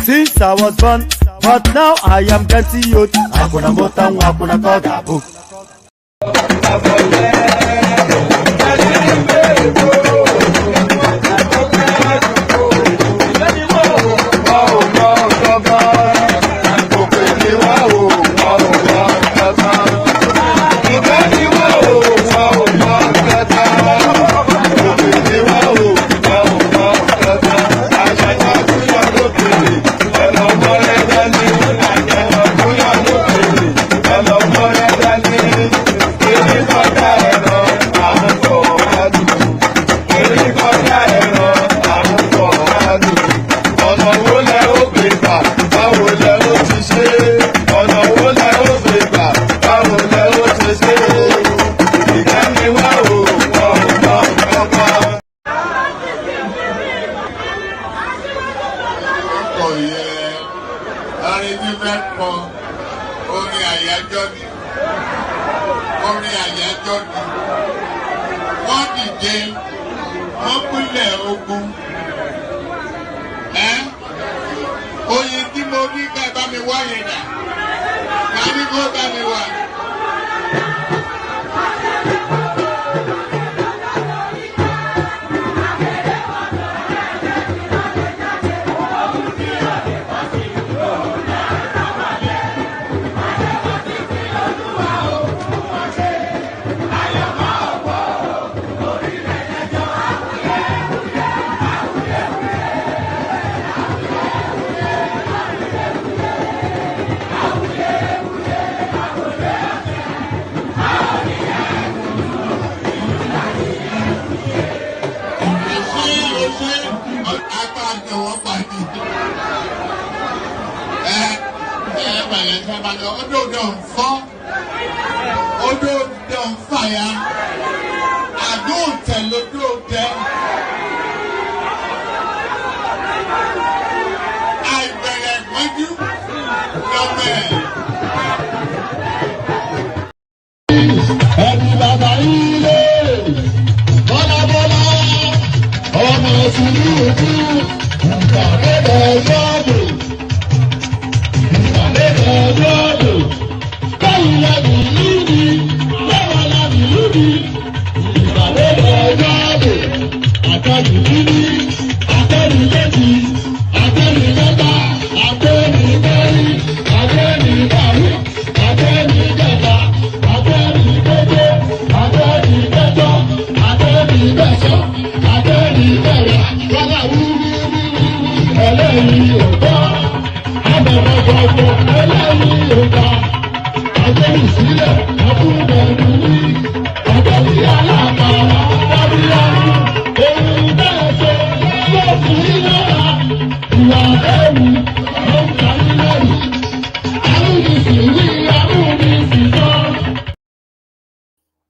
Since I was born, but now I am getting youth. Hakuna motangu, hakuna koga book.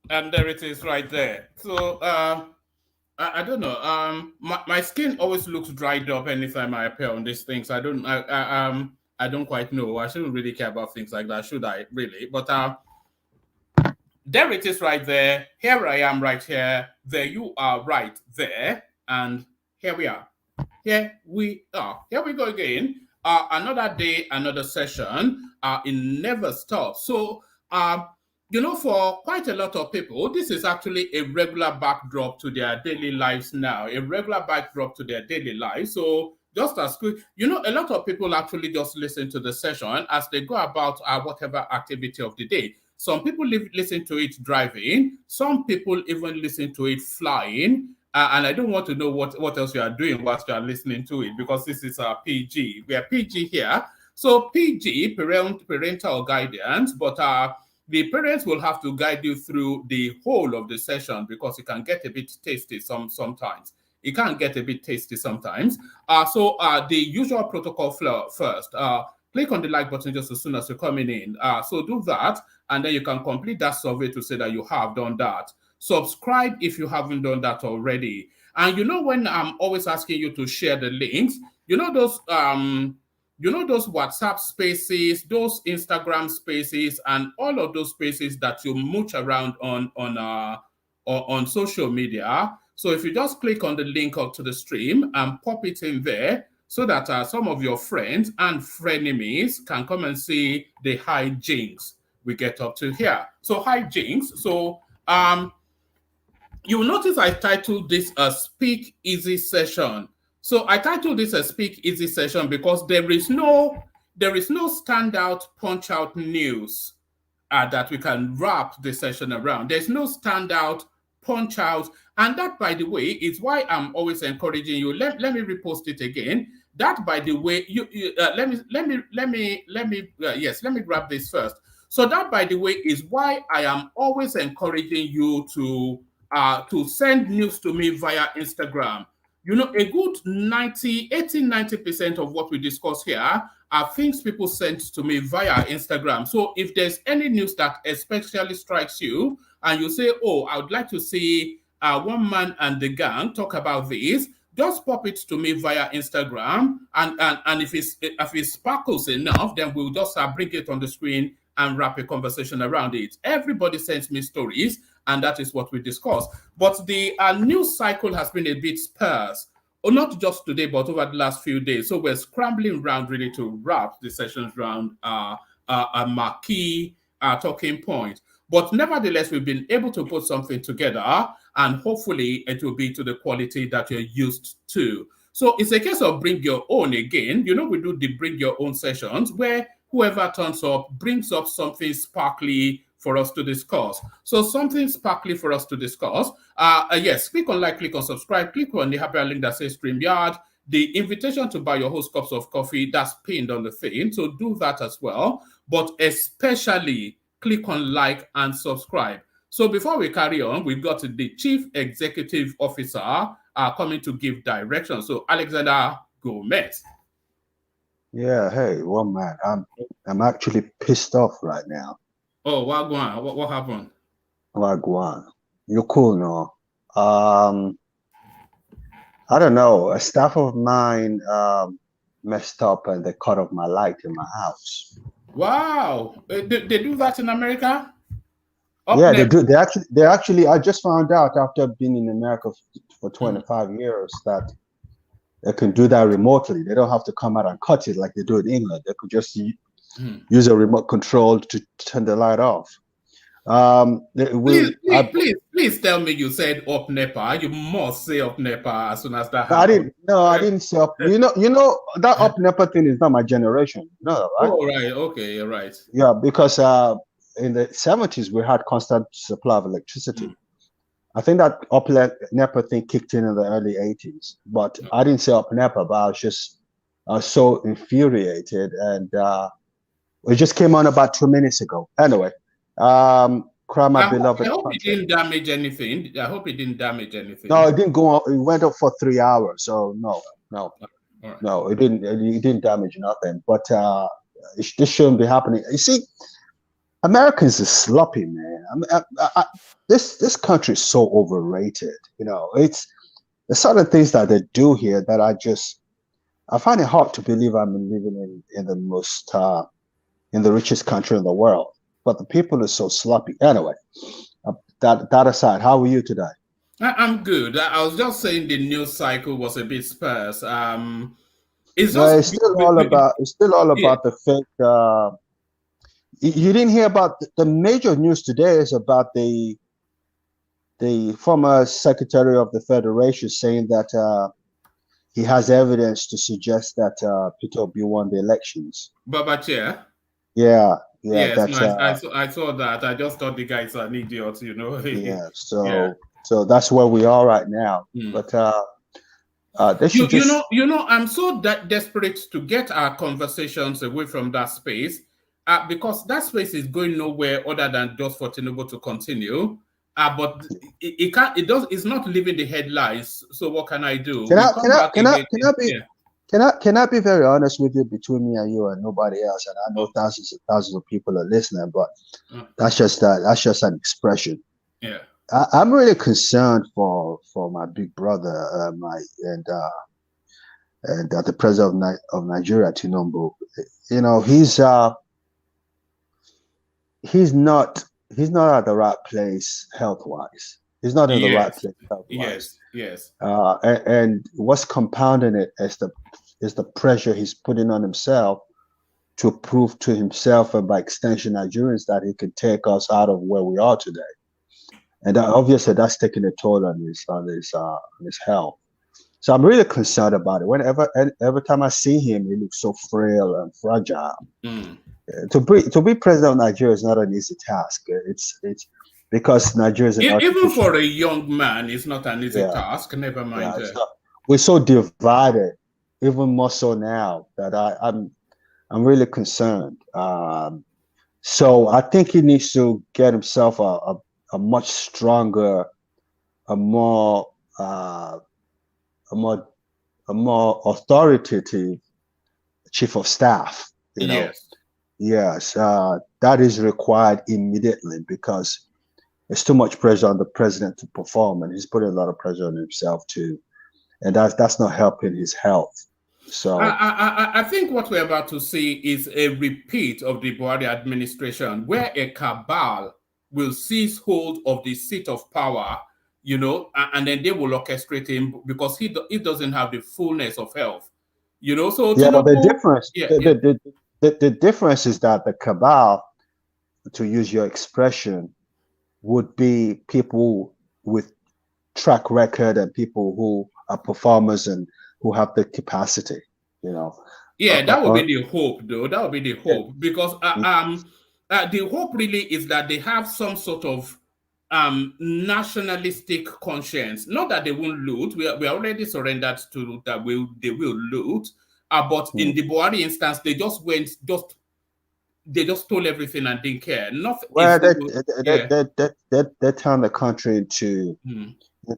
And there it is right there. So I don't know. My skin always looks dried up anytime I appear on these things. I don't quite know. I shouldn't really care about things like that, should I? Really? But there it is right there. Here I am right here. There you are right there. And here we are. Here we are. Here we go again. Another day, another session. It never stops. So, for quite a lot of people, this is actually a regular backdrop to their daily lives now. A regular backdrop to their daily lives. So, just as quick, a lot of people actually just listen to the session as they go about whatever activity of the day. Some people listen to it driving. Some people even listen to it flying. And I don't want to know what else you are doing whilst you are listening to it, because this is our PG. We are PG here. So PG, parental guidance, but the parents will have to guide you through the whole of the session, because it can get a bit tasty sometimes. It can get a bit tasty sometimes. So the usual protocol first. Click on the like button just as soon as you're coming in. So do that, and then you can complete that survey to say that you have done that. Subscribe if you haven't done that already. And when I'm always asking you to share the links, those WhatsApp spaces, those Instagram spaces, and all of those spaces that you mooch around on social media. So if you just click on the link up to the stream and pop it in there, so that some of your friends and frenemies can come and see the hijinks we get up to here. So hijinks. So you will notice I titled this a Speak Easy session. So I titled this a Speak Easy session because there is no standout punch out news that we can wrap the session around. There's no standout punch out, and that, by the way, is why I'm always encouraging you. Let me repost it again. That, by the way, let me grab this first. So that, by the way, is why I am always encouraging you to send news to me via Instagram. A good 90% of what we discuss here are things people send to me via Instagram. So if there's any news that especially strikes you and you say, oh, I would like to see One Man and the Gang talk about this, just pop it to me via Instagram. And if it sparkles enough, then we'll just bring it on the screen and wrap a conversation around it. Everybody sends me stories, and that is what we discuss. But the news cycle has been a bit sparse, or not just today, but over the last few days. So we're scrambling around really to wrap the sessions around a marquee talking point. But nevertheless, we've been able to put something together, and hopefully it will be to the quality that you're used to. So it's a case of bring your own again. We do the bring your own sessions where whoever turns up brings up something sparkly for us to discuss. So something sparkly for us to discuss. Yes, click on like, click on subscribe, click on the happy link that says StreamYard. The invitation to buy your host cups of coffee, that's pinned on the thing. So do that as well. But especially click on like and subscribe. So before we carry on, we've got the Chief Executive Officer coming to give direction. So Alexander Gomez. Yeah, hey, one man. I'm actually pissed off right now. Oh, Wagwan, what happened? Wagwan. You're cool, no? I don't know. A staff of mine messed up and they cut off my light in my house. Wow, they do that in America? Up Yeah, they next. do. They actually. I just found out after being in America for 25 years that they can do that remotely. They don't have to come out and cut it like they do in England. They could just use a remote control to turn the light off. Please tell me you said up NEPA. You must say up NEPA as soon as that I happens. didn't. No, I didn't say up. You know that up NEPA thing is not my generation. No, right? Oh, right. Okay, you're right. Yeah, because in the 70s we had constant supply of electricity. I think that up NEPA thing kicked in the early 80s, but I didn't say up NEPA, but I was so infuriated, and it just came on about 2 minutes ago. Anyway, cry my beloved I hope it country. didn't damage anything. I hope it didn't damage anything. No, it didn't go on. It went up for 3 hours, so no, Right. no, it didn't. It didn't damage nothing. But this shouldn't be happening. You see, Americans are sloppy, man. This country is so overrated. It's the sort of things that they do here that I find it hard to believe I'm living in the richest country in the world. But the people are so sloppy. Anyway, that aside, how are you today? I'm good. I was just saying the news cycle was a bit sparse. It's No, just it's still all yeah. about the fake. You didn't hear about the major news today is about the former Secretary of the Federation saying that he has evidence to suggest that Peter Obi won the elections. Babache. Yeah, Yes, that's no, I saw that. I just thought the guy's an idiot, yeah. Yeah. So that's where we are right now. But they should just I'm so desperate to get our conversations away from that space, because that space is going nowhere other than just for Tinubu to continue. But it can't. It's not leaving the headlines. So what can I do? Can We I come back again. can I be very honest with you between me and you and nobody else? And I know thousands of people are listening, but that's just an expression. Yeah. I'm really concerned for my big brother, and the president of Nigeria, Tinubu. He's not at the right place health wise. He's not in the right place health wise. Yes. And what's compounding it is the pressure he's putting on himself to prove to himself and by extension Nigerians that he can take us out of where we are today. And obviously that's taking a toll on his health. So I'm really concerned about it. Every time I see him, he looks so frail and fragile. To be president of Nigeria is not an easy task. It's because Nigeria is even for a young man, it's not an easy task. Never mind. We're so divided, even more so now that I'm really concerned. So I think he needs to get himself a much stronger, a more authoritative chief of staff. Yes, that is required immediately because there's too much pressure on the president to perform, and he's putting a lot of pressure on himself too, and that's not helping his health. So I think what we're about to see is a repeat of the Buhari administration, where a cabal will seize hold of the seat of power, and then they will orchestrate him because he doesn't have the fullness of health, So but the difference is that the cabal, to use your expression, would be people with track record and people who are performers and who have the capacity, that would be the hope, though. That would be the hope because the hope really is that they have some sort of nationalistic conscience. Not that they won't loot. We are already surrendered to that. They will loot. But in the Buhari instance, they just stole everything and didn't care. Nothing. Well, they turned the country into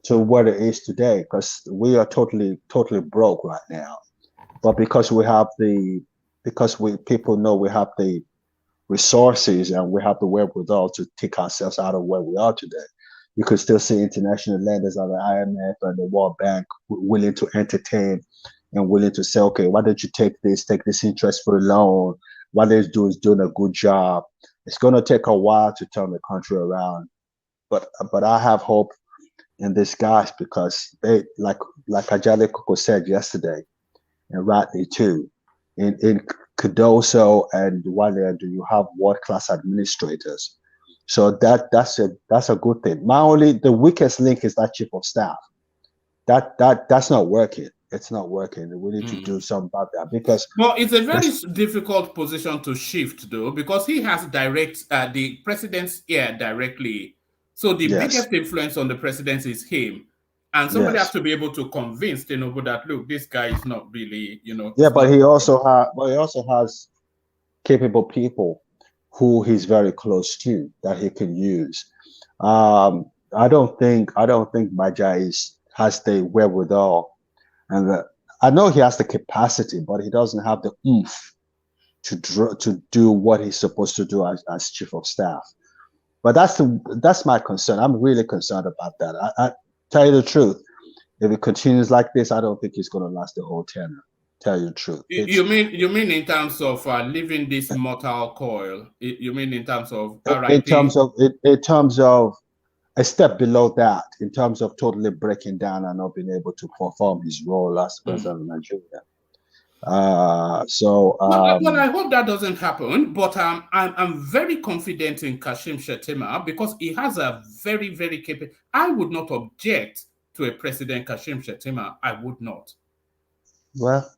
what it is today because we are totally broke right now. But because we have the because people know we have the resources and we have the wherewithal to take ourselves out of where we are today. You could still see international lenders like the IMF and the World Bank willing to entertain and willing to say, okay, why don't you take this interest-free loan? What they're doing is doing a good job. It's going to take a while to turn the country around, but I have hope in these guys because they, like Ajale Koko said yesterday, and rightly too, in Cardoso and Waledu, you have world-class administrators. So that's a good thing. The weakest link is that chief of staff. That's not working. It's not working. We need to do something about that because. Well, it's a very difficult position to shift, though, because he has the president's ear directly. So the biggest influence on the president is him. And somebody has to be able to convince Tinubu that, look, this guy is not really, Yeah, but he also has capable people who he's very close to that he can use. I don't think Maja has the wherewithal, and I know he has the capacity, but he doesn't have the oomph to do what he's supposed to do as chief of staff. But that's my concern. I'm really concerned about that. I tell you the truth, if it continues like this, I don't think he's going to last the whole tenure. Tell you the truth. You mean in terms of leaving this mortal coil? You mean in terms of in terms of a step below that, in terms of totally breaking down and not being able to perform his role as president of Nigeria. Well, I hope that doesn't happen. But I'm very confident in Kashim Shettima because he has a very, very capable. I would not object to a President Kashim Shettima. I would not. Well,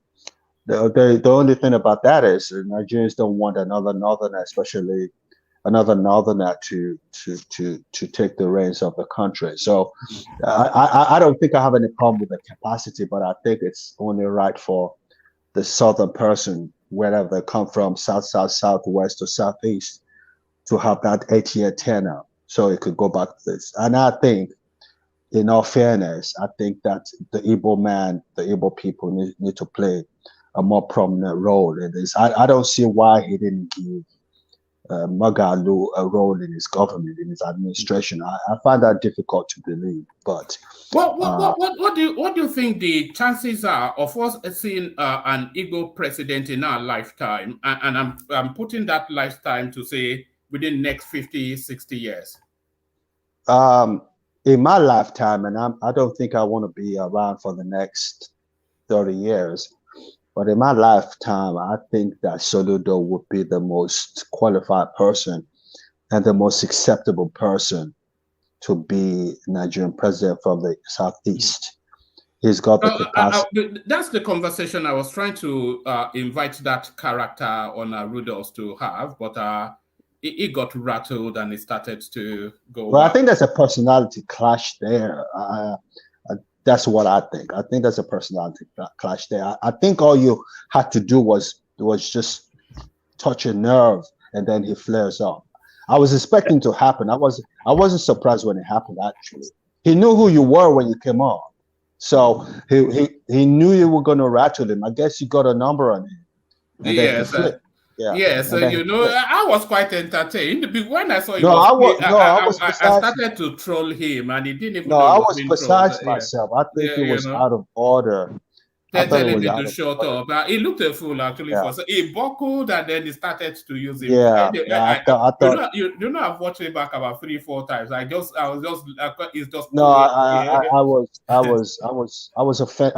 the only thing about that is Nigerians don't want another northerner, especially another northerner to take the reins of the country. So I don't think I have any problem with the capacity, but I think it's only right for the southern person, wherever they come from, south, southwest, or southeast, to have that 8-year tenure, so it could go back to this. And I think, in all fairness, I think that the Igbo people need to play a more prominent role in this. I don't see why he didn't give Magalu a role in his government, in his administration. I find that difficult to believe. But what do you think the chances are of us seeing an Igbo president in our lifetime? And I'm putting that lifetime to say within the next 50, 60 years. In my lifetime, and I don't think I want to be around for the next 30 years. But in my lifetime, I think that Soludo would be the most qualified person and the most acceptable person to be Nigerian president from the Southeast. He's got the capacity. That's the conversation I was trying to invite that character on Rudolph to have, but he got rattled and he started to go. Well, I think there's a personality clash there. That's what I think. I think there's a personality clash there. I think all you had to do was just touch a nerve, and then he flares up. I was expecting to happen. I wasn't surprised when it happened. Actually, he knew who you were when you came on, so he knew you were going to rattle him. I guess you got a number on him. And yes. Yeah. So I was quite entertained when I saw him. I started to troll him, and he didn't even. No, I was besides myself. I think he was out of order. Telling me to shut up. He looked a fool actually. He buckled, and then he started to use him. I thought. I've watched it back about 3-4 times. I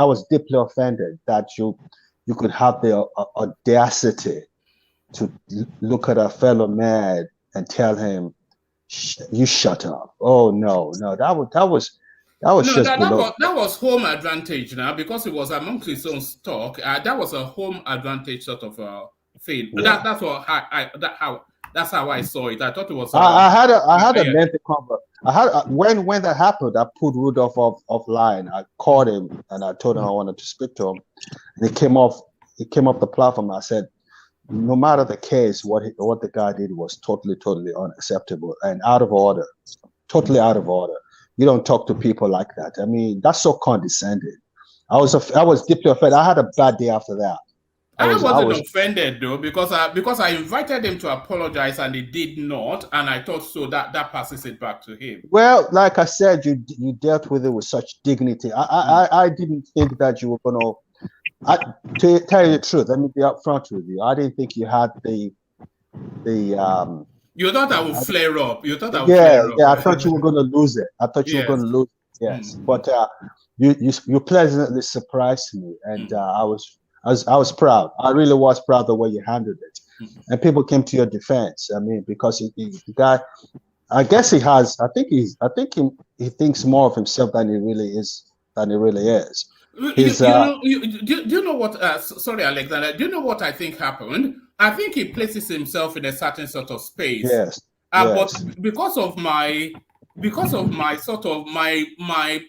was deeply offended that you could have the audacity to look at a fellow man and tell him, "You shut up." Oh no, that was home advantage now because it was amongst his own stock. That was a home advantage sort of thing. Yeah. That's how I saw it. I thought it was. I had a lengthy conversation. When that happened, I put Rudolph offline. I called him and I told him I wanted to speak to him. And he came off the platform. I said, no matter the case, what the guy did was totally unacceptable and out of order. Totally out of order. You don't talk to people like that. I mean, that's so condescending. I was deeply offended. I had a bad day after that. I wasn't offended though, because I invited him to apologize and he did not, and I thought so that passes it back to him. Well, like I said, you dealt with it with such dignity. I didn't think that you were gonna. To tell you the truth, let me be upfront with you. I didn't think you had the. You thought I would flare up. You thought I would flare up. Yeah, I thought you were gonna lose it. I thought you were gonna lose it. Yes, but you pleasantly surprised me, and I was proud. I really was proud of the way you handled it, and people came to your defense. I mean, because the guy, I guess he has. I think he thinks more of himself than he really is. Do you know what? Sorry, Alexander. Do you know what I think happened? I think he places himself in a certain sort of space. Yes. But because of my sort of my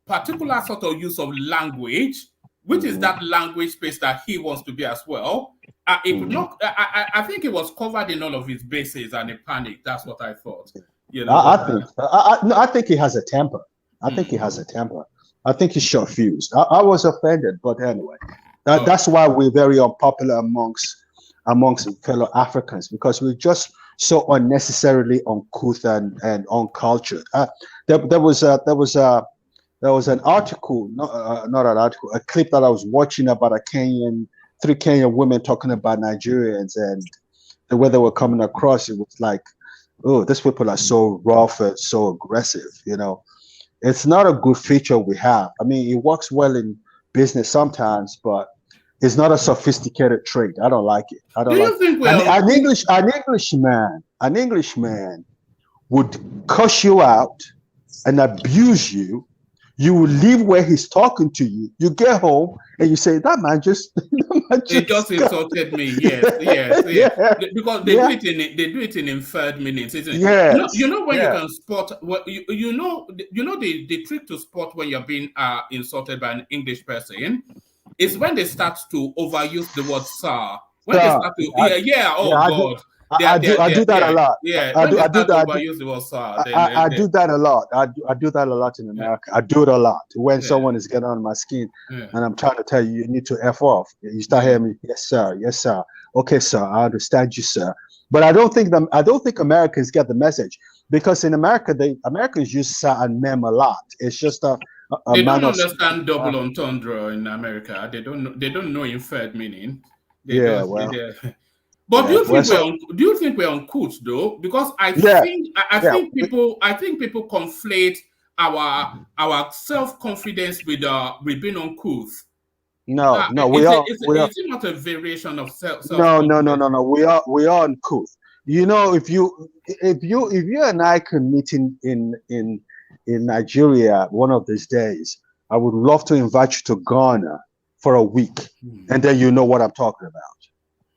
particular sort of use of language, which is that language space that he wants to be as well, I think it was covered in all of his bases and he panicked. That's what I thought. You know, I think he has a temper. I think he has a temper. I think he's short fused. I was offended, but anyway, that's why we're very unpopular amongst fellow Africans, because we're just so unnecessarily uncouth and uncultured. There was an article, not an article, a clip that I was watching about three Kenyan women talking about Nigerians, and the way they were coming across. It was like, oh, these people are so rough and so aggressive. You know, it's not a good feature we have. I mean, it works well in business sometimes, but it's not a sophisticated trait. I don't like it. I don't an Englishman would cuss you out and abuse you. You will leave where he's talking to you. You get home and you say, "That man just insulted me." Yes. Because they do it in inferred meanings, isn't it? Yes. You know when you can spot what you know the trick to spot when you're being insulted by an English person is when they start to overuse the word "sir." When they start to God. I do that a lot. Yeah, I do that. Overuse the word "sir." I do that a lot. I do that a lot in America. I do it a lot when someone is getting on my skin and I'm trying to tell you, you need to F off. You start hearing me, yes sir, okay sir, I understand you, sir. But I don't think Americans get the message, because in America Americans use sir and ma'am a lot. It's just they don't understand double entendre in America. They don't know inferred meaning. But do you think we're uncouth though? Because I think people conflate our self-confidence with being uncouth. No, is it not a variation of self? No. We are uncouth. You know, if you and I can meet in Nigeria one of these days, I would love to invite you to Ghana for a week, and then you know what I'm talking about.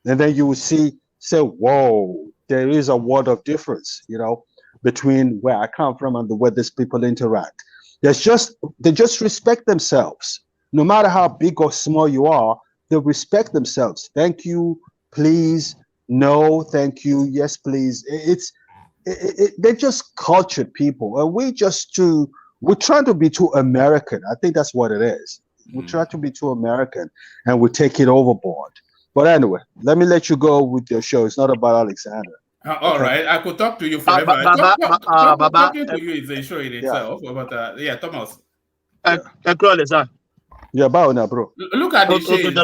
And then you will say, whoa, there is a world of difference, you know, between where I come from and the way these people interact. They just respect themselves. No matter how big or small you are, they respect themselves. Thank you, please. No, thank you. Yes, please. They're just cultured people. And we're trying to be too American. I think that's what it is. We try to be too American and we take it overboard. But anyway, let me let you go with your show. It's not about Alexander. All right, I could talk to you forever. Talking to you is a show in itself. But Thomas. Yeah, now, bro. Look at the shades,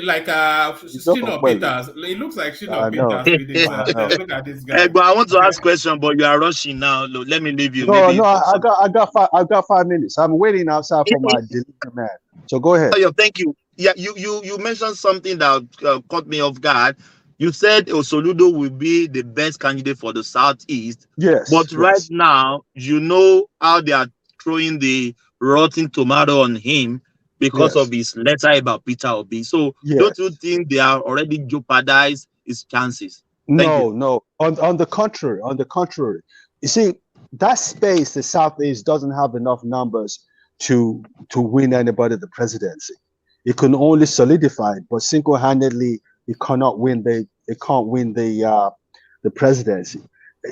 like Shino Peters. It looks like Shino Peters. Look at this guy. But I want to ask a question, but you are rushing now. Look, let me leave you. No, I got 5 minutes. I'm waiting outside for my delivery man. So go ahead. Thank you. Yeah, you mentioned something that caught me off guard. You said Soludo will be the best candidate for the Southeast. Yes. But right now, you know how they are throwing the rotten tomato on him because of his letter about Peter Obi. So don't you think they are already jeopardized his chances? No. On the contrary. You see, that space, the Southeast, doesn't have enough numbers to win anybody the presidency. It can only solidify it, but single-handedly, it can't win the presidency.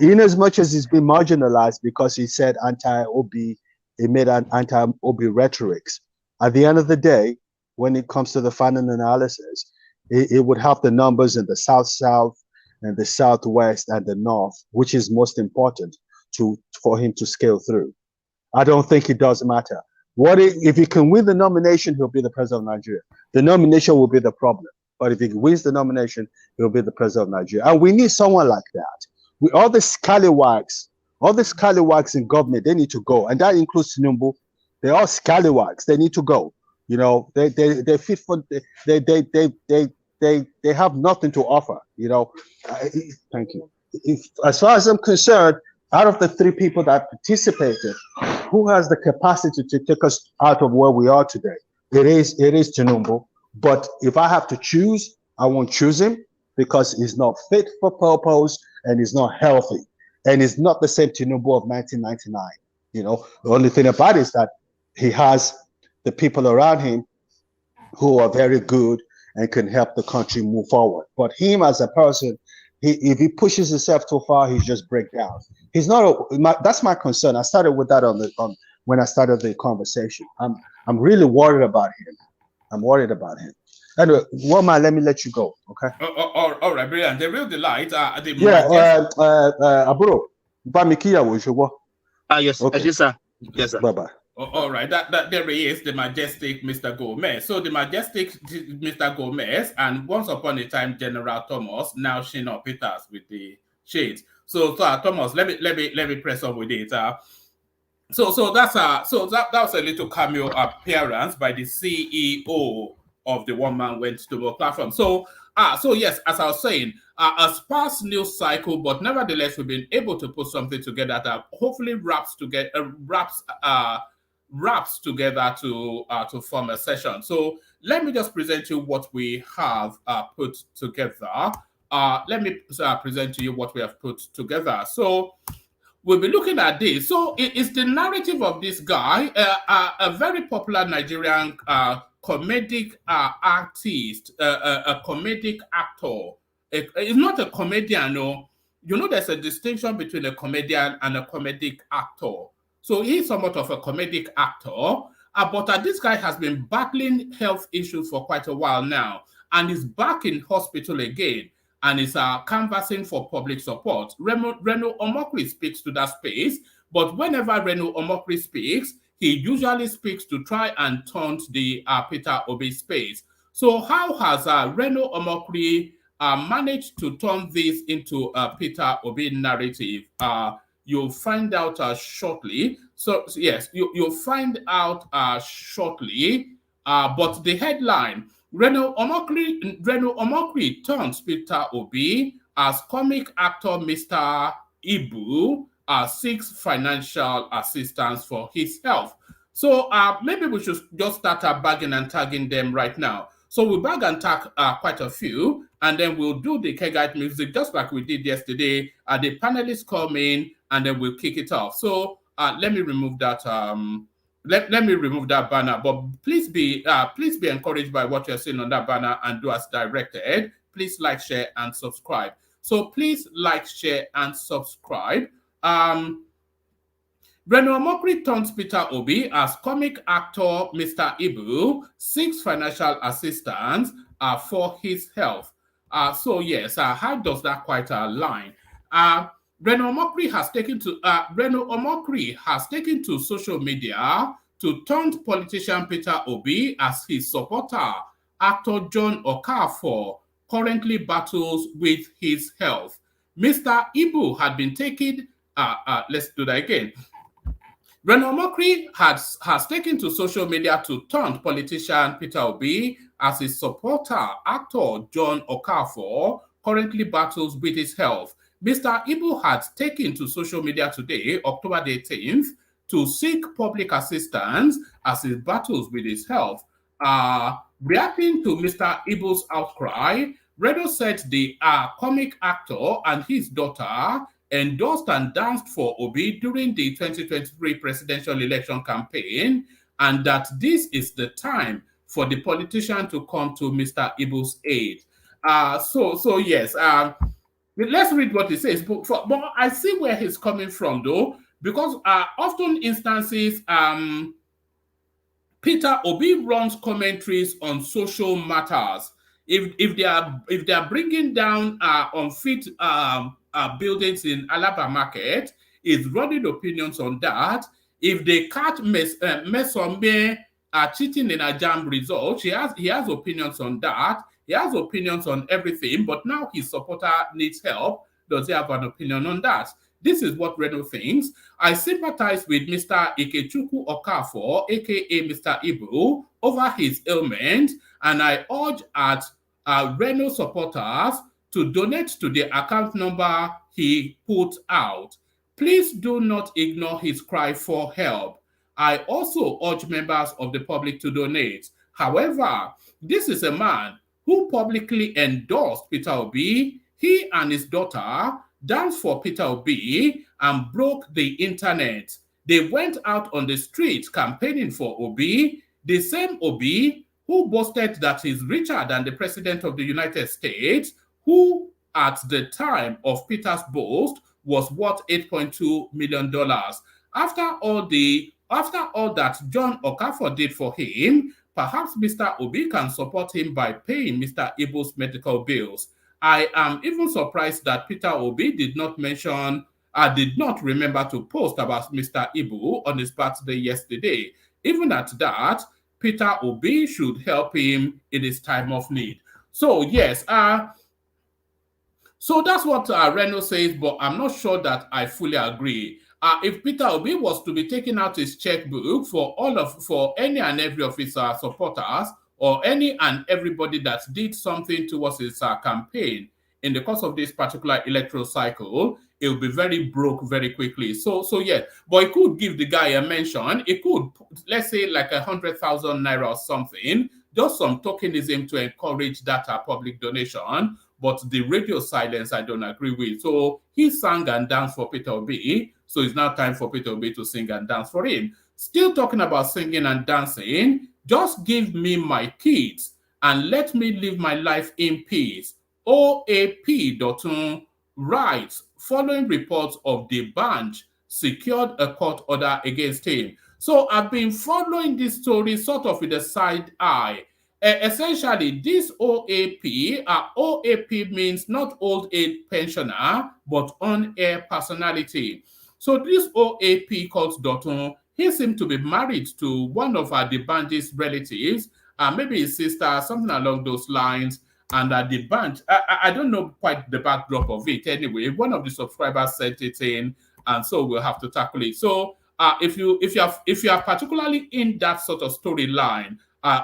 In as much as he's been marginalized because he said anti-Obi, he made an anti-Obi rhetorics. At the end of the day, when it comes to the final analysis, it would have the numbers in the South and the Southwest and the North, which is most important for him to scale through. I don't think it does matter. If he can win the nomination, he'll be the president of Nigeria. The nomination will be the problem. But if he wins the nomination, he'll be the president of Nigeria. And we need someone like that. All the scallywags in government, they need to go. And that includes Tinubu. They're all scallywags. They need to go. You know, they fit for they have nothing to offer. You know, thank you. As far as I'm concerned, out of the 3 people that participated, who has the capacity to take us out of where we are today? It is Tinubu. But if I have to choose, I won't choose him because he's not fit for purpose and he's not healthy. And he's not the same Tinubu of 1999. You know, the only thing about it is that he has the people around him who are very good and can help the country move forward. But him as a person, if he pushes himself too far, he just breaks down. He's not. That's my concern. I started with that when I started the conversation. I'm really worried about him. I'm worried about him. Anyway, Woman, let me let you go. Okay. All right, brilliant. The real delight. Aburo, yes, okay. Yes, sir. Yes, sir. Bye bye. All right, that there he is, the majestic Mr. Gomez. So the majestic Mr. Gomez, and once upon a time General Thomas, now Shina Peters with the shades. So Thomas, let me press on with it. So that was a little cameo appearance by the CEO of the One Man Went to Work platform. So yes, as I was saying, a sparse news cycle, but nevertheless we've been able to put something together that hopefully wraps together to form a session. So let me just present you what we have put together. Let me present to you what we have put together. So we'll be looking at this. So it's the narrative of this guy, a very popular Nigerian comedic artist, a comedic actor. It's not a comedian, no. You know, there's a distinction between a comedian and a comedic actor. So he's somewhat of a comedic actor, but this guy has been battling health issues for quite a while now, and is back in hospital again, and is canvassing for public support. Reno Omokri speaks to that space, but whenever Reno Omokri speaks, he usually speaks to try and taunt the Peter Obi space. So how has Reno Omokri managed to turn this into a Peter Obi narrative? You'll find out shortly. So yes, you'll find out shortly. But the headline: Reno Omokri turns Peter Obi as comic actor Mr. Ibu seeks financial assistance for his health. So maybe we should just start bagging and tagging them right now. So we'll bag and tag quite a few, and then we'll do the Kegite music just like we did yesterday. The panelists come in, and then we'll kick it off. So let me remove that. Let me remove that banner. But please be encouraged by what you're seeing on that banner and do as directed. Please like, share, and subscribe. So please like, share, and subscribe. Reno Omokri turns Peter Obi as comic actor Mr. Ibu seeks financial assistance for his health. So yes, how does that quite align? Reno Omokri has taken to social media to taunt politician Peter Obi as his supporter. Actor John Okafor currently battles with his health. Mr. Ibu had been taken. Let's do that again. Reno Omokri has taken to social media to taunt politician Peter Obi as his supporter. Actor John Okafor currently battles with his health. Mr. Ibu had taken to social media today, October the 18th, to seek public assistance as he battles with his health. Reacting to Mr. Ibu's outcry, Reno said the comic actor and his daughter endorsed and danced for Obi during the 2023 presidential election campaign, and that this is the time for the politician to come to Mr. Ibu's aid. So yes, let's read what he says. But I see where he's coming from, though, because often instances, Peter Obi runs commentaries on social matters. If they are bringing down unfit buildings in Alaba Market, is running opinions on that. If they catch Mesombe cheating in a jam result, he has opinions on that. He has opinions on everything, but now his supporter needs help. Does he have an opinion on that? This is what Reno thinks. I sympathize with Mr. Ikechukwu Okafor, aka Mr. Ibu, over his ailment, and I urge at Reno supporters to donate to the account number he put out. Please do not ignore his cry for help. I also urge members of the public to donate. However, this is a man who publicly endorsed Peter Obi. He and his daughter danced for Peter Obi and broke the internet. They went out on the street campaigning for Obi, the same Obi who boasted that he's richer than the President of the United States, who at the time of Peter's boast was worth $8.2 million. After all that John Okafor did for him, perhaps Mr. Obi can support him by paying Mr. Ibu's medical bills. I am even surprised that Peter Obi did not remember to post about Mr. Ibu on his birthday yesterday. Even at that, Peter Obi should help him in his time of need. So yes, so that's what Reno says, but I'm not sure that I fully agree. If Peter Obi was to be taking out his checkbook for any and every of his supporters, or any and everybody that did something towards his campaign in the course of this particular electoral cycle, it will be very broke very quickly. So yeah, but it could give the guy a mention. It could, let's say, like 100,000 naira or something, just some tokenism to encourage that public donation. But the radio silence, I don't agree with. So he sang and danced for Peter Obi. So it's now time for Peter Obi to sing and dance for him. Still talking about singing and dancing, just give me my kids and let me live my life in peace. OAP Dotun writes, following reports of the bench secured a court order against him. So I've been following this story sort of with a side eye. Essentially, this OAP, OAP means not old age pensioner, but on-air personality. So this OAP called Dotun, he seemed to be married to one of the bandit's relatives, maybe his sister, something along those lines. And the band, I don't know quite the backdrop of it anyway. One of the subscribers sent it in, and so we'll have to tackle it. So if you are particularly in that sort of storyline,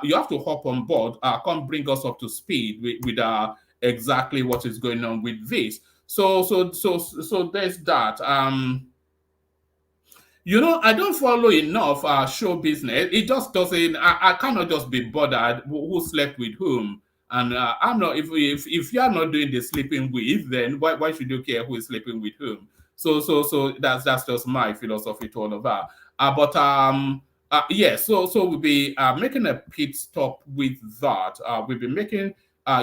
you have to hop on board, come bring us up to speed with exactly what is going on with this. So there's that. You know, I don't follow enough show business. It just doesn't. I cannot just be bothered who slept with whom. And I'm not. If you are not doing the sleeping with, then why should you care who is sleeping with whom? So that's just my philosophy to all of that. Yeah. So we'll be making a pit stop with that. We'll be making.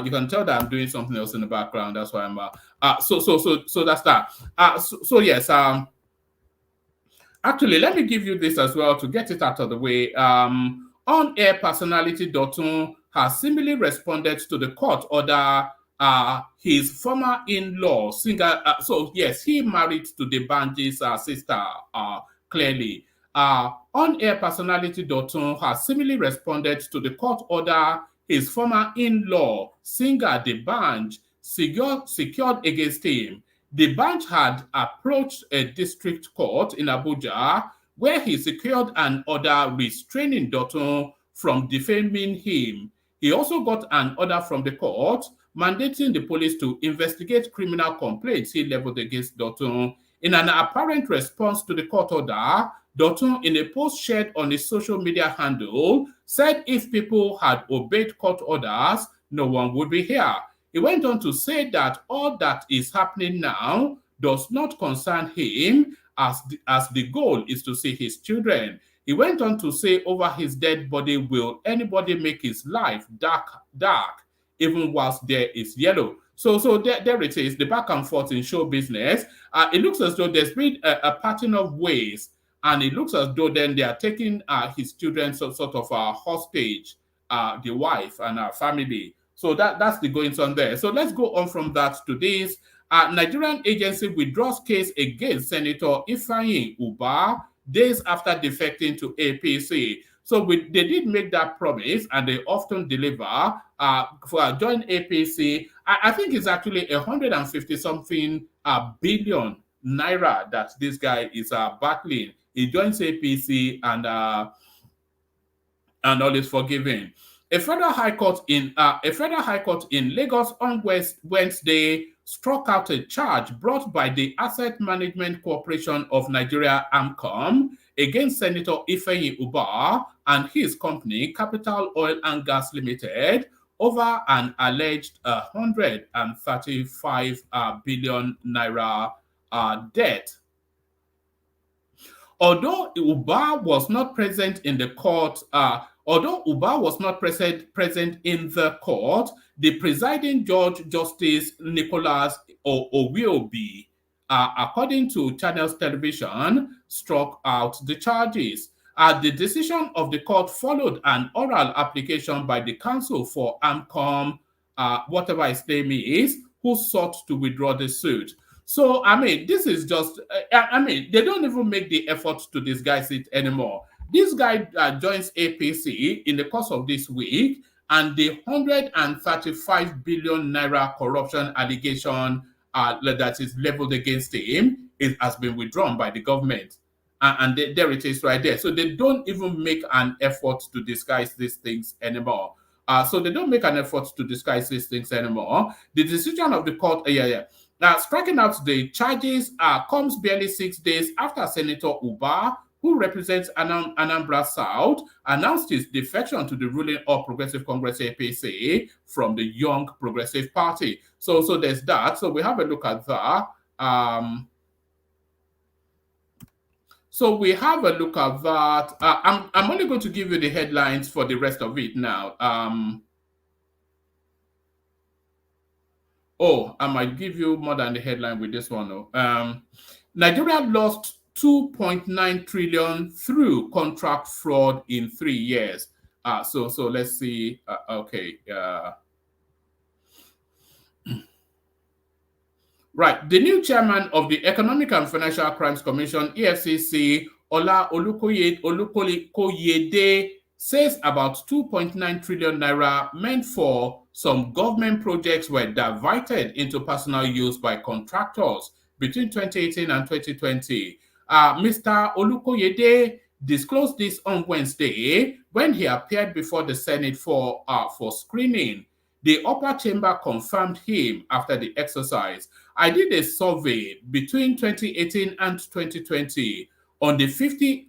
You can tell that I'm doing something else in the background. That's why I'm. So that's that. So yes. Actually, let me give you this as well to get it out of the way. On-air personality Dotun has similarly responded to the court order. His former in-law, singer, so yes, he married to the bandit's sister, clearly. On-air personality Dotun has similarly responded to the court order his former in-law, singer the Banj, secured against him. The Banj had approached a district court in Abuja where he secured an order restraining Dotun from defaming him. He also got an order from the court mandating the police to investigate criminal complaints he leveled against Dotun. In an apparent response to the court order, Dotun, in a post shared on his social media handle, said if people had obeyed court orders, no one would be here. He went on to say that all that is happening now does not concern him, as the goal is to see his children. He went on to say over his dead body, will anybody make his life dark, even whilst there is yellow? So there it is, the back and forth in show business. It looks as though there's been a pattern of ways and it looks as though then they are taking his children sort of hostage, the wife and her family. So that's the goings on there. So let's go on from that to this. Nigerian agency withdraws case against Senator Ifeanyi Ubah days after defecting to APC. So they did make that promise, and they often deliver. For join APC, I think it's actually 150-something billion naira that this guy is battling. He joins APC and all is forgiven. A federal high court in Lagos on Wednesday struck out a charge brought by the Asset Management Corporation of Nigeria (AMCOM) against Senator Ifeanyi Ubah and his company, Capital Oil and Gas Limited, over an alleged 135 billion naira debt. Although Ubah was not present in the court, the presiding judge, Justice Nicholas Owiobi, according to Channels Television, struck out the charges. The decision of the court followed an oral application by the counsel for AMCOM, whatever his name is, who sought to withdraw the suit. So, I mean, this is just, they don't even make the effort to disguise it anymore. This guy joins APC in the course of this week, and the 135 billion naira corruption allegation that is leveled against him has been withdrawn by the government. And there it is right there. So they don't even make an effort to disguise these things anymore. The decision of the court, striking out the charges comes barely 6 days after Senator Ubah, who represents Anambra South, announced his defection to the ruling All Progressive Congress APC from the Young Progressive Party. So there's that. So we have a look at that. I'm only going to give you the headlines for the rest of it now. I might give you more than the headline with this one, though. Nigeria lost 2.9 trillion through contract fraud in 3 years. So let's see. Right. The new chairman of the Economic and Financial Crimes Commission, EFCC, Ola Olukoyede, says about 2.9 trillion naira meant for some government projects were diverted into personal use by contractors between 2018 and 2020. Mr. Olukoyede disclosed this on Wednesday when he appeared before the Senate for screening. The upper chamber confirmed him after the exercise. I did a survey between 2018 and 2020 on 50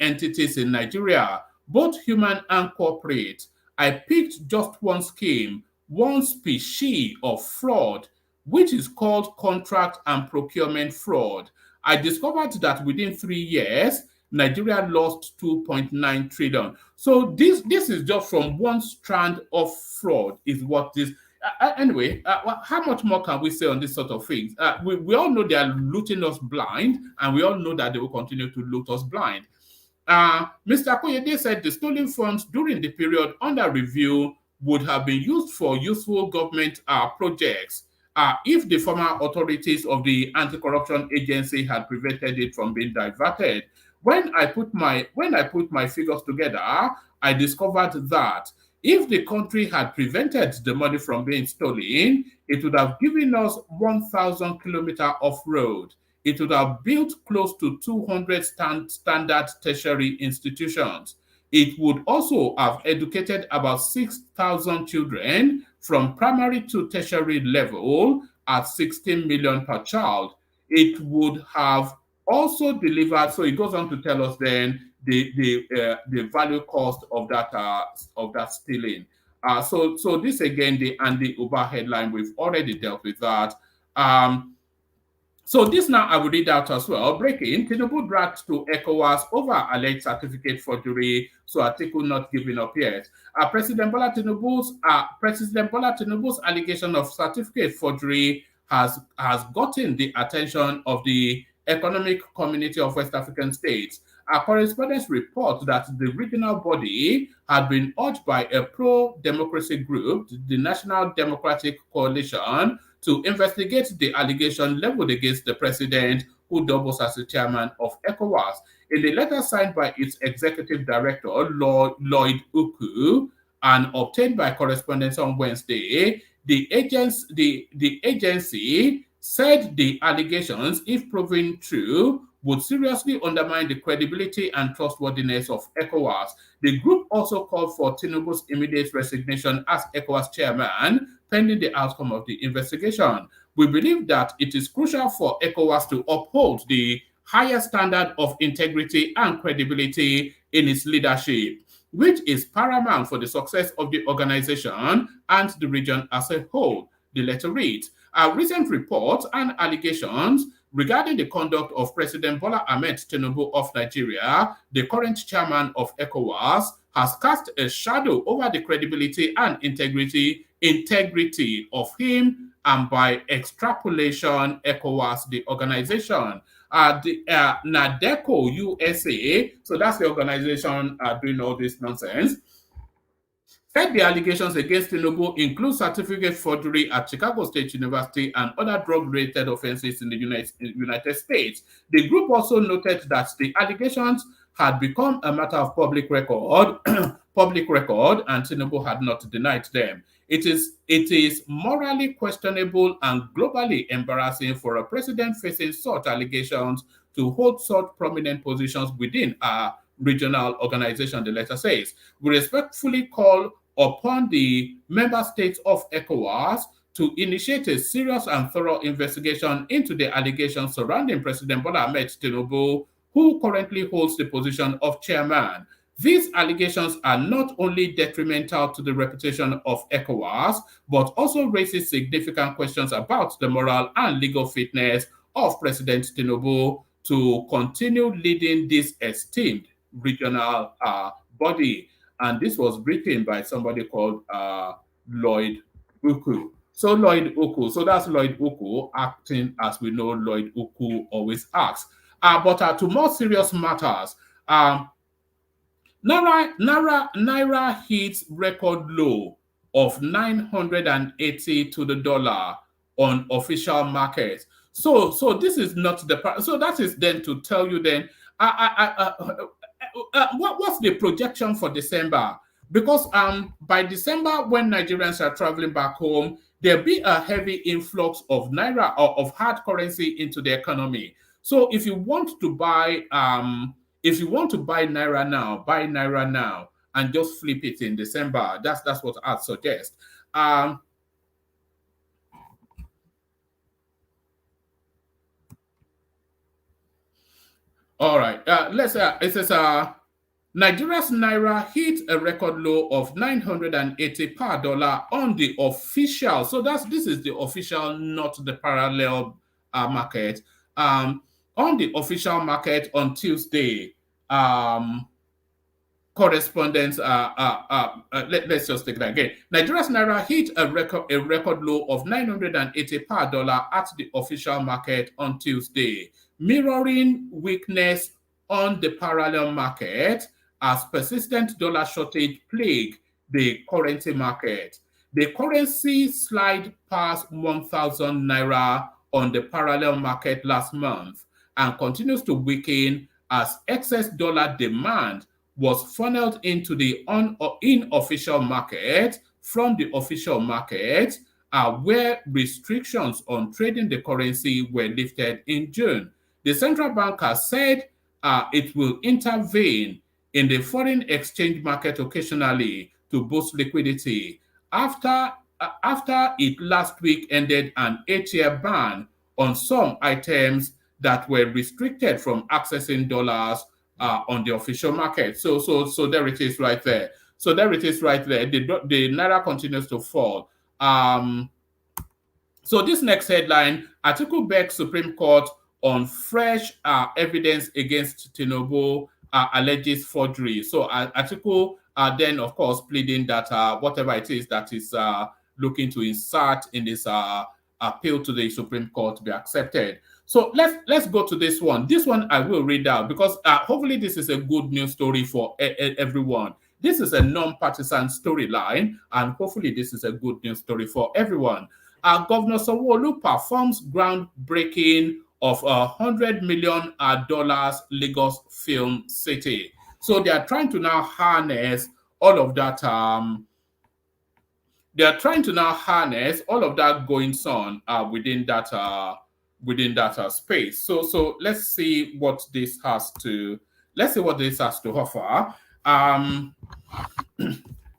entities in Nigeria, both human and corporate. I picked just one scheme, one species of fraud, which is called contract and procurement fraud. I discovered that within 3 years, Nigeria lost 2.9 trillion. So this is just from one strand of fraud is what this... Anyway, how much more can we say on this sort of things? We all know they are looting us blind, and we all know that they will continue to loot us blind. Mr. Koyede said the stolen funds during the period under review would have been used for useful government projects if the former authorities of the anti-corruption agency had prevented it from being diverted. When I put my figures together, I discovered that if the country had prevented the money from being stolen, it would have given us 1,000 kilometers of road. It would have built close to 200 standard tertiary institutions. It would also have educated about 6,000 children from primary to tertiary level at 16 million per child. It would have also delivered, so it goes on to tell us then the value cost of that stealing. So this again, the Andy Ubah headline, we've already dealt with that. So this now I will read out as well. Breaking, Tinubu dragged to ECOWAS over alleged certificate forgery, so Atiku not giving up yet. President Bola Tinubu's allegation of certificate forgery has gotten the attention of the Economic Community of West African States. Our correspondents report that the regional body had been urged by a pro-democracy group, the National Democratic Coalition, to investigate the allegation leveled against the president, who doubles as the chairman of ECOWAS. In the letter signed by its executive director, Lloyd Uku, and obtained by correspondents on Wednesday, the agency said the allegations, if proven true, would seriously undermine the credibility and trustworthiness of ECOWAS. The group also called for Tinubu's immediate resignation as ECOWAS chairman, pending the outcome of the investigation. We believe that it is crucial for ECOWAS to uphold the highest standard of integrity and credibility in its leadership, which is paramount for the success of the organization and the region as a whole, the letter reads. Recent reports and allegations regarding the conduct of President Bola Ahmed Tinubu of Nigeria, the current chairman of ECOWAS, has cast a shadow over the credibility and integrity of him, and by extrapolation, ECOWAS, the organization. NADECO USA, so that's the organization doing all this nonsense, said the allegations against Tinubu include certificate forgery at Chicago State University and other drug-related offenses in the United States. The group also noted that the allegations had become a matter of public record, and Tinubu had not denied them. It is morally questionable and globally embarrassing for a president facing such allegations to hold such prominent positions within a regional organization, the letter says. We respectfully call upon the member states of ECOWAS to initiate a serious and thorough investigation into the allegations surrounding President Bola Ahmed Tinubu, who currently holds the position of chairman. These allegations are not only detrimental to the reputation of ECOWAS, but also raises significant questions about the moral and legal fitness of President Tinubu to continue leading this esteemed regional body. And this was written by somebody called Lloyd Uku. So that's Lloyd Uku acting as we know Lloyd Uku always acts. But to more serious matters, Naira hits record low of 980 to the dollar on official markets. So this is not the so that is then to tell you then what's the projection for December? Because by December, when Nigerians are traveling back home, there'll be a heavy influx of naira or of hard currency into the economy. So if you want to buy naira now, buy naira now and just flip it in December. That's what I'd suggest. All right. It says Nigeria's naira hit a record low of 980 per dollar on the official. So this is the official, not the parallel market. On the official market on Tuesday, correspondents. Let's just take that again. Nigeria's naira hit a record low of 980 per dollar at the official market on Tuesday, mirroring weakness on the parallel market as persistent dollar shortage plague the currency market. The currency slid past 1,000 naira on the parallel market last month and continues to weaken as excess dollar demand was funneled into the unofficial market from the official market, where restrictions on trading the currency were lifted in June. The central bank has said it will intervene in the foreign exchange market occasionally to boost liquidity after it last week ended an 8-year ban on some items that were restricted from accessing dollars on the official market. So there it is right there. So there it is right there. The naira continues to fall. So this next headline, Atiku begs Supreme Court on fresh evidence against Tinubu alleges forgery. So Atiku then, of course, pleading that whatever it is that is looking to insert in this appeal to the Supreme Court be accepted. So let's go to this one. This one I will read out because hopefully this is a good news story for everyone. This is a non-partisan storyline, and hopefully this is a good news story for everyone. Governor Sanwo Olu performs groundbreaking of $100 million Lagos Film City. So they are trying to now harness all of that. They are trying to now harness all of that goings on within that space. So let's see what this has to offer.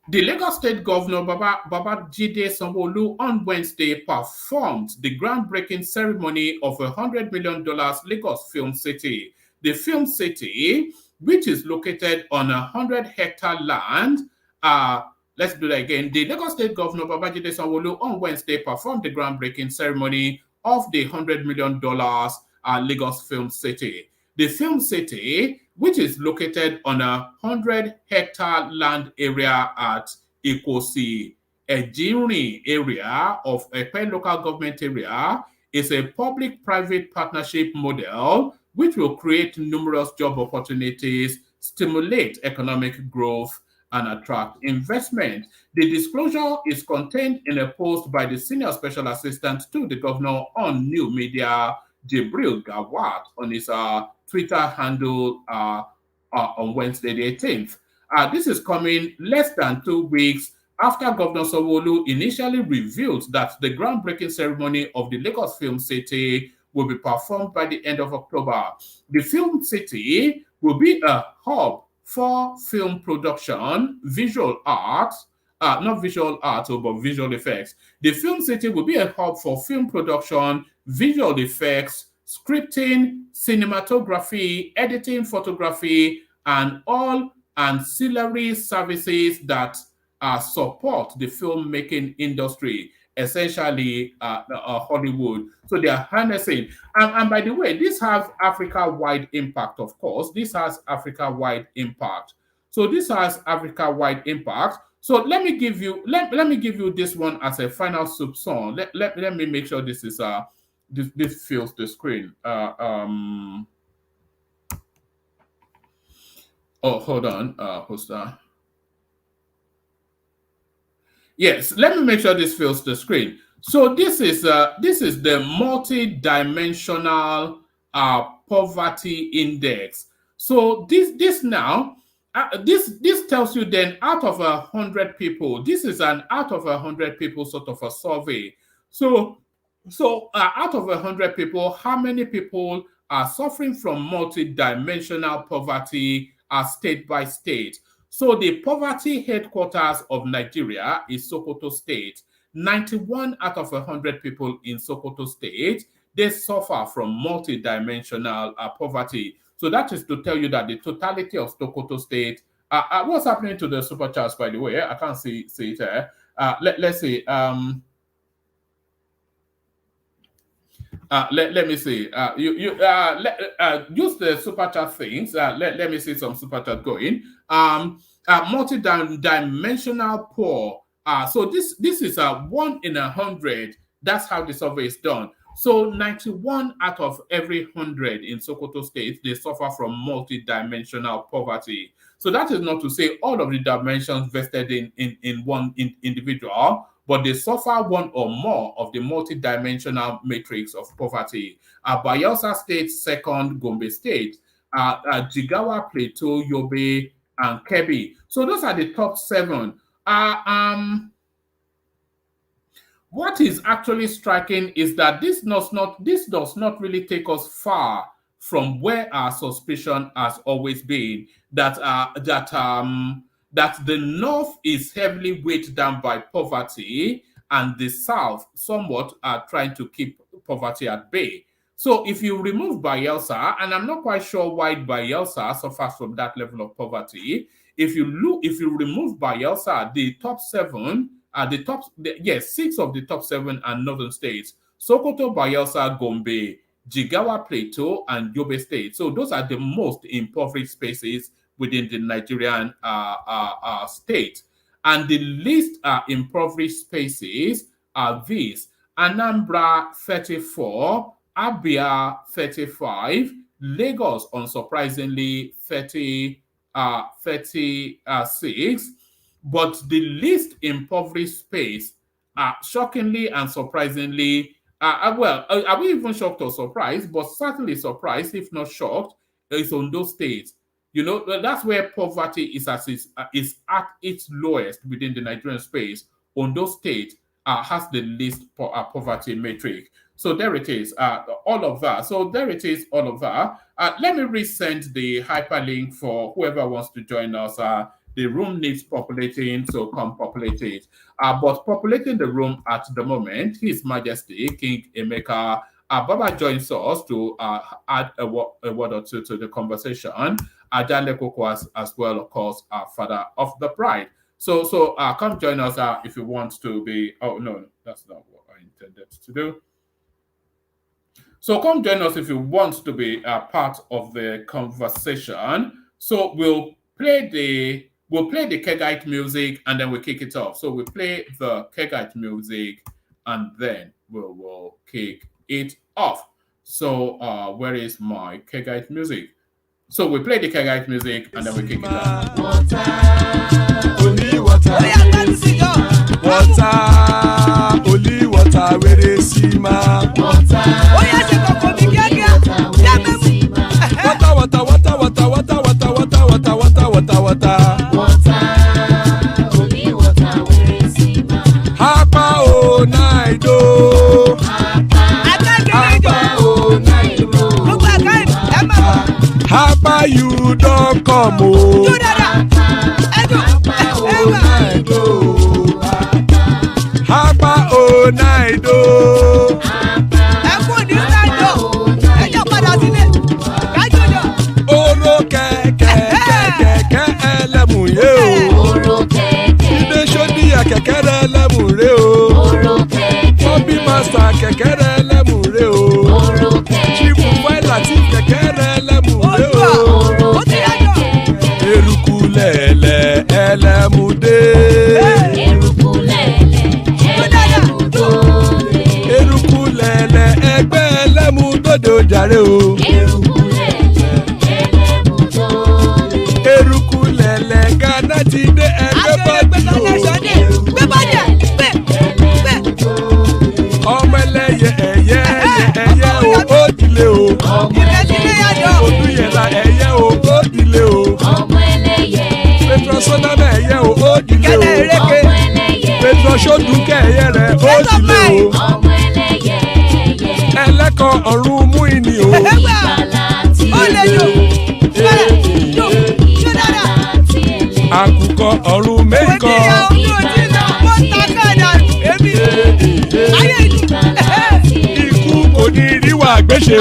The Lagos State Governor Babajide Sanwo-Olu on Wednesday performed the groundbreaking ceremony of $100 million Lagos Film City. The Film City, which is located on 100-hectare land, let's do that again. The Lagos State Governor Babajide Sanwo-Olu on Wednesday performed the groundbreaking ceremony of the $100 million Lagos Film City. The Film City, which is located on a 100-hectare land area at Ikosi Ejinrin area of Epe local government area, is a public-private partnership model which will create numerous job opportunities, stimulate economic growth, and attract investment. The disclosure is contained in a post by the Senior Special Assistant to the Governor on New Media, Jibril Gawat, on his Twitter handle on Wednesday the 18th. This is coming less than 2 weeks after Governor Sanwo Olu initially revealed that the groundbreaking ceremony of the Lagos Film City will be performed by the end of October. The Film City will be a hub for film production, visual art, not visual art, but visual effects. The Film City will be a hub for film production, visual effects, scripting, cinematography, editing, photography, and all ancillary services that support the filmmaking industry, essentially Hollywood. So they are harnessing. And by the way, this has Africa-wide impact, of course. This has Africa-wide impact. So this has Africa-wide impact. So let me give you this one as a final soupçon. Let me make sure this is this fills the screen. Oh, hold on, Hosta. Yes, let me make sure this fills the screen. So this is the multi-dimensional poverty index. So this now. This tells you then out of 100 people, this is an out of 100 people sort of a survey. So out of 100 people, how many people are suffering from multi-dimensional poverty state by state? So the poverty headquarters of Nigeria is Sokoto State. 91 out of 100 people in Sokoto State, they suffer from multi-dimensional poverty. So that is to tell you that the totality of Sokoto State, what's happening to the super charts, by the way? I can't see it there. Let's see. Let me see. Use the super chat things. Let me see some super chat going. Multi-dimensional poor. So this is 1 in 100. That's how the survey is done. So 91 out of every 100 in Sokoto State, they suffer from multi-dimensional poverty. So that is not to say all of the dimensions vested in one individual, but they suffer one or more of the multi-dimensional matrix of poverty. Bayelsa State second, Gombe State, Jigawa, Plateau, Yobe, and Kebbi. So those are the top 7. What is actually striking is that this does not really take us far from where our suspicion has always been, that the North is heavily weighed down by poverty, and the South somewhat are trying to keep poverty at bay. So if you remove Bayelsa, and I'm not quite sure why Bayelsa suffers from that level of poverty, if you remove Bayelsa, the top 7. 6 of the top 7 are northern states: Sokoto, Bayelsa, Gombe, Jigawa, Plateau, and Yobe State. So those are the most impoverished spaces within the Nigerian state. And the least impoverished spaces are these: Anambra 34, Abia 35, Lagos unsurprisingly 36, but the least impoverished space, shockingly and surprisingly, are we even shocked or surprised? But certainly surprised, if not shocked, is Ondo State. You know, that's where poverty is is at its lowest within the Nigerian space. Ondo State has the least poverty metric. So there it is, all of that. So there it is, all of that. Let me resend the hyperlink for whoever wants to join us. The room needs populating, so come populate it. But populating the room at the moment, His Majesty King Emeka Baba joins us to add a word or two to the conversation. Ajale Koko as well, of course, father of the bride. So come join us if you want to be. Oh no, that's not what I intended to do. So come join us if you want to be a part of the conversation. So we'll play the Kegite music and then we kick it off. So we play the Kegite music and then we'll kick it off. So where is my Kegite music? So we play the Kegite music and then we kick it off. Water, only water, only water, where they see ma. Water, only water, where they see ma. Hapa o naido. Hapa you don't come o. Hapa o naido. Oro keke elemu ye o. Ide shodi ya keke elemu re o. Obi master keke elemu re o. Chief Latif keke elemu re o. Eruku lele elemude. Eruku lele egbe elemudode ojare o. Eruku lele Ghana ti de egbe body o. Ọmọ ẹlẹ́yẹ ẹ̀yẹ o ó dilé o. Olúyẹ̀lá ẹ̀yẹ o ó dilé o. Petro Sodana ẹ̀yẹ o ó dilé o. Petro Sodunke ẹ̀yẹ rẹ̀ ó dilé o. Ẹlẹ́kọ̀ ọ̀run mú ìní o. Àkùkọ ọ̀run mẹ́kọ̀. Ikú kò ní ríwà gbéṣe o.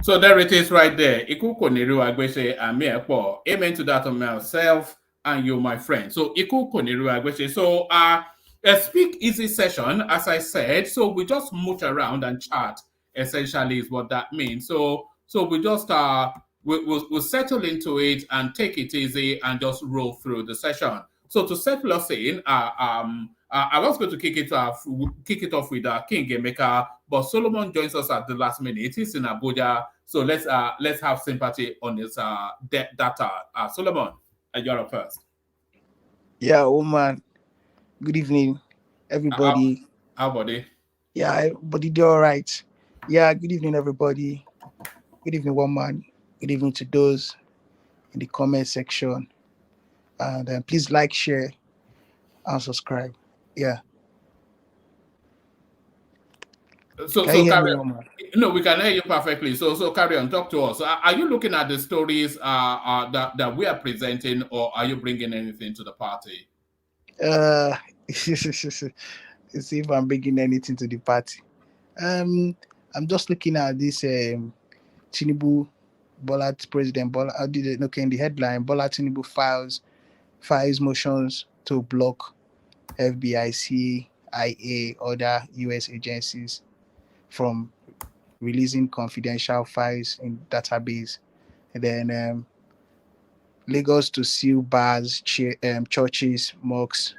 So there it is right there. Iku kò ní ríwà gbéṣe àmì ẹ̀pọ̀. Amen to that of myself and you, my friend. So Iku kò ní ríwà gbéṣe. So a speak easy session, as I said. So we just mooch around and chat. Essentially, is what that means. So we just we'll settle into it and take it easy and just roll through the session. So to settle us in, I was going to kick it off with King Emeka, but Solomon joins us at the last minute. He's in Abuja, so let's have sympathy on his data. Solomon, you're up first. Yeah, woman. Good evening, everybody. How buddy? Yeah, everybody do all right. Yeah, good evening, everybody. Good evening, woman. Good evening to those in the comment section. And please like, share, and subscribe. Yeah. So carry on. No, we can hear you perfectly. So carry on. Talk to us. Are you looking at the stories that we are presenting, or are you bringing anything to the party? See if I'm bringing anything to the party. I'm just looking at this Tinubu, President Bola. In the headline, Bola Tinubu files motions to block FBI, CIA, other U.S. agencies from releasing confidential files in database. And then Lagos to seal bars, churches, mosques,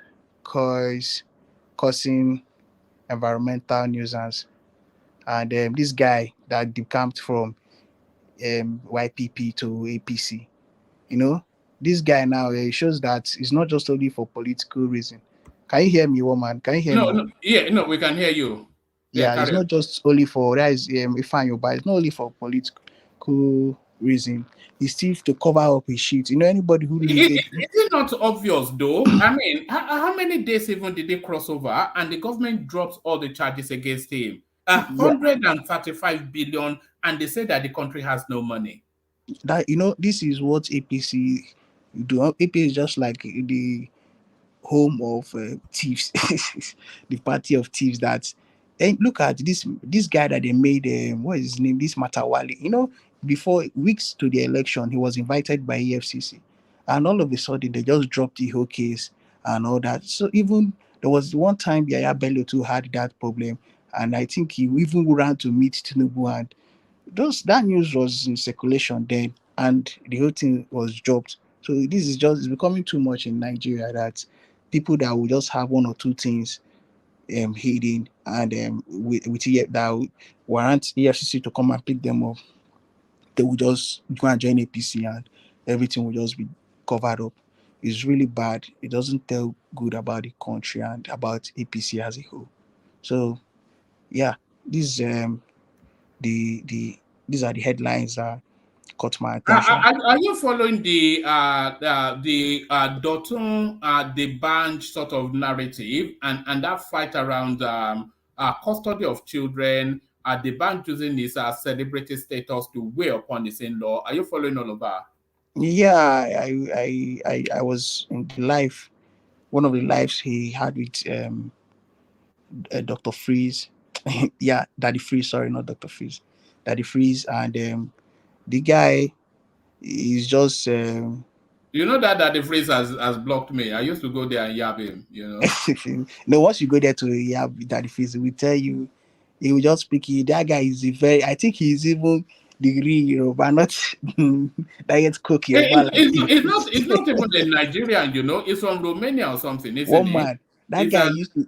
causing environmental nuisance. And this guy that decamped from YPP to APC, you know, this guy now shows that it's not just only for political reason. Can you hear me, woman? Can you hear No, me? no, yeah, no, we can hear you. Yeah, Yeah, it's carry on. not just only for that is Ifeanyi, but it's not only for political reason. It's still to cover up his shit. You know, anybody who looted. Is it not obvious though? I mean, how many days even did they cross over and the government drops all the charges against him? Yeah, 135 billion, and they say that the country has no money. that this is what APC do. APC is just like the home of thieves, the party of thieves. That and look at this guy that they made. What is his name? This Matawali. Before weeks to the election, he was invited by EFCC, and all of a sudden they just dropped the whole case and all that. So even there was one time Yaya Bello too had that problem, and I think he even ran to meet Tinubu, and that news was in circulation then, and the whole thing was dropped. So this is just it's becoming too much in Nigeria that people that will just have one or two things hidden and that would warrant EFCC to come and pick them up. They will just go and join APC and everything will just be covered up. It's really bad. It doesn't tell good about the country and about APC as a whole. So yeah, this the these are the headlines that caught my attention. Are you following the Dotun the band sort of narrative and that fight around custody of children? The band using his celebrity status to weigh upon his in-law. Are you following all of that? Yeah, I was in the live, one of the lives he had with Dr. Freeze. Yeah, Daddy Freeze, sorry, not Dr. Freeze. Daddy Freeze, and the guy is just You know that the phrase has blocked me. I used to go there and yab him, no, once you go there to Daddy Freeze, we tell you he will just speak it. That guy is I think he's even the real Yoruba, not that gets cook Yoruba like It's not even a Nigerian, It's from Romania or something, isn't one it? man. That It's guy an used to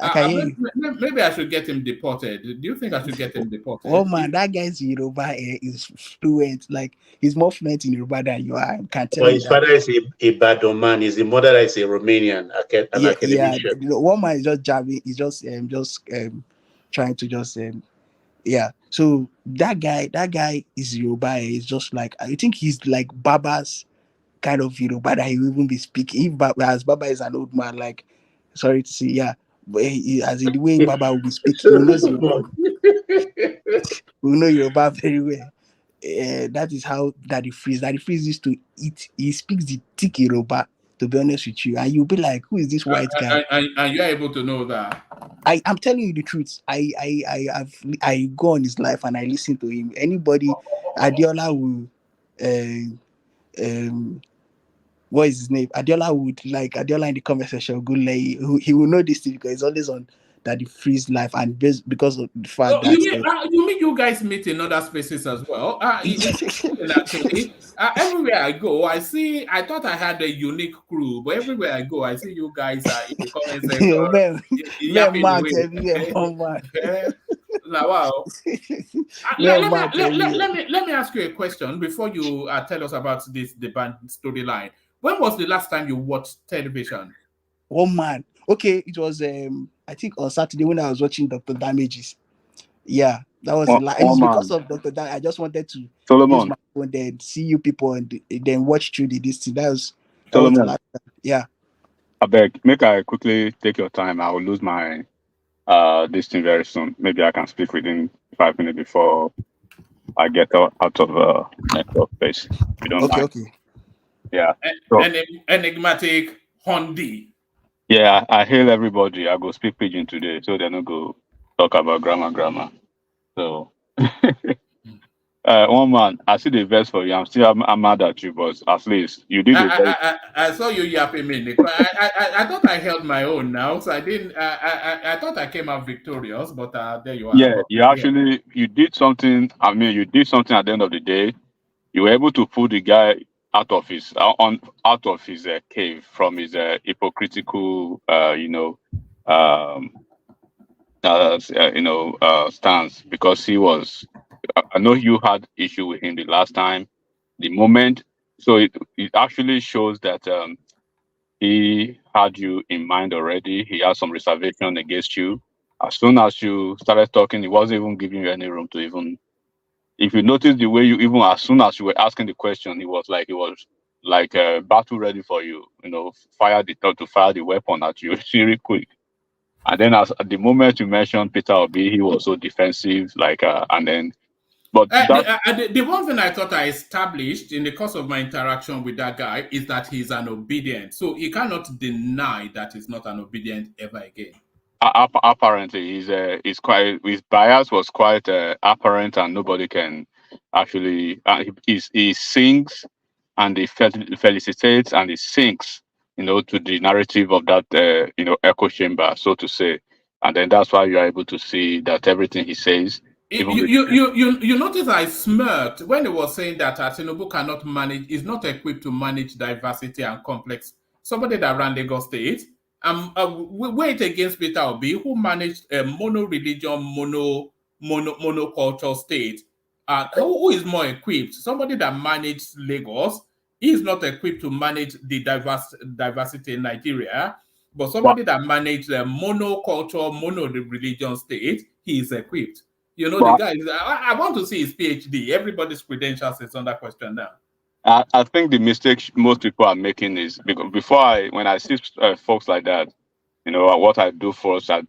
I can hear you. maybe I should get him deported. Do you think I should get him deported? Oh man, that guy's Yoruba is fluent. Like he's more fluent in Yoruba than you are. I can tell But you his that. father is a Badon man. His mother is a Romanian, an Yeah. academician. One man is just jabbing. He's just trying to just yeah. So that guy is Yoruba. He's just like I think he's like Baba's kind of Yoruba that he will even be speaking. If as Baba is an old man, like sorry to say, yeah. But as in the way Baba will be speaking, he knows Yoruba. We know Yoruba very well. That is how Daddy Freeze used to eat. He speaks the thick Yoruba, to be honest with you. And you'll be like, who is this white guy? And you're able to know that. I'm telling you the truth. I go on his life and I listen to him. Anybody, Adiola will what is his name? Adiola would like Adiola in the comment section. Good like he will know this thing because he's always on Daddy Freeze life and because of the fact that you mean you guys meet in other spaces as well? Actually, everywhere I go, I thought I had a unique crew, but everywhere I go, I see you guys in the comment section. Now, wow. Let me ask you a question before you tell us about the band storyline. When was the last time you watched television? Oh man. Okay, it was I think on Saturday when I was watching Dr. Damages. Yeah, that was it's because of Dr. Damages. I just wanted to use my phone then see you people and then watch through this thing. That was the last time. Yeah. I beg, make I quickly take your time. I will lose my this thing very soon. Maybe I can speak within 5 minutes before I get out of network space. You don't mind. Okay. Yeah. Enigmatic Hondi. Yeah, I hail everybody. I go speak pidgin today, so they're not go talk about grammar. So one man, I see the verse for you. I'm mad at you, but at least you did it. I saw you yapping me. I thought I held my own now, so I didn't. I thought I came out victorious, but there you are. Yeah, you did something. I mean, you did something at the end of the day. You were able to pull the guy out of his cave from his hypocritical stance, because he was. I know you had issue with him the last time. The moment, so it actually shows that he had you in mind already. He had some reservation against you. As soon as you started talking, he wasn't even giving you any room to even. If you notice the way you even, as soon as you were asking the question, he was like battle ready for you. Fire the weapon at you really quick. And then at the moment you mentioned Peter Obi, he was so defensive, and then. But the one thing I thought I established in the course of my interaction with that guy is that he's an obedient. So he cannot deny that he's not an obedient ever again. Apparently, his bias was quite apparent, and nobody can actually. He sings and he felicitates and he sings, to the narrative of that, echo chamber, so to say, and then that's why you are able to see that everything he says. You notice I smirked when he was saying that Tinubu cannot manage, is not equipped to manage diversity and complex. Somebody that ran Lagos State, wait against Peter Obi, who managed a mono-religion, monoculture state. Who is more equipped? Somebody that managed Lagos, he is not equipped to manage the diversity in Nigeria. But somebody that managed a monoculture, mono-religion state, he is equipped. The guy, I want to see his PhD. Everybody's credentials is under question now. I think the mistake most people are making is, because when I see folks like that, what I do first, I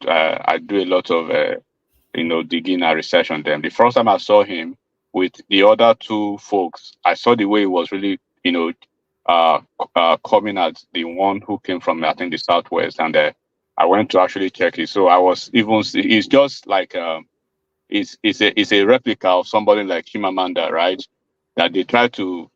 do a lot of, digging and research on them. The first time I saw him with the other two folks, I saw the way he was really, coming at the one who came from, I think, the Southwest. And I went to actually check it. So I was it's just like, it's a replica of somebody like Chimamanda, right? That they try to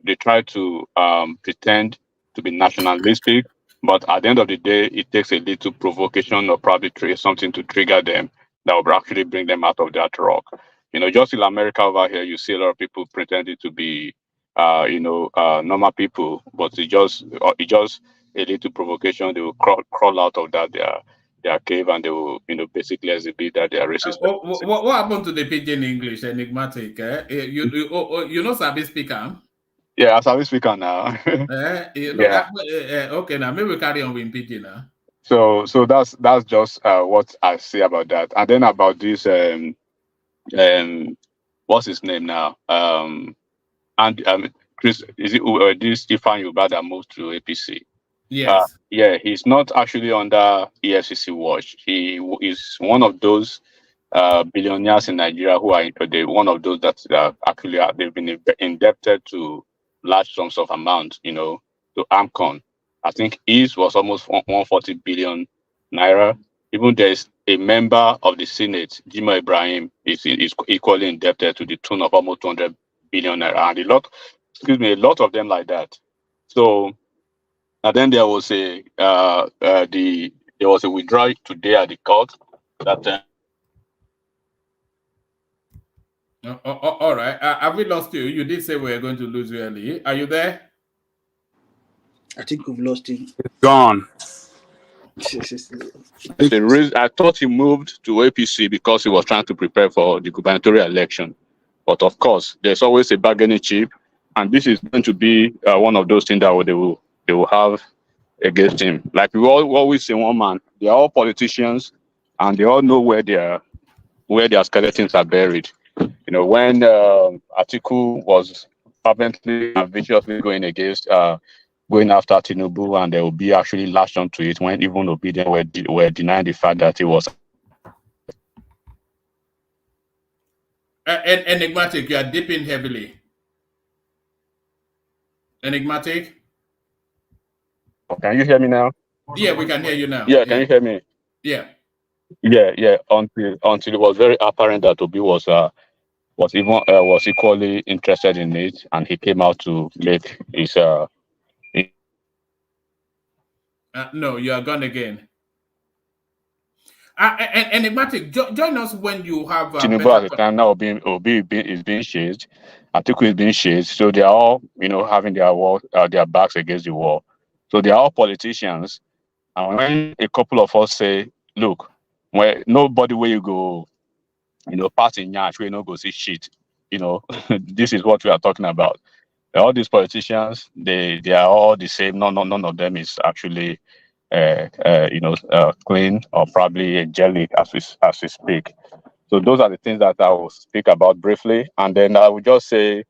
pretend to be nationalistic, but at the end of the day, it takes a little provocation or probably something to trigger them that will actually bring them out of that rock. Just in America over here, you see a lot of people pretending to be, normal people, but it just a little provocation. They will crawl out of that their cave, and they will, basically exhibit that they are racist. What happened to the pidgin English, enigmatic? You know Sabi speaker? Yeah, Sabi speaker now. Okay, now maybe we carry on with pidgin now. So that's just what I say about that. And then about this what's his name now? And Chris, is it this Stefan Yuba that moved to APC? Yes. Yeah, he's not actually under EFCC watch. He is one of those billionaires in Nigeria who are one of those that actually they've been indebted to large sums of amount, to AMCON. I think his was almost 140 billion naira. Even there's a member of the Senate, Jimo Ibrahim, is equally indebted to the tune of almost 200 billion naira, and a lot of them like that. So, and then there was a withdrawal today at the court that. All right. Have we lost you? You did say we were going to lose you early. Are you there? I think we've lost him. It's gone. I thought he moved to APC because he was trying to prepare for the gubernatorial election. But of course, there's always a bargaining chip, and this is going to be one of those things that they will have against him. Like we always say, one man, they are all politicians, and they all know where their skeletons are buried. When Atiku was fervently and viciously going after Tinubu, and they will be actually latched onto it when even obedient were denying the fact that he was. Enigmatic, you are dipping heavily. Enigmatic? Can you hear me now? Yeah, we can hear you now. Yeah, can you hear me? Yeah. Yeah. Until it was very apparent that Obi was equally interested in it, and he came out to make his. No, you are gone again. Enigmatic, join us when you have Tinubu at the time now is being chased. Atiku is being chased. So they are all, having their backs against the wall. So they are all politicians. And when a couple of us say, look, when nobody where you go, part in Yash, we no go see shit. This is what we are talking about. All these politicians, they are all the same. None of them is actually clean or probably angelic as we speak. So those are the things that I will speak about briefly, and then I would just say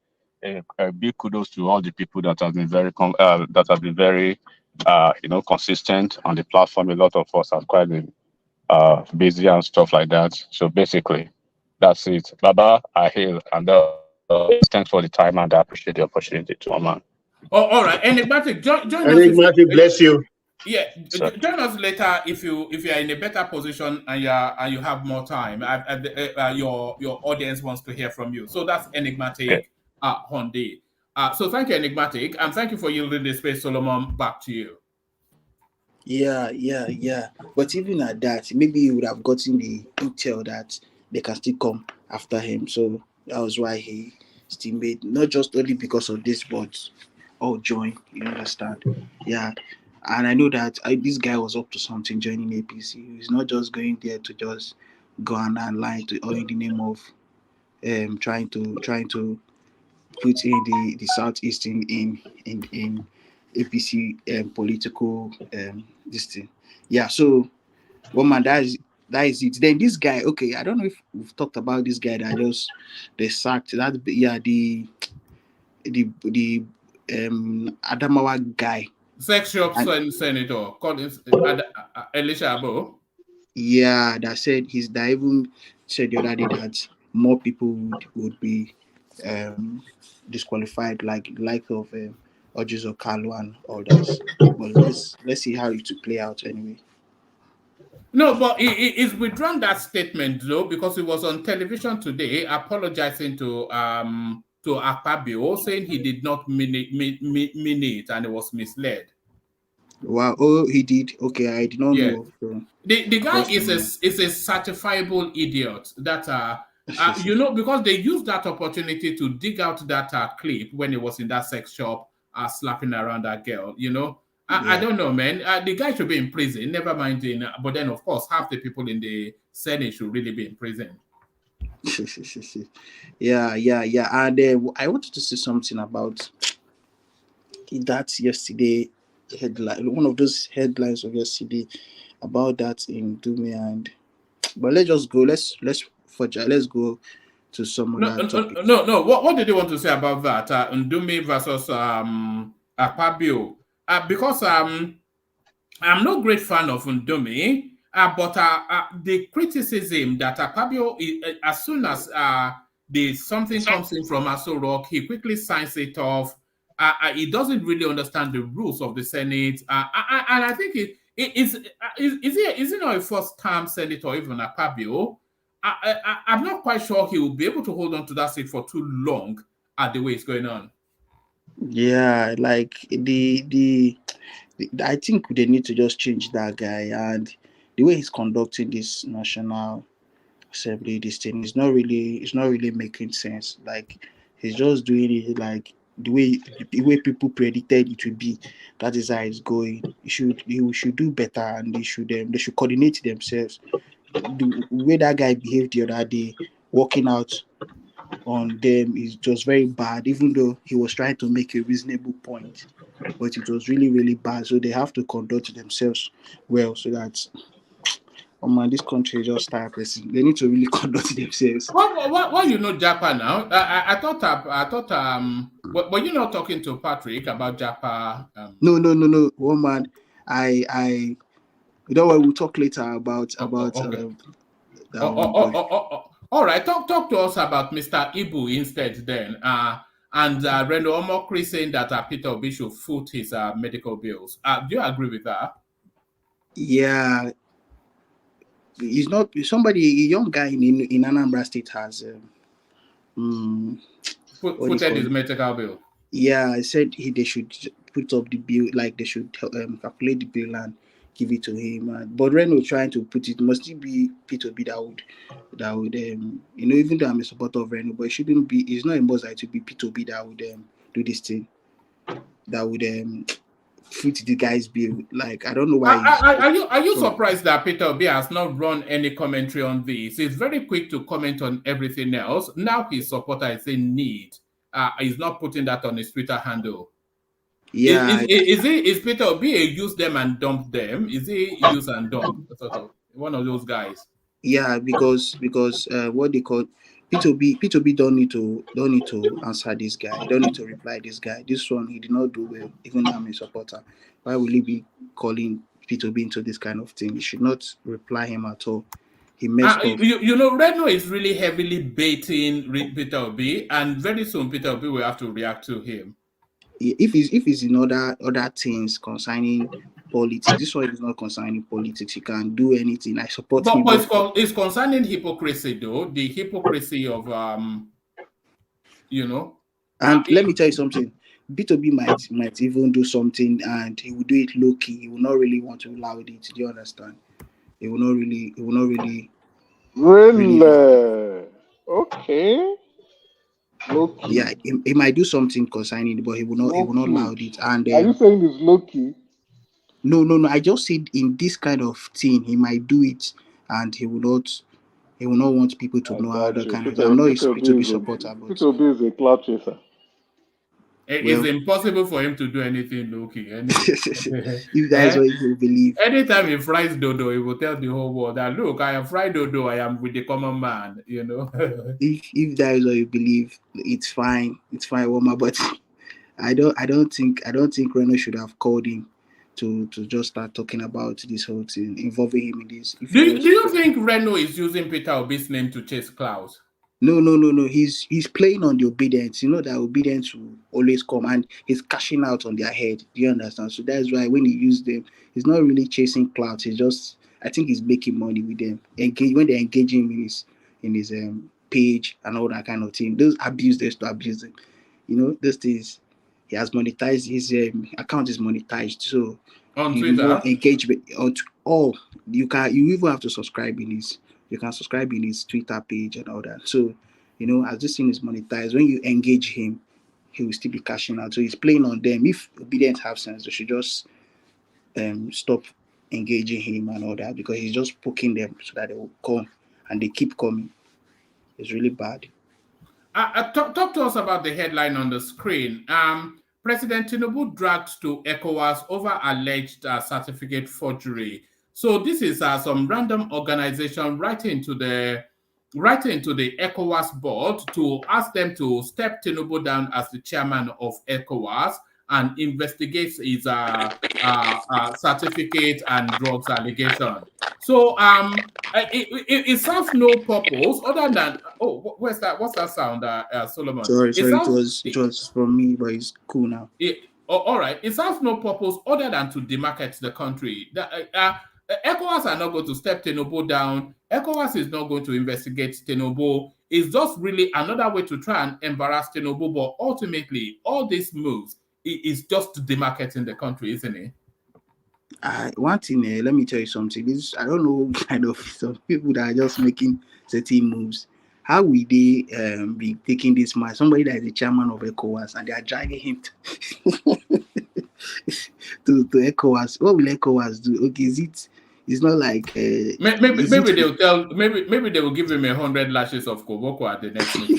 a big kudos to all the people that have been very consistent on the platform. A lot of us have quite been busy and stuff like that. So basically, that's it. Baba, I hail, and thanks for the time, and I appreciate the opportunity to man. Oh, all right, Enigmatic, join us. Enigmatic, bless you. Yeah, join us later if you are in a better position and you have more time. Your audience wants to hear from you. So that's Enigmatic Hyundai. So thank you, Enigmatic, and thank you for yielding the space, Solomon. Back to you. Yeah. But even at that, maybe he would have gotten the intel that they can still come after him. So that was why he still made, not just only because of this, but all join. You understand? Yeah. And I know that this guy was up to something joining APC. He's not just going there to just go and lie to, or in the name of trying to put in the Southeast in APC political this thing. Yeah, so woman, that is it. Then this guy, okay, I don't know if we've talked about this guy that they sacked. That the Adamawa guy. Sex shop senator called Elisha Abo. Yeah, that said that even said the other day that more people would be disqualified, like of Ojizo Kalu and others. But let's see how it will play out anyway. No, but he's withdrawn that statement though, because he was on television today apologizing to Akpabio, saying he did not mean it and it was misled. Wow! Oh, he did. Okay, I did not know. So the guy is a certifiable idiot. That because they used that opportunity to dig out that clip when he was in that sex shop slapping around that girl. I don't know, man. The guy should be in prison. Never mind but then of course half the people in the Senate should really be in prison. Yeah. And I wanted to say something about that yesterday headline, one of those headlines of yesterday about that in Dume but let's just go. Let's go to some other topic. No. What did you want to say about that? Ndume versus Akpabio. Because I'm no great fan of Ndume, but the criticism that Akpabio, as soon as something comes in from Aso Rock, he quickly signs it off. He doesn't really understand the rules of the Senate, and I think is he not a first-term senator, even Akpabio? I'm not quite sure he will be able to hold on to that seat for too long at the way it's going on. Yeah, like I think they need to just change that guy, and the way he's conducting this National Assembly, this thing is not really making sense. Like he's just doing it like the way people predicted it would be. That is how it's going. He should do better, and they should coordinate themselves. The way that guy behaved the other day, walking out on them, is just very bad, even though he was trying to make a reasonable point, but it was really, really bad. So they have to conduct themselves well, so that this country just start pressing. They need to really conduct themselves. Why you know Japa now? I thought but you're not talking to Patrick about Japa. No, woman. I you know what, we'll talk later about okay. that one. All right, talk to us about Mr. Ibu instead then. And Reno Omokri saying that Peter Obi should foot his medical bills. Do you agree with that? Yeah, he's not somebody. A young guy in Anambra State has footed his medical bill. Yeah, I said they should put up the bill, like they should calculate the bill and give it to him. But Reno trying to put it, must it be P2B that would even though I'm a supporter of Reno, but it shouldn't be. It's not a must that it to be P2B that would do this thing, that would fit the guy's bill. Like, I don't know why. Are you surprised that Peter Obi has not run any commentary on this? He's very quick to comment on everything else. Now his supporter is in need. He's not putting that on his Twitter handle. Yeah. Is Peter Obi a use them and dump them? Is he use and dump, sort of one of those guys? Yeah, because what they call P2B don't need to answer this guy. He don't need to reply this guy. This one he did not do well. Even though I'm a supporter, why will he be calling P2B into this kind of thing? He should not reply him at all. He messed up. Reno is really heavily baiting Peter Obi, and very soon Peter Obi will have to react to him. If he's in other things concerning politics, this one is not concerning politics. He can do anything. I support him. But it's concerning hypocrisy, though. The hypocrisy of And let me tell you something. B2B might even do something, and he will do it low key. He will not really want to allow it. Do you understand? He will not really. Really? Okay. Low-key. Yeah, he might do something concerning it, but he will not allow it. And are you saying it's low-key? No. I just said in this kind of thing, he might do it, and he will not want people to know how that kind of thing. I'm not a P2B supporter, but P2B is a cloud chaser. It's impossible for him to do anything low-key. Anyway. If that is what you believe. Anytime he fries dodo, he will tell the whole world that, look, I am fried dodo, I am with the common man, If that is what you believe, it's fine. It's fine, Woma. But I don't think Reno should have called him to just start talking about this whole thing, involving him in this. Do you think Reno is using Peter Obi's name to chase clouds? No. He's playing on the obedience. You know that obedience will always come, and he's cashing out on their head. Do you understand? So that's why when he used them, he's not really chasing clouds. I think he's making money with them. When they're engaging him in his page and all that kind of thing. Those there's to abuse him. Those things. He has monetized his account is monetized. So on Twitter, engagement on all you even have to subscribe in his. You can subscribe in his Twitter page and all that. So, as this thing is monetized, when you engage him, he will still be cashing out. So he's playing on them. If obedience have sense, they should just stop engaging him and all that, because he's just poking them so that they will come, and they keep coming. It's really bad. Talk to us about the headline on the screen. President Tinubu dragged to ECOWAS over alleged certificate forgery. So this is some random organization writing to the ECOWAS board to ask them to step Tinubu down as the chairman of ECOWAS and investigate his certificate and drugs allegation. So it serves no purpose other than what's that sound, Solomon? Sorry, it was from me, but it's cool now. All right, it serves no purpose other than to demarket the country. ECOWAS are not going to step Tinubu down. ECOWAS is not going to investigate Tinubu. It's just really another way to try and embarrass Tinubu. But ultimately, all these moves is just demarketing the country, isn't it? One thing, let me tell you something. I don't know, kind of some people that are just making certain moves. How will they be taking this man? Somebody that is the chairman of ECOWAS, and they are dragging him to ECOWAS. What will ECOWAS do? Okay, it's not like maybe they will give him 100 lashes of Koboko at the next meeting.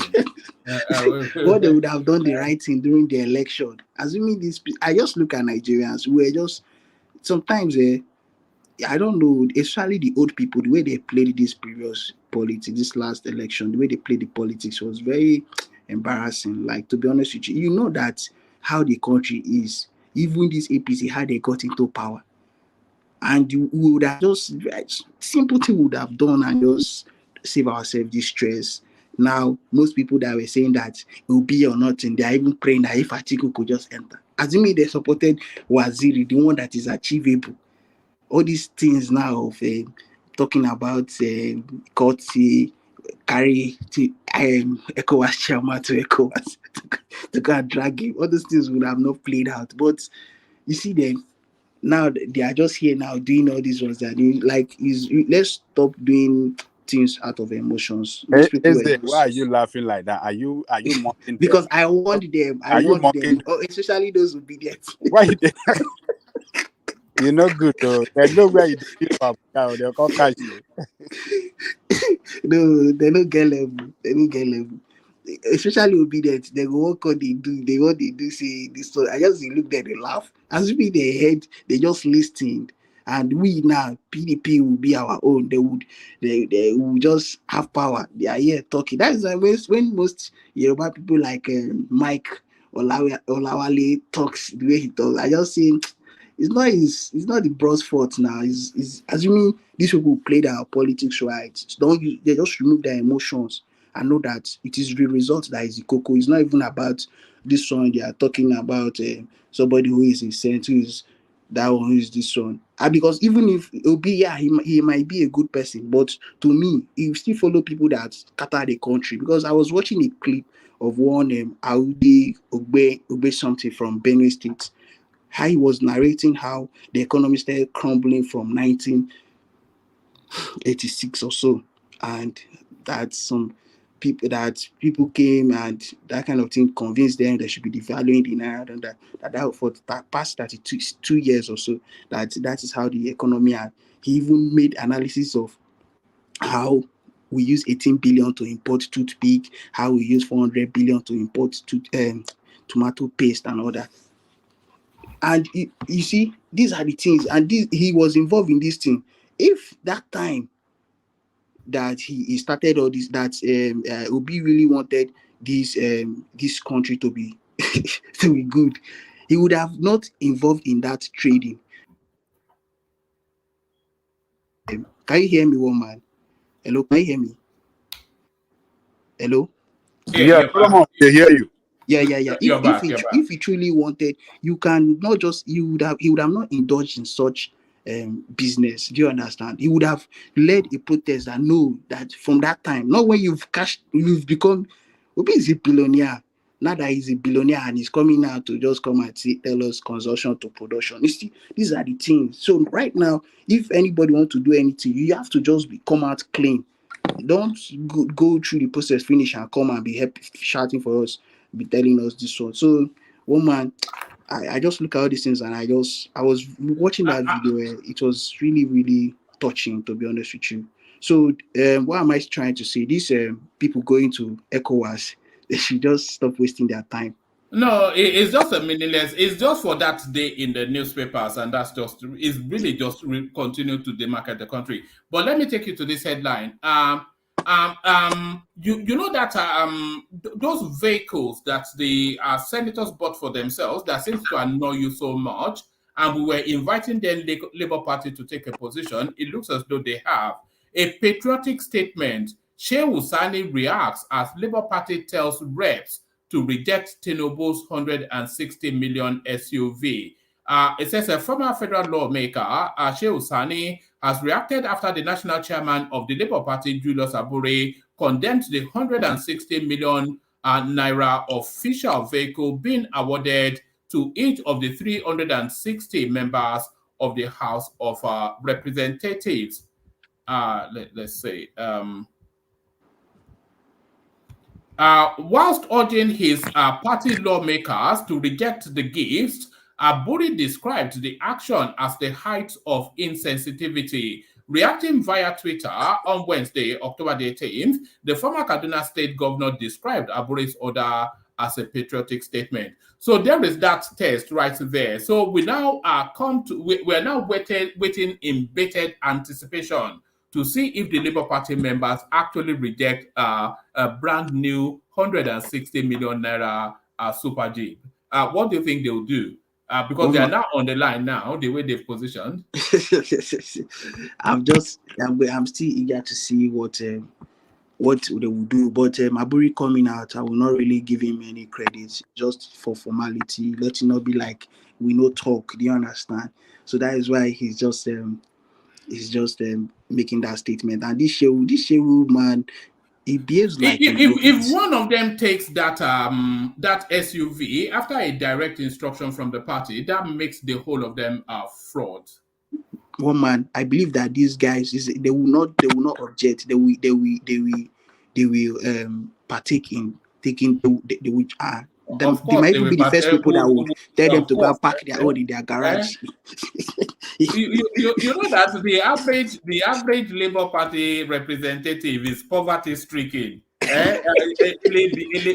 What they would have done the right thing during the election. Assuming this, I just look at Nigerians who are just sometimes I don't know, especially the old people, the way they played this previous politics, this last election, the way they played the politics was very embarrassing. Like, to be honest with you, that how the country is. Even this APC, how they got into power. And we would have just, simple thing would have done and just save ourselves this stress. Now, most people that were saying that it will be or nothing, they are even praying that if Atiku could just enter. Assuming they supported Waziri, the one that is achievable. All these things now of talking about carry to ECOWAS chairman to ECOWAS to go and drag him. All those things would have not played out. But you see them, now they are just here now doing all these ones that doing. Like, let's stop doing things out of emotions. These people were Why are you laughing like that? Are you mocking them? because I warned them. I Are you warned mocking them, especially those obedient. Why you there? You're not good though. There's no way you feel about cow. They'll come catch you. No, they don't get level. They don't get level. Especially obedient. They go what they do. They what they do say this. So I just look there, they laugh. As if they heard, they just listened. And we now PDP will be our own. They will just have power. They are here talking. That is when most Yoruba people like Mike Olawale talks the way he talks. I just say it's not the bro's fault now. It's assuming these people played our politics right. They just remove their emotions and know that it is the result that is the cocoa. It's not even about this one. They are talking about somebody who is a saint, who is that one, who is this one. And because even if Obi, yeah, he might be a good person, but to me, he still follow people that scatter the country. Because I was watching a clip of one Audi Ogbe something from Benue State. How he was narrating how the economy started crumbling from 1986 or so, and that people came and that kind of thing convinced them they should be devaluing the naira, and that for that past 32 years or so, that is how the economy. And he even made analysis of how we use 18 billion to import toothpick, how we use 400 billion to import tomato paste and all that. And you see, these are the things, and he was involved in this thing. If that time that he started all this, that Obi really wanted this country to be to be good, he would have not involved in that trading. Can you hear me, one man? Hello, can you hear me? Hello? Yeah, Solomon, they hear you. Yeah. If he truly wanted, he would have not indulged in such business. Do you understand? He would have led a protest that know that from that time, not when you've become, Obi is a billionaire. Now that he's a billionaire and he's coming out to just come and tell us consumption to production. You see, these are the things. So right now, if anybody wants to do anything, you have to just come out clean. Don't go through the process, finish and come and be happy, shouting for us, be telling us this one. So, woman, I just look at all these things and I was watching that video. It was really, really touching, to be honest with you. So, what am I trying to say? These people going to ECOWAS, they should just stop wasting their time. No, it's just a meaningless. It's just for that day in the newspapers, and it's really just continue to demarket the country. But let me take you to this headline. You know that those vehicles that the senators bought for themselves, that seems to annoy you so much, and we were inviting the Labour Party to take a position. It looks as though they have a patriotic statement. Shehu Sani reacts as Labour Party tells reps to reject Tinubu's 160 million SUV. It says a former federal lawmaker, Shehu Sani, has reacted after the national chairman of the Labour Party, Julius Abure, condemned the 160 million naira official vehicle being awarded to each of the 360 members of the House of Representatives. Let's say. Whilst urging his party lawmakers to reject the gifts, Aburi described the action as the height of insensitivity. Reacting via Twitter on Wednesday, October the 18th, the former Kaduna State governor described Aburi's order as a patriotic statement. So there is that test right there. So we now we're now waiting in bated anticipation to see if the Labour Party members actually reject a brand new 160 million naira super jeep. What do you think they'll do? Because they are now on the line now, the way they've positioned. I'm still eager to see what they will do. But Aburi coming out, I will not really give him any credit, just for formality. Let it not be like we no talk. Do you understand? So that is why he's just making that statement. And this Shehu man, It behaves like if one of them takes that that SUV after a direct instruction from the party, that makes the whole of them fraud. One man, I believe that these guys they will not object. They will partake in taking the which are them. Of They course, might they even will be the first people that will tell them of to go course, and park their own in their garage. You know that the average Labour Party representative is poverty stricken. We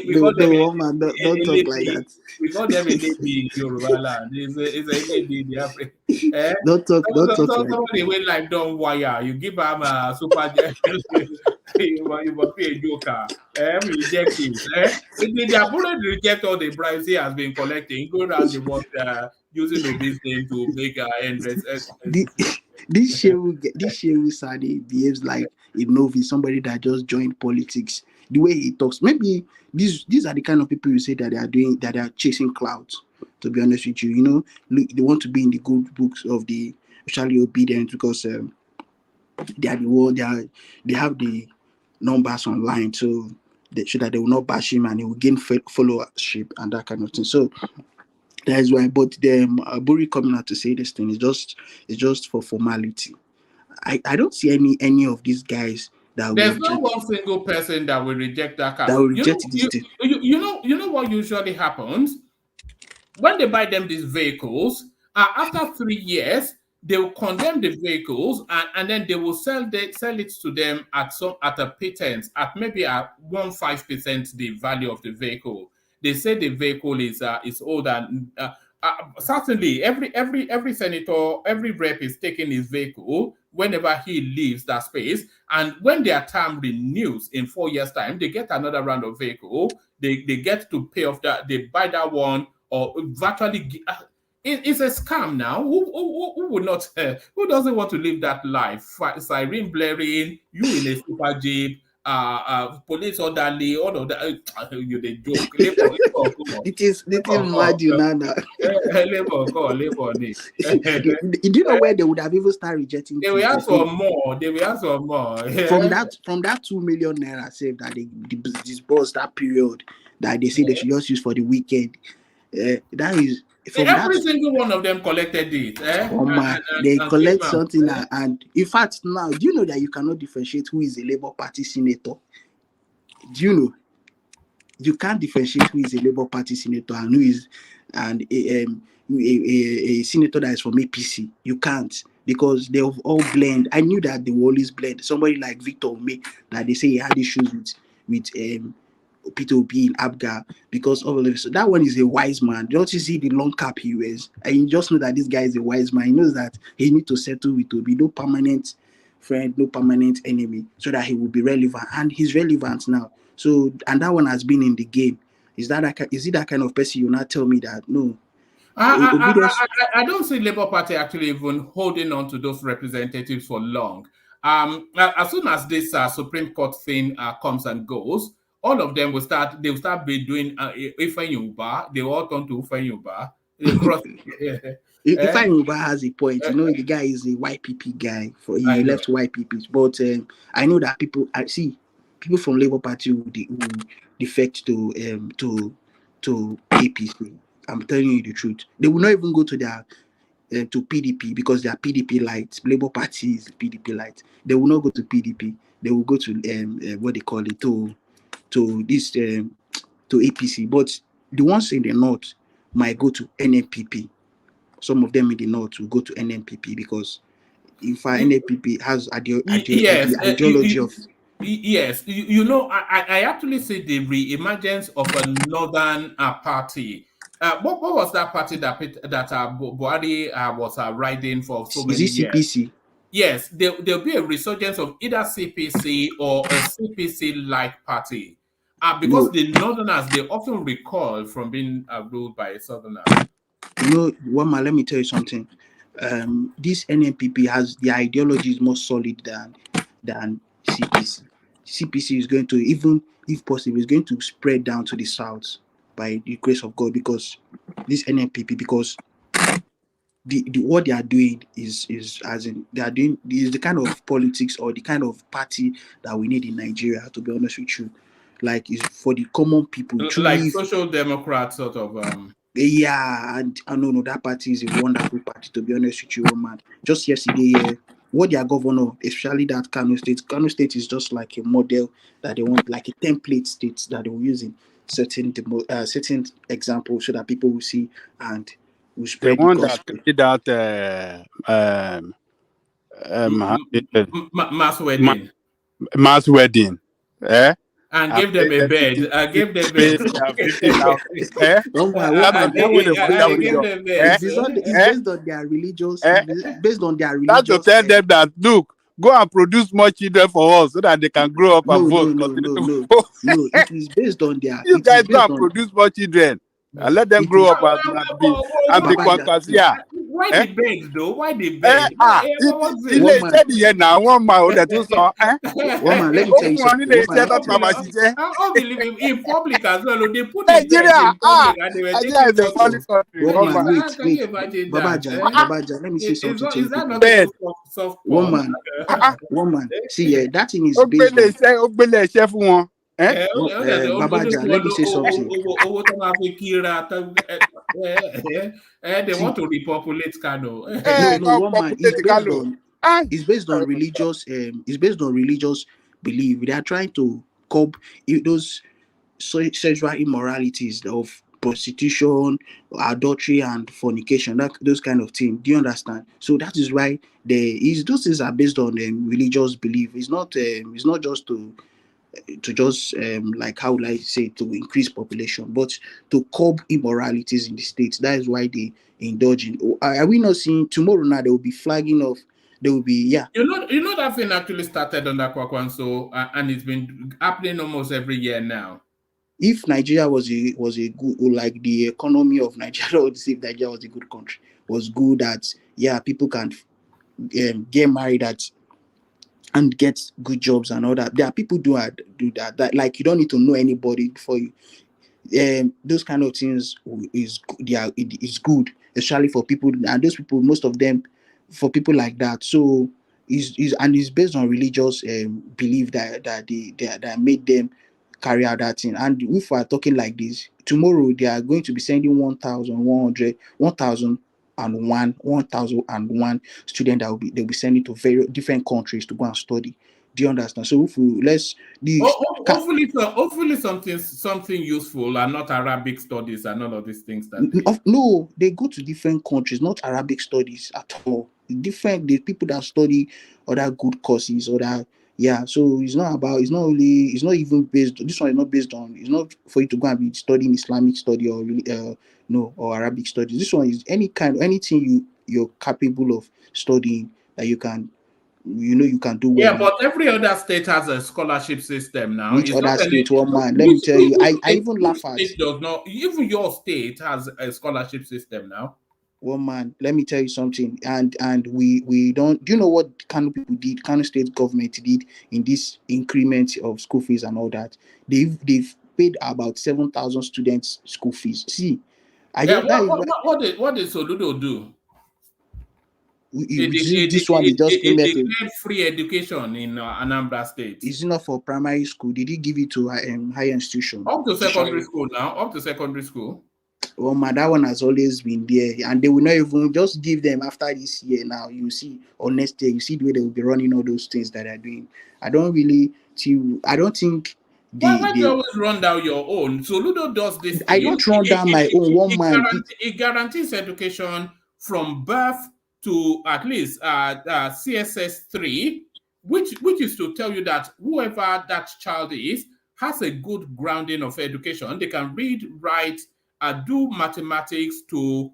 No, call them no, man, don't talk like that. we call them a lady in Yoruba land. It's a lady in the Africa. Don't talk like Somebody went like Don Wire. You give them a super you must be a joker. Reject it. They have already reject all the bribes he has been collecting. Go around the world using Obi's name to make endless. This Shehu Sani behaves like a novice, somebody that just joined politics. The way he talks, maybe these are the kind of people you say that they are chasing clouds. To be honest with you, you know, they want to be in the good books of the socially obedient because they are the one they have the numbers online, so that they will not bash him and he will gain followership and that kind of thing. So that is why. But the Buri coming out to say this thing is just for formality. I don't see any of these guys that there's not one single person that will reject that car. That will reject this thing. You know what usually happens when they buy them these vehicles. After 3 years, they will condemn the vehicles and then they will sell it to them at a pittance at maybe at 1.5% the value of the vehicle. They say the vehicle is old and certainly every senator, every rep is taking his vehicle whenever he leaves that space, and when their term renews in 4 years' time, they get another round of vehicle. They get to pay off that. They buy that one or virtually. It's a scam now. Who would not? Who doesn't want to live that life? Siren blaring, you in a super jeep, police orderly, all of that. You the joke. It is mad you now. Labor. You do know where they would have even started rejecting? They will ask for more. From that 2 million naira saved that they disbursed that period that they say they should just use for the weekend. That is. Every single one of them collected it. They collect something, and in fact, now, do you know that you cannot differentiate who is a Labour Party senator? Do you know? You can't differentiate who is a Labour Party senator and who is a senator that is from APC. You can't, because they all blend. I knew that they will always blend. Somebody like Victor Ome, that they say he had issues with Peter Obi in Abga because of all of this. So that one is a wise man. Don't you see the long cap he wears? And you just know that this guy is a wise man. He knows that he needs to settle with Obi. No permanent friend, no permanent enemy, so that he will be relevant. And he's relevant now. So, and that one has been in the game. Is it that kind of person? You not tell me that? No. I don't see Labour Party actually even holding on to those representatives for long. As soon as this Supreme Court thing comes and goes, all of them will start be doing Ifeanyi. They all turn to Ifeanyi. Ifeanyi has a point. You know, the guy is a YPP guy. He left YPP. But I know that people from Labour Party who defect to APC. I'm telling you the truth. They will not even go to their to PDP because they are PDP light. Labour Party is PDP light. They will not go to PDP. They will go to what they call it to this to APC. But the ones in the north might go to NNPP. Some of them in the north will go to NNPP because if NNPP has ideology of. Yes, you know, I actually see the re-emergence of a northern party. What was that party that Buhari was riding for so many years? CPC? Yes, there'll be a resurgence of either CPC or a CPC-like party. Because the northerners, they often recall from being ruled by a southerner. You know, Wama, let me tell you something. This NNPP has the ideology is more solid than CPC. CPC is going to, even if possible, is going to spread down to the south by the grace of God, because this NNPP, because what they are doing is as in they are doing is the kind of politics or the kind of party that we need in Nigeria, to be honest with you. Like, is for the common people, like truly. social democrat sort of Yeah, and I know that party is a wonderful party, to be honest with you, man. Just yesterday, what their governor, especially that Kano State is just like a model that they want, like a template state that they will use in certain examples so that people will see and will The spread the one that gospel. did that mass wedding mass wedding, and I give them paid a them bed. Give them paid beds. 50,000. One man, That that one is based I on give their, them beds. it's based on their religious, Eh? based on their That's to religious. tell them that, look, go and produce more children for us so that they can grow up and No, vote. no, no, Continue no, to no, vote. no. It is based on their. You It is guys go based and on. produce more children and let them It grow is up and be Babaja. Kwankwasia. Why Eh? the bed though? Why the bed? What was it? Ilé iṣẹ́ nìyẹn náà wọ́n máa ò dẹ̀ tún sọ One man, let me ó tell you fún wọn something. nílé One iṣẹ́ man, tó máa ṣiṣẹ́. I believe in public as well. They put the bed Nigeria in public and they were Nigeria taking is a funny photos. country. one Wọ́n man, máa Can you wait. imagine that? Babaja, let me say something to you Is that people. not even soft One porn? man, one man. See, that thing is ó based on. gbélé iṣẹ́ fún wọn. Babaja, let me say something. They want to repopulate Kano. No, one man is based on. It's based on religious. It's based on religious belief. They are trying to curb those sexual immoralities of prostitution, adultery, and fornication. Those kind of things. Do you understand? So that is why those things are based on religious belief. It's not. It's not just to just like, how would I say, to increase population, but to curb immoralities in the states. That is why they indulge in. Are we not seeing tomorrow now? They will be flagging off. There will be You know that thing actually started under Kwakwanso, and it's been happening almost every year now. If Nigeria was a good, like the economy of Nigeria, would say if Nigeria was a good country, was good at people can get married at and get good jobs and all that. There are people do that. Like, you don't need to know anybody before you. Those kind of things is good, especially for people, and those people, most of them, for people like that. So it's based on religious belief that made them carry out that thing. And if we are talking like this, tomorrow they are going to be sending 1,001 students that they'll be sending to very different countries to go and study. Do you understand? So if we hopefully something useful and not Arabic studies and all of these things no, they go to different countries, not Arabic studies at all. The people that study other good courses or that. So it's not even based. This one is not based on. It's not for you to go and be studying Islamic study or or Arabic studies. This one is anything you're capable of studying that you can do well. Yeah, but every other state has a scholarship system now. Which other state? One man, let me tell you, I even laugh at. Does not. Even your state has a scholarship system now. One man, let me tell you something, and we don't. Do you know what Kano people did? Kano State government did in this increment of school fees and all that. They've paid about 7,000 students school fees. See, what did Soludo do? This one is just declared free education in Anambra State. It's not for primary school. Did he give it to higher institution? Up to secondary school now. Up to secondary school. Well, that one has always been there, and they will not even just give them after this year. Now you see, or next year, you see the way they will be running all those things that they're doing. I don't think. Why do you always run down your own? So Ludo does this. I don't run down my own. One man. It guarantees education from birth to at least CSS 3, which is to tell you that whoever that child is has a good grounding of education. They can read, write, do mathematics to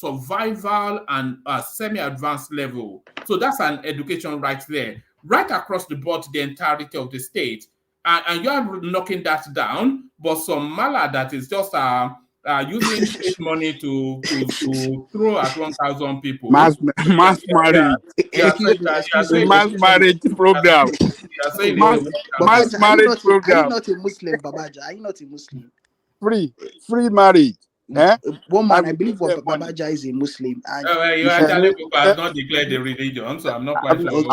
survival and semi-advanced level. So that's an education right there, right across the board, the entirety of the state. And you are knocking that down, but some mala that is just using state money to throw at 1,000 people. Mass marriage. Mass marriage program. Mass marriage program. Are you not a Muslim, Babaja? Are you not a Muslim? Free marriage. One man, I believe Babaja is a Muslim. And you actually has not declared the religion, so I'm not quite sure.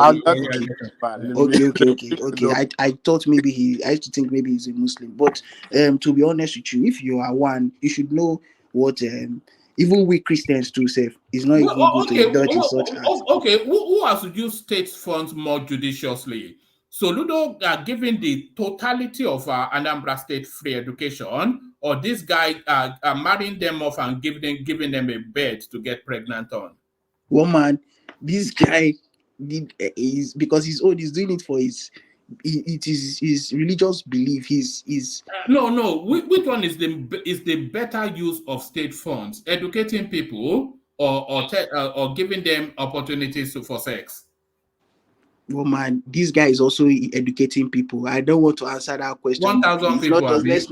Okay. I thought maybe I used to think maybe he's a Muslim. But to be honest with you, if you are one, you should know what even we Christians too say is not even good to indulge in such acts. Okay, who has used state funds more judiciously? Soludo giving the totality of Anambra State free education, or this guy marrying them off and giving them a bed to get pregnant on? One man, this guy is because he's old. He's doing it for his religious belief. No. Which one is the better use of state funds? Educating people or giving them opportunities for sex? Well, man, this guy is also educating people. I don't want to answer that question. 1,000 people. Let's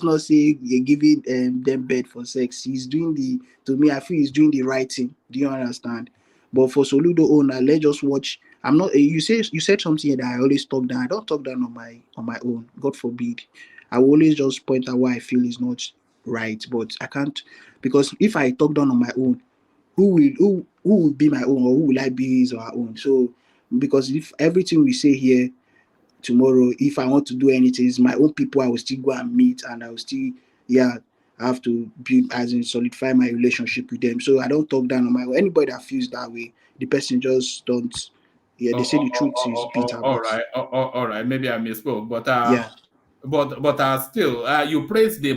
not say you're giving them bed for sex. He's doing to me, I feel he's doing the right thing. Do you understand? But for Soludo owner, let's just watch. I'm not. You said something that I always talk down. I don't talk down on my own. God forbid. I will always just point out why I feel is not right. But I can't, because if I talk down on my own, who will be my own, or who will I be his or our own? So. Because if everything we say here tomorrow, if I want to do anything, it's my own people I will still go and meet, and I will still have to build, as in solidify my relationship with them. So I don't talk down on my own. Anybody that feels that way, the person just don't. Yeah, they say the truth is bitter. All right. Maybe I misspoke, but still, you praise the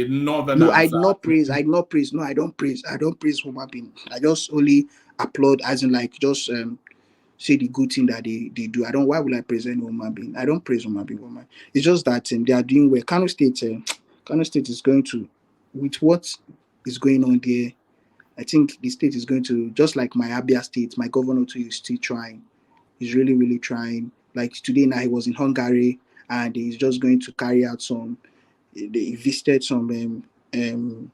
northern. No, I not praise. No, I don't praise. I don't praise human being. I just only applaud, as in like just say the good thing that they do. Why would I praise any human being? I don't praise human being, woman. It's just that they are doing well. Kano State is going to, with what is going on there, I think the state is going to, just like my Abia State, my governor too is still trying. He's really, really trying. Like today now, he was in Hungary, and he's just going to carry out they visited some in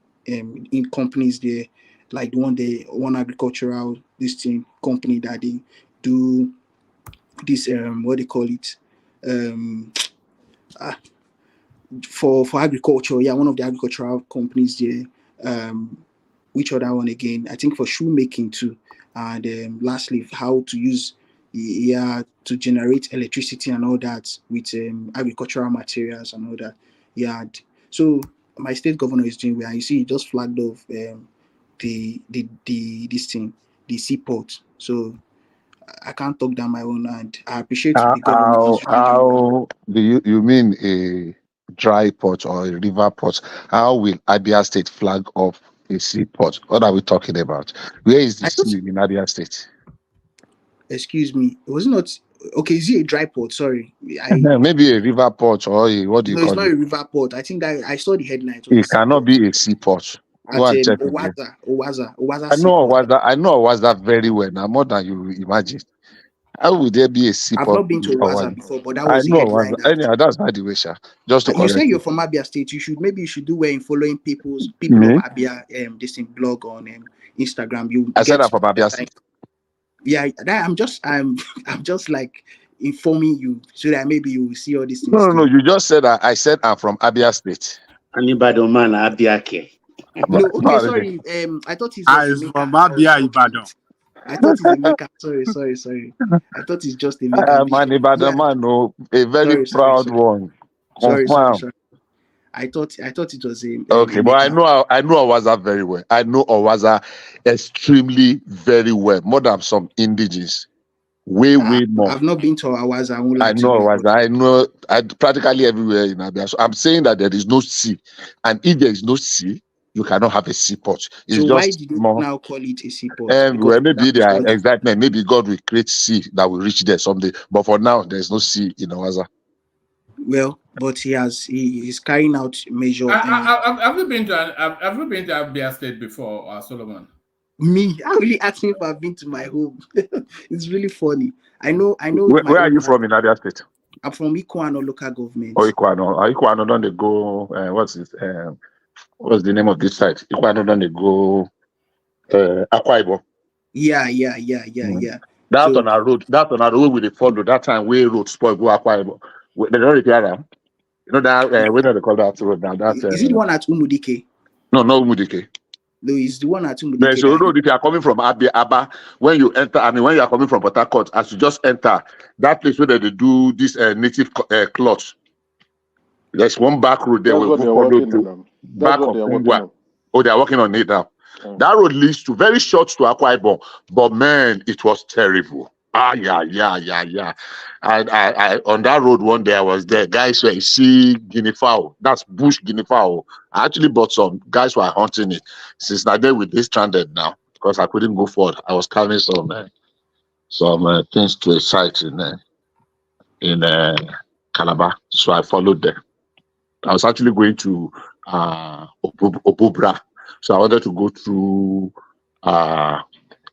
companies there, like the one agricultural company that they do this what they call it for agriculture. One of the agricultural companies there. Which other one again? I think for shoemaking too. And lastly, how to use to generate electricity and all that with agricultural materials and all that. So my state governor is doing well. You see, he just flagged off the seaport. So I can't talk down my own, and I appreciate the government. How do you mean a dry port or a river port? How will Abia State flag off a seaport? What are we talking about? Where is the sea in Abia State? Excuse me, it was not okay. Is it a dry port? Sorry, maybe a river port or what do you call it? No, it's not a river port. I think that I saw the headline. It cannot be a seaport. Owaza. I know Owaza very well now, more than you imagine. How would there be a seaport? I've not been to Owaza before, but that was the headline. Anyhow, that's by the way, sir. Just to correct you say you're from Abia State. You should do well in following people of Abia this blog on Instagram. I said I'm from Abia State. Yeah, I'm just like informing you so that maybe you will see all these things. No. You just said I said I'm from Abia State. Anybody man Abia Ke. No, okay, sorry. I thought he's from Abia Ibadan. I thought he's a maker. Sorry. I thought he's just a maker. Man, Ibadan man, no, a very proud one. Sorry. I thought it was a okay, but I know Owaza very well. I know Owaza extremely very well, more than some indigenous. Way more. I've not been to Owaza. I know Owaza. I know practically everywhere in Abia. So I'm saying that there is no sea, and if there is no sea, you cannot have a seaport. So why did you now call it a seaport? Well, maybe they are excitement. Maybe God will create sea that will reach there someday. But for now, there is no sea in Owaza. Well, but he's carrying out measures. Have you been to Abia State before, Solomon? Me, I'm really asking if I've been to my home. It's really funny. I know. Where are you from in Abia State? I'm from Ikuano local government. Oh, Ikuano don't they go? What's the name of this site? Ikuano don't they go? Akwa Ibom. Yeah. That's on our road. That's on our road with the follow. That time we road spoil go Akwa Ibom. They don't repair them. You know that we don't call that road now. That's is it one at Umudike? No, not Umudike. No, it's the one at Umudike. There's a road if you are coming from Abba, when you enter, when you are coming from Port Harcourt, as you just enter that place where they do this native cloth. There's one back road there. That's what they're working on. Back of Kungwa. Oh, they are working on it now. That road leads to very short to Akwa Ibom, but man, it was terrible. Yeah. And I on that road one day I was there. Guys were see guinea fowl. That's bush guinea fowl. I actually bought some. Guys were hunting it. Since that day with this stranded now because I couldn't go forward. I was carrying some things to a site in Calabar, so I followed them. I was actually going to Obubra, so I wanted to go through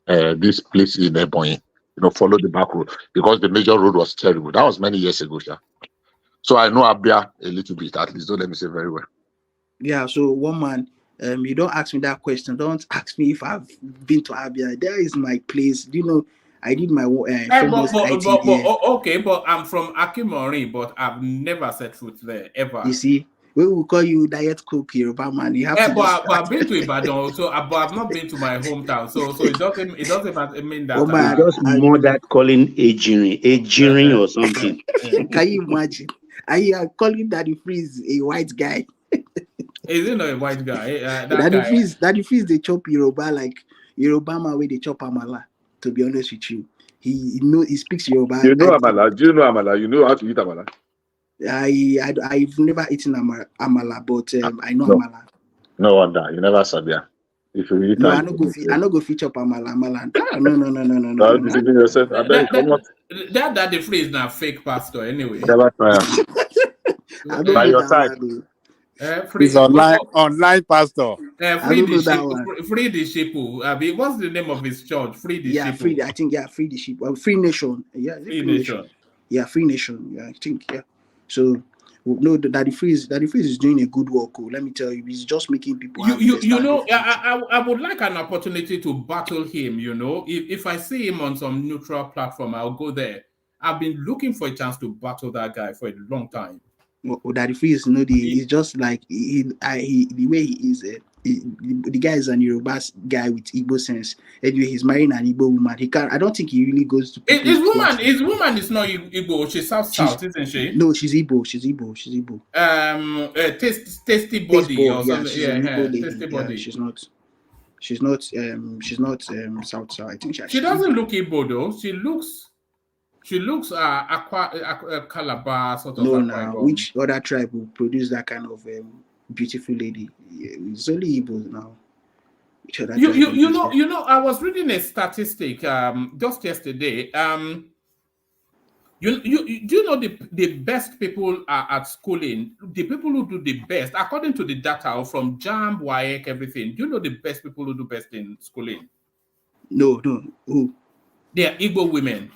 this place in Ebonyi. Follow the back road because the major road was terrible. That was many years ago, yeah. So I know Abia a little bit, at least. Don't let me say very well. Yeah. So one man, you don't ask me that question. Don't ask me if I've been to Abia. There is my place. I did my okay, but I'm from Akimori, but I've never set foot there ever. You see, we will call you diet cook Yoruba man. You have to. But I've been to Ibadan, so but I've not been to my hometown. So it doesn't mean that. It's just more that calling Ejirin or something. Can you imagine? I are calling Daddy Freeze a white guy. Is it not a white guy? Daddy Freeze they chop Yoruba like Yoruba man where they chop amala. To be honest with you, he speaks Yoruba. You know amala? Do you know amala? You know how to eat amala? I've never eaten amala, but I know amala. No wonder you never sabia. If you eat, I no go feature amala. No. Deceiving yourself. I bet that the phrase now fake pastor anyway. Never try. By your side. He's online pastor. Free the sheep. What's the name of his church? Free the sheep. Free the sheep. Free Nation. Yeah, Free Nation. Yeah, Free Nation. Yeah, I think. Yeah. So no, Daddy Freeze is doing a good work. Let me tell you, he's just making people. I would like an opportunity to battle him. If I see him on some neutral platform, I'll go there. I've been looking for a chance to battle that guy for a long time. Daddy Freeze, he's just like the way he is. The guy is an Yoruba guy with Igbo sense. Anyway, he's marrying an Igbo woman. I don't think he really goes to. His woman is not Igbo. She's South, isn't she? No, she's Igbo. She's tasty body or something. Tasty body. She's not South. I think she doesn't look Igbo though. She looks Calabar sort of. No, which other tribe will produce that kind of beautiful lady? It's only Igbo now. You know, I was reading a statistic just yesterday. Do you know the best people are at schooling? The people who do the best, according to the data from JAMB, WAEC, everything. Do you know the best people who do best in schooling? No. Who? They are Igbo women.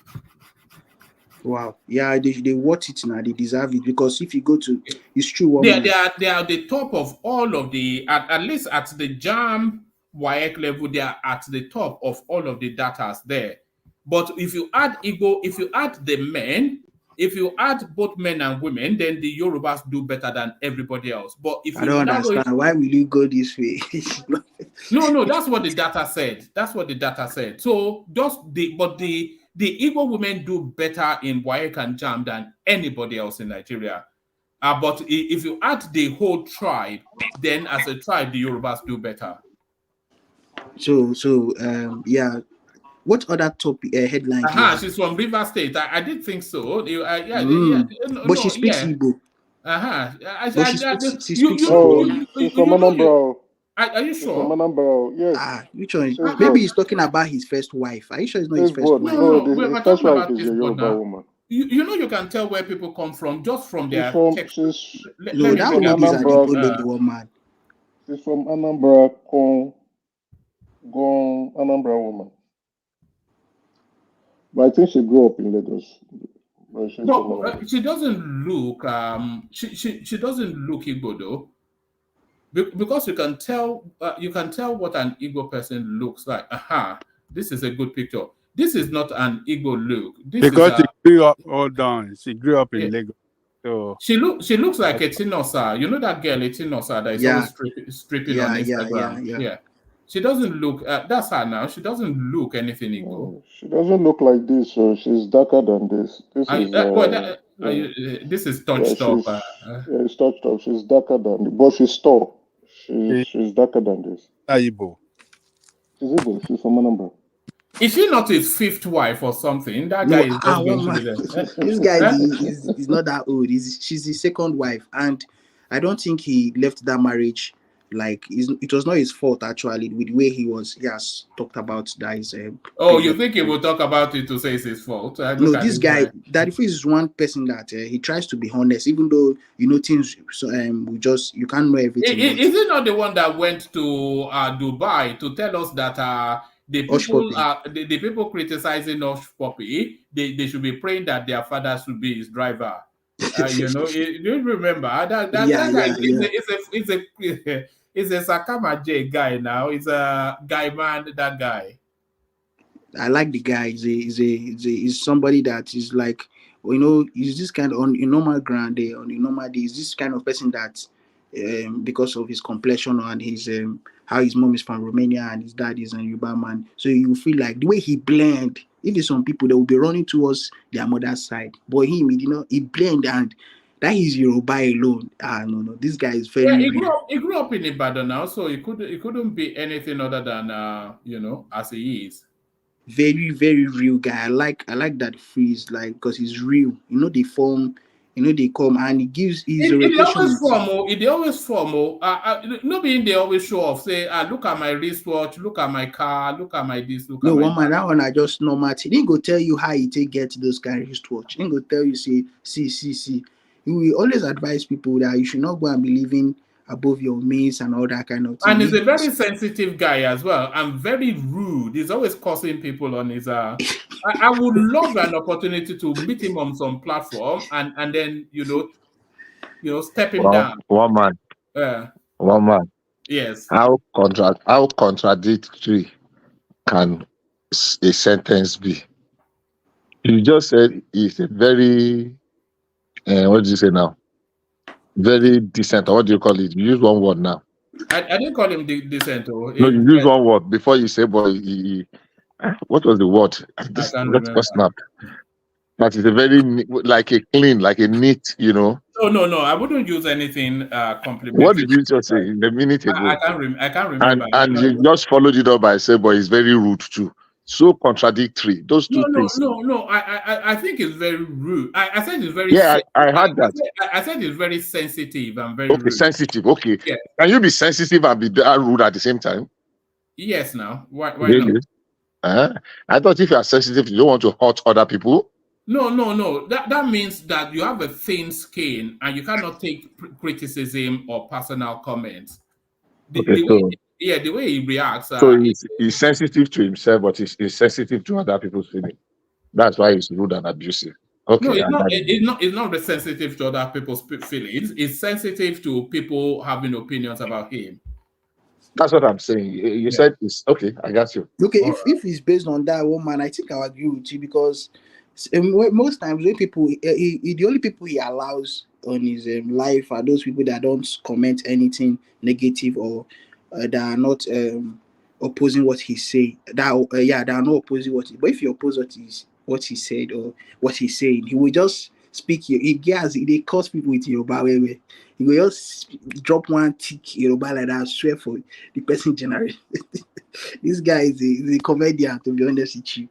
Wow. Yeah, they watch it now. They deserve it because if you go to, it's true. They are the top of all of the at least at the JAMB WAEC level. They are at the top of all of the data there. But if you add Igbo, if you add the men, if you add both men and women, then the Yorubas do better than everybody else. But if I don't understand why will you go this way? No, that's what the data said. So the Igbo women do better in WAEC and JAMB than anybody else in Nigeria. But if you add the whole tribe, then as a tribe, the Yorubas do better. So yeah. What other topic headline? She's from River State. I did think so. But she speaks Igbo. She speaks Igbo. She's from Anambra. Are you sure? From Anambra, yes. Which one? Maybe he's talking about his first wife. Are you sure it's not his first wife? No, his first wife is a Yoruba woman. You can tell where people come from just from their text. No, that lady is an Igbo woman. She's from Anambra, Anambra woman. But I think she grew up in Lagos. She doesn't look. She doesn't look Igbo though, because you can tell what an Igbo person looks like. This is a good picture. This is not an Igbo look. Because she grew up. Hold on, she grew up in Lagos. So she looks like a Tinosa. You know that girl, a Tinosa, that is always stripping on Instagram. Yeah. She doesn't look. That's her now. She doesn't look anything Igbo. No, she doesn't look like this, so she's darker than this. This is this is touched up. It's touched up. She's darker than, but she's tall. She's darker than this. Igbo. She's Igbo. She's from Anambra. Is she not his fifth wife or something? That guy is just going to be there. This guy is not that old. She's his second wife, and I don't think he left that marriage. Like, it was not his fault, actually, with the way he has talked about that. You think he will talk about it to say it's his fault? No, this guy, Daddy Freeze is one person that he tries to be honest, even though things. So you can't know everything. Is he not the one that went to Dubai to tell us that the people criticizing Osh Poppy, they should be praying that their father should be his driver? Do you remember that guy? He's a Sakama J guy now. He's a guy man. That guy. I like the guy. He's somebody that is like, he's this kind of on a normal ground day, on a normal day. He's this kind of person that, because of his complexion and his how his mom is from Romania and his dad is a Yoruba man, so you feel like the way he blend. If there's some people that will be running towards their mother's side, but him, he blend, and that is Yoruba alone. No, this guy is very. He grew up in Ibadan now, so he couldn't be anything other than as he is. Very, very real guy. I like that Freeze, like, because he's real. They form. They come and he gives his always formal. No being they always show off. Say, look at my wristwatch, look at my car, look at my this, look at my. No, man, that one I just normal. He didn't go tell you how he get those kind of wristwatch. He didn't go tell you, say, see. He will always advise people that you should not go and be living above your means and all that kind of thing. And he's a very sensitive guy as well, and very rude. He's always cursing people on his. I would love an opportunity to meet him on some platform and then step him down. One man. One man. Yes. How contradictory can a sentence be? You just said he's a very what did you say now? Very decent. Or what do you call it? You use one word now. I didn't call him decent. No, you use one word before you say, boy. What was the word? Snap. That is a very like a clean, like a neat, No, I wouldn't use anything complimentary. What did you just say a minute ago? I can't remember. And you just followed it up by saying, boy, he's very rude too. So contradictory. Those two things. No. I think it's very rude. I said it's very. Yeah, I heard that. I said it's very sensitive and very rude. Sensitive. Okay. Yeah. Can you be sensitive and be rude at the same time? Yes. Now, why really? not? I thought if you are sensitive, you don't want to hurt other people. No. That means that you have a thin skin and you cannot take criticism or personal comments. The way he reacts. So he's sensitive to himself, but he's sensitive to other people's feelings. That's why he's rude and abusive. Okay. No, it's not sensitive to other people's feelings. It's sensitive to people having opinions about him. That's what I'm saying. You said it's okay. I got you. Okay, if it's based on that woman, I think I agree with you because most times when people, the only people he allows on his life are those people that don't comment anything negative or that are not opposing what he say. That are not opposing what. But if you oppose what he said or what he's saying, he will just speak. They curse people with Yoruba way. He will just drop one tick Yoruba like that. I swear for the person generation. This guy is a comedian, to be honest with you.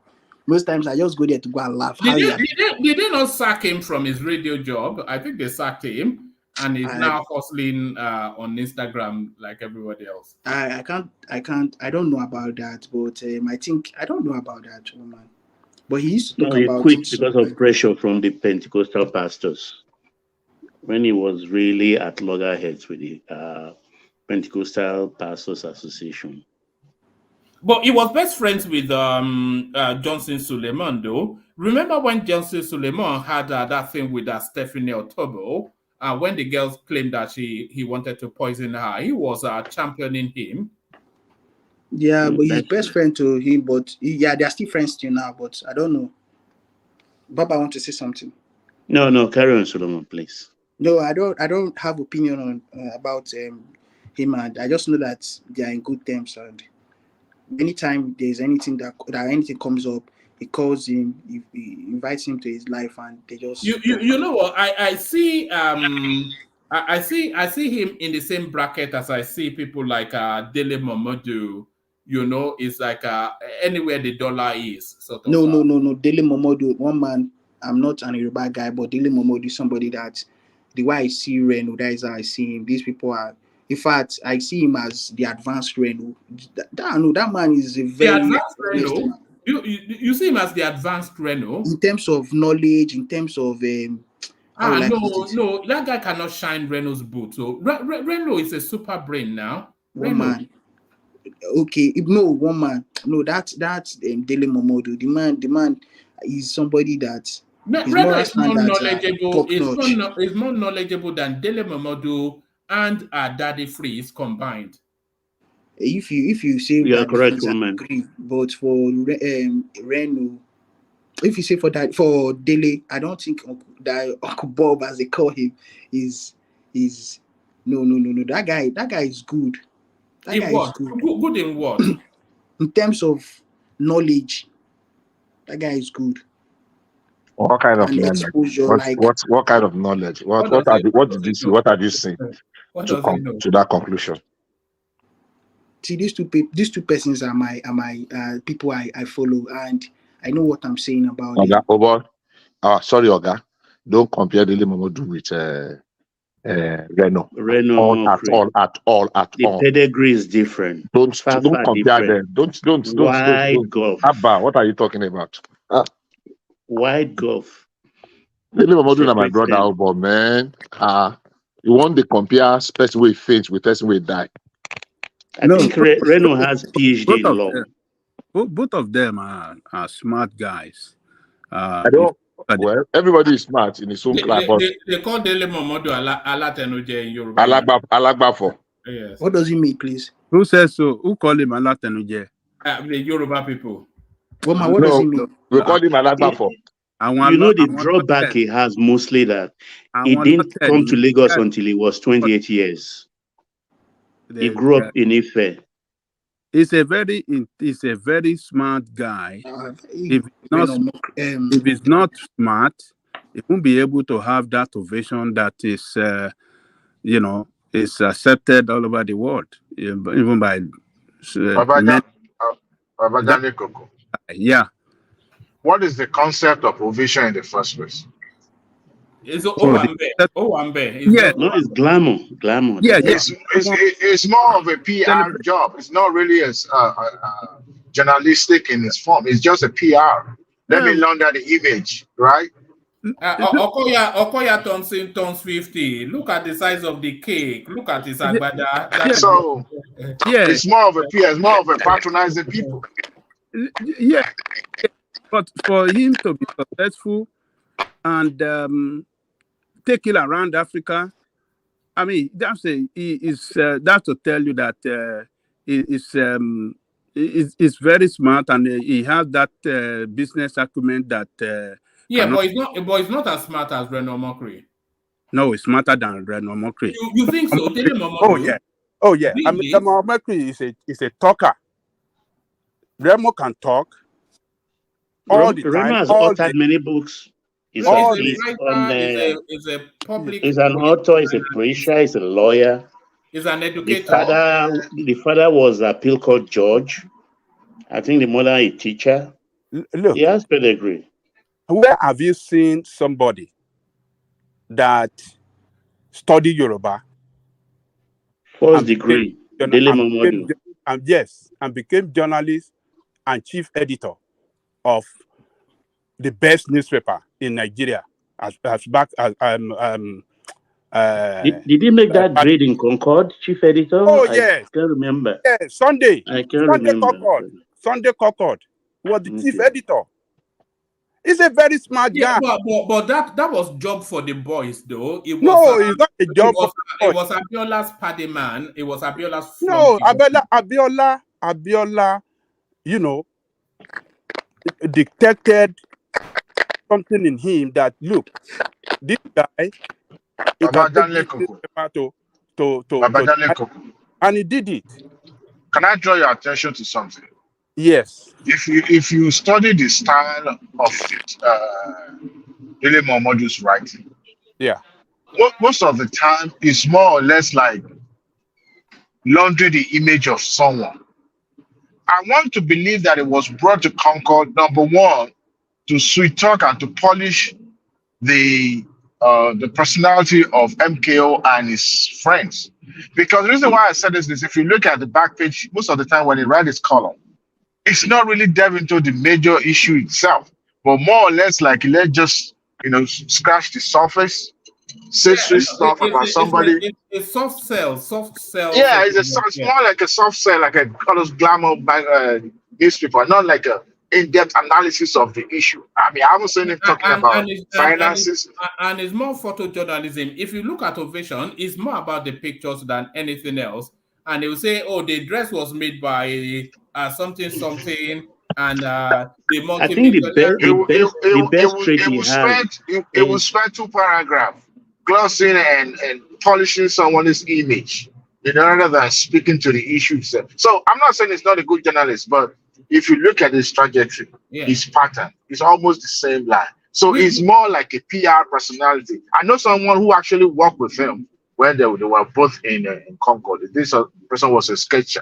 Most times I just go there to go and laugh. Did they not sack him from his radio job? I think they sacked him, and he's now hustling on Instagram like everybody else. I don't know about that, but I don't know about that woman. But he used to talk about quit because of pressure from the Pentecostal pastors. When he was really at loggerheads with the Pentecostal Pastors Association. But he was best friends with Johnson Suleiman, though. Remember when Johnson Suleiman had that thing with Stephanie Otobo, when the girls claimed that he wanted to poison her, he was championing him. Yeah, but he's best friend to him, but they're still friends till now, but I don't know. Baba, I want to say something. No, carry on, Solomon, please. No, I don't have opinion on about him, and I just know that they are in good terms. And anytime there's anything that anything comes up, he calls him, he invites him to his life, and they just. You know what? I see I see him in the same bracket as I see people like Dele Momodu. You know, it's like anywhere the dollar is. Sort of, No. Dele Momodu, one man. I'm not an Yoruba guy, but Dele Momodu is somebody that the way I see Reno, that is how I see him. These people are, in fact, I see him as the advanced Reno. That man is a very advanced Reno. You see him as the advanced Reno in terms of knowledge, in terms of no, that guy cannot shine Reno's boot. So Reno is a super brain now. One man. Okay, no, one man. No, that's Dele Momodu. The man is somebody that Reno is more knowledgeable. Is more knowledgeable than Dele Momodu and Daddy Freeze combined. If you say you are correct, woman. But for Reno, if you say for Dele, I don't think that Uncle Bob, as they call him, is no. That guy is good. Good in what? In terms of knowledge, that guy is good. What kind of knowledge? Exposure, what kind of knowledge? What did you see? What have you seen to come to that conclusion? See, these two persons are my people I follow, and I know what I'm saying about them. Sorry, Oga. Don't compare Dele Momodu with Reno. At all. The pedigree is different. Don't compare them. Don't. Wide gulf. Abba, what are you talking about? Wide gulf. Dele Momodu is my brother, but man, you want to compare person with faint with person with die. I think Reno has PhD in law. Both of them are smart guys. Well, everybody is smart in his own class. They call Dele Momodu Alatenuje in Yoruba. Alagbafo. Yes. What does he mean, please? Who says so? Who call him Alatenuje? The Yoruba people. What does he mean? We call him Alagbafo. You know the drawback he has mostly that he didn't come to Lagos until he was 28 years. He grew up in Ife. He's a very smart guy. If he's not smart, he won't be able to have that ovation that is, is accepted all over the world, even by. Yeah. What is the concept of ovation in the first place? It's Owambe. Yeah, no, it's glamour. Yeah. It's more of a PR job. It's not really as journalistic in its form. It's just a PR. Let me launder the image, right? Okoya turns 50. Look at the size of the cake. Look at his agbada. So it's more of a PR. It's more of a patronizing people. Yeah, but for him to be successful and take it around Africa, I mean, that's to tell you that he's very smart and he has that business acumen that. But he's not as smart as Reno Mokri. No, he's smarter than Reno Mokri. You think so? Oh yeah. I mean, Reno Mokri is a talker. Remo can talk all the time. Remo has authored many books. He's an author, he's a preacher, he's a lawyer. He's an educator. The father was a Appeal Court judge. I think the mother a teacher. Look, he has pedigree. Where have you seen somebody that studied Yoruba? First degree. And became journalist and chief editor of the best newspaper in Nigeria. Did he make that grade in Concord, chief editor? Oh, yes. I can't remember. Yes, Sunday. I can't remember. Sunday Concord was the chief editor. He's a very smart guy. But that was job for the boys, though. It's not a job for the boys. It was Abiola's party man. It was Abiola's. No, Abiola, detected something in him that look, this guy, he can take this newspaper to and he did it. Can I draw your attention to something? Yes. If you study the style of Dele Momodu's writing, yeah, most of the time it's more or less like laundering the image of someone. I want to believe that it was brought to Concord, number one, to sweet talk and to polish the personality of MKO and his friends. Because the reason why I said this is if you look at the back page, most of the time when he writes his column, it's not really delve into the major issue itself, but more or less like let's just scratch the surface, say sweet stuff about somebody. It's soft sell. Yeah, it's more like a soft sell, like a colors glamour newspaper, not like a in-depth analysis of the issue. I mean, I haven't seen him talking about finances. And it's more photojournalism. If you look at Ovation, it's more about the pictures than anything else. And they will say, "Oh, the dress was made by something," and the I think the best trait he has. It will spend 2 paragraphs glossing and polishing someone's image rather than speaking to the issue itself. So I'm not saying it's not a good journalist, but if you look at his trajectory, his pattern, it's almost the same line. So it's more like a PR personality. I know someone who actually worked with him when they were both in Concord. This person was a sketch,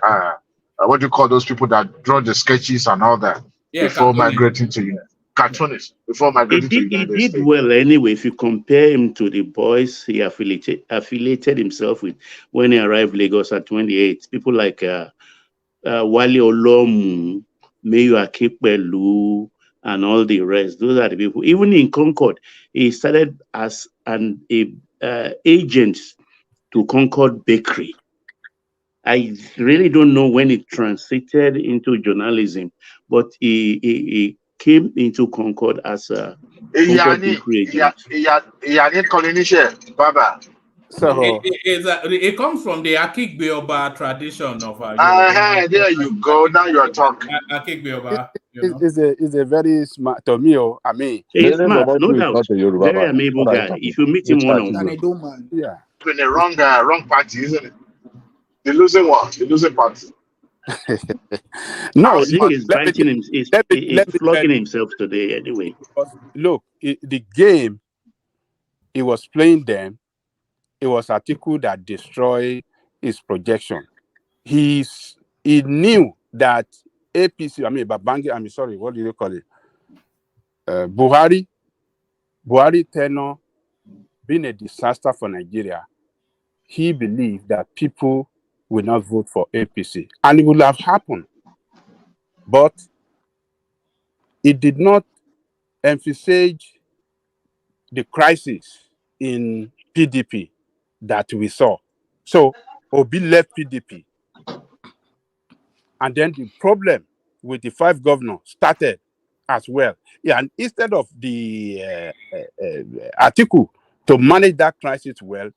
what do you call those people that draw the sketches and all that before migrating to cartoonist, before migrating to United States. He did well anyway. If you compare him to the boys he affiliated himself with when he arrived Lagos at 28, people like Wale Olomu, Mayo Akipelu, and all the rest. Those are the people. Even in Concord, he started as an agent to Concord Bakery. I really don't know when it transited into journalism, but he came into Concord as a Bakery agent. So it comes from the Akigbeoba tradition of there you go. Now you are talking. Akigbeoba. Is a very smart Tomio. I mean, he's smart, no doubt. Very amiable guy. If you meet him one-on-one, yeah. In the wrong party, isn't it? The losing one, the losing party. No, he's biting him. He's flogging himself today anyway. Look, the game he was playing then, it was Atiku that destroyed his projection. He knew that APC, what do you call it? Buhari tenure being a disaster for Nigeria. He believed that people will not vote for APC. And it would have happened. But it did not emphasize the crisis in PDP that we saw. So Obi left PDP. And then the problem with the 5 governors started as well. Yeah, and instead of the Atiku to manage that crisis well,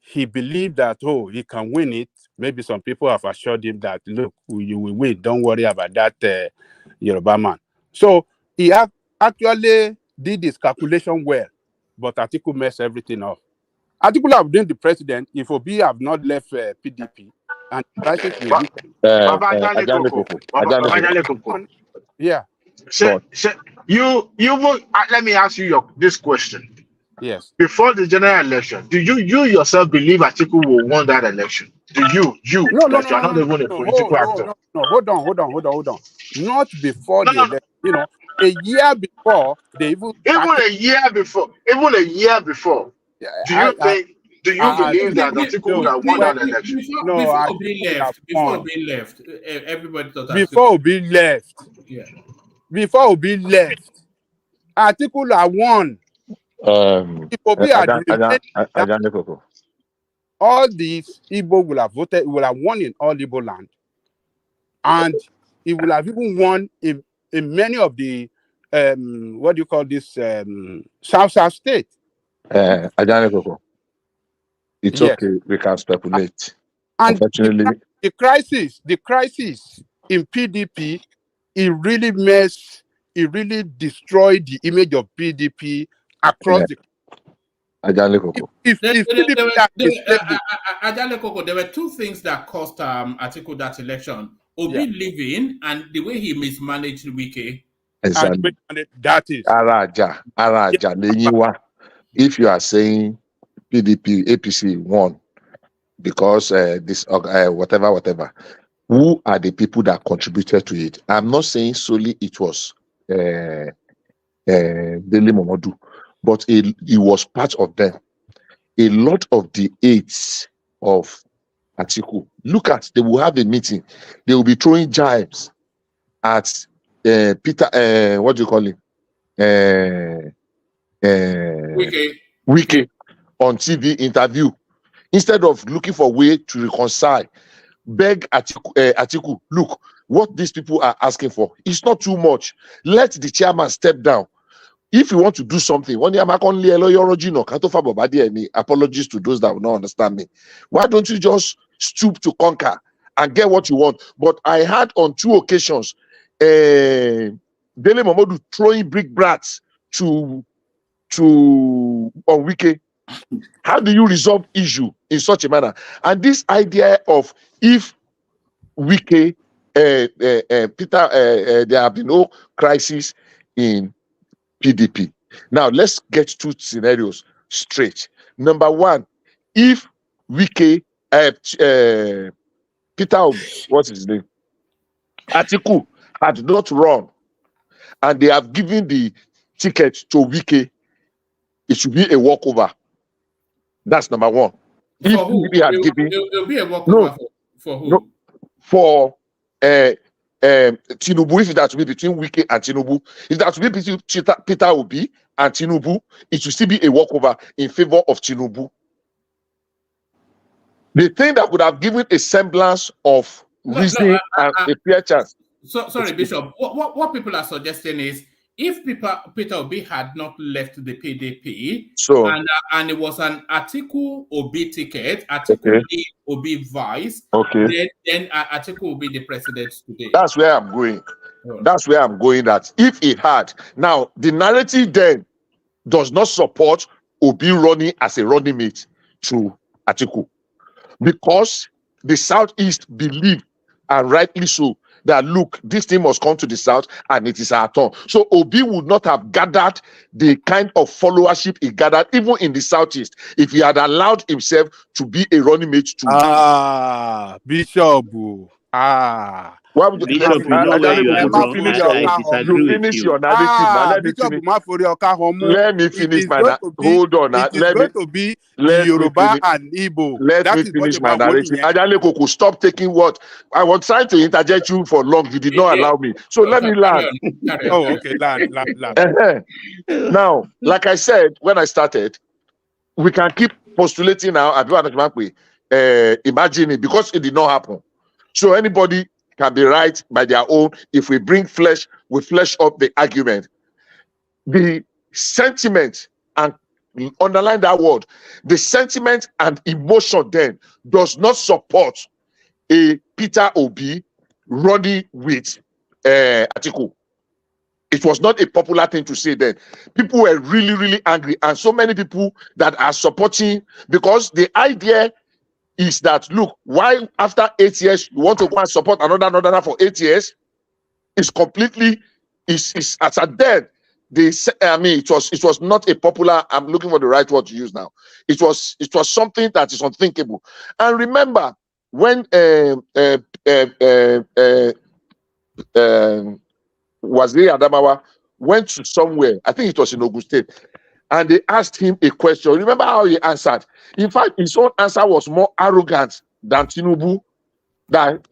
he believed that, he can win it. Maybe some people have assured him that, look, you will win. Don't worry about that Yoruba man. So he actually did his calculation well, but Atiku messed everything up. Atiku have been the president if Obi have not left PDP and the crisis will yeah. Let me ask you this question. Yes. Before the general election, do you yourself believe Atiku will win that election? Do you? No, you're not even a political actor. No, hold on. Not before the election. A year before they even a year before. Do you believe that Atiku would have won that election? Before Obi left, everybody thought before Obi left. Yeah. Before Obi left, Atiku would have won. If Obi had all these Igbo will have voted, will have won in all Igbo land, and it will have even won in many of the what do you call this South state. It's okay, we can speculate. And the crisis in PDP, it really messed it really destroyed the image of PDP across the. If PDP had a stable, there were two things that cost Atiku that election: Obi leaving and the way he mismanaged Wike. Exactly. That is Araja. If you are saying PDP, APC won because this whatever, who are the people that contributed to it? I'm not saying solely it was Dele Momodu, but he was part of them. A lot of the aides of Atiku, they will have a meeting. They will be throwing jibes at Peter, what do you call him? Wike on TV interview. Instead of looking for a way to reconcile, beg Atiku, look, what these people are asking for, it's not too much. Let the chairman step down. If you want to do something, apologies to those that will not understand me. Why don't you just stoop to conquer and get what you want? But I had on 2 occasions, Dele Momodu throwing brick brats to Wike. How do you resolve issue in such a manner? And this idea of if Wike, Peter, there have been no crisis in PDP. Now let's get 2 scenarios straight. Number 1, if Wike, Peter, what's his name? Atiku had not run and they have given the ticket to Wike, it should be a walkover. That's number 1. For who? It'll be a walkover for who? No, for Tinubu, if that will be between Wike and Tinubu, if that will be between Peter Obi and Tinubu, it will still be a walkover in favor of Tinubu. The thing that would have given a semblance of reason and a fair chance. Sorry, Bishop. What people are suggesting is if Peter Obi had not left the PDP, and it was an Atiku Obi ticket, Atiku Obi vice, then Atiku will be the president today. That's where I'm going. That's where I'm going. That if it had, now the narrative then does not support Obi running as a running mate to Atiku, because the Southeast believe, and rightly so, that look, this thing must come to the South and it is our turn. So Obi would not have gathered the kind of followership he gathered even in the Southeast if he had allowed himself to be a running mate to Bishop. Why would you finish your narrative? Let me finish my narrative. Hold on. Let me Yoruba and Igbo. Let me finish my narrative. Ajale, stop taking what I was trying to interject you for long. You did not allow me. So let me land. Oh, okay, land. Now, like I said when I started, we can keep postulating now. Imagining, because it did not happen. So anybody can be right by their own. If we bring flesh, we flesh up the argument. The sentiment, and underline that word, the sentiment and emotion then does not support a Peter Obi running with Atiku. It was not a popular thing to say then. People were really, really angry, and so many people that are supporting, because the idea is that, look, why after 8 years you want to go and support another for 8 years? It's completely is as a dead. It was not a popular. I'm looking for the right word to use now. It was something that is unthinkable. And remember when Waziri Adamawa went to somewhere, I think it was in Ogun State, and they asked him a question. Remember how he answered? In fact, his own answer was more arrogant than Tinubu. That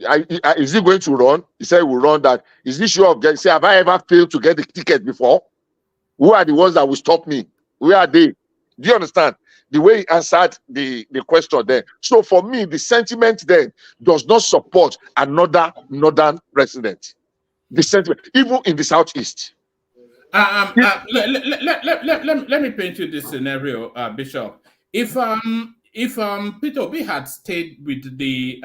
is he going to run? He said he will run. That is this sure of getting? Say, have I ever failed to get the ticket before? Who are the ones that will stop me? Where are they? Do you understand the way he answered the question there? So for me, the sentiment then does not support another northern president. The sentiment, even in the Southeast. Let me paint you this scenario, Bishop. If Peter Obi had stayed with the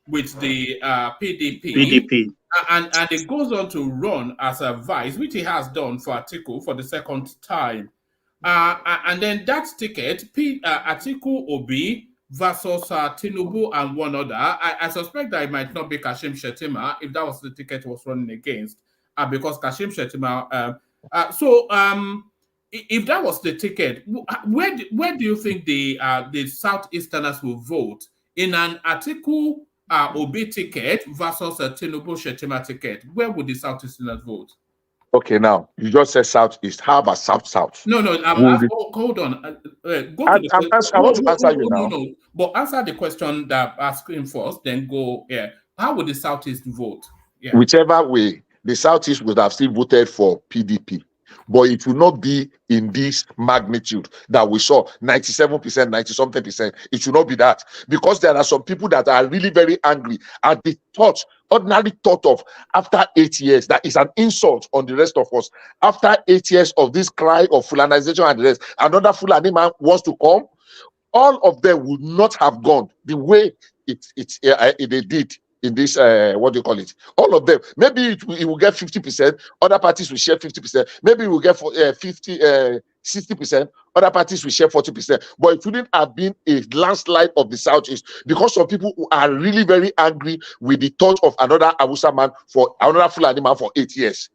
with the PDP. PDP. And it goes on to run as a vice, which he has done for Atiku for the second time. And then that ticket, Atiku Obi versus Tinubu and one other. I suspect that it might not be Kashim Shettima if that was the ticket was running against, because Kashim Shettima. If that was the ticket, where do you think the Southeasterners will vote in an Atiku Obi ticket versus a Tinubu Shettima ticket? Where would the Southeasterners vote? Okay, now you just said Southeast. How about South? No, hold on. I want to answer you now. No, but answer the question that I'm asking first, then go. Yeah, how would the Southeast vote? Yeah. Whichever way, the Southeast would have still voted for PDP, but it will not be in this magnitude that we saw, 97%, 90-something percent. It should not be that, because there are some people that are really very angry at the ordinary thought of, after 8 years, that is an insult on the rest of us. After 8 years of this cry of Fulanization and the rest, another Fulani man wants to come. All of them would not have gone the way they did in this, what do you call it? All of them. Maybe it will get 50%. Other parties will share 50%. Maybe it will get 60%. Other parties will share 40%. But it wouldn't have been a landslide of the Southeast, because some people who are really very angry with the thought of another Awusa man, for another Fulani man for 8 years.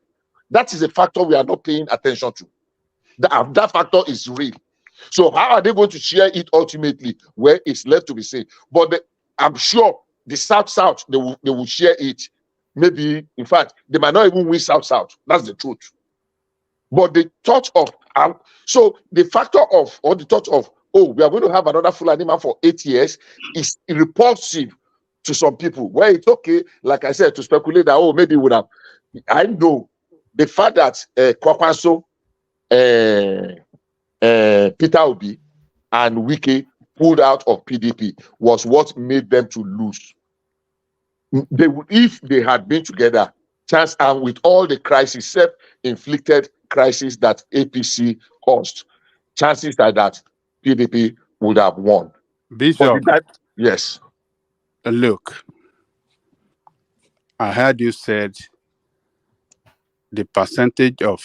That is a factor we are not paying attention to. That factor is real. So how are they going to share it ultimately? Where it's left to be seen. But I'm sure the South, they will share it. Maybe, in fact, they might not even win South. That's the truth. But the thought of, so the factor of, or the thought of, we are going to have another Fulani man for 8 years is repulsive to some people. Where it's okay, like I said, to speculate that, maybe it would have. I know the fact that Kwakwanso, Peter Obi, and Wike pulled out of PDP was what made them to lose. If they had been together, and with all the crisis, self-inflicted crisis that APC caused, chances are that PDP would have won. Bishop, yes. Look, I heard you said the percentage of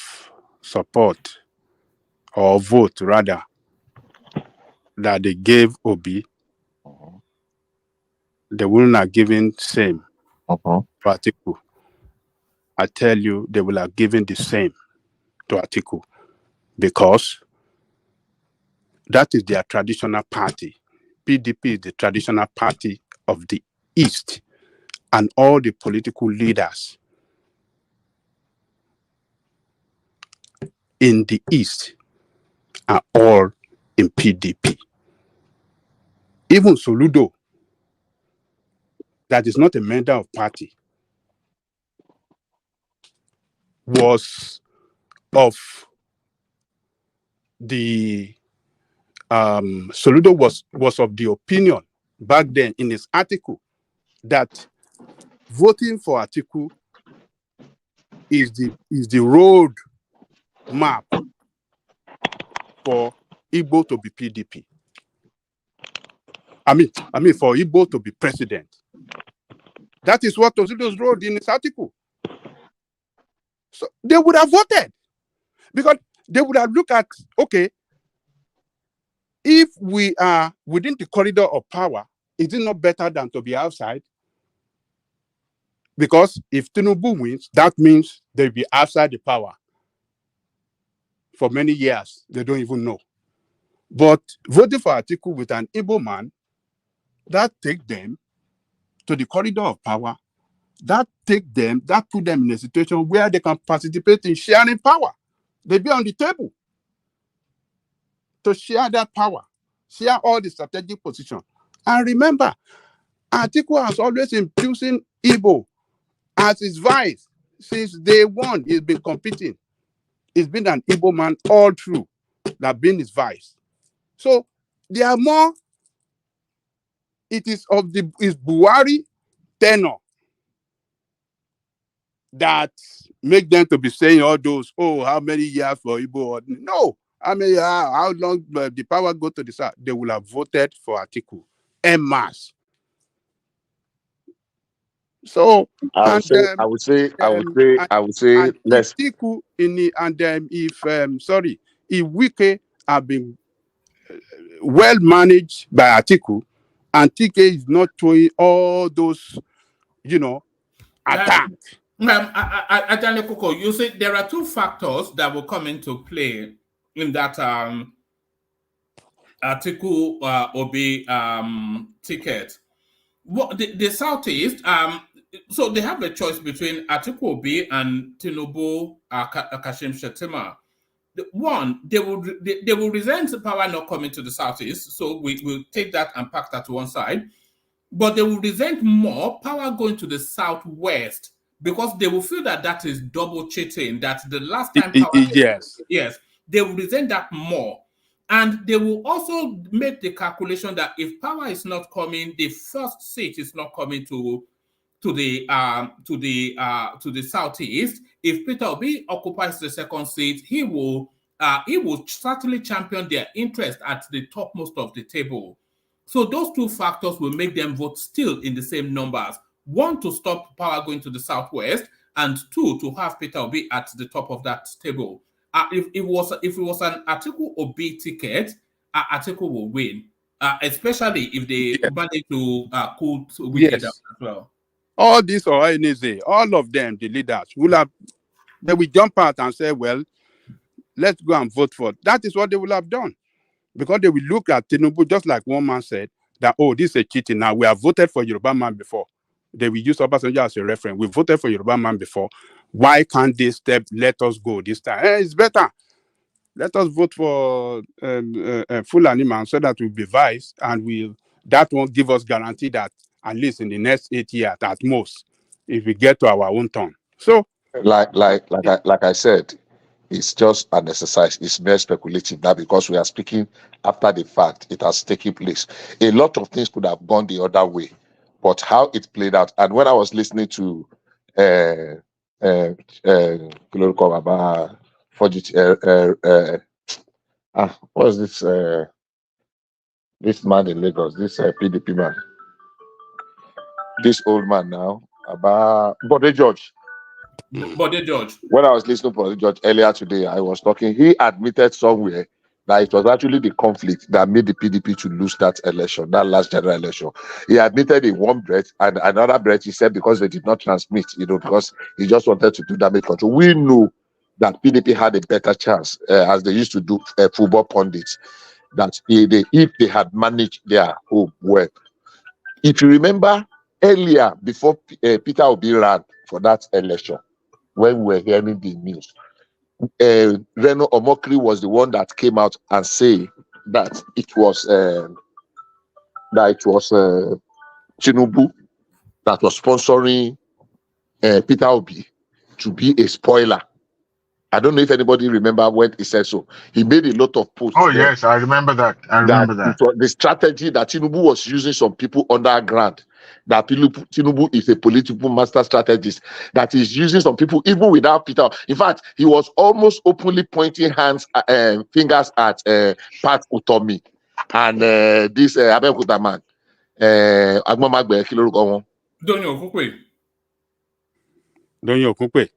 support or vote rather that they gave Obi, they wouldn't have given same to Atiku. I tell you, they will have given the same to Atiku, because that is their traditional party. PDP is the traditional party of the East, and all the political leaders in the East are all in PDP. Even Soludo, that is not a member of party, was of the Soludo was of the opinion back then in his article that voting for Atiku is the road map for Igbo to be PDP. I mean for Igbo to be president. That is what Soludo wrote in his article. So they would have voted, because they would have looked at, okay, if we are within the corridor of power, is it not better than to be outside? Because if Tinubu wins, that means they'll be outside the power for many years. They don't even know. But voting for Atiku with an Igbo man, that take them to the corridor of power. That put them in a situation where they can participate in sharing power. They be on the table to share that power, share all the strategic position. And remember, Atiku has always been choosing Igbo as his vice since day one. He's been competing. He's been an Igbo man all through, that been his vice. So there are more. It is of his Buhari tenor that make them to be saying all those, how many years for Igbo? No. I mean, how long the power go to the South? They will have voted for Atiku en masse. So I would say, let's. Atiku if Wike have been well managed by Atiku, and TK is not throwing all those, attacks. Koko, you see, there are two factors that will come into play in that Atiku Obi ticket. What the Southeast, so they have a choice between Atiku Obi and Tinubu Kashim Shettima. One, they will resent the power not coming to the Southeast, so we will take that and pack that to one side. But they will resent more power going to the Southwest because they will feel that is double cheating. That the last time power yes, they will resent that more. And they will also make the calculation that if power is not coming, the first seat is not coming to the Southeast. If Peter Obi occupies the second seat, he will certainly champion their interest at the topmost of the table. So those two factors will make them vote still in the same numbers. One, to stop power going to the Southwest, and two, to have Peter Obi at the top of that table. If it was an Atiku Obi ticket, Atiku will win, especially if they manage to cool Wike down as well. All this or NSA, all of them, the leaders, they will jump out and say, well, let's go and vote for it. That is what they will have done. Because they will look at Tinubu, just like one man said, that, oh, this is a cheating now. We have voted for Yoruba man before. They will use Obasanjo as a reference. We voted for Yoruba man before. Why can't they let us go this time? It's better. Let us vote for Fulani man so that we'll be vice, and that won't give us guarantee that at least in the next 8 years at most, if we get to our own turn. So, like I said, it's just an exercise. It's mere speculative now because we are speaking after the fact. It has taken place. A lot of things could have gone the other way, but how it played out. And when I was listening to what's this this man in Lagos, this PDP man, this old man now, about Bode George. Bode George. When I was listening to Bode George earlier today, I was talking. He admitted somewhere that it was actually the conflict that made the PDP to lose that election, that last general election. He admitted in one breath, and another breath he said because they did not transmit, because he just wanted to do damage control. We knew that PDP had a better chance, as they used to do football pundits, that if they had managed their home well. If you remember earlier, before Peter Obi ran for that election, when we were hearing the news, Reno Omokri was the one that came out and say that it was Tinubu that was sponsoring Peter Obi to be a spoiler. I don't know if anybody remember when he said so. He made a lot of posts. Oh yes, I remember that. It was the strategy that Tinubu was using some people underground. That Tinubu is a political master strategist. That he's using some people even without Peter. In fact, he was almost openly pointing fingers at Pat Utomi and this Abeokuta man. Agbomagbe Kiloruko won. Donyo Okukwe.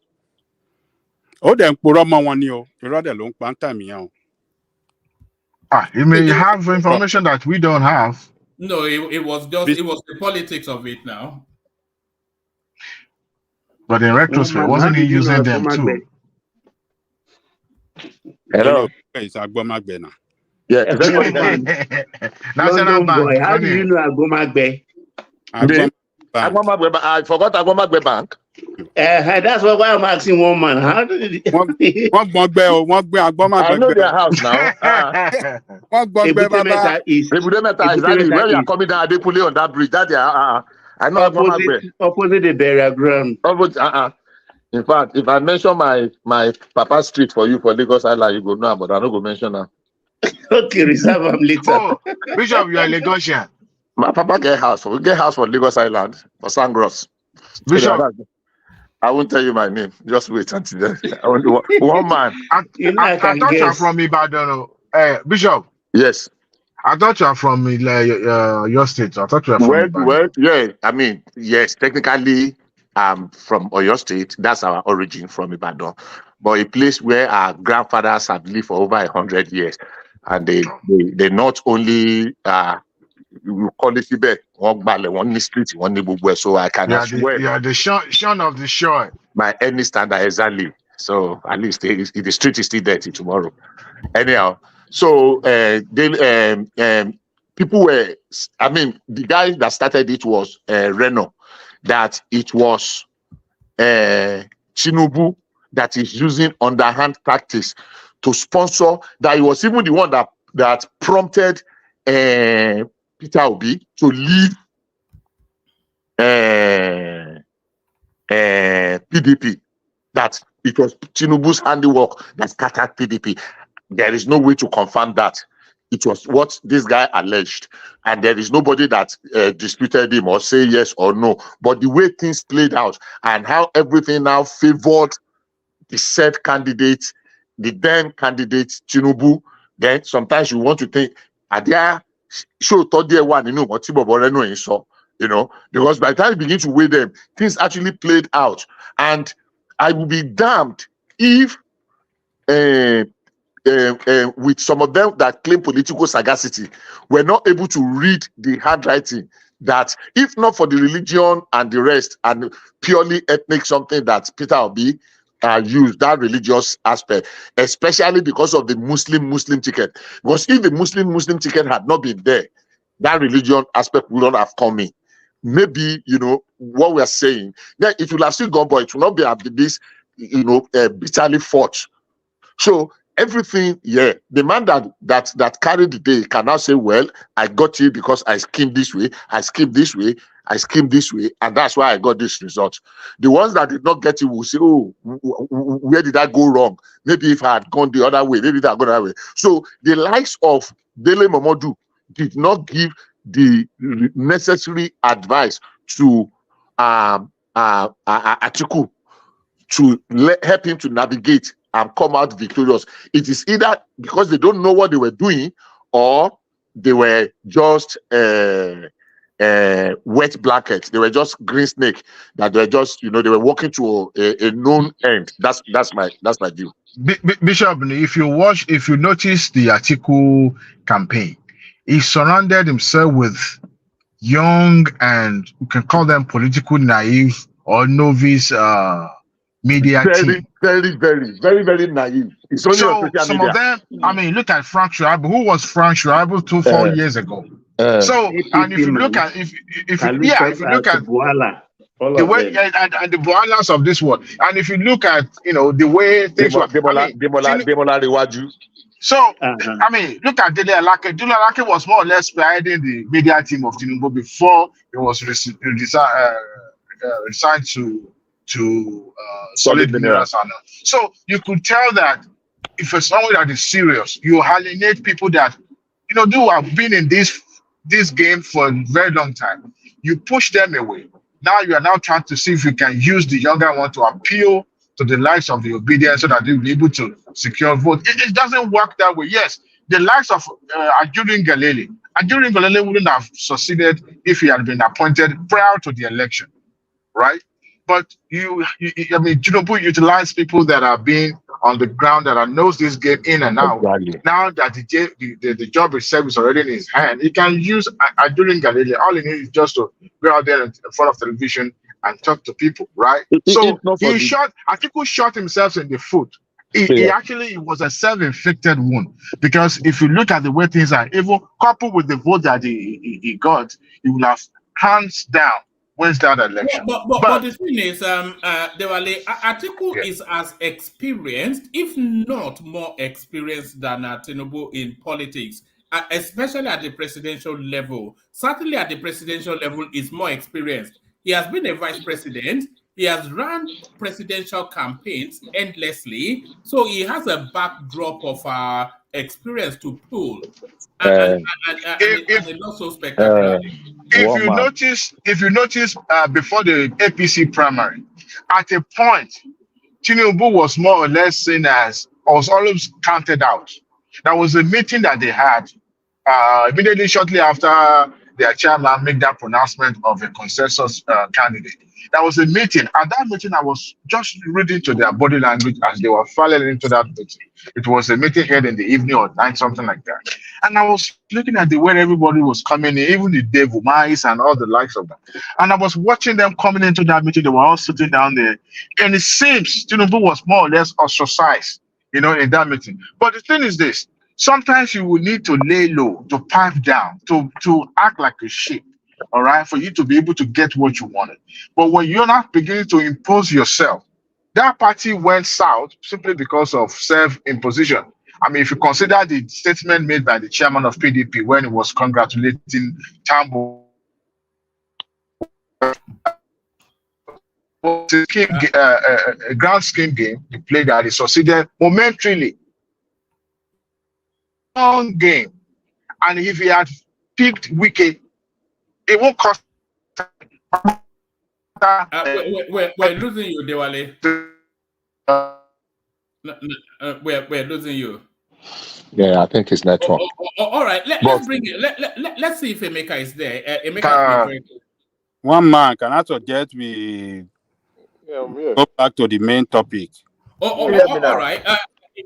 Oh, then Purama one yo. You rather long panta me out. You may have information that we don't have. No, it was the politics of it now. But in retrospect, wasn't he using them too? Hello. It's Agbomagbe now. Yeah. National Bank. How do you know Agbomagbe? Agbomagbe. I forgot Agbomagbe Bank. That's why I'm asking one man. How did it? I know their house now. Ebudemeta is exactly where you are coming down Adekule on that bridge. That I know opposite the burial ground. In fact, if I mention my Papa Street for you for Lagos Island, you go know, but I don't go mention now. Okay, reserve them later. Oh, Bishop, you are Lagosian. My Papa get house. We get house for Lagos Island for Sangros. Bishop. I won't tell you my name. Just wait until then. I want one man. I thought you're from Ibadan. Bishop. Yes. I thought you are from your state. I thought you are from Ibadan. Well, yeah. I mean, yes, technically, from Oyo State. That's our origin, from Ibadan, but a place where our grandfathers have lived for over 100 years, and they not only you call it Tibet, one street, one neighborhood. So I can swear. You are the shun of the shore. My any standard exactly. So at least the street is still dirty tomorrow. Anyhow, so people were. I mean, the guy that started it was Reno. That it was Tinubu that is using underhand tactics to sponsor. That he was even the one that prompted Peter Obi to leave PDP. That it was Tinubu's handiwork that scattered PDP. There is no way to confirm that. It was what this guy alleged, and there is nobody that disputed him or say yes or no. But the way things played out and how everything now favored the said candidate, the then candidate Tinubu, then sometimes you want to think, are there show thought there one, because by the time you begin to weigh them, things actually played out. And I will be damned if with some of them that claim political sagacity were not able to read the handwriting, that if not for the religion and the rest and purely ethnic something that Peter Obi used, that religious aspect, especially because of the Muslim ticket. Because if the Muslim ticket had not been there, that religion aspect would not have come in. Maybe, what we're saying, then it will have still gone, but it will not be this, bitterly fought. So everything, the man that carried the day can now say, well, I got it because I schemed this way, I schemed this way, and that's why I got this result. The ones that did not get it will say, oh, where did I go wrong? Maybe if I had gone the other way, maybe that gone the other way. So the likes of Dele Momodu did not give the necessary advice to Atiku to help him to navigate and come out victorious. It is either because they don't know what they were doing, or they were just wet blankets. They were just green snake that they were just, they were walking to a known end. That's my view. Bishop, if you notice the Atiku campaign, he surrounded himself with young, and we can call them political naive or novice media team. Very naive. It's only on social some media. of them, I mean, look at Frank Schreiber. Who was Frank Schreiber 4 years ago? And if you look at the way and the violence of this world, and if you look at the way things were, so I mean, look at Dele Alake. Dele Alake was more or less spearheading the media team of Tinubu before he was resigned to Solid Minerals. So you could tell that if it's someone that is serious, you alienate people that do have been in this game for a very long time. You push them away. Now you are now trying to see if you can use the younger one to appeal to the likes of the obedience so that they'll be able to secure vote. It doesn't work that way. Yes, the likes of Ajurin Galele wouldn't have succeeded if he had been appointed prior to the election, right? But Tinubu utilize people that are being on the ground that knows this game in and out. Exactly. Now that the job itself is already in his hand, he can use Ajurin Galele. All he needs is just to go out there in front of television and talk to people, right? Atiku shot himself in the foot. He actually was a self-inflicted wound, because if you look at the way things are, even coupled with the vote that he got, he will have hands down wins that election. But the thing is, Dewale, Atiku is as experienced, if not more experienced, than Tinubu in politics, especially at the presidential level. Certainly at the presidential level, is more experienced. He has been a vice president. He has run presidential campaigns endlessly. So he has a backdrop of experience to pull. And not so spectacular. If you notice before the APC primary, at a point, Tinubu was more or less seen as, or was always counted out. There was a meeting that they had immediately shortly after their chairman made that pronouncement of a consensus candidate. There was a meeting. At that meeting, I was just reading to their body language as they were filing into that meeting. It was a meeting held in the evening or night, something like that. And I was looking at the way everybody was coming in, even the devil, mice, and all the likes of them. And I was watching them coming into that meeting. They were all sitting down there. And it seems Tinubu was more or less ostracized, in that meeting. But the thing is this. Sometimes you will need to lay low, to pipe down, to act like a sheep, all right, for you to be able to get what you wanted. But when you're not beginning to impose yourself, that party went south simply because of self-imposition. I mean, if you consider the statement made by the chairman of PDP when he was congratulating Tambo, a grand scheme game, he played that he succeeded momentarily. Long game. And if he had picked Wiki, it won't cost. We're losing you, Dewale. We're losing you. Yeah, I think it's network. All right, let's bring it. Let's see if Emeka is there. Emeka is very... One man can also get we go back to the main topic. All right.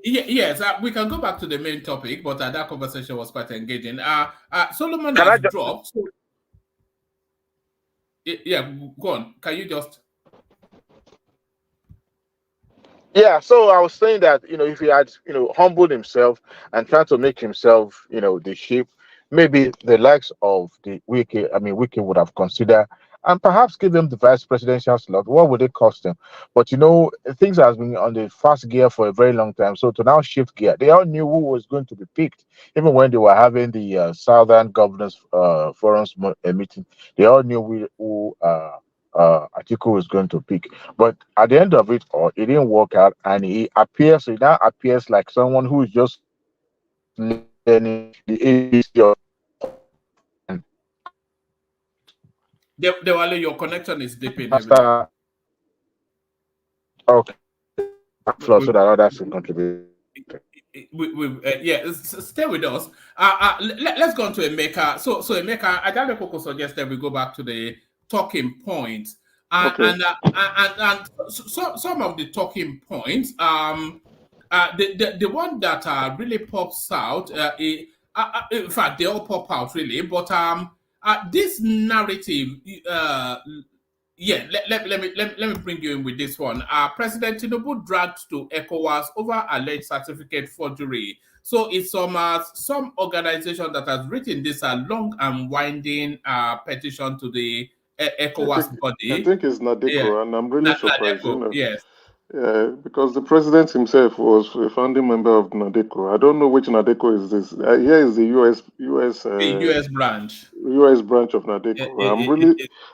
Yes, we can go back to the main topic, but that conversation was quite engaging. Solomon has dropped. So... Yeah, go on. Can you just... Yeah, so I was saying that, if he had, humbled himself and tried to make himself, the sheep, maybe the likes of the Wiki would have considered and perhaps give him the vice presidential slot. What would it cost him? But, things have been on the fast gear for a very long time. So to now shift gear, they all knew who was going to be picked. Even when they were having the Southern Governors Forums meeting, they all knew who Atiku was going to pick. But at the end of it all, it didn't work out, and he now appears like someone who is just learning the ABC of... Your connection is dipping. Okay. So that others will contribute. Stay with us. Let's go on to Emeka. So Emeka, Adalekoko suggested we go back to the talking points. And some of the talking points, the one that really pops out, in fact, they all pop out really, but this narrative, let me bring you in with this one. President Tinubu dragged to ECOWAS over alleged certificate forgery. So it's some organization that has written this long and winding petition to the ECOWAS body. I think it's Nadeko, and I'm really surprised. Yes. Because the president himself was a founding member of Nadeko. I don't know which Nadeko is this. Here is the US branch. US branch of Nadeko.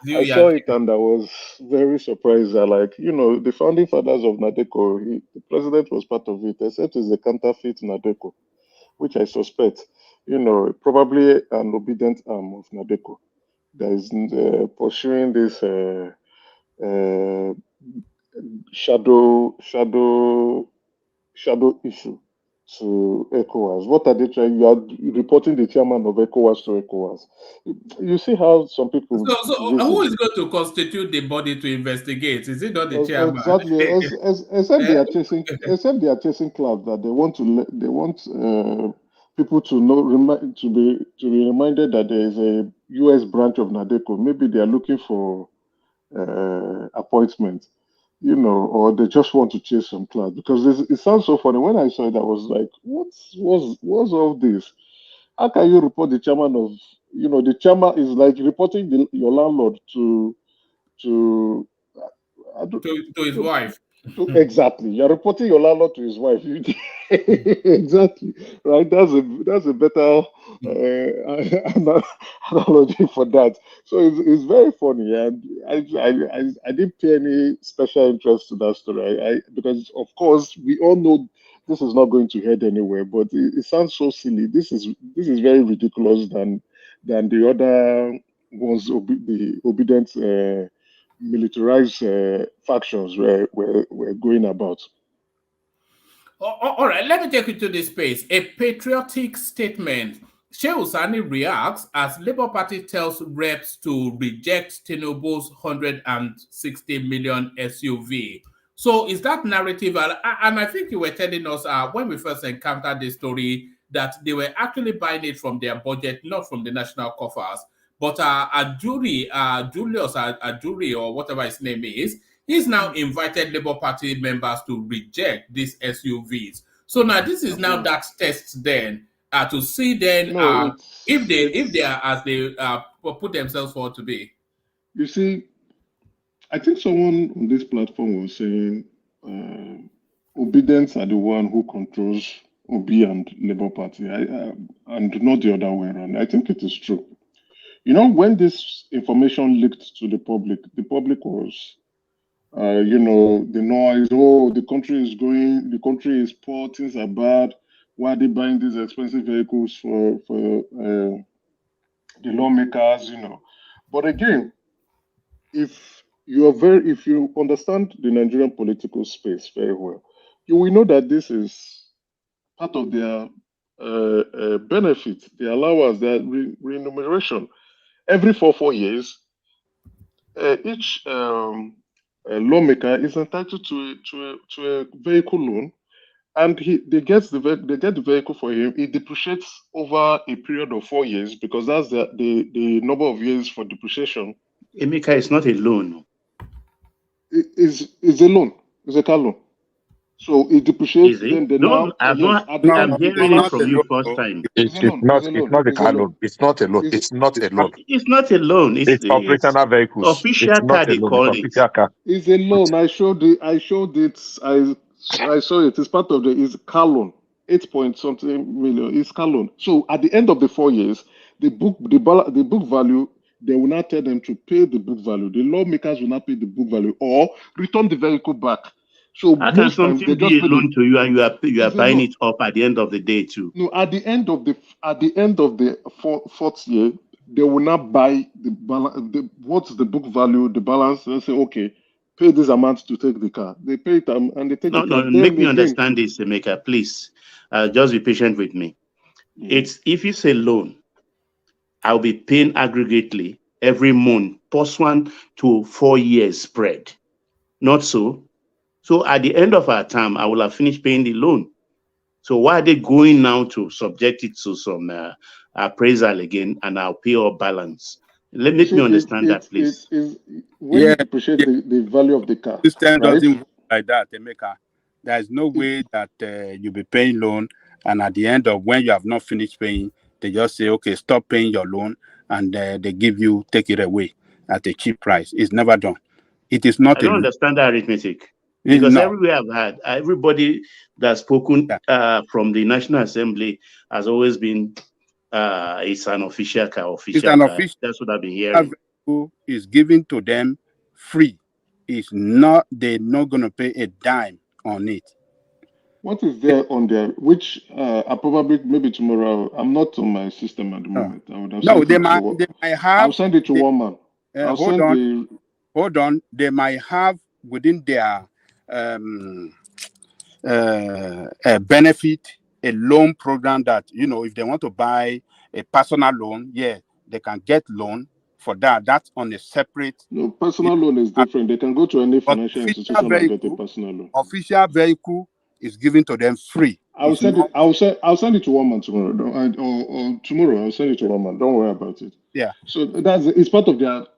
I saw it and I was very surprised that, the founding fathers of Nadeko, the president was part of it, except it's a counterfeit Nadeko, which I suspect, probably an obedient arm of Nadeko that is pursuing this shadow issue to ECOWAS. What are they trying? You are reporting the chairman of ECOWAS to ECOWAS. You see how some people... So who is going to constitute the body to investigate? Is it not the chairman? Exactly. Except they are chasing clout, that they want people to know, to be reminded that there is a US branch of Nadeko. Maybe they are looking for appointment, or they just want to chase some clout. Because it sounds so funny. When I saw it, I was like, what's all this? How can you report the chairman of, the chairman is like reporting your landlord to his wife. Exactly. You're reporting your landlord to his wife. Exactly. Right. That's a better analogy for that. So it's very funny, and I didn't pay any special interest to that story. Because of course we all know this is not going to head anywhere, but it sounds so silly. This is very ridiculous than the other ones, the obedient militarized factions were going about. All right, let me take you to this space. A patriotic statement Shehu Sani reacts as Labour Party tells reps to reject Tinubu's 160 million SUV. So is that narrative? And I think you were telling us when we first encountered this story that they were actually buying it from their budget, not from the national coffers. But Julius Ajuri, or whatever his name is, he's now invited Labour Party members to reject these SUVs. So now this is now that test then to see then if they are as they put themselves forward to be. You see, I think someone on this platform was saying obedience are the one who controls Obi and Labour Party, and not the other way around. I think it is true. You know, when this information leaked to the public was, the noise. Oh, the country is poor, things are bad. Why are they buying these expensive vehicles for the lawmakers? But again, if you understand the Nigerian political space very well, you will know that this is part of their benefit, their allowance, their remuneration. Every 4 years, each lawmaker is entitled to a vehicle loan, and they get the vehicle for him. It depreciates over a period of 4 years because that's the number of years for depreciation. Emeka, it's not a loan. It's a loan. It's a car loan. So it depreciates. I'm hearing it from you first time. It's not a car loan. It's not a loan. It's not a loan. It's not a loan. It's operational vehicles. Official car they call it. It's a loan. I showed it. I saw it. It's part of it's car loan. 8-point-something million. It's car loan. So at the end of the 4 years, the book value, they will not tell them to pay the book value. The lawmakers will not pay the book value or return the vehicle back. So how can something be a loan to you and you are buying it up at the end of the day too? No, at the end of the fourth year, they will not buy what's the book value, the balance. They say, okay, pay this amount to take the car. They pay it and they take the car. No, make me understand this, Emeka, please. Just be patient with me. It's if it's a loan, I'll be paying aggregately every month, +1 to 4 years spread. Not so. So at the end of our term, I will have finished paying the loan. So why are they going now to subject it to some appraisal again, and I'll pay all balance? Let me understand that, please. When you appreciate the value of the car, system doesn't work like that, Emeka. There is no way that you'll be paying loan, and at the end of when you have not finished paying, they just say, okay, stop paying your loan, and they take it away at a cheap price. It's never done. It is not. I don't understand that arithmetic. Because everywhere I've had, everybody that's spoken from the National Assembly has always been, it's an official car. That's what I've been hearing. Is given to them free. It's not, they're not going to pay a dime on it. What is there on there? Which I probably, maybe tomorrow, I'm not on my system at the moment. I would have they might have. I'll send it to one man. Hold on. They might have within their benefit a loan program that, if they want to buy a personal loan, they can get loan for that. That's on a separate. No, personal loan is different. They can go to any financial institution and get a personal loan. Official vehicle is given to them free. I'll send it to one man tomorrow. Or tomorrow I'll send it to one man. Don't worry about it. Yeah. So it's part of their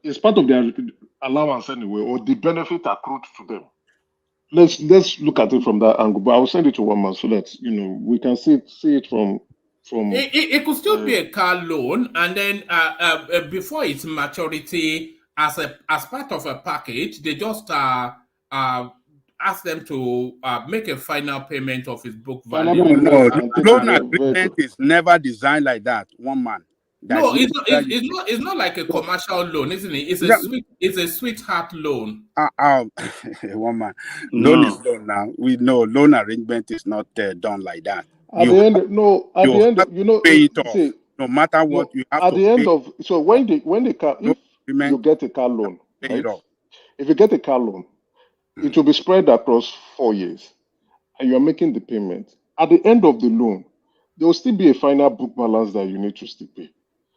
allowance anyway, or the benefit accrued to them. Let's look at it from that angle. But I'll send it to one man so that we can see it from. It could still be a car loan, and then before its maturity, as part of a package, they just ask them to make a final payment of its book value. No, loan agreement is never designed like that. One man. No, it's not like a commercial loan, isn't it? It's a sweetheart loan. One man. Loan is loan now. We know loan arrangement is not done like that. Pay it off. No matter what you have at the end of when the car, if you get a car loan, right? If you get a car loan, it will be spread across 4 years, and you are making the payment. At the end of the loan, there will still be a final book balance that you need to still pay.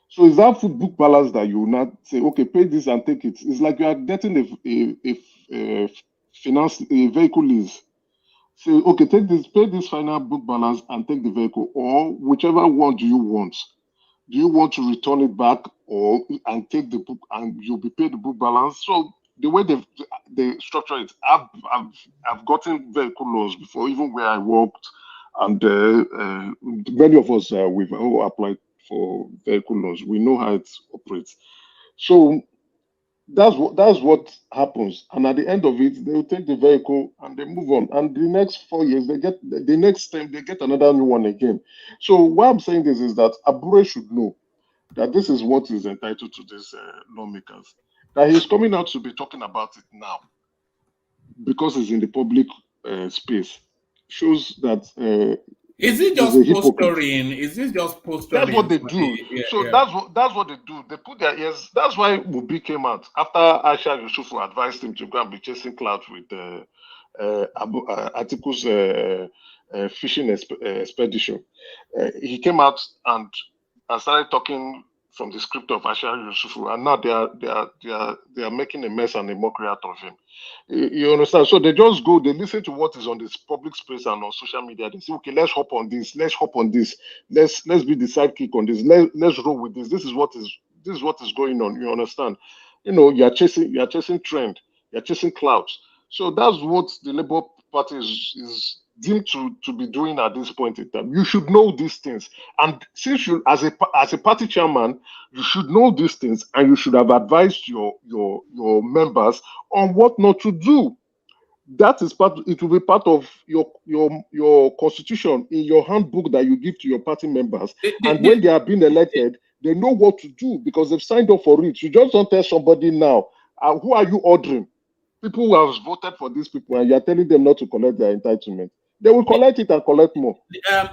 So it's that full book balance that you will not say, okay, pay this and take it. It's like you are getting a finance, a vehicle lease. Say, okay, take this, pay this final book balance and take the vehicle, or whichever one do you want. Do you want to return it back or and take the book and you'll be paid the book balance? So the way they structure it, I've gotten vehicle loans before, even where I worked, and many of us we've all applied for vehicle loans. We know how it operates. So that's what happens. And at the end of it, they will take the vehicle and they move on. And the next 4 years, they get the next time they get another new one again. So why I'm saying this is that Abure should know that this is what is entitled to these lawmakers. That he's coming out to be talking about it now because he's in the public space shows that is it he's just a hypocrite. posturing? Is this just posturing? That's what they do. So that's what they do. They put their ears. That's why Mubi came out after Aisha Yusufu advised him to go and be chasing clouds with Atiku's fishing expedition. He came out and started talking from the script of Aisha Yusufu, and now they are making a mess and a mockery out of him. You understand? So they just go, they listen to what is on this public space and on social media. They say, okay, let's hop on this, let's be the sidekick on this, let's roll with this. This is what is going on. You understand? You know, you're chasing trend, you're chasing clouds. So that's what the Labour Party is deemed to be doing at this point in time. You should know these things, and since you, as a party chairman, you should know these things, and you should have advised your members on what not to do. That is part. It will be part of your constitution in your handbook that you give to your party members, and when they are being elected, they know what to do because they've signed up for it. You just don't tell somebody now, who are you ordering? People who have voted for these people, and you're telling them not to collect their entitlement. They will collect it and collect more.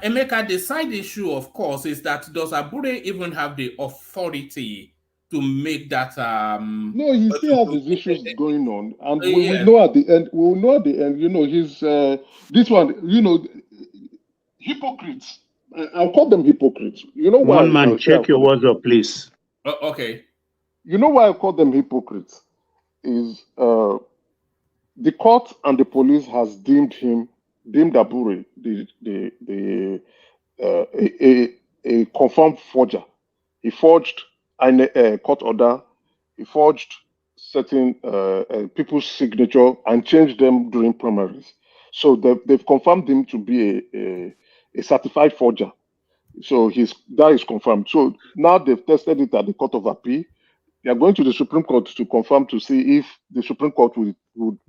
Emeka, the side issue, of course, is that does Abure even have the authority to make that? No, he still has his issues going on, and we will know at the end. We will know at the end. You know, he's this one. You know, hypocrites. I'll call them hypocrites. You know why? One man, check your words up, please. Okay. You know why I call them hypocrites? Is the court and the police has deemed Abure a confirmed forger. He forged a court order. He forged certain people's signature and changed them during primaries. So they've confirmed him to be a certified forger. So that is confirmed. So now they've tested it at the Court of Appeal. They are going to the Supreme Court to confirm to see if the Supreme Court will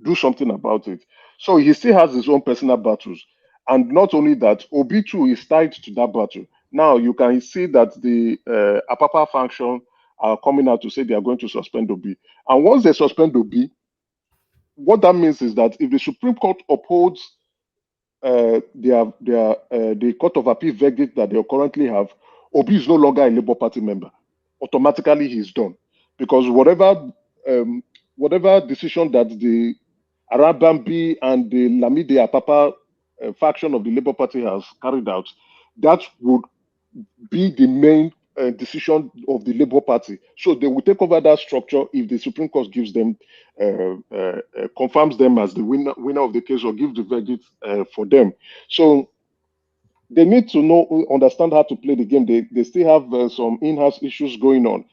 do something about it. So he still has his own personal battles. And not only that, Obi too is tied to that battle. Now you can see that the Apapa faction are coming out to say they are going to suspend Obi. And once they suspend Obi, what that means is that if the Supreme Court upholds the Court of Appeal verdict that they currently have, Obi is no longer a Labour Party member. Automatically he's done. Because whatever decision that the Arabambi and the Lamide Apapa faction of the Labour Party has carried out, that would be the main decision of the Labour Party. So they will take over that structure if the Supreme Court gives them, confirms them as the winner of the case or gives the verdict for them. So they need to understand how to play the game. They still have some in-house issues going on.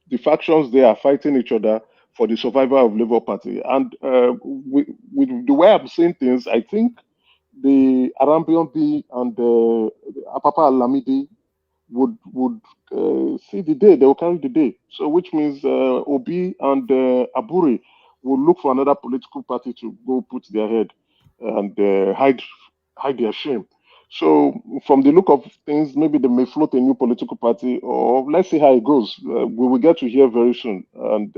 The factions, they are fighting each other for the survival of Labour Party. And with the way I'm seeing things, I think the Arambian and the Apapa Lamidi would see the day. They will carry the day. So which means Obi and Abure will look for another political party to go put their head and hide their shame. So from the look of things, maybe they may float a new political party, or let's see how it goes. We will get to hear very soon, and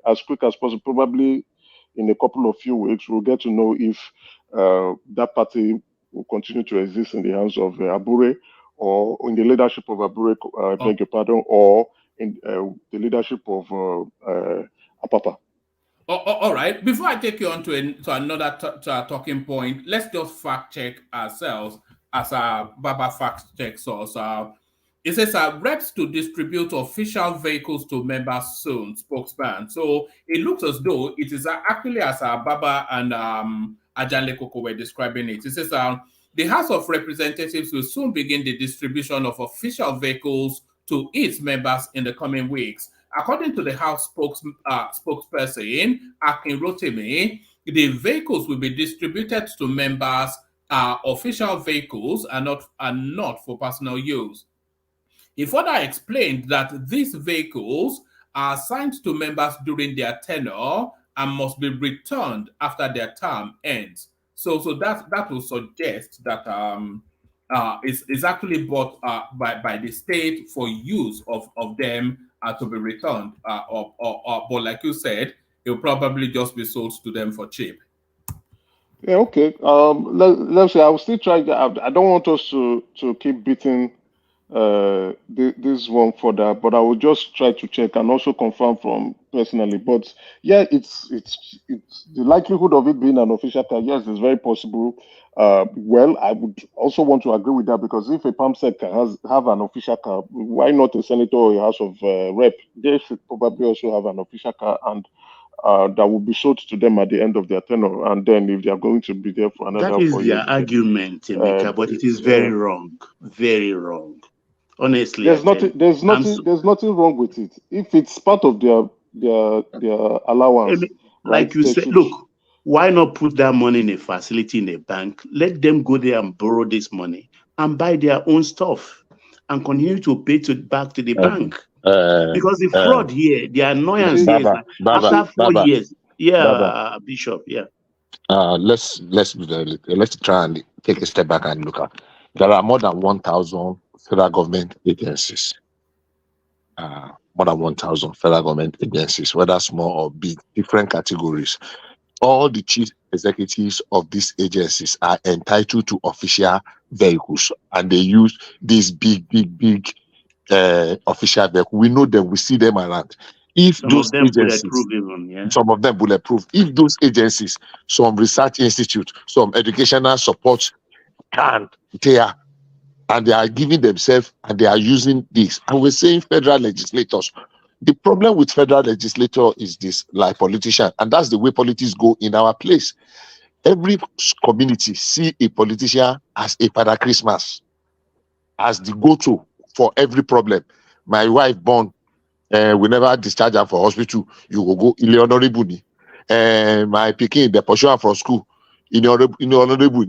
as quick as possible, probably in a couple of few weeks, we'll get to know if that party will continue to exist in the hands of Abure, or in the leadership of Abure, beg your pardon, or in the leadership of Apapa. All right. Before I take you on to another talking point, let's just fact check ourselves. as a Baba fact check source. It says reps to distribute official vehicles to members soon, spokesman. So it looks as though it is actually as Baba and Ajanle Koko were describing it. It says the House of Representatives will soon begin the distribution of official vehicles to its members in the coming weeks. According to the House spokesperson, Akin Rotimi, the vehicles will be distributed to members, official vehicles, and not for personal use. He further explained that these vehicles are assigned to members during their tenure and must be returned after their term ends. So that will suggest that is actually bought by the state for use of them to be returned. But like you said, it will probably just be sold to them for cheap. Yeah, okay. Let's say I will still try. I don't want us to keep beating this one further, but I will just try to check and also confirm from personally. But yeah, it's the likelihood of it being an official car. Yes, it's very possible. Well, I would also want to agree with that, because if a palm sector have an official car, why not a senator or a House of Rep? They should probably also have an official car, and that will be sold to them at the end of their tenure. And then if they are going to be there for That another is 4 years, their argument, Emeka, but it is very wrong. Very wrong. Honestly, there's nothing wrong with it if it's part of their allowance. Like right? You said, look, why not put that money in a facility in a bank? Let them go there and borrow this money and buy their own stuff and continue to pay back to the bank. Because the fraud here, the annoyance here is that after 4 years, Bishop, let's try and take a step back and look at. There are more than 1,000 federal government agencies. More than 1,000 federal government agencies, whether small or big, different categories. All the chief executives of these agencies are entitled to official vehicles, and they use these big official vehicles. We know them, we see them around. If some those of them agencies, bulletproof even, yeah. Some of them bulletproof. If those agencies, some research institute, some educational support, and they are giving themselves and they are using this, and we're saying federal legislators. The problem with federal legislator is this, like politician, and that's the way politics go in our place. Every community see a politician as a Father Christmas, as the go-to for every problem. My wife born, we never discharge her for hospital. You will go honorable. My pikin, the pursue from school, honorable.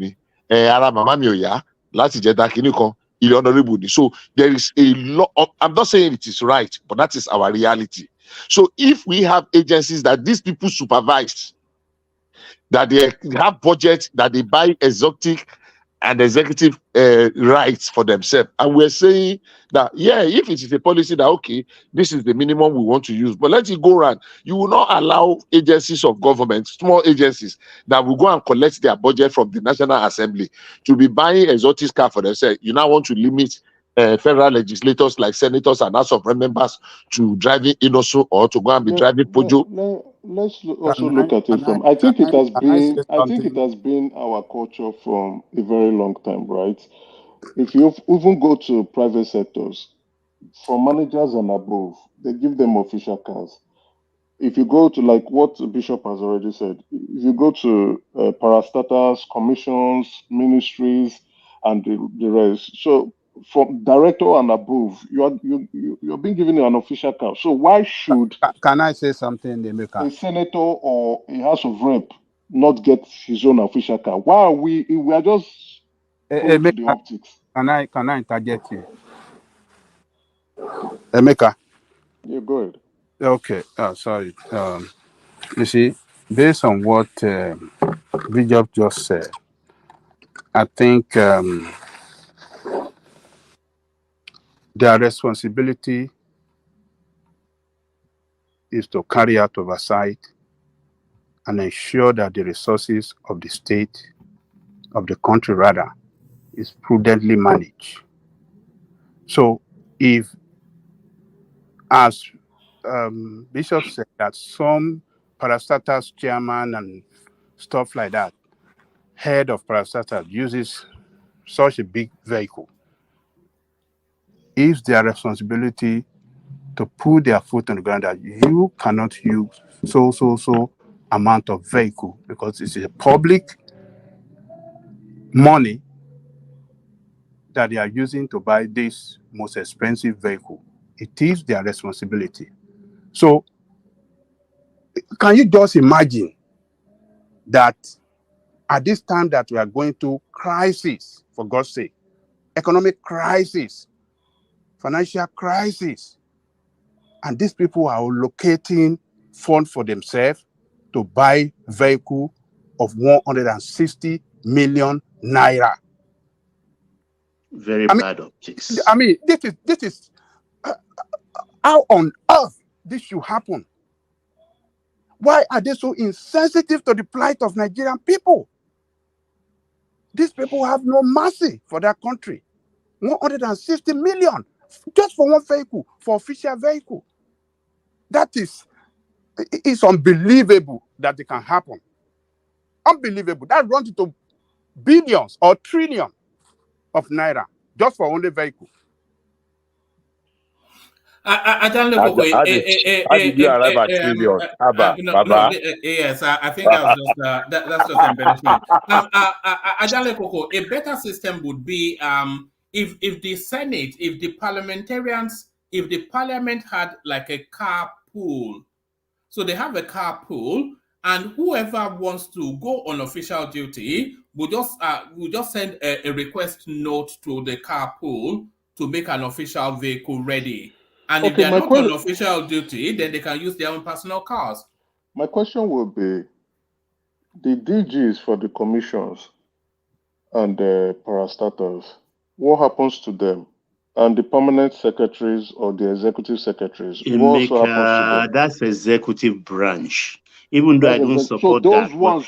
Ara mama mi oya, lati jeta kini kan, honorable. So there is a lot. I'm not saying it is right, but that is our reality. So if we have agencies that these people supervise, that they have budgets, that they buy exotic and executive rights for themselves, and we're saying that if it is a policy that okay, this is the minimum we want to use, but let it go around. You will not allow agencies of government, small agencies that will go and collect their budget from the National Assembly to be buying exotic car for themselves. You now want to limit federal legislators like senators and House of members to driving Inoso or to go and be driving Pojo. Let's also look at it from. I think it has been our culture from a very long time, right? If you even go to private sectors, from managers and above, they give them official cars. If you go to like what Bishop has already said, if you go to parastatals, commissions, ministries, and the rest, so from director and above, you're being given an official car. So why should can I say something, Emeka? A senator or a House of Rep not get his own official car? Why are we are just going to the optics? Can I interject you? Emeka. Yeah, go ahead. Okay. Sorry. You see, based on what Bishop just said, I think their responsibility is to carry out oversight and ensure that the resources of the state, of the country rather, is prudently managed. So if, as Bishop said, that some parastatals chairman and stuff like that, head of parastatals uses such a big vehicle, it's their responsibility to put their foot on the ground that you cannot use so amount of vehicle because it's a public money that they are using to buy this most expensive vehicle. It is their responsibility. So can you just imagine that at this time that we are going through crisis, for God's sake, economic crisis, financial crisis, and these people are allocating funds for themselves to buy vehicle of 160 million naira. Very bad optics. I mean, this is how on earth this should happen. Why are they so insensitive to the plight of Nigerian people? These people have no mercy for their country. 160 million just for one vehicle, for official vehicle. That is, it's unbelievable that it can happen. Unbelievable. That runs into billions or trillions of naira just for only vehicle. I don't know. How did you arrive at trillion? Baba? Yes, I think that was just that's just embellishment. I don't know. A better system would be if the Senate, if the parliamentarians, if the parliament had like a carpool, so they have a carpool, and whoever wants to go on official duty will just send a request note to the carpool to make an official vehicle ready. And if they're not on official duty, then they can use their own personal cars. My question will be, the DGs for the commissions and the parastatals, what happens to them? And the permanent secretaries or the executive secretaries, what also happens to them? That's executive branch. Even though I don't support so those that. Ones,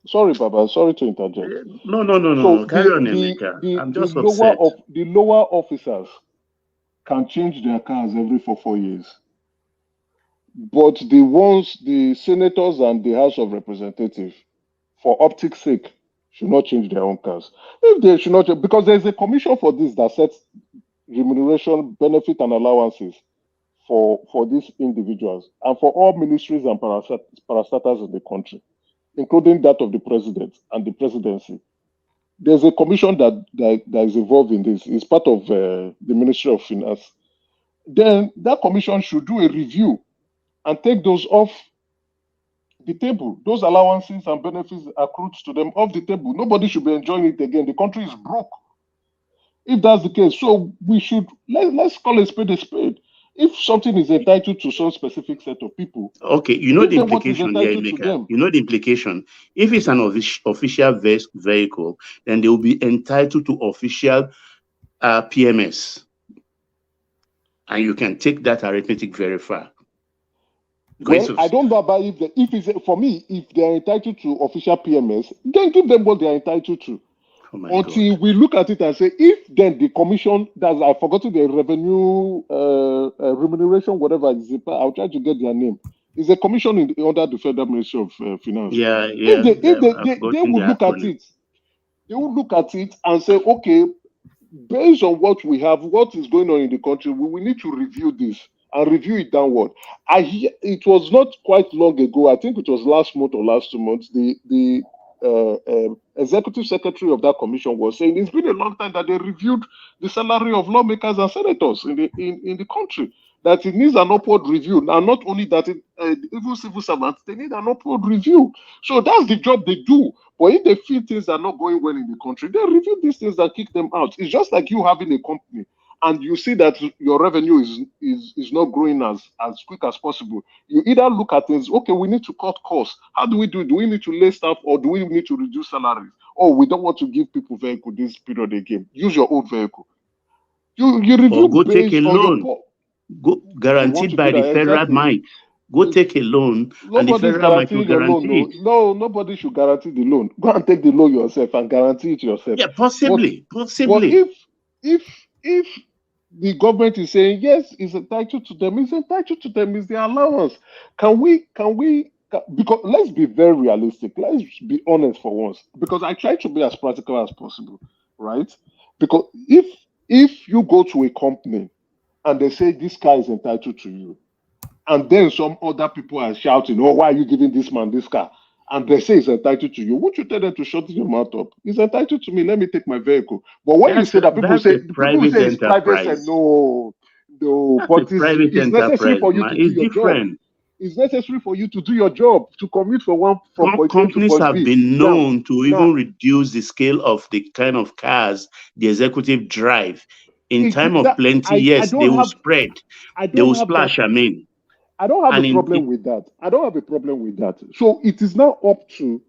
Sorry, Baba. Sorry to interject. No. Carry on, Emeka. I'm just upset. The lower officers can change their cars every 4 years. But the senators and the House of Representatives, for optics sake, should not change their own cars. If they should not, because there's a commission for this that sets remuneration, benefit, and allowances for these individuals and for all ministries and parastatals in the country, including that of the president and the presidency. There's a commission that is involved in this. It's part of the Ministry of Finance. Then that commission should do a review and take those off the table. Those allowances and benefits accrued to them off the table. Nobody should be enjoying it again. The country is broke. If that's the case, so we should let's call a spade a spade. If something is entitled to some specific set of people, okay, you know the implication here, Emeka. You know the implication. If it's an official vehicle, then they will be entitled to official PMS, and you can take that arithmetic very far. Well, I don't know about if they're entitled to official PMS, then give them what they're entitled to. Until we look at it and say, if then the commission, I forgot the revenue remuneration, whatever it is, I'll try to get their name. It's a commission under the Federal Ministry of Finance. If they will look at it, they will look at it and say, okay, based on what we have, what is going on in the country, we need to review this and review it downward. It was not quite long ago, I think it was last month or last 2 months, the executive secretary of that commission was saying it's been a long time that they reviewed the salary of lawmakers and senators in the country, that it needs an upward review. And not only that, even civil servants, they need an upward review. So that's the job they do. But if they feel things are not going well in the country, they review these things and kick them out. It's just like you having a company and you see that your revenue is not growing as quick as possible. You either look at things, okay, we need to cut costs. How do we do it? Do we need to lay staff or do we need to reduce salaries? Or we don't want to give people vehicle this period again. Use your own vehicle. You review or go take a loan. Go guaranteed by the federal might. Go take a loan and the federal might will guarantee it. No, nobody should guarantee the loan. Go and take the loan yourself and guarantee it yourself. Yeah, possibly. But if the government is saying yes, it's entitled to them, it's their allowance. Can we because let's be very realistic. Let's be honest for once. Because I try to be as practical as possible, right? Because if you go to a company and they say this car is entitled to you, and then some other people are shouting, "Oh, why are you giving this man this car?" And they say it's entitled to you. Would you tell them to shut your mouth up? It's entitled to me. Let me take my vehicle. But when you say that, people say it's private. Say no. That's But a private it's necessary enterprise, for you man. to do It's your job. different. It's necessary for you to do your job, to commute from point A to Companies point have B. been known to Now, even reduce the scale of the kind of cars the executive drive. In time of plenty, yes, they will spread. They will splash, I mean. I don't have And a problem with that. I don't have a problem with that. So it is now up to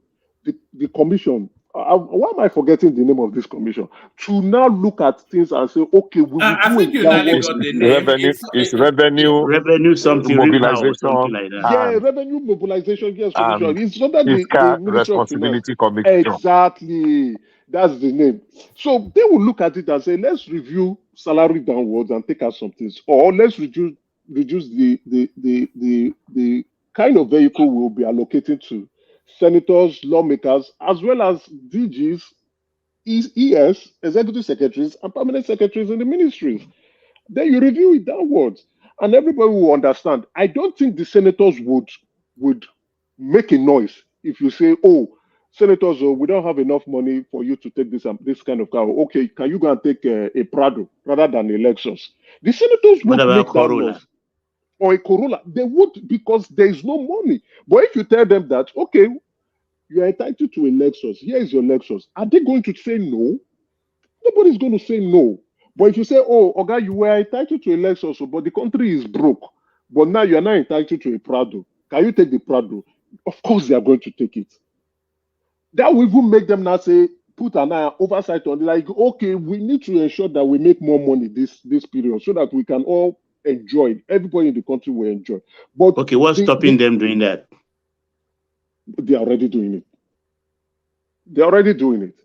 the commission. Why am I forgetting the name of this commission? To now look at things and say, okay, we will I do think a you nearly downward got the review. name. Revenue something mobilization like that. Yeah, revenue mobilization, yes, commission. and It's under the fiscal Ministry of Finance. responsibility commission. Exactly. That's the name. So they will look at it and say, let's review salary downwards and take out some things. Or let's reduce the kind of vehicle we'll be allocating to senators, lawmakers, as well as DGs, ES, executive secretaries, and permanent secretaries in the ministries. Then you review it downwards, and everybody will understand. I don't think the senators would make a noise if you say, "Oh, senators, we don't have enough money for you to take this kind of car. Okay, can you go and take a Prado rather than a Lexus?" The senators What won't about make that Corolla? noise. Or a Corolla, they would, because there is no money. But if you tell them that, okay, you are entitled to a Lexus, here is your Lexus, are they going to say no? Nobody's going to say no. But if you say, "Oh, okay, you were entitled to a Lexus, but the country is broke, but now you are not entitled to a Prado. Can you take the Prado?" Of course, they are going to take it. That will even make them now say, put an oversight on it. Like, okay, we need to ensure that we make more money this period so that we can all enjoy it. Everybody in the country will enjoy. But okay, what's stopping them doing that? They are already doing it. They're already doing it,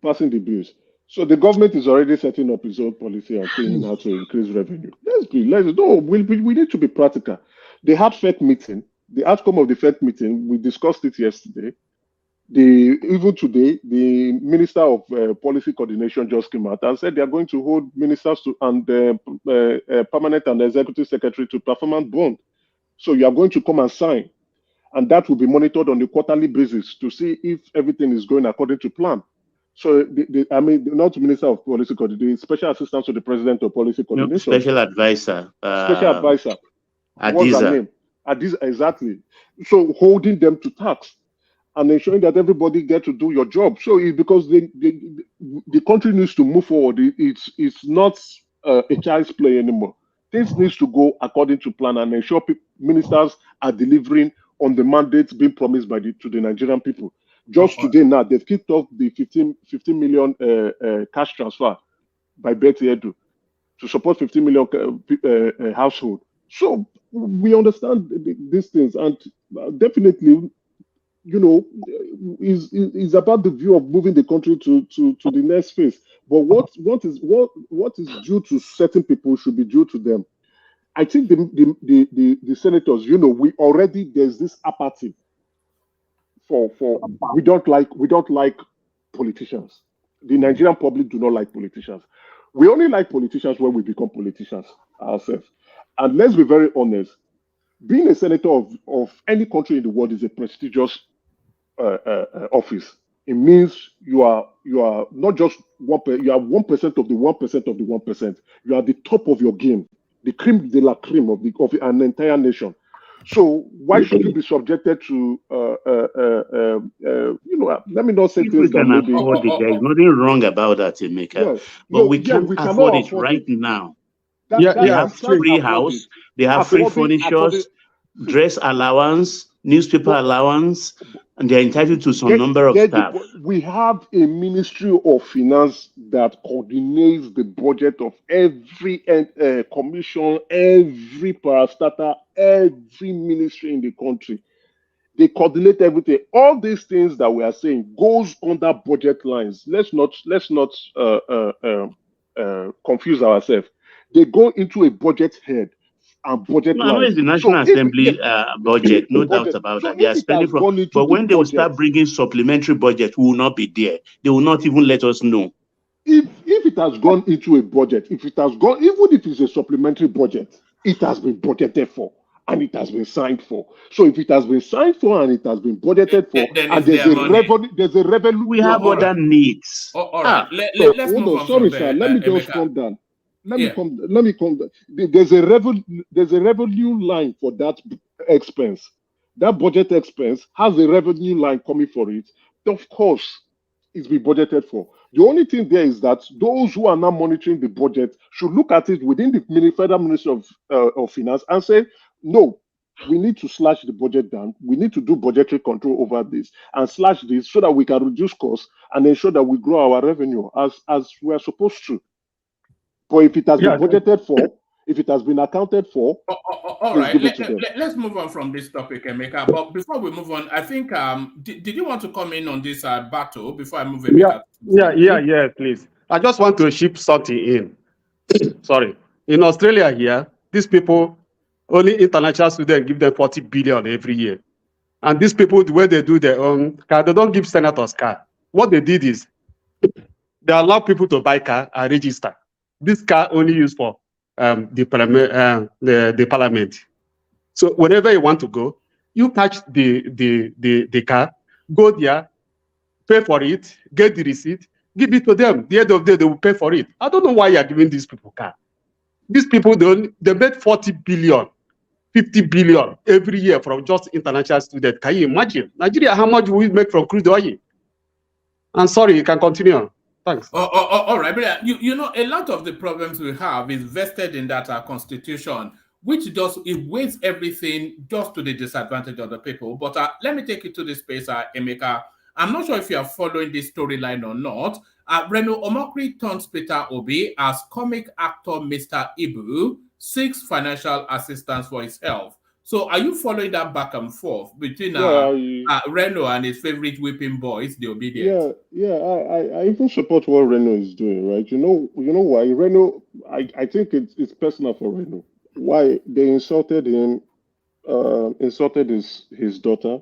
passing the bills. So the government is already setting up its own policy and saying how to increase revenue. We need to be practical. They had FEC meeting. The outcome of the FEC meeting, we discussed it yesterday. Even today, the Minister of Policy Coordination just came out and said they are going to hold ministers and permanent and executive secretary to performance bond. So you are going to come and sign, and that will be monitored on a quarterly basis to see if everything is going according to plan. So, not Minister of Policy Coordination, the Special Assistant to the President of Policy Coordination. No, Special Advisor. Special Advisor. Adiza. What's her name? Adiza, exactly. So, holding them to task and ensuring that everybody get to do your job. So, because the country needs to move forward. It's not a child's play anymore. Things needs to go according to plan and ensure ministers are delivering on the mandates being promised to the Nigerian people. Just today now, they've kicked off the 15 million cash transfer by Betty Edu to support 15 million household. So we understand these things, and definitely, is about the view of moving the country to the next phase. But what is due to certain people should be due to them. I think the senators, there's this apathy for we don't like politicians. The Nigerian public do not like politicians. We only like politicians when we become politicians ourselves. And let's be very honest, being a senator of any country in the world is a prestigious office. It means you are not just you are 1% of the 1% of the 1%. You are the top of your game, the creme de la creme of an entire nation. So why should you be subjected to let me not say things that maybe afford it. There's nothing wrong about that, Emeka. But we can't afford it right now. They have free house, they have free furniture, dress allowance, newspaper allowance, and they're entitled to some number of staff. We have a Ministry of Finance that coordinates the budget of every commission, every parastatal, every ministry in the country. They coordinate everything. All these things that we are saying goes under budget lines. Let's not confuse ourselves. They go into a budget head and budget No, I know lines. it's the National Assembly budget, no doubt budget. about So that. They are if it has spending from, gone into but when they will start budget, bringing supplementary budget, we will not be there. They will not even let us know. if it has gone into a budget, if it has gone, even if it's a supplementary budget, it has been budgeted for and it has been signed for. So if it has been signed for and it has been budgeted for, Then and it's there's a revenue. We have other needs. All right, let's hold move on. on Sorry, from sir. there. Let me just Emeka. come down. Let Yeah. me come. There's a revenue line for that expense. That budget expense has a revenue line coming for it. Of course, it's been budgeted for. The only thing there is that those who are now monitoring the budget should look at it within the Federal Ministry of Finance and say, no, we need to slash the budget down. We need to do budgetary control over this and slash this so that we can reduce costs and ensure that we grow our revenue as we are supposed to. But if it has been budgeted for, if it has been accounted for, all right, let's move on from this topic, Emeka. But before we move on, I think did you want to come in on this battle before I move Emeka? Yeah, please. I just want to ship something in. Sorry. In Australia here, these people, only international students give them 40 billion every year. And these people, the way they do their own car, they don't give senators car. What they did is they allow people to buy car and register. This car only used for the parliament. So whenever you want to go, you touch the car, go there, pay for it, get the receipt, give it to them. The end of the day, they will pay for it. I don't know why you are giving these people car. These people, they made 40 billion, 50 billion every year from just international students. Can you imagine? Nigeria, how much will we make from crude oil? I'm sorry, you can continue. Thanks. All right, but you know, a lot of the problems we have is vested in that constitution, which it weighs everything just to the disadvantage of the people. But let me take you to this space, Emeka. I'm not sure if you are following this storyline or not. Reno Omokri turns Peter Obi as comic actor Mr. Ibu seeks financial assistance for his health. So are you following that back and forth between Reno and his favorite whipping boys, the Obedience? I even support what Reno is doing, right? You know why? Reno, I think it's personal for Reno. Why they insulted him, insulted his daughter,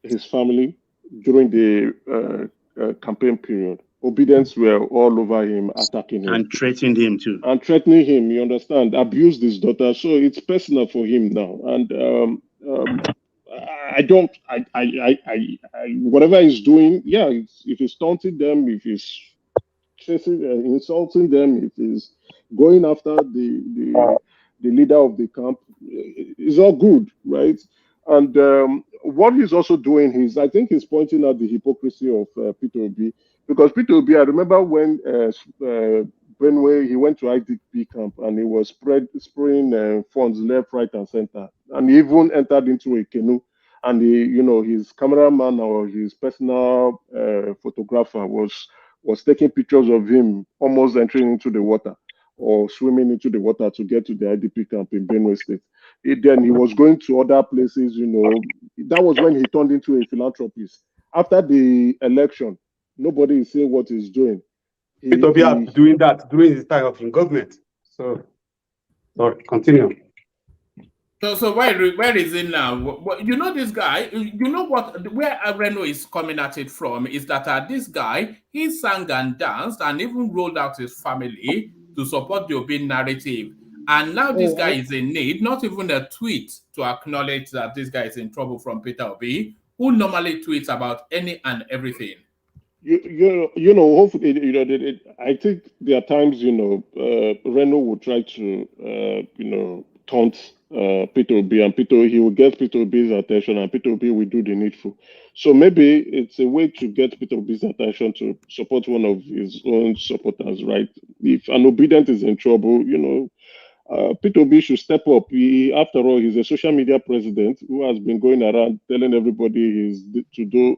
his family during the campaign period. Obedience were all over him, attacking him. And threatened him too. And threatening him, you understand, abused his daughter. So it's personal for him now. And whatever he's doing, if he's taunting them, if he's chasing, insulting them, if he's going after the leader of the camp, it's all good, right? And what he's also doing is, I think he's pointing out the hypocrisy of Peter Obi. Because Peter Obi, I remember when Benway, he went to IDP camp and he was spraying funds left, right, and center. And he even entered into a canoe. And his cameraman or his personal photographer was taking pictures of him almost entering into the water or swimming into the water to get to the IDP camp in Benue State. Then he was going to other places, That was when he turned into a philanthropist. After the election, nobody is saying what he's doing. Peter Obi is doing that during his time of in government. So, sorry, continue. So where is it now? You know this guy. You know where Reno is coming at it from is that this guy, he sang and danced and even rolled out his family to support the Obi narrative. And now this guy is in need, not even a tweet to acknowledge that this guy is in trouble from Peter Obi, who normally tweets about any and everything. Hopefully, I think there are times, Reno will try to, taunt Peter Obi, and he will get Peter Obi's attention, and Peter Obi will do the needful. So maybe it's a way to get Peter Obi's attention to support one of his own supporters, right? If an Obedient is in trouble, Peter Obi should step up. After all, he's a social media president who has been going around telling everybody to do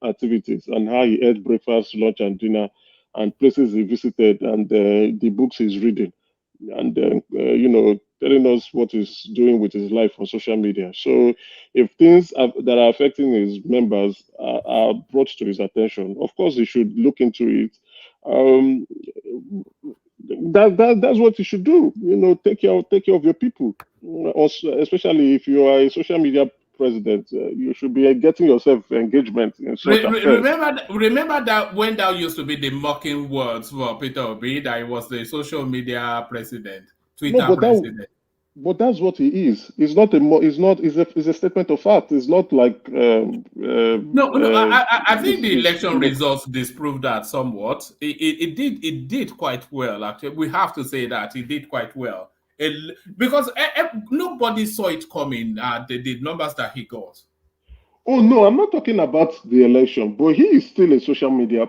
activities and how he ate breakfast, lunch, and dinner, and places he visited, and the books he's reading, and telling us what he's doing with his life on social media. So if things that are affecting his members are brought to his attention, of course he should look into it. that's what you should do. Take care of your people. Also, especially if you are a social media president, you should be getting yourself engagement in such affairs. Remember that when that used to be the mocking words for Peter Obi, that he was the social media president, No, Twitter president. but that's what he is. It's not it's a statement of fact. It's not like I think the election results disprove that somewhat. It did quite well, actually. We have to say that it did quite well. Because nobody saw it coming, the numbers that he got. Oh no, I'm not talking about the election, but he is still a social media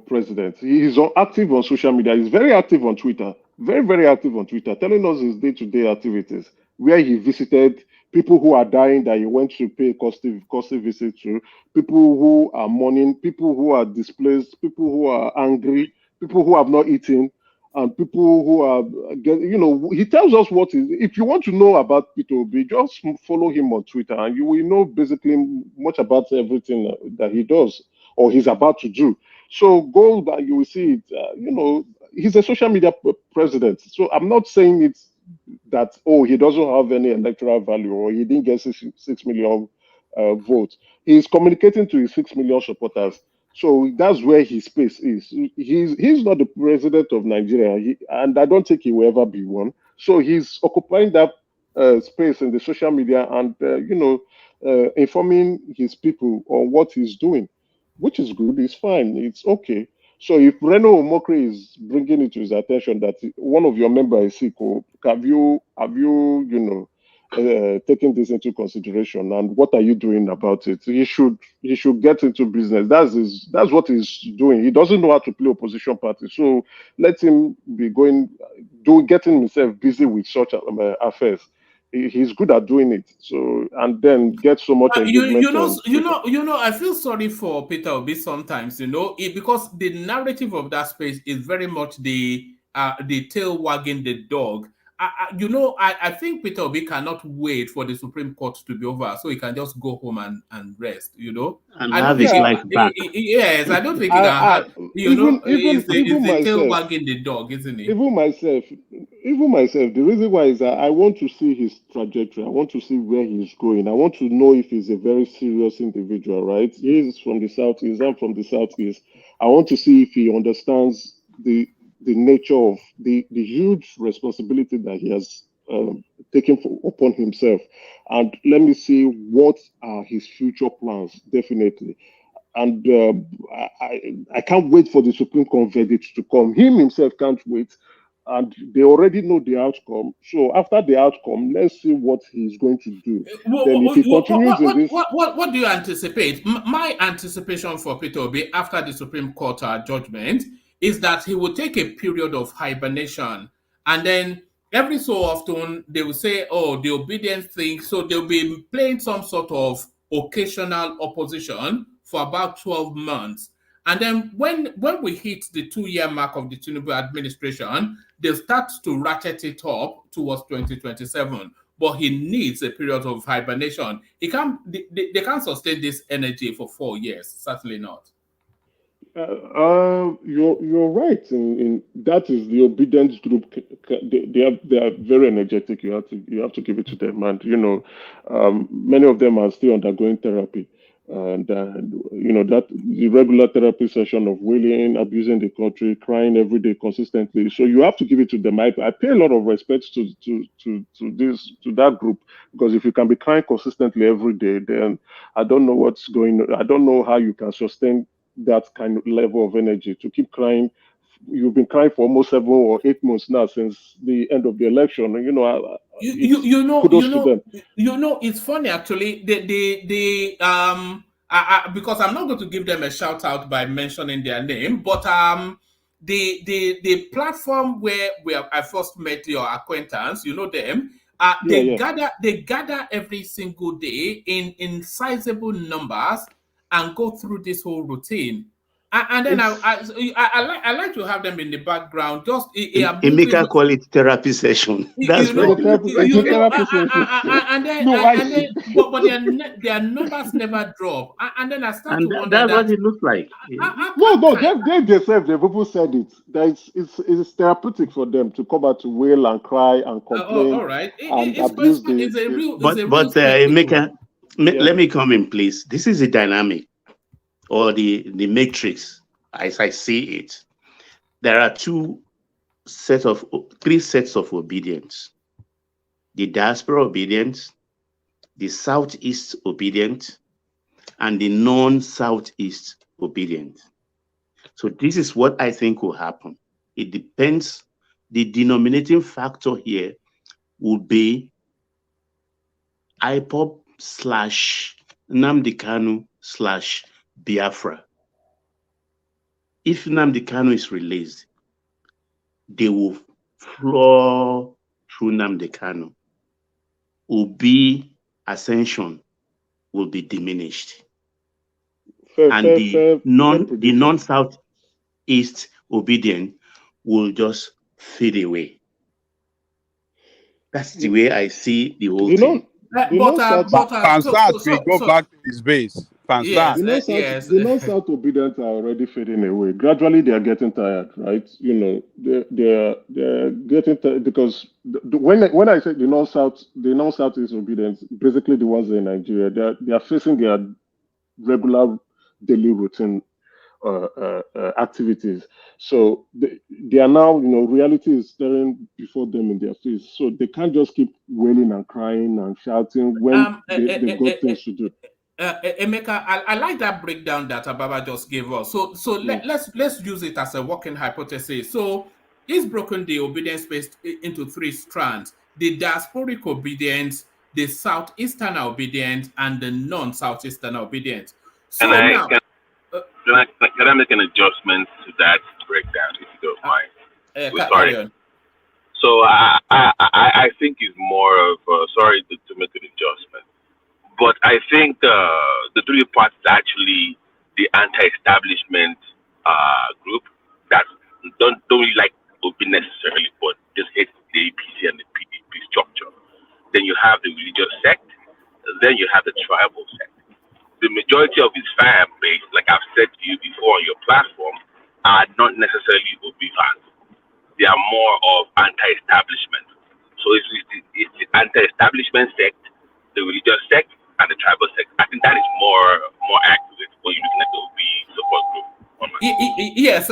president. He is active on social media. He's very active on Twitter, very, very active on Twitter, telling us his day-to-day activities, where he visited people who are dying that he went to pay costly visit to, people who are mourning, people who are displaced, people who are angry, people who have not eaten, and people who are, he tells us what is. If you want to know about Peter Obi, just follow him on Twitter, and you will know basically much about everything that he does or he's about to do. So go back, you will see it. He's a social media president. So I'm not saying it's that he doesn't have any electoral value or he didn't get 6 million votes. He's communicating to his 6 million supporters. So that's where his space is. He's not the president of Nigeria, and I don't think he will ever be one. So he's occupying that space in the social media and informing his people on what he's doing, which is good. It's fine. It's okay. So if Reno Omokri is bringing it to his attention that one of your members is sick, have you taking this into consideration, and what are you doing about it? He should get into business. That's what he's doing. He doesn't know how to play opposition party, so let him be getting himself busy with such affairs. He's good at doing it. So and then get so much engagement. I feel sorry for Peter Obi sometimes. Because the narrative of that space is very much the tail wagging the dog. I think Peter Obi cannot wait for the Supreme Court to be over so he can just go home and rest, And have his life back. Yes, I don't think he can have, it's the tail wagging the dog, isn't it? Even myself, the reason why is that I want to see his trajectory. I want to see where he's going. I want to know if he's a very serious individual, right? He's from the Southeast, I'm from the Southeast. I want to see if he understands the nature of the huge responsibility that he has taken upon himself. And let me see what are his future plans, definitely. And I can't wait for the Supreme Court verdict to come. Him himself can't wait. And they already know the outcome. So after the outcome, let's see what he's going to do. Then if he continues in this... What do you anticipate? My anticipation for Peter Obi after the Supreme Court judgment is that he will take a period of hibernation, and then every so often they will say, the obedience thing. So they'll be playing some sort of occasional opposition for about 12 months. And then when we hit the 2-year mark of the Tinubu administration, they'll start to ratchet it up towards 2027. But he needs a period of hibernation. They can't sustain this energy for 4 years. Certainly not. You're right. In that is the obedience group. They are very energetic. You have to give it to them, and many of them are still undergoing therapy, and that the regular therapy session of wailing, abusing the country, crying every day consistently. So you have to give it to them. I pay a lot of respect to that group, because if you can be crying consistently every day, then I don't know what's going on. I don't know how you can sustain that kind of level of energy to keep crying. You've been crying for almost 7 or 8 months now since the end of the election. It's funny actually. Because I'm not going to give them a shout out by mentioning their name, but the platform where I first met your acquaintance, them. They gather every single day in sizable numbers and go through this whole routine. And then I like to have them in the background. Just Emeka call it therapy session. That's you know, it's and then but their numbers never drop. And then I start to wonder that's what it looks like. They themselves, the people said it. That it's therapeutic for them to come out to wail and cry and complain all right. and abuse the. But Emeka, let me come in, please. This is the dynamic or the matrix as I see it. There are three sets of obedience: the diaspora obedience, the Southeast obedient, and the non-Southeast obedient. So this is what I think will happen. It depends. The denominating factor here would be IPOB / Nnamdi Kanu / Biafra. If Nnamdi Kanu is released, they will flow through Nnamdi Kanu. Obi ascension will be diminished. The non-Southeast obedient will just fade away. That's the way I see the whole thing. Pansat will go back to his base. The non-South obedient are already fading away. Gradually, they are getting tired, right? You know, they're getting tired because when I say the non-Southeast obedience, basically the ones in Nigeria, they are facing their regular daily routine activities. So they are now, you know, reality is staring before them in their face. So they can't just keep wailing and crying and shouting when they've got things to do. Emeka, I like that breakdown that Ababa just gave us. So let's use it as a working hypothesis. So he's broken the obedience space into three strands: the diasporic obedience, the southeastern obedience, and the non-southeastern obedience. So now, can I make an adjustment to that breakdown, if you don't mind? Sorry. So I think it's more of sorry to make an adjustment. But I think the three parts is actually the anti-establishment group that don't really like Obi necessarily, but just hate the APC and the PDP structure. Then you have the religious sect. Then you have the tribal sect. The majority of his fan base, like I've said to you before on your platform, are not necessarily Obi fans. They are more of anti-establishment. So it's the anti-establishment sect, the religious sect, and the tribal sect. I think that is more accurate when you're looking at the OB support group. Yes,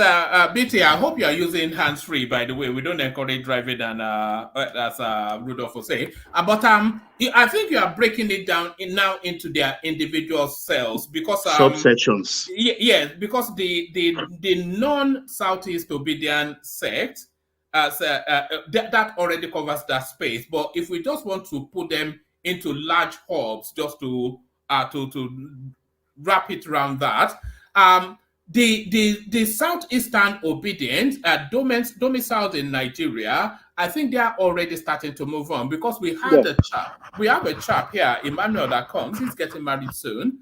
BT, I hope you are using hands-free, by the way. We don't encourage driving, and as Rudolph will say. But I think you are breaking it down now into their individual cells because subsections. Yes, because the non-Southeast obedient sect that already covers that space. But if we just want to put them into large hubs, just to wrap it around that, the southeastern obedience domiciled in Nigeria, I think they are already starting to move on because we have a chap here, Emmanuel, that comes. He's getting married soon.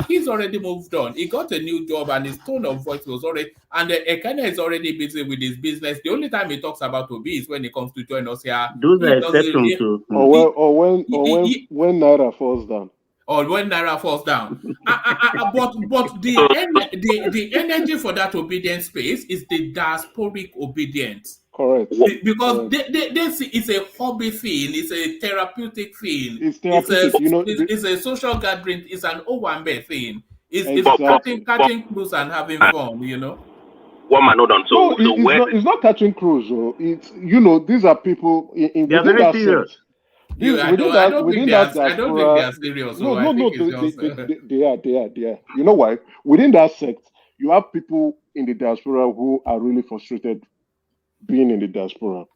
He's already moved on. He got a new job and his tone of voice was already, and Ekene is already busy with his business. The only time he talks about Obi is when he comes to join us here. Those are exceptions too. Or when Naira falls down. Or when Naira falls down. But the energy for that obedience space is the diasporic obedience. Correct. Because they see it's a hobby thing, it's a therapeutic thing, it's a social gathering, it's an Owambe thing. It's catching cruise and having fun, you know. One man, hold on. It's not catching cruise. It's these are people in they're very serious. I don't think they are serious. They are. You know why? Within that sect, you have people in the diaspora who are really frustrated being in the diaspora,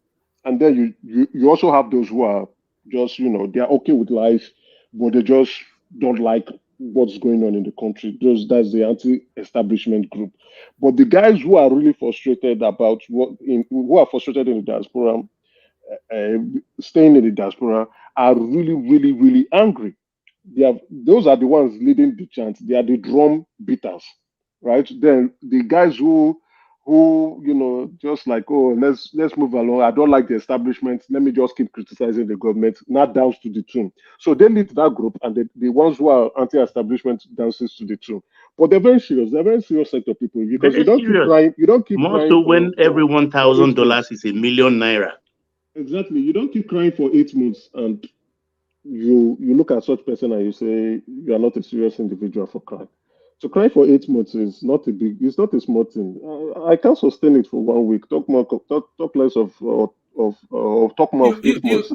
and then you also have those who are just they are okay with life, but they just don't like what's going on in the country. That's the anti-establishment group. But the guys who are really frustrated about who are frustrated in the diaspora, staying in the diaspora, are really, really, really angry. Those are the ones leading the chant. They are the drum beaters, right? Then the guys who just like, oh, let's move along. I don't like the establishment. Let me just keep criticizing the government. Not dance to the tune. So they lead that group, and the ones who are anti-establishment dances to the tune. But they're very serious. They're very serious set of people because Very you don't keep serious. crying. You don't keep More crying so when every for 8 $1,000 months. is $1 million naira. Exactly. You don't keep crying for 8 months, and you look at such person and you say you are not a serious individual for crying. So crying for 8 months is not a big, it's not a small thing. I can't sustain it for 1 week. Talk less of talk more of 8 months.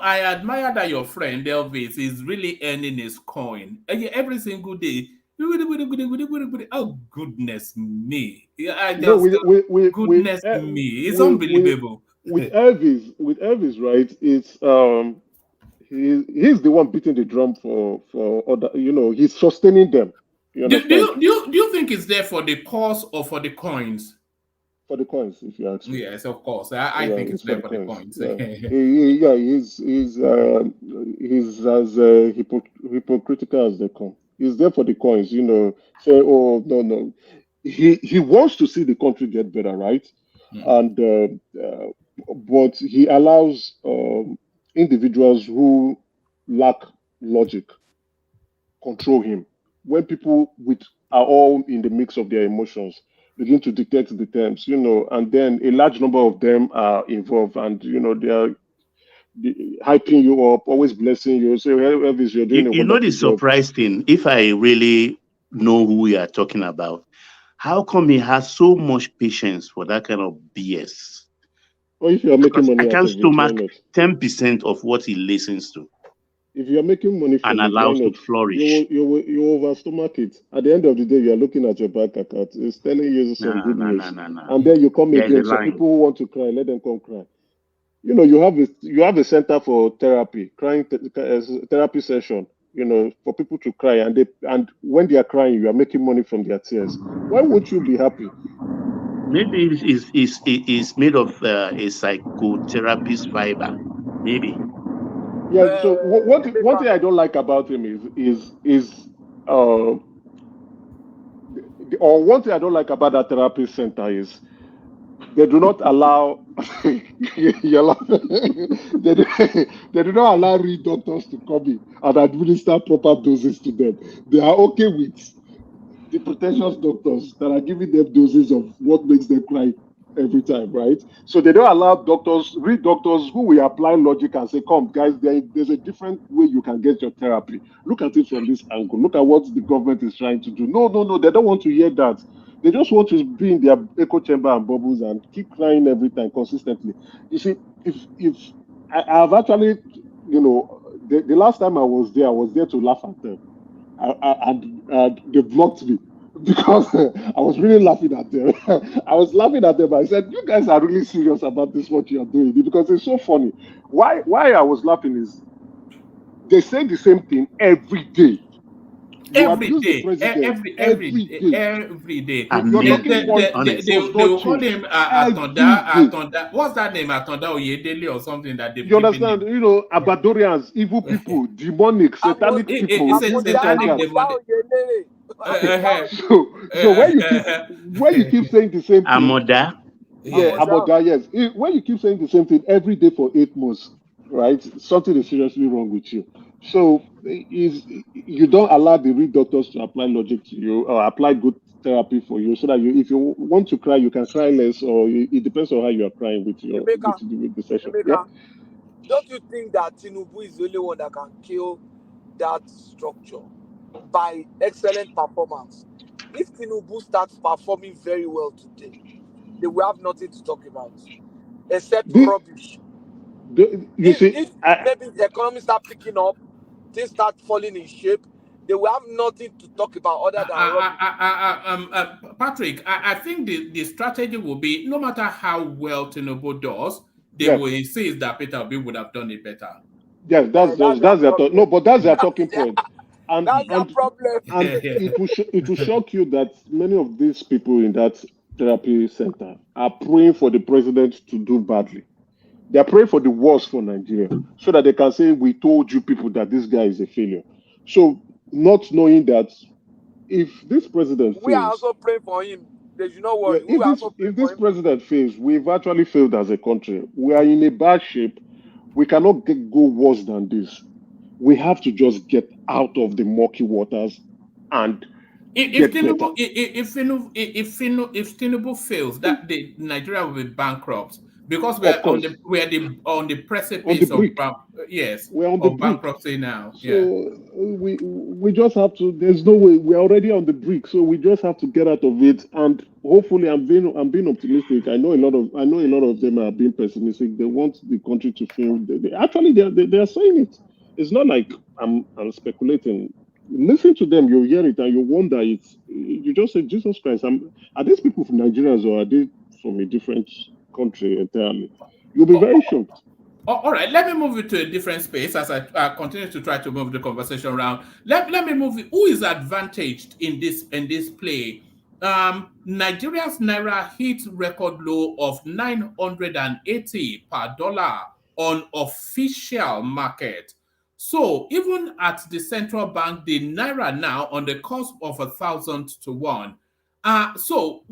I admire that your friend Elvis is really earning his coin every single day. Oh goodness me! I You know, just goodness me, it's unbelievable. With Elvis, right? It's he's the one beating the drum for other. He's sustaining them. You Do understand? you think it's there for the cause or for the coins? For the coins, if you ask me. Yes, of course. I think it's there for the coins. Yeah, he's as hypocritical as they come. He's there for the coins. Say, oh no. He wants to see the country get better, right? And but he allows individuals who lack logic control him. When people are all in the mix of their emotions, begin to dictate the terms, and then a large number of them are involved, and they are hyping you up, always blessing you. Say, well, Elvis, you're doing a You know the wonderful job. surprise thing, if I really know who we are talking about, how come he has so much patience for that kind of BS? Or if you are making money I out can of it, why stomach not? 10% of what he listens to. If you are making money from and it, why allows to not? flourish. You overstomach it. At the end of the day, you are looking at your bank account. It's telling you some good news, and then you come There's a again. Some line. people who want to cry, let them come cry. You have a center for therapy, therapy session. For people to cry, and when they are crying, you are making money from their tears. Why won't you be happy? Maybe it's made of a psychotherapist fiber. Maybe. Yeah. So one thing I don't like about him or one thing I don't like about that therapy center is they do not allow you're laughing. They do not allow real doctors to come in and administer proper doses to them. They are okay with the pretentious doctors that are giving them doses of what makes them cry every time, right? So they don't allow real doctors who will apply logic and say, come, guys, there's a different way you can get your therapy. Look at it from this angle. Look at what the government is trying to do. No, they don't want to hear that. They just want to be in their echo chamber and bubbles and keep crying every time consistently. You see, if I've actually, the last time I was there to laugh at them. And they blocked me because I was really laughing at them. I was laughing at them. I said, "You guys are really serious about this, what you are doing," because it's so funny. Why I was laughing is they say the same thing every day. You abuse the president every day. You're talking points. They will call him Atonda. What's that name? Atonda Oyedele or something that they've You given understand? him. Abadorians, evil people, demonic, satanic people, things like that. So when you keep saying the same thing, Amoda. Yeah, Amoda, yes. When you keep saying the same thing every day for 8 months, right? Something is seriously wrong with you. So you don't allow the real doctors to apply logic to you or apply good therapy for you, so that if you want to cry, you can cry less, or it depends on how you are crying with the session. Yeah. Don't you think that Tinubu is the only one that can kill that structure by excellent performance? If Tinubu starts performing very well today, they will have nothing to talk about except rubbish. If maybe the economy start picking up, things start falling in shape, they will have nothing to talk about other than rubbish. Patrick, I think the strategy will be, no matter how well Tinubu does, they will insist that Peter Obi would have done it better. Yes, that's their talking point. And that's their problem. And it will shock you that many of these people in that therapy center are praying for the president to do badly. They are praying for the worst for Nigeria, so that they can say, "We told you people that this guy is a failure." So, not knowing that if this president We are fails, also praying for him. They should not yeah, worry. We are also praying if for this him. president fails, we've actually failed as a country. We are in a bad shape. We cannot go worse than this. We have to just get out of the murky waters and If get better. If Tinubu fails, that Nigeria will be bankrupt because we are on the precipice of we're on the brink. Bankruptcy now. So we just have to. There's no way. We're already on the brink, so we just have to get out of it. And hopefully, I'm being optimistic. I know a lot of them are being pessimistic. They want the country to fail. They are saying it. It's not like I'm speculating. Listen to them, you'll hear it, and you wonder. You just say, Jesus Christ, are these people from Nigerians or are they from a different country entirely? You'll be very shocked. All right, let me move it to a different space as I continue to try to move the conversation around. Let me move it. Who is advantaged in this play? Nigeria's naira hit record low of 980 per dollar on official market. So even at the central bank, the naira now on the cusp of 1,000 to 1. So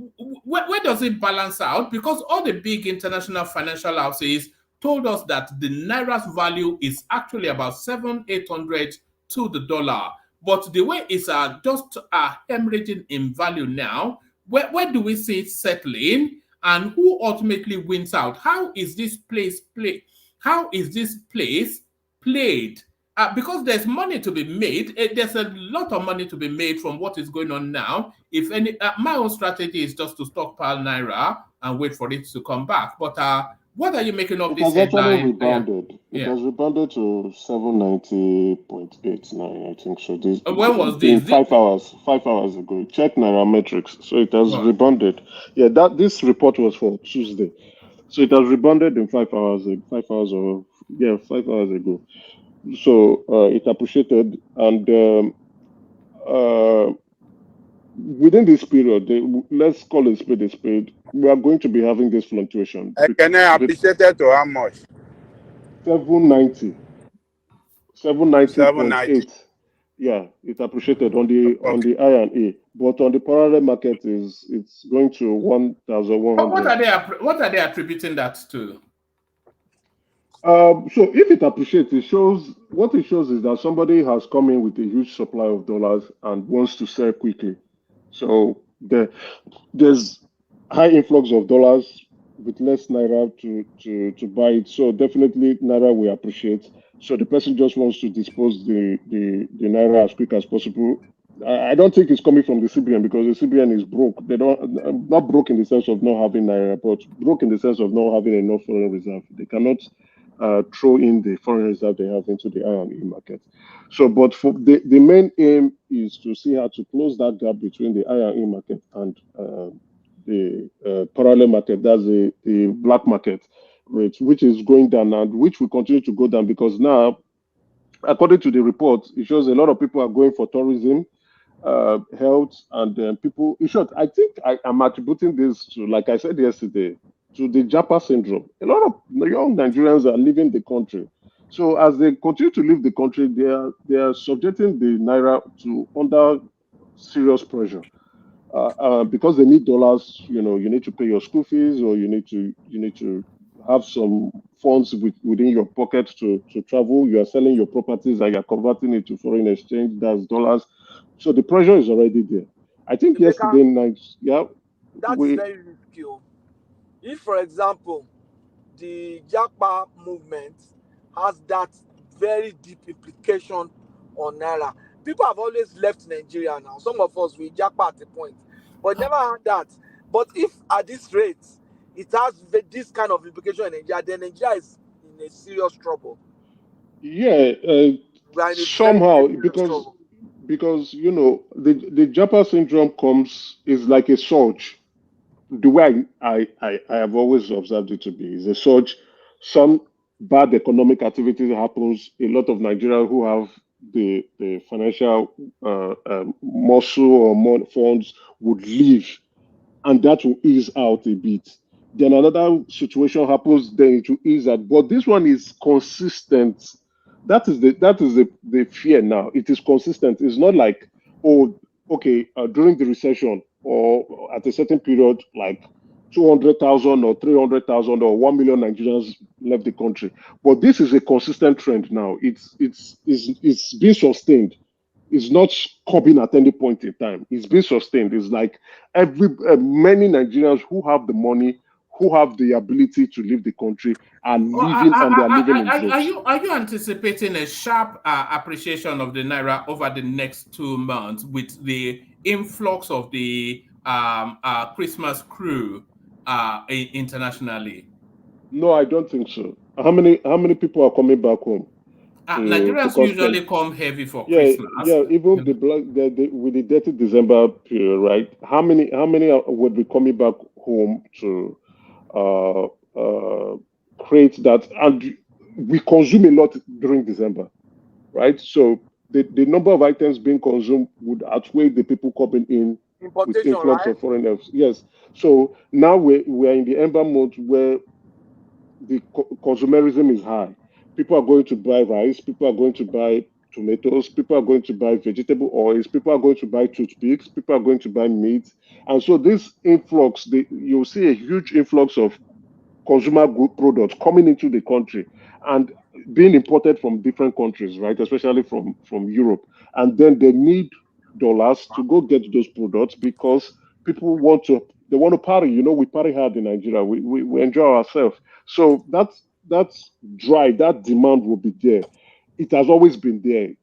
where does it balance out? Because all the big international financial houses told us that the naira's value is actually about 700-800 to the dollar. But the way it's just hemorrhaging in value now, where do we see it settling? And who ultimately wins out? How is this place played? How is this place played? Because there's money to be made. There's a lot of money to be made from what is going on now. If any, my own strategy is just to stockpile naira and wait for it to come back. But what are you making of this headline? It has rebounded to 790.89, I think so. When was this? 5 hours ago. Check Nairametrics. So it has rebounded. Yeah, this report was for Tuesday. So it has rebounded in 5 hours. 5 hours ago. So it appreciated, and within this period, let's call it a spade. We are going to be having this fluctuation. Can I appreciate it to how much? 790. 790.8. Yeah, it appreciated on the I&A, but on the parallel market it's going to 1,100. What are they attributing that to? So if it appreciates, it shows is that somebody has come in with a huge supply of dollars and wants to sell quickly. So there's high influx of dollars with less naira to buy it. So definitely naira will appreciate. So the person just wants to dispose the naira as quick as possible. I don't think it's coming from the CBN because the CBN is broke. They don't not broke in the sense of not having naira, but broke in the sense of not having enough foreign reserve. They cannot throw in the foreign reserve they have into the I&E market. So, but for the main aim is to see how to close that gap between the I&E market and the parallel market. That's the black market rate, which is going down and which will continue to go down because now, according to the report, it shows a lot of people are going for tourism, health, and people. In short, I think I'm attributing this to, like I said yesterday, to the Japa syndrome. A lot of young Nigerians are leaving the country. So as they continue to leave the country, they are subjecting the naira to under serious pressure because they need dollars. You need to pay your school fees, or you need to have some funds within your pocket to travel. You are selling your properties and you're converting it to foreign exchange. That's dollars. So the pressure is already there. I think yesterday night, that's very risky. If, for example, the Japa movement has that very deep implication on naira, people have always left Nigeria now. Some of us we Japa at a point, but never had that. But if at this rate it has this kind of implication in Nigeria, then Nigeria is in a serious trouble. Yeah, somehow because the Japa syndrome is like a surge. The way I have always observed it to be is a surge. Some bad economic activity happens. A lot of Nigerians who have the financial muscle or more funds would leave, and that will ease out a bit. Then another situation happens, then it will ease out. But this one is consistent. That is the fear now. It is consistent. It's not like, oh, okay, during the recession or at a certain period, like 200,000 or 300,000 or 1 million Nigerians left the country. But this is a consistent trend now. It's being sustained. It's not coming at any point in time. It's being sustained. It's like many Nigerians who have the money, who have the ability to leave the country, are living and they are living in droves. Are you anticipating a sharp appreciation of the naira over the next 2 months with the influx of the Christmas crew internationally? No, I don't think so. How many people are coming back home? Nigerians usually come heavy for Christmas. Yeah. Even with the dirty December period, right? How many would be coming back home to create that? And we consume a lot during December, right? So the number of items being consumed would outweigh the people coming in with influx of foreigners. Yes. So now we're in the ember mode where the consumerism is high. People are going to buy rice, people are going to buy tomatoes, people are going to buy vegetable oils, people are going to buy toothpicks, people are going to buy meat. And so this influx, you'll see a huge influx of consumer good products coming into the country and being imported from different countries, right? Especially from Europe. And then they need dollars to go get those products because people want to party. You know, we party hard in Nigeria. We enjoy ourselves. So that's dry. That demand will be there. It has always been there.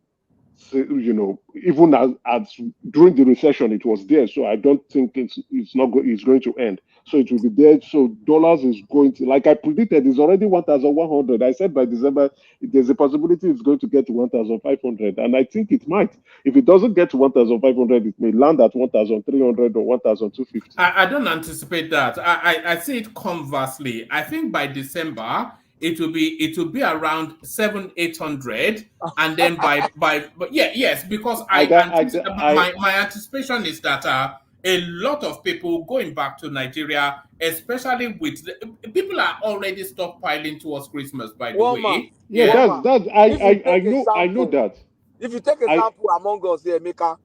So, you know, even as during the recession, it was there. So I don't think it's going to end. So it will be there. So dollars is going to, like I predicted, it's already 1,100. I said by December, there's a possibility it's going to get to 1,500, and I think it might. If it doesn't get to 1,500, it may land at 1,300 or 1,250. I don't anticipate that. I see it conversely. I think by December it will be around 700-800, and then yes, because my anticipation is that a lot of people going back to Nigeria, especially with people are already stockpiling towards Christmas. By the way, I know that. If you take a sample among us here, Mika,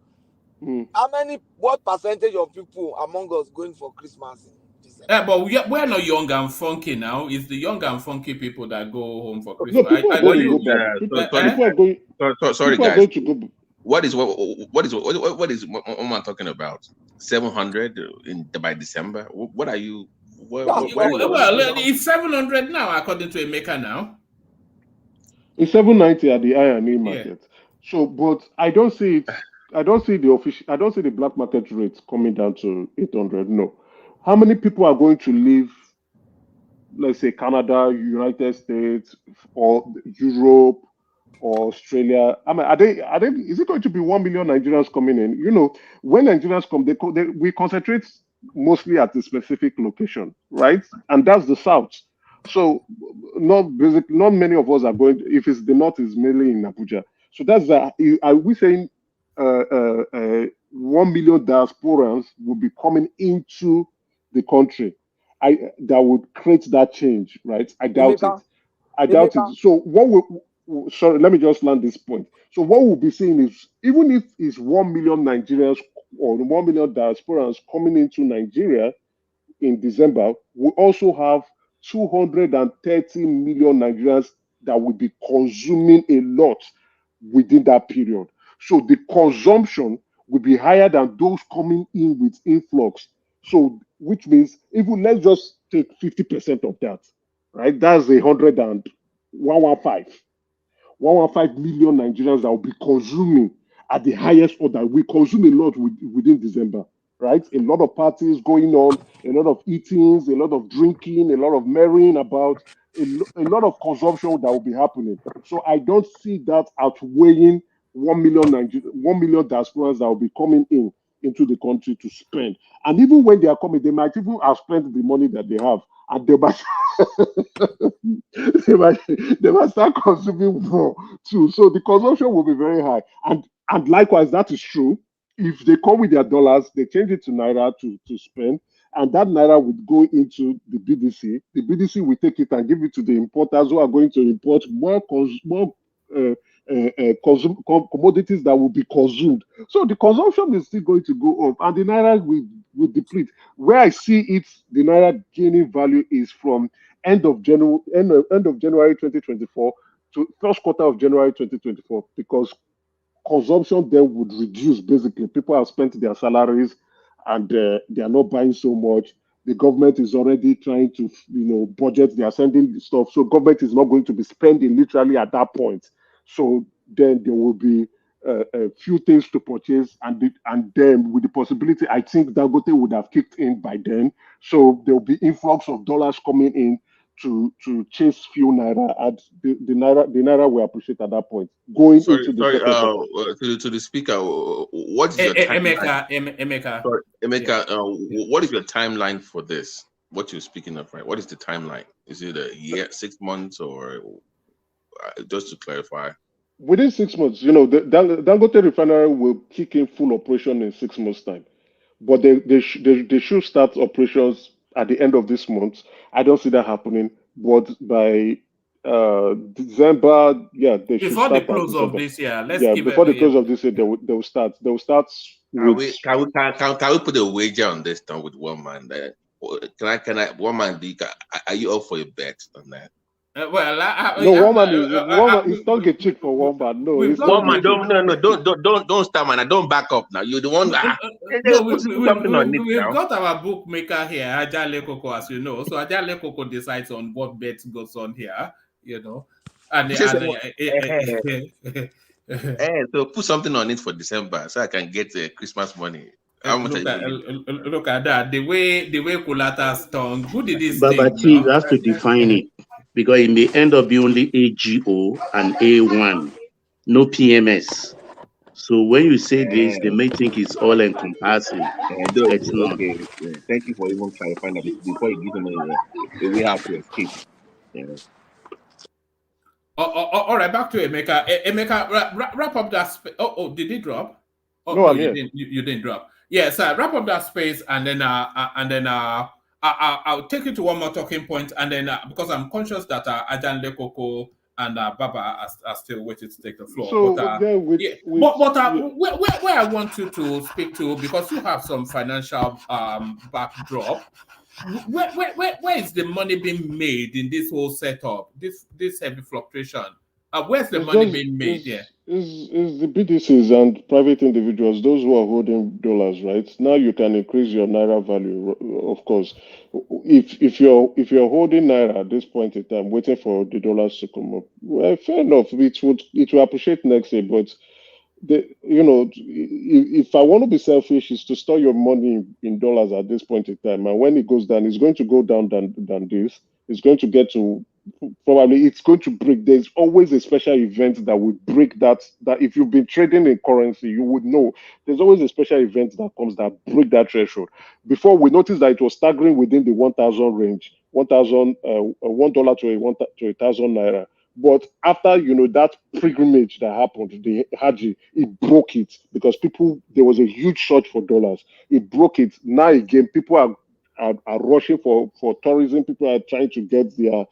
what percentage of people among us going for Christmas? But we're not young and funky now. It's the young and funky people that go home for Christmas. No, people are going to go back. People are going. Sorry, guys. Going to go. What is am I talking about? 700 by December. What are you? Well, it's 700 now, according to Emeka now. It's 790 at the I&E market. Yeah. So, but I don't see it. I don't see the black market rates coming down to 800. No. How many people are going to leave, let's say, Canada, United States, or Europe, or Australia? I mean, is it going to be 1 million Nigerians coming in? You know, when Nigerians come, we concentrate mostly at a specific location, right? And that's the South. So not many of us are going. If it's the North, it's mainly in Abuja. So that's are we saying 1 million diasporans will be coming into the country? That would create that change, right? I doubt it. I doubt it. So sorry, let me just land this point. So what we'll be seeing is, even if it's 1 million Nigerians or 1 million diasporans coming into Nigeria in December, we also have 230 million Nigerians that will be consuming a lot within that period. So the consumption will be higher than those coming in with influx. So, which means, even let's just take 50% of that, right? That's 115 million Nigerians that will be consuming at the highest order. We consume a lot within December, right? A lot of parties going on, a lot of eatings, a lot of drinking, a lot of marrying about, a lot of consumption that will be happening. So I don't see that outweighing 1 million diasporans that will be coming into the country to spend. And even when they are coming, they might even have spent the money that they have, and they might start consuming more too. So the consumption will be very high. And likewise, that is true. If they come with their dollars, they change it to naira to spend, and that naira would go into the BDC. The BDC will take it and give it to the importers who are going to import more commodities that will be consumed. So the consumption is still going to go up, and the naira will deplete. Where I see it, the naira gaining value is from end of January 2024 to first quarter of January 2024, because consumption then would reduce. Basically, people have spent their salaries, and they are not buying so much. The government is already trying to, budget. They are sending stuff, so government is not going to be spending literally at that point. So then there will be a few things to purchase, and then with the possibility, I think Dangote would have kicked in by then. So there will be influx of dollars coming in to chase few naira, and the naira will appreciate at that point. Going into the second quarter. To the speaker, what is your timeline? Emeka. Sorry, Emeka, what is your timeline for this? What you're speaking of, right? What is the timeline? Is it a year, 6 months, or just to clarify? Within 6 months, the Dangote refinery will kick in full operation in 6 months' time, but they should start operations at the end of this month. I don't see that happening, but by December, they should before start the close of this year. Before the close of this year, they will start. They will start. Can we put a wager on this time with one man? Can I? One man, are you up for a bet on that? One man is not a chick for one man. No, it's one man. Don't start, man. I don't back up now. You're the one. We've got our bookmaker here, Ajale Koko, as you know. So Ajale Koko decides on what bet goes on here, so put something on it for December so I can get Christmas money. How much look at that. The way Kulata's tongue. Who did this? But you have to define it, because it may end up being only AGO and A1, no PMS. So when you say this, they may think it's all encompassing. It's not. Okay. Thank you for even clarifying that before you give them a way out to escape. All right, back to Emeka. Emeka, wrap up that space. Did he drop? No, I'm you here. You didn't drop. Yes, wrap up that space, and then I'll take you to one more talking point, and then because I'm conscious that Ajan Lekoko and Baba are still waiting to take the floor. So where I want you to speak to, because you have some financial backdrop. Where is the money being made in this whole setup? This heavy fluctuation. Where's the money being made? Is the BDCs and private individuals, those who are holding dollars, right? Now you can increase your naira value, of course. If you're holding naira at this point in time, waiting for the dollars to come up, well, fair enough. It will appreciate next year, but if I want to be selfish, is to store your money in dollars at this point in time, and when it goes down, it's going to go down than this. It's going to get to probably it's going to break. There's always a special event that will break that if you've been trading in currency, you would know there's always a special event that comes that break that threshold. Before, we noticed that it was staggering within the 1,000 range, $1 to $1,000 naira. But after that pilgrimage that happened, the Haji, it broke it because there was a huge short for dollars. It broke it. Now again, people are rushing for tourism. People are trying to get they're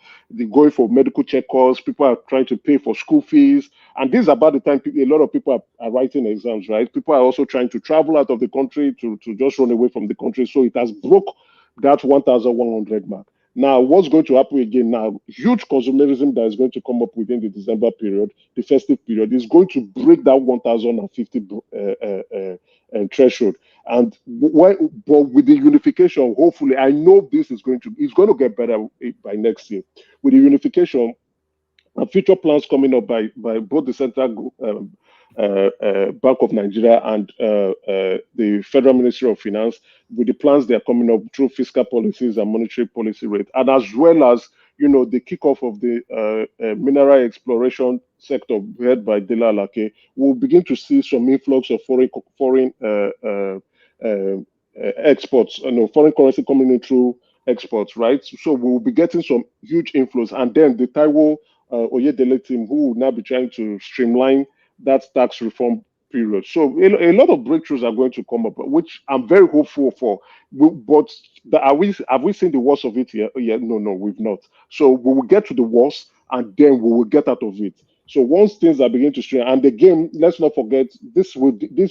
going for medical checkups. People are trying to pay for school fees. And this is about the time a lot of people are writing exams, right? People are also trying to travel out of the country to just run away from the country. So it has broke that 1,100 mark. Now, what's going to happen again now? Huge consumerism that is going to come up within the December period, the festive period, is going to break that 1,050 threshold. And but with the unification, hopefully, I know it's going to get better by next year. With the unification, and future plans coming up by both the Central Bank of Nigeria and the Federal Ministry of Finance, with the plans they are coming up through fiscal policies and monetary policy rate, and as well as the kickoff of the mineral exploration sector led by Dela Alake, we'll begin to see some influx of foreign exports, foreign currency coming in through exports, right? So we'll be getting some huge inflows, and then the Taiwo Oyedele team, who will now be trying to streamline that tax reform period. So a lot of breakthroughs are going to come up, which I'm very hopeful for. But have we seen the worst of it yet? Yeah, no, we've not. So we will get to the worst, and then we will get out of it. So once things are beginning to strain, and again, let's not forget this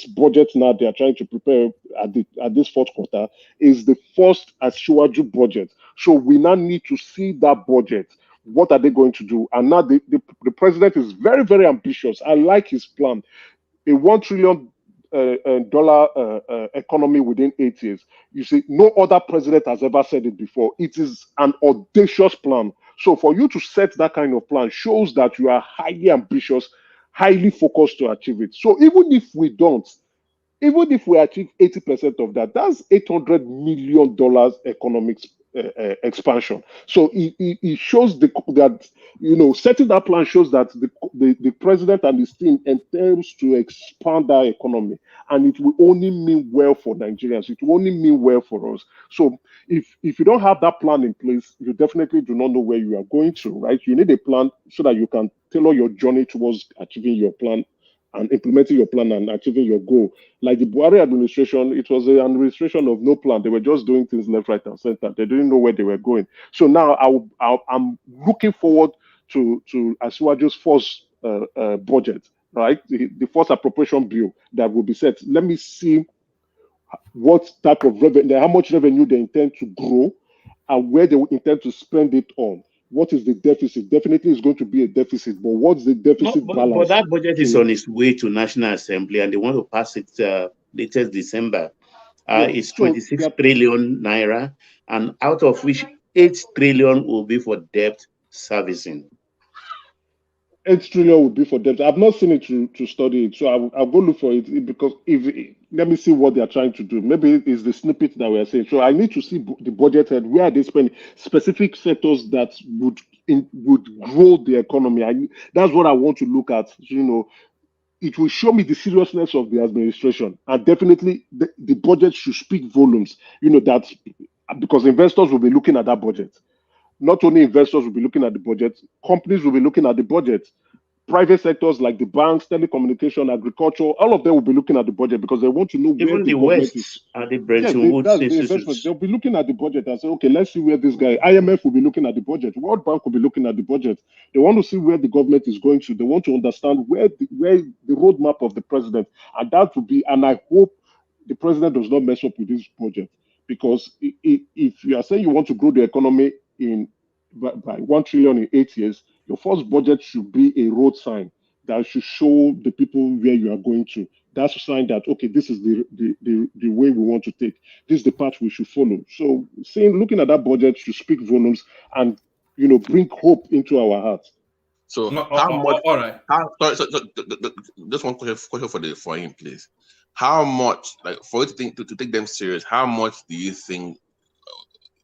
budget now they are trying to prepare at this fourth quarter is the first Asiwaju budget. So we now need to see that budget. What are they going to do? And now the president is very, very ambitious. I like his plan. A $1 trillion economy within 8 years. You see, no other president has ever said it before. It is an audacious plan. So for you to set that kind of plan shows that you are highly ambitious, highly focused to achieve it. So even if we achieve 80% of that, that's $800 million economic expansion. So it shows that setting that plan shows that the president and his team intends to expand our economy, and it will only mean well for Nigerians. It will only mean well for us. So if you don't have that plan in place, you definitely do not know where you are going to, right? You need a plan so that you can tailor your journey towards achieving your plan and implementing your plan and achieving your goal. Like the Buhari administration, it was an administration of no plan. They were just doing things left, right, and center. They didn't know where they were going. So now I'm looking forward to Asiwaju's first budget, right? The first appropriation bill that will be set. Let me see what type of revenue, how much revenue they intend to grow, and where they intend to spend it on. What is the deficit? Definitely is going to be a deficit, but what's the deficit balance? But that budget is on its way to National Assembly, and they want to pass it latest December. It's 26 trillion naira, and out of which 8 trillion will be for debt servicing. 8 trillion will be for debt. I've not seen it to study it, so I'll go look for it because let me see what they are trying to do. Maybe it's the snippet that we are saying. So I need to see the budget head, where are they spending specific sectors that would grow the economy. That's what I want to look at. It will show me the seriousness of the administration, and definitely the budget should speak volumes. That because investors will be looking at that budget. Not only investors will be looking at the budget, companies will be looking at the budget. Private sectors like the banks, telecommunication, agriculture, all of them will be looking at the budget because they want to know where the government is. Are they that's the investment. They'll be looking at the budget and say, okay, let's see where this guy, IMF will be looking at the budget, World Bank will be looking at the budget. They want to see where the government is going to. They want to understand where the roadmap of the president, and that will be, and I hope the president does not mess up with this budget, because if you are saying you want to grow the economy by 1 trillion in 8 years, your first budget should be a road sign that should show the people where you are going to. That's a sign that, okay, this is the way we want to take. This is the path we should follow. So looking at that budget should speak volumes and bring hope into our hearts. So how much? All right. Just one question for him, please. How much, like, for you to take them serious? How much do you think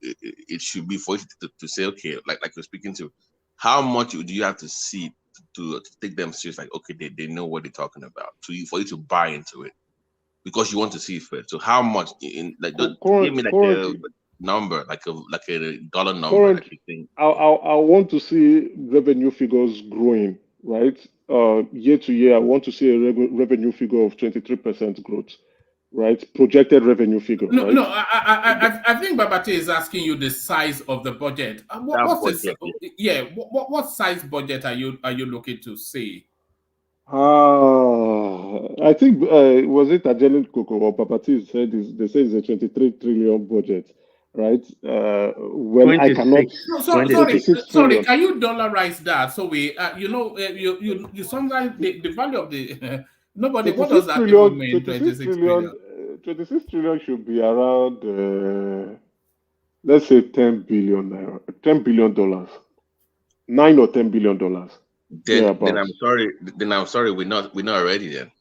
it should be for you to say, okay, like you're speaking to, how much do you have to see to take them serious? Like, okay, they know what they're talking about. For you to buy into it, because you want to see it first. So how much give me like a number, like a dollar number. I want to see revenue figures growing, right? Year to year, I want to see a revenue figure of 23% growth. Right, projected revenue figure. No, right? no. I think Babate is asking you the size of the budget. What size budget are you looking to see? I think was it Ajeli Koko or Babate said they say it's a 23 trillion budget, right? When I cannot. No, sorry. Can you dollarize that so we, you sometimes the value of the. Nobody. What does that even mean? 26 trillion. 26 trillion should be around, let's say $10 billion, $10 billion, $9 or $10 billion. Then I'm sorry. We're not ready then.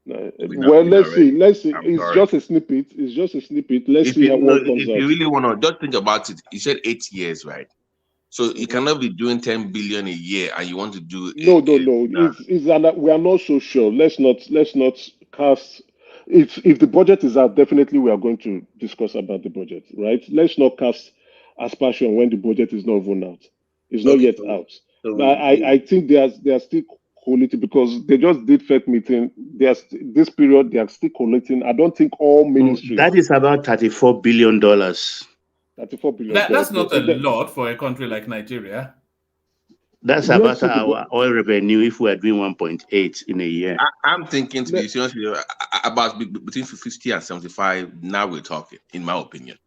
Let's see. It's just a snippet. Let's see how it comes out. If you really want to just think about it, you said 8 years, right? So you cannot be doing 10 billion a year, and you want to do no. We are not so sure. Let's not cast. If the budget is out, definitely we are going to discuss about the budget, right? Let's not cast aspersion when the budget is not even out. It's not yet out. I think they are still collating because they just did FEC meeting. This period they are still collating. I don't think all ministries. That is about $34 billion. $34 billion. That's not a lot for a country like Nigeria. That's about our oil revenue if we are doing 1.8 in a year. I'm thinking, to be serious, about between 50 and 75. Now we're talking, in my opinion.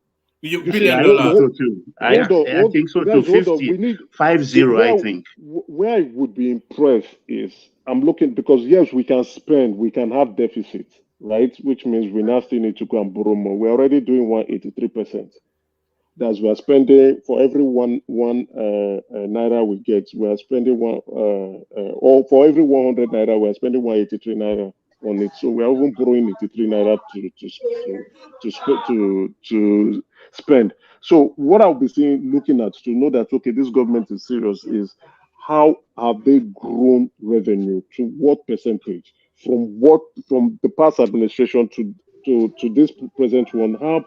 I think so too. 50, 50, I think. Where I would be impressed is I'm looking, because yes, we can spend, we can have deficit, right? Which means we now still need to go and borrow more. We're already doing 183%. That's we are spending for every one naira we get, we are spending or for every 100 naira we are spending 183 naira on it. So we are even borrowing 83 naira to spend. So what I'll be looking at to know that okay, this government is serious is how have they grown revenue, to what percentage, from the past administration to this present one, how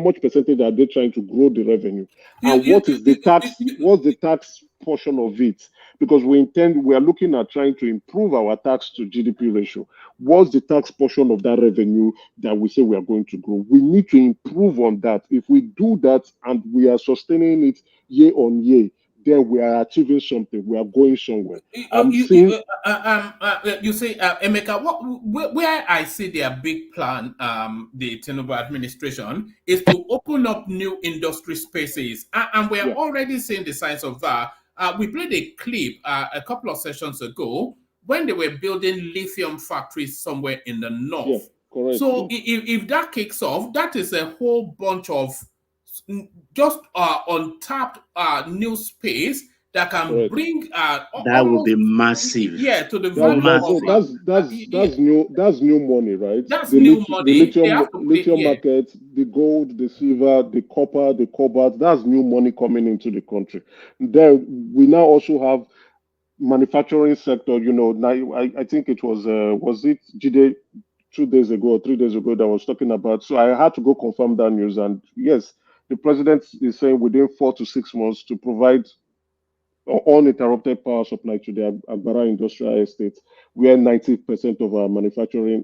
much percentage are they trying to grow the revenue, and what's the tax portion of it? Because we are looking at trying to improve our tax to GDP ratio. What's the tax portion of that revenue that we say we are going to grow? We need to improve on that. If we do that and we are sustaining it year on year, then we are achieving something. We are going somewhere. You say, Emeka, where I see their big plan, the Tinubu administration, is to open up new industry spaces, and we are already seeing the signs of that. We played a clip a couple of sessions ago when they were building lithium factories somewhere in the north. Yeah, correct, so if that kicks off, that is a whole bunch of just untapped new space that can bring that would be massive. Yeah, to the value of that's new money, right? That's new money. The lithium market, the gold, the silver, the copper, the cobalt, that's new money coming into the country. Then we now also have manufacturing sector. You know, now I think it was it Jide 2 days ago or 3 days ago that was talking about. So I had to go confirm that news, and yes, the president is saying within 4 to 6 months to provide uninterrupted power supply to the Agbara industrial estate, where 90% of our manufacturing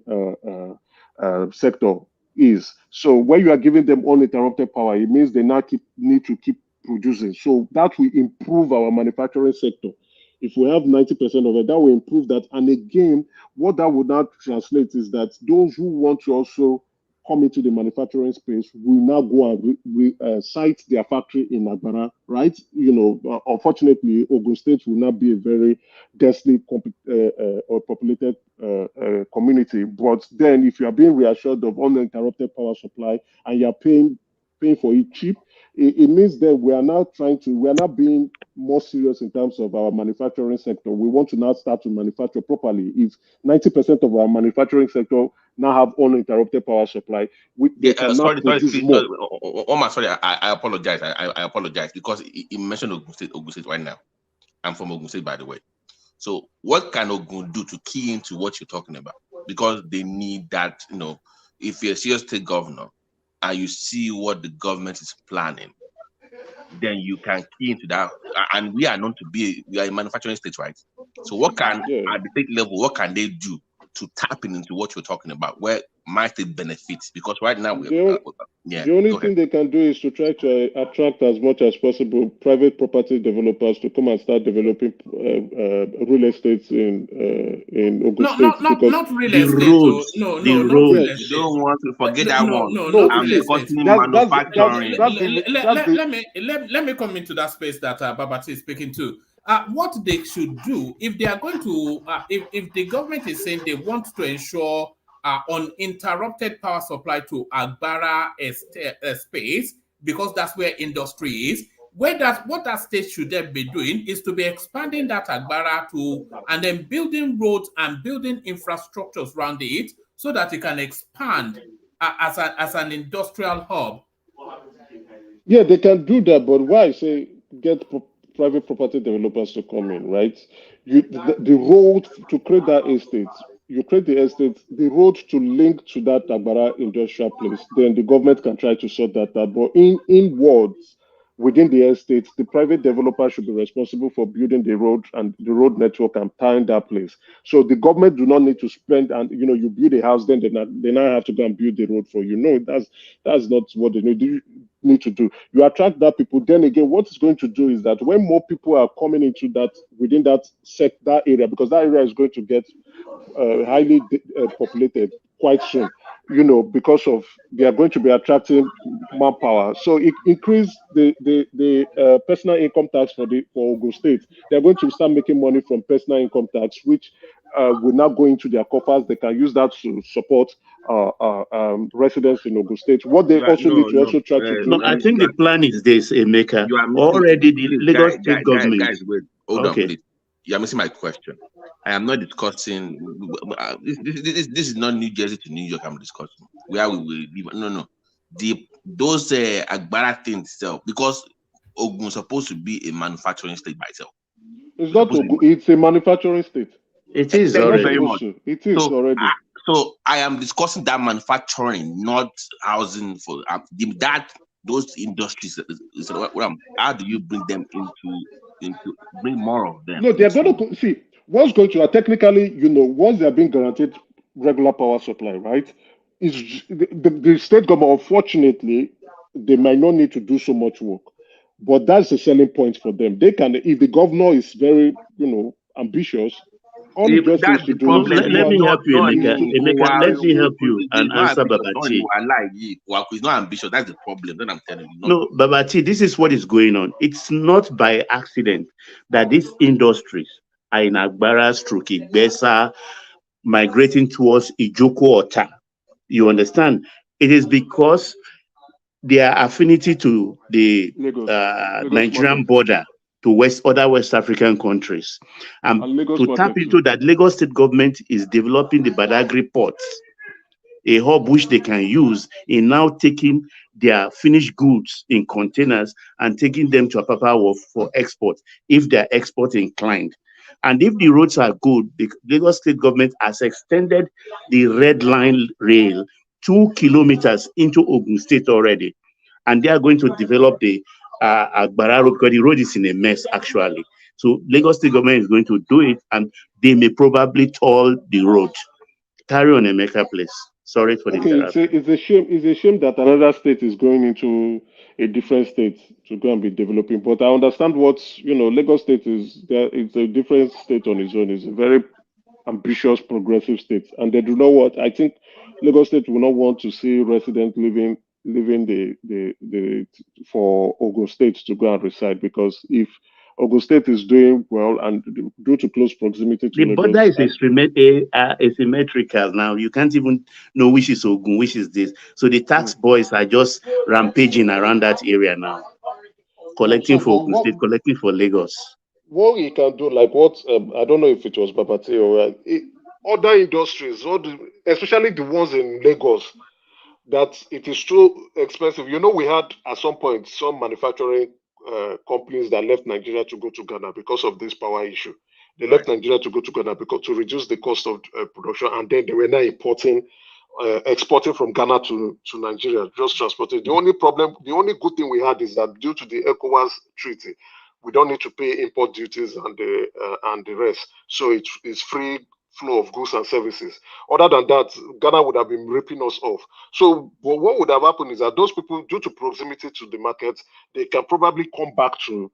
sector is. So when you are giving them uninterrupted power, it means they now need to keep producing. So that will improve our manufacturing sector. If we have 90% of it, that will improve that. And again, what that would now translate is that those who want to also come into the manufacturing space will now go and site their factory in Agbara, right? You know, unfortunately, Ogun State will not be a very densely populated community. But then, if you are being reassured of uninterrupted power supply and you are paying for it cheap, it means that we are now being more serious in terms of our manufacturing sector. We want to now start to manufacture properly. If 90% of our manufacturing sector now have uninterrupted power supply, they cannot produce more. Sorry, I apologize. I apologize because he mentioned Ogun State right now. I'm from Ogun State, by the way. So what can Ogun do to key into what you're talking about? Because they need that, you know, if you're a serious state governor and you see what the government is planning, then you can key into that. And we are known to be, we are a manufacturing state, right? So what can, at the state level, what can they do to tap into what you're talking about? Where might it benefit? Because right now, the only thing they can do is to try to attract as much as possible private property developers to come and start developing real estate in Ogun State. Not real estate. No, real estate. You don't want to forget that one. No, I'm discussing manufacturing. Let me come into that space that Babati is speaking to. What they should do if they are going to, if the government is saying they want to ensure uninterrupted power supply to Agbara space, because that's where industry is. What that state should then be doing is to be expanding that Agbara to, and then building roads and building infrastructures around it so that it can expand as an industrial hub. Yeah, they can do that, but why I say get private property developers to come in, right? The road to create that estate, you create the estate, the road to link to that Agbara industrial place, then the government can try to sort that out. But in words, within the estate, the private developer should be responsible for building the road and the road network and tying that place. So the government do not need to spend, and you know, you build a house, then they now have to go and build the road for you. No, that's not what they need. need to do. You attract that people. Then again, what it's going to do is that when more people are coming into that within that that area, because that area is going to get highly populated quite soon, you know, because of they are going to be attracting manpower. So it increase the personal income tax for Ogun State. They are going to start making money from personal income tax, which will now go into their coffers. They can use that to support residents in Ogun State. What they also need to also try to do. No, I think the plan is this, Emeka. You are missing, Already the please, Lagos State government. guys, wait, hold on, please. You are missing my question. I am not discussing. This is not New Jersey to New York. I'm discussing where we will live. No. Those Agbara things itself, because Ogun is supposed to be a manufacturing state by itself. It's not Ogun. It's a manufacturing state. It is Thank already. you very much. It is already. So I am discussing that manufacturing, not housing for those industries. How do you bring them into bring more of them? No, they're going to see what's going to technically, you know, once they're being guaranteed regular power supply, right? Is the state government, unfortunately, they might not need to do so much work, but that's the selling point for them. They can, if the governor is very, you know, ambitious. All he just needs to do. Let me help you, Emeka. Let me help you and answer Babati. He's not ambitious. That's the problem. Then I'm telling you. No, Babati, this is what is going on. It's not by accident that these industries are in Agbara, Besa, migrating towards Ijoko Ota. You understand? It is because their affinity to the Nigerian border to other West African countries. To tap into that, Lagos State government is developing the Badagry ports, a hub which they can use in now taking their finished goods in containers and taking them to Apapa for export, if they're export inclined. And if the roads are good, the Lagos State government has extended the Red Line rail 2 kilometers into Ogun State already. And they are going to develop the Agbara road, because the road is in a mess actually. So Lagos State government is going to do it, and they may probably toll the road. Carry on, Emeka, please. Sorry for the interruption. It's a shame. It's a shame that another state is going into a different state to go and be developing. But I understand what, you know, Lagos State is. It's a different state on its own. It's a very ambitious, progressive state, and they do not want. I think Lagos State will not want to see residents living for Ogun State to go and reside, because if Ogun State is doing well and due to close proximity to the border is asymmetrical now. You can't even know which is Ogun, which is this. So the tax boys are just rampaging around that area now, collecting for Ogun State, collecting for Lagos. What you can do, like what I don't know if it was Babati or other industries, especially the ones in Lagos, that it is too expensive. You know, we had at some point some manufacturing companies that left Nigeria to go to Ghana because of this power issue. They left Nigeria to go to Ghana because to reduce the cost of production, and then they were now exporting from Ghana to Nigeria, just transported. The only good thing we had is that due to the ECOWAS treaty, we don't need to pay import duties and the rest. So it's free flow of goods and services. Other than that, Ghana would have been ripping us off. So what would have happened is that those people, due to proximity to the market, they can probably come back to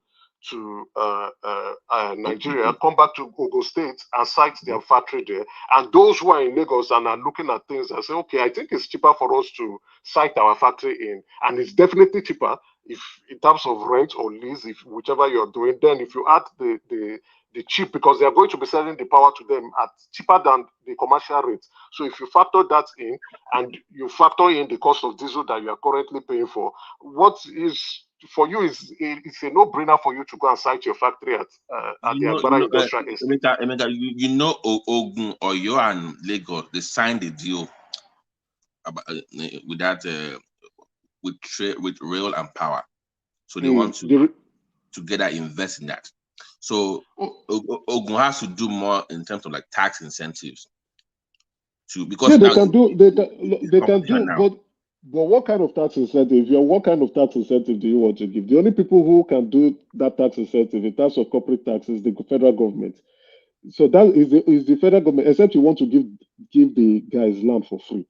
Nigeria, come back to Ogun State and site their factory there. And those who are in Lagos and are looking at things and say, okay, I think it's cheaper for us to site our factory in, and it's definitely cheaper if in terms of rent or lease, if whichever you're doing. Then if you add the cheap, because they are going to be selling the power to them at cheaper than the commercial rates. So if you factor that in, and you factor in the cost of diesel that you are currently paying for, what is for you it's a no-brainer for you to go and site your factory at the Agbara Industrial Estate. Emeka, you know, Ogun, Oyo, and Lagos, they signed a deal about, with that with rail and power. So they want to together invest in that. So Ogun has to do more in terms of like tax incentives. Because they can do, but what kind of tax incentive? What kind of tax incentive do you want to give? The only people who can do that tax incentive in terms of corporate tax is the federal government. So that is the federal government, except you want to give the guys land for free.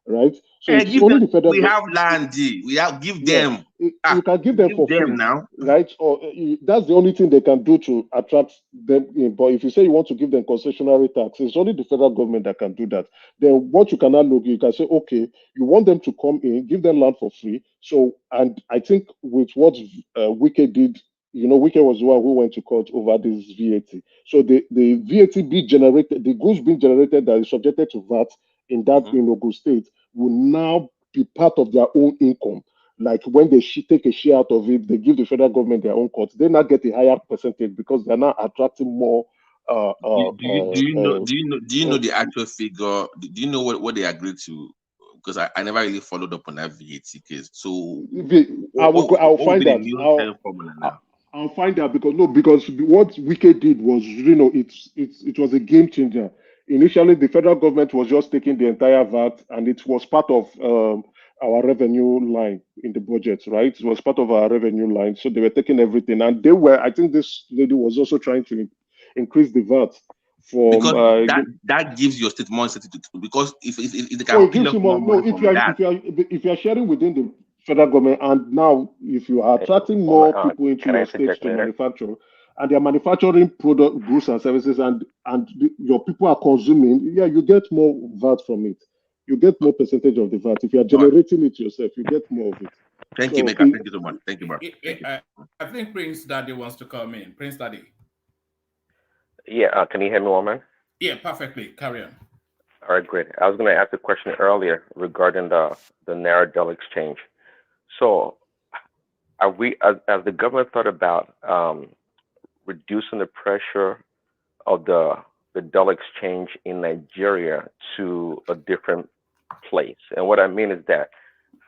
right? So it's give only them, the federal we have government. land, we have give Yeah, them. you can give them for free now, right? Or that's the only thing they can do to attract them in. But if you say you want to give them concessionary tax, it's only the federal government that can do that. Then what you cannot look, you can say, okay, you want them to come in, give them land for free. So, and I think with what Wike did, Wike was the one who went to court over this VAT. So the VAT be generated, the goods being generated that is subjected to VAT in that in Ogun State will now be part of their own income. Like when they take a share out of it, they give the federal government their own cut. They now get a higher percentage because they're now attracting more. do you know the actual figure? Do you know what they agreed to? Because I never really followed up on that VAT case. So I'll what would find be the out. new selling formula now? I'll find out because what Wike did was, it was a game changer. Initially, the federal government was just taking the entire VAT, and it was part of our revenue line in the budget, right? It was part of our revenue line, so they were taking everything, and they were. I think this lady was also trying to increase the VAT from. Because that gives your state more incentive because if they So can it pin gives up you more more. No, money from that. if you are sharing within the federal government, and now if you are attracting more people into Can I your states interject to later? manufacture, and they are manufacturing product, goods and services, and your people are consuming, yeah, you get more VAT from it. You get more percentage of the VAT. If you are generating it yourself, you get more of it. Thank you, Mega. Thank you so much. Thank you, bro. Thank you. I think Prince Daddy wants to come in. Prince Daddy. Yeah, can you hear me, woman? Yeah, perfectly. Carry on. All right, great. I was going to ask a question earlier regarding the Naira dollar exchange. So, are we, as the government thought about reducing the pressure of the dollar exchange in Nigeria to a different place? And what I mean is that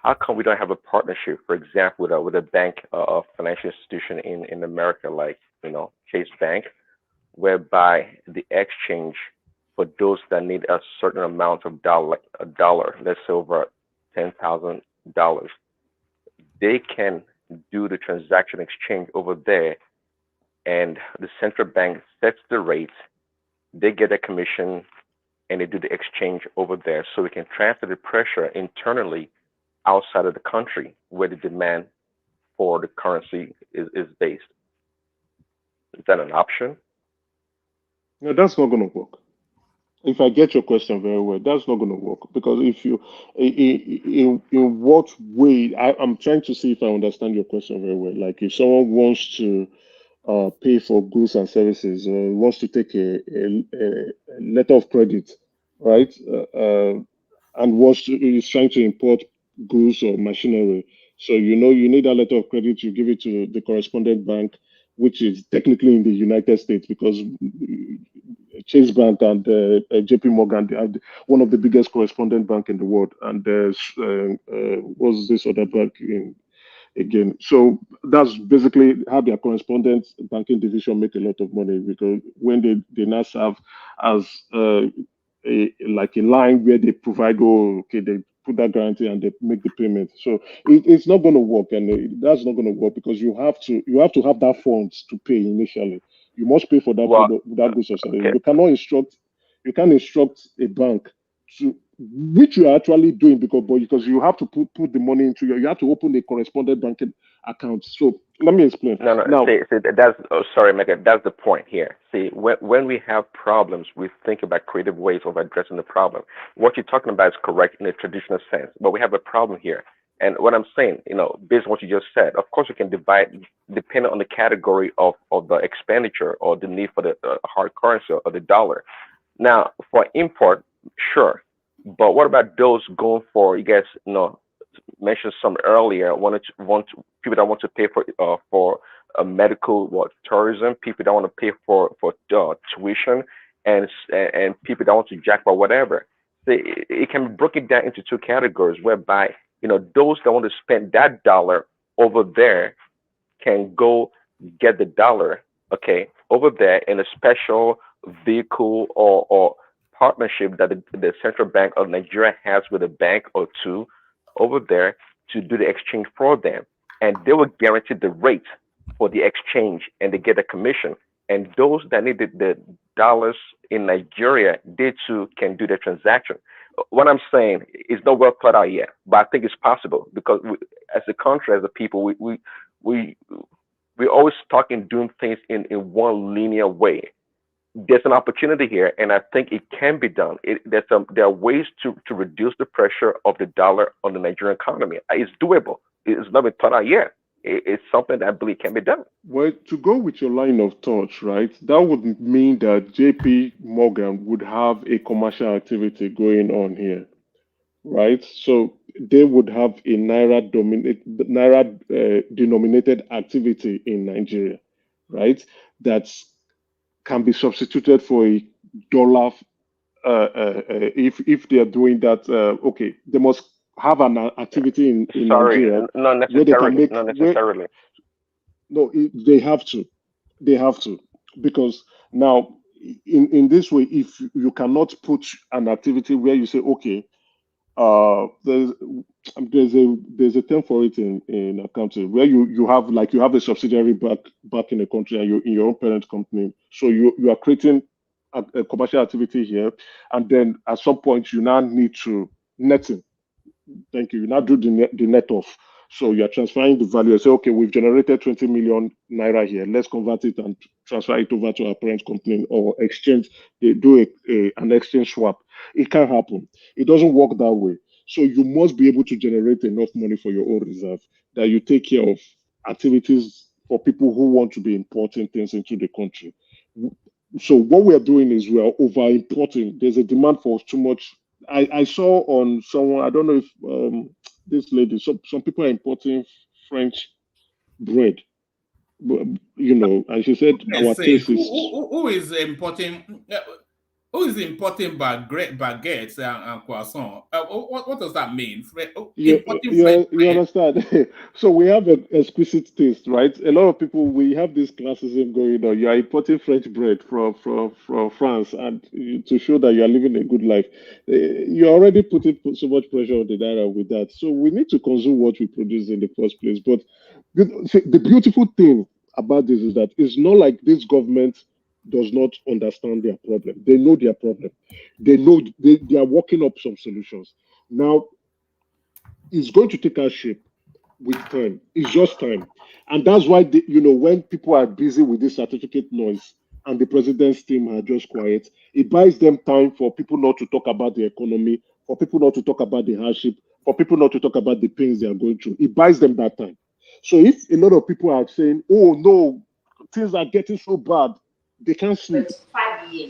how come we don't have a partnership, for example, with a bank or financial institution in America, like Chase Bank, whereby the exchange for those that need a certain amount of dollar, let's say over $10,000, they can do the transaction exchange over there, and the central bank sets the rates. They get a commission, and they do the exchange over there, so we can transfer the pressure internally outside of the country where the demand for the currency is based. Is that an option? No, that's not going to work. If I get your question very well, that's not going to work because if you, in what way, I'm trying to see if I understand your question very well. Like if someone wants to pay for goods and services or wants to take a letter of credit, right, and is trying to import goods or machinery. So you need a letter of credit, you give it to the correspondent bank, which is technically in the United States because Chase Bank and JP Morgan, they are one of the biggest correspondent bank in the world. And there's what's this other bank again? So that's basically how their correspondent banking division make a lot of money because when they now serve as like a line where they provide, they put that guarantee and they make the payment. So it's not going to work, and that's not going to work because you have to have that funds to pay initially. You must pay for that product, that goods or service. You can't instruct a bank to, which you are actually doing because you have to put the money into you have to open a correspondent banking account. So let me explain. No. Now, See, that's sorry, Mega. That's the point here. See, when we have problems, we think about creative ways of addressing the problem. What you're talking about is correct in a traditional sense, but we have a problem here. And what I'm saying, based on what you just said, of course, we can divide depending on the category of the expenditure or the need for the hard currency or the dollar. Now, for import, sure, but what about those going for? You guys, mentioned some earlier. People that want to pay for medical tourism, people that want to pay for tuition, and people that want to jack for whatever. It can be broken down into two categories, whereby those that want to spend that dollar over there can go get the dollar, okay, over there in a special vehicle or partnership that the Central Bank of Nigeria has with a bank or two over there to do the exchange for them. And they will guarantee the rate for the exchange and they get a commission. And those that need the dollars in Nigeria, they too can do the transaction. What I'm saying is not well thought out yet, but I think it's possible because as a country, as a people, we we're always talking doing things in one linear way. There's an opportunity here, and I think it can be done. There are ways to reduce the pressure of the dollar on the Nigerian economy. It's doable. It's not been thought out yet. It's something that I believe can be done. Well, to go with your line of thought, right, that would mean that JP Morgan would have a commercial activity going on here, right? So they would have a naira denominated activity in Nigeria, right? That can be substituted for a dollar. If they are doing that, okay, they must have an activity in Sorry, Nigeria not where they can necessarily. make Not necessarily. no, they have to. They have to. Because now, in this way, if you cannot put an activity where you say, okay, there's a term for it in accounting where you have like you have a subsidiary back in the country and you in your own parent company. So you are creating a commercial activity here, and then at some point you now need to netting. Thank you. You now do the net off. So you are transferring the value. You say, okay, we've generated 20 million naira here. Let's convert it and transfer it over to our parent company or exchange. They do an exchange swap. It can happen. It doesn't work that way. So you must be able to generate enough money for your own reserve that you take care of activities for people who want to be importing things into the country. So what we are doing is we are over importing. There's a demand for too much. I saw on someone, I don't know if this lady, some people are importing French bread, and she said our taste is. Who is importing? Who is importing baguettes and croissants? What does that mean? You understand? So we have an exquisite taste, right? A lot of people, we have this classism going on. You are importing French bread from France, and to show that you are living a good life, you're already putting so much pressure on the naira with that. So we need to consume what we produce in the first place. But the beautiful thing about this is that it's not like this government does not understand their problem. They know their problem. They know they are working up some solutions. Now, it's going to take us shape with time. It's just time. And that's why, when people are busy with this certificate noise and the president's team are just quiet, it buys them time for people not to talk about the economy, for people not to talk about the hardship, for people not to talk about the pains they are going through. It buys them that time. So if a lot of people are saying, oh, no, things are getting so bad, they can't sleep.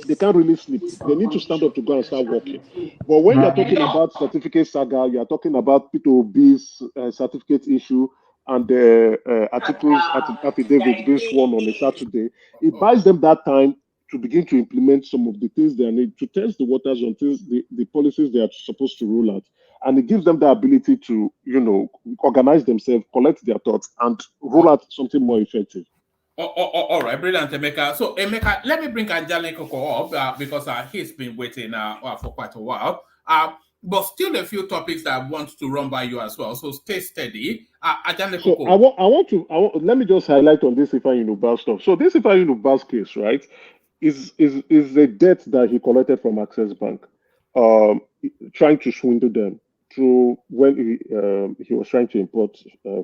They can't really sleep. They need to stand up to go and start working. But when you're talking about certificate saga, you're talking about P2B's certificate issue and Atiku's affidavit being sworn on a Saturday, it buys them that time to begin to implement some of the things they need to test the waters on things, the policies they are supposed to roll out. And it gives them the ability to, organize themselves, collect their thoughts, and roll out something more effective. All right, brilliant, Emeka. So, Emeka, let me bring Anjali Koko up because he's been waiting for quite a while. But still a few topics that I want to run by you as well. So stay steady. Anjali Koko. So let me just highlight on this Ifeanyi Ubah stuff. So this Ifeanyi Ubah's case, right, is a debt that he collected from Access Bank, trying to swindle them through when he was trying to import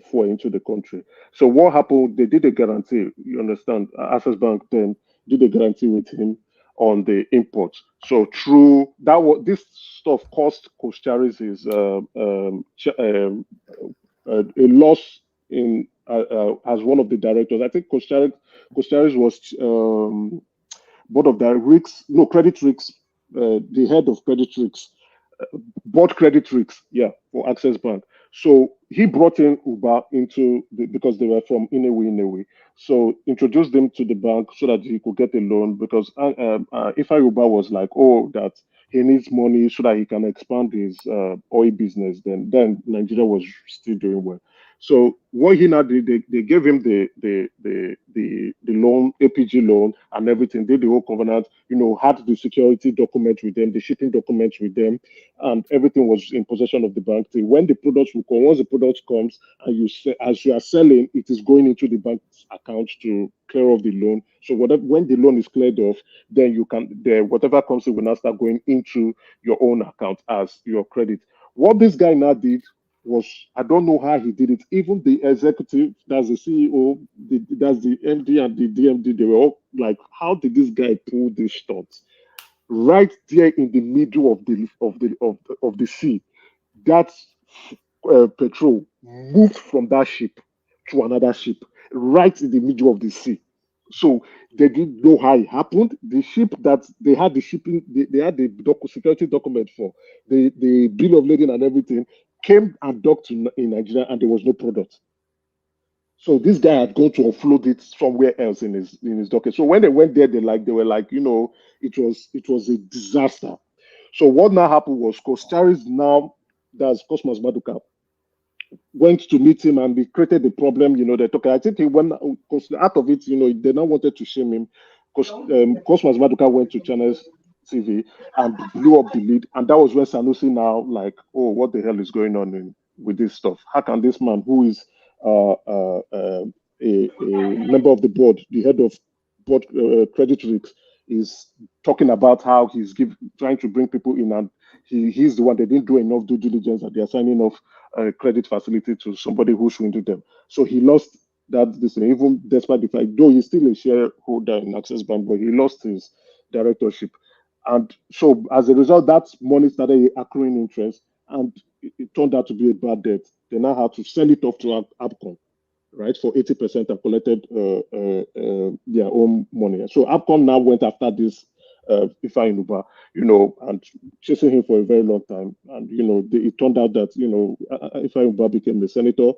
fuel into the country. So what happened? They did a guarantee. You understand? Access Bank then did a guarantee with him on the imports. So through that, this stuff cost Costaris is a loss in as one of the directors. I think Costaris was board of directors, credit risks, the head of credit risks. Bought credit risks, for Access Bank. So he brought in Ubah because they were from Inewi. So introduced them to the bank so that he could get a loan because Ifeanyi Ubah was like, that he needs money so that he can expand his oil business. Then Nigeria was still doing well. So what he now did, they gave him the loan, APG loan and everything, did the whole covenant, had the security documents with them, the shipping documents with them, and everything was in possession of the bank. When the products will come, once the product comes and as you are selling, it is going into the bank's account to clear off the loan. So when the loan is cleared off, then whatever comes in will now start going into your own account as your credit. What this guy now did was, I don't know how he did it. Even the executive, that's the CEO, that's the MD and the DMD, they were all like, how did this guy pull this stunt? Right there in the middle of the sea, that petrol moved from that ship to another ship, right in the middle of the sea. So they didn't know how it happened. The ship that they had the shipping, they had the security document for the bill of lading and everything, came and docked in Nigeria, and there was no product. So this guy had gone to offload it somewhere else in his docket. So when they went there, they were like, it was a disaster. So what now happened was Costaris now, that's Cosmas Maduka, went to meet him, and they created the problem. They talk. I think he went out of it. They now wanted to shame him because Cosmas Maduka went to Channels TV and blew up the lead, and that was when Sanusi now like, oh, what the hell is going on with this stuff? How can this man, who is a member of the board, the head of board credit risk, is talking about how he's trying to bring people in, and he's the one. They didn't do enough due diligence, and they are signing off a credit facility to somebody who swindled them. So he lost that decision, even despite the fact, though he's still a shareholder in Access Bank, but he lost his directorship. And so as a result, that money started accruing interest, and it turned out to be a bad debt. They now had to sell it off to ABCON, right, for 80%, and collected their own money. So ABCON now went after this Ifeanyi Ubah, and chasing him for a very long time. And, it turned out that, Ifeanyi Ubah became the senator,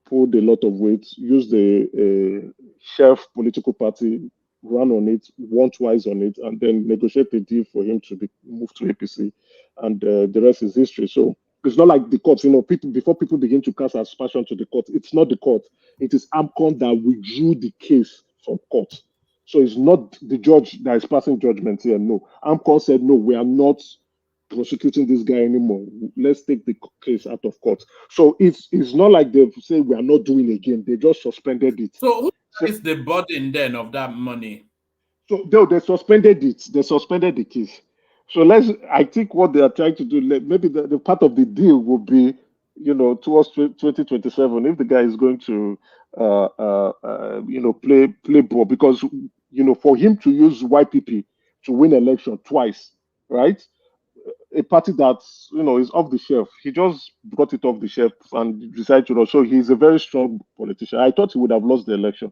pulled a lot of weight, used a chef political party, ran on it, won twice on it, and then negotiated a deal for him to be moved to APC. And the rest is history. So it's not like the courts, before people begin to cast aspersion to the court, it's not the court. It is AMCON that withdrew the case from court. So it's not the judge that is passing judgment here. No. AMCON said, no, we are not prosecuting this guy anymore. Let's take the case out of court. So it's not like they've said we are not doing again. They just suspended it. So who is the burden then of that money? So they suspended it. They suspended the case. So I think what they are trying to do, maybe the part of the deal will be, towards 2027, if the guy is going to, play ball, because, for him to use YPP to win election twice, right? A party that is off the shelf. He just brought it off the shelf and decided to run. So he's a very strong politician. I thought he would have lost the election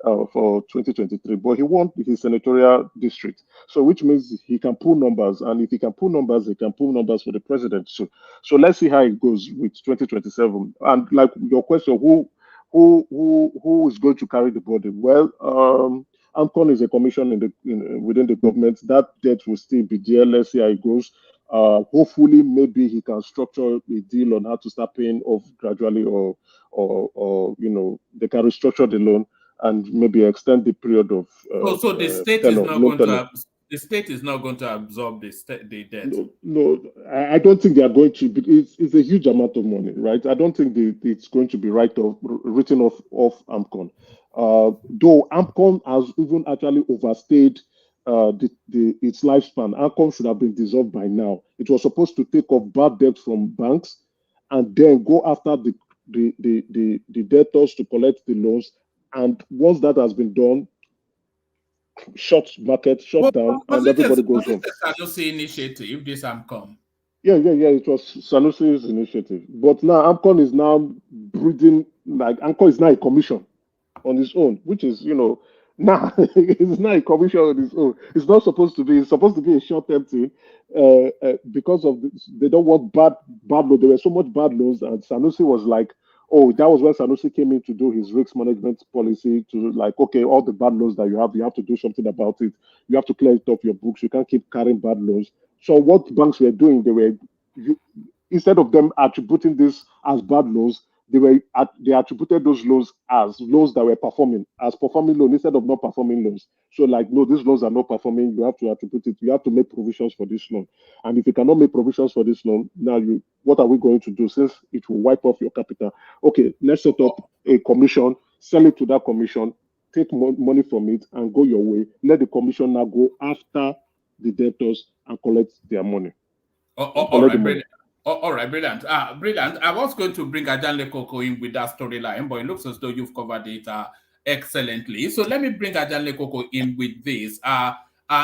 for 2023, but he won his senatorial district. So which means he can pull numbers, and if he can pull numbers, he can pull numbers for the president. So let's see how it goes with 2027. And like your question, who is going to carry the burden? Well, AMCON is a commission within the government. That debt will still be there. Let's see how it goes. Hopefully, maybe he can structure a deal on how to start paying off gradually, or they can restructure the loan and maybe extend the period of. So the state is not going to. The state is not going to absorb the debt. No, I don't think they are going to. It's a huge amount of money, right? I don't think it's going to be written off AMCON. Though AMCON has even actually overstayed its lifespan. AMCON should have been dissolved by now. It was supposed to take off bad debt from banks and then go after the debtors to collect the loans. And once that has been done, shut down, and everybody goes home. Was it a Sanusi initiative, this AMCON? Yeah. It was Sanusi's initiative. But now AMCON is now breathing, like AMCON is now a commission on its own, which is, now it's not a commission on its own. It's not supposed to be. It's supposed to be a short-term thing because of they don't want bad loans. There were so much bad loans, and Sanusi was like, oh, that was when Sanusi came in to do his risk management policy to like, okay, all the bad loans that you have to do something about it. You have to clear it off your books. You can't keep carrying bad loans. So what banks were doing, instead of them attributing this as bad loans, they attributed those loans as loans that were performing loans instead of not performing loans. So like, no, these loans are not performing. You have to attribute it. You have to make provisions for this loan. And if you cannot make provisions for this loan, now what are we going to do since it will wipe off your capital? Okay, let's set up a commission, sell it to that commission, take money from it, and go your way. Let the commission now go after the debtors and collect their money. All right, brilliant. All right, brilliant. Brilliant. I was going to bring Ajanle Koko in with that storyline, but it looks as though you've covered it excellently. So let me bring Ajanle Koko in with this.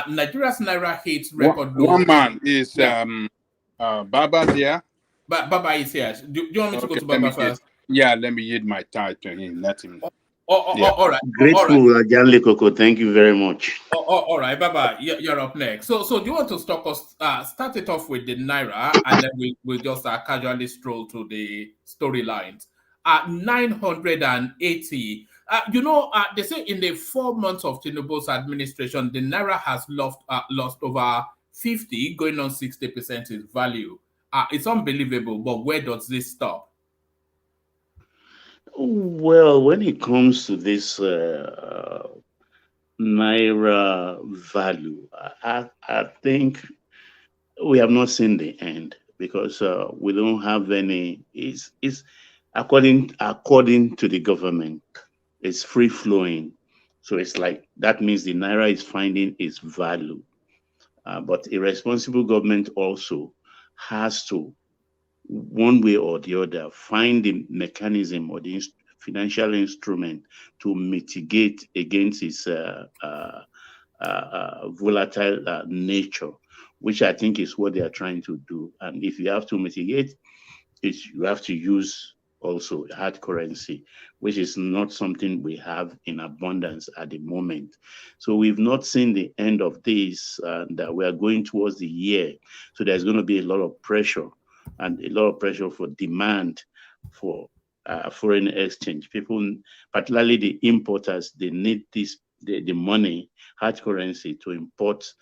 Nigeria's Naira hits record low. One man is Baba there. Baba is here. Do you want me to go to Baba first? Let me yield my time to him. Let him. All right. Grateful, Ajanle Koko. Thank you very much. All right, Baba, you're up next. So do you want to start it off with the Naira, and then we'll just casually stroll to the storylines. 980. They say in the 4 months of Tinubu's administration, the Naira has lost over 50, going on 60% its value. It's unbelievable, but where does this stop? Well, when it comes to this Naira value, I think we have not seen the end, because we don't have any. It's according to the government, it's free flowing. So it's like that means the Naira is finding its value. But a responsible government also has to, one way or the other, find the mechanism or the financial instrument to mitigate against its volatile nature, which I think is what they are trying to do. And if you have to mitigate, you have to use also hard currency, which is not something we have in abundance at the moment. So we've not seen the end of this, and we are going towards the year. So there's going to be a lot of pressure, and a lot of pressure for demand for foreign exchange. People, particularly the importers, they need the money, hard currency, to import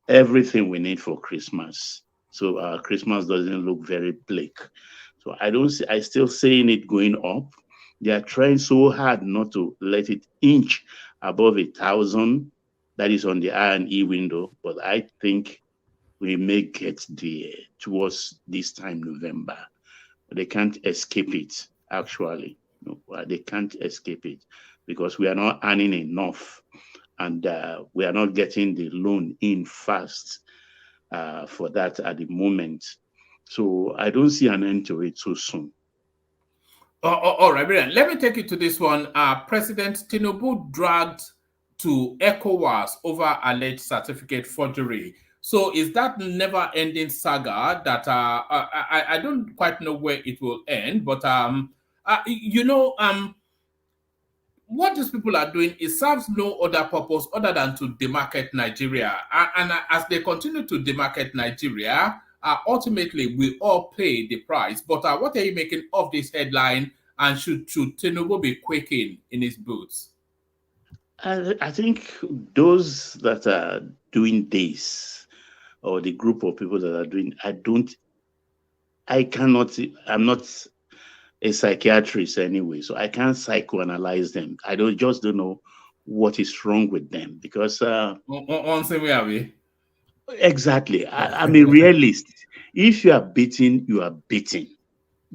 everything we need for Christmas. So Christmas doesn't look very bleak. So I still seeing it going up. They are trying so hard not to let it inch above 1,000. That is on the I&E window, but I think we may get there towards this time, November. They can't escape it, actually. No, they can't escape it, because we are not earning enough, and we are not getting the loan in fast for that at the moment. So I don't see an end to it so soon. All right, brilliant. Let me take you to this one. President Tinubu dragged to ECOWAS over alleged certificate forgery. So is that never-ending saga that I don't quite know where it will end, but what these people are doing, it serves no other purpose other than to demarket Nigeria. And as they continue to demarket Nigeria, ultimately we all pay the price. But what are you making of this headline? And should Tinubu be quaking in his boots? I think those that are doing this, or the group of people that are doing, I'm not a psychiatrist anyway, so I can't psychoanalyze them. I don't know what is wrong with them, because exactly. I'm a realist. If you are beaten, you are beaten.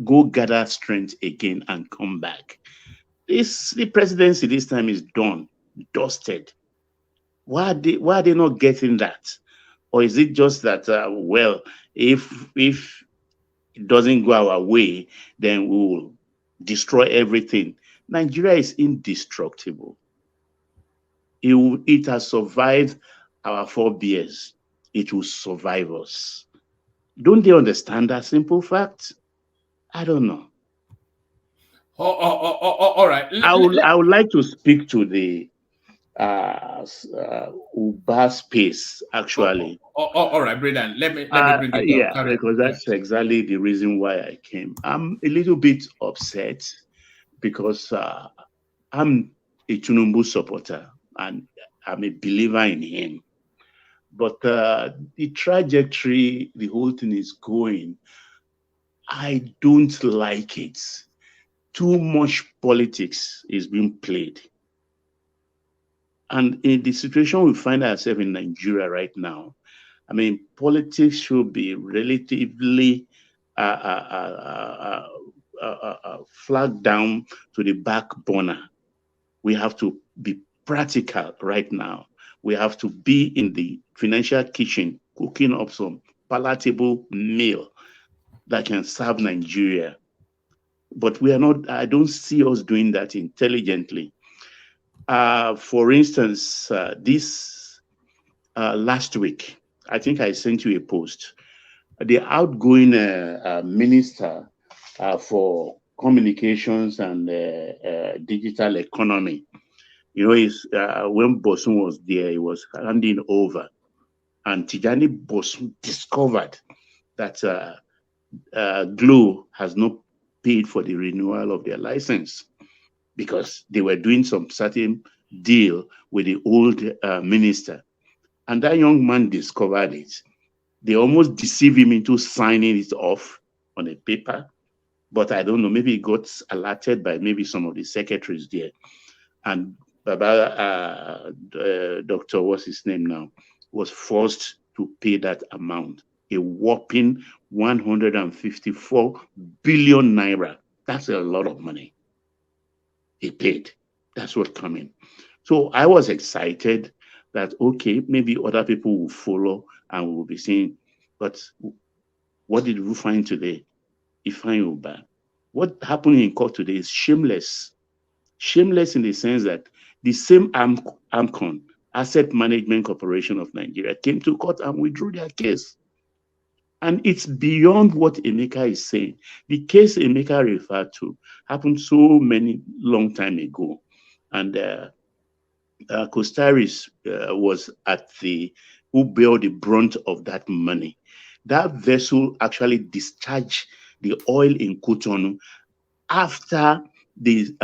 Go gather strength again and come back. The presidency this time is done, dusted. Why are they not getting that? Or is it just that if it doesn't go our way, then we will destroy everything? Nigeria is indestructible. It has survived our forebears. It will survive us. Don't they understand that simple fact? I don't know. All right. I would like to speak to the Uber space, actually. All right, brilliant. Let me bring it up. Because that's exactly the reason why I came. I'm a little bit upset because I'm a Tinubu supporter and I'm a believer in him. But the trajectory the whole thing is going, I don't like it. too much politics is being played. And in the situation we find ourselves in Nigeria right now, I mean, politics should be relatively flagged down to the back burner. We have to be practical right now. We have to be in the financial kitchen, cooking up some palatable meal that can serve Nigeria. But we are not, I don't see us doing that intelligently. For instance, this last week, I think I sent you a post. The outgoing minister for communications and digital economy, you know, when Bosun was there, he was handing over, and Tijani Bosun discovered that Glo has not paid for the renewal of their license because they were doing some certain deal with the old minister. And that young man discovered it. They almost deceived him into signing it off on a paper. But I don't know, maybe he got alerted by maybe some of the secretaries there. And Baba, Dr. what's his name now, was forced to pay that amount, a whopping 154 billion naira. That's a lot of money. He paid. That's what coming. So I was excited that, okay, maybe other people will follow and we will be seeing. But what did we find today? Ifeanyi Ubah. What happened in court today is shameless. Shameless in the sense that the same AMCON, Asset Management Corporation of Nigeria, came to court and withdrew their case. And it's beyond what Emeka is saying. The case Emeka referred to happened so many long time ago. And Costaris was at who bore the brunt of that money. That vessel actually discharged the oil in Cotonou after the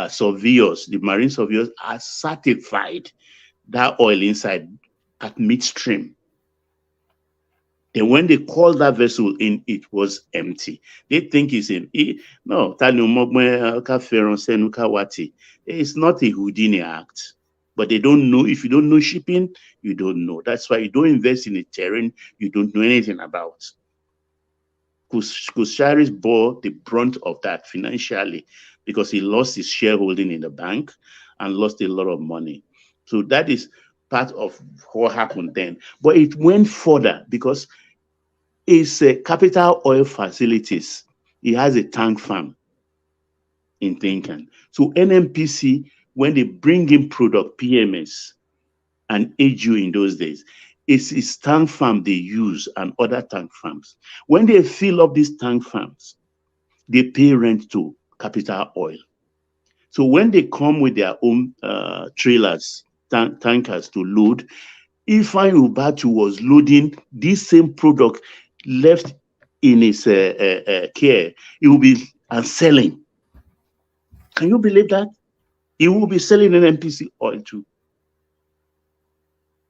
surveyors, the marine surveyors, are certified that oil inside at midstream. Then when they called that vessel in, it was empty. They think it's in. No, it's not a Houdini act. But they don't know. If you don't know shipping, you don't know. That's why you don't invest in a terrain you don't know anything about. Kusharis bore the brunt of that financially because he lost his shareholding in the bank and lost a lot of money. So that is part of what happened then. But it went further because it's Capital Oil Facilities. He has a tank farm in Tinkan. So NMPC, when they bring in product, PMS and AGU in those days, it's tank farm they use and other tank farms. When they fill up these tank farms, they pay rent to Capital Oil. So when they come with their own trailers, tankers to load, Ifeanyi Ubah was loading this same product left in his care. He will be selling. Can you believe that? He will be selling an NPC oil too.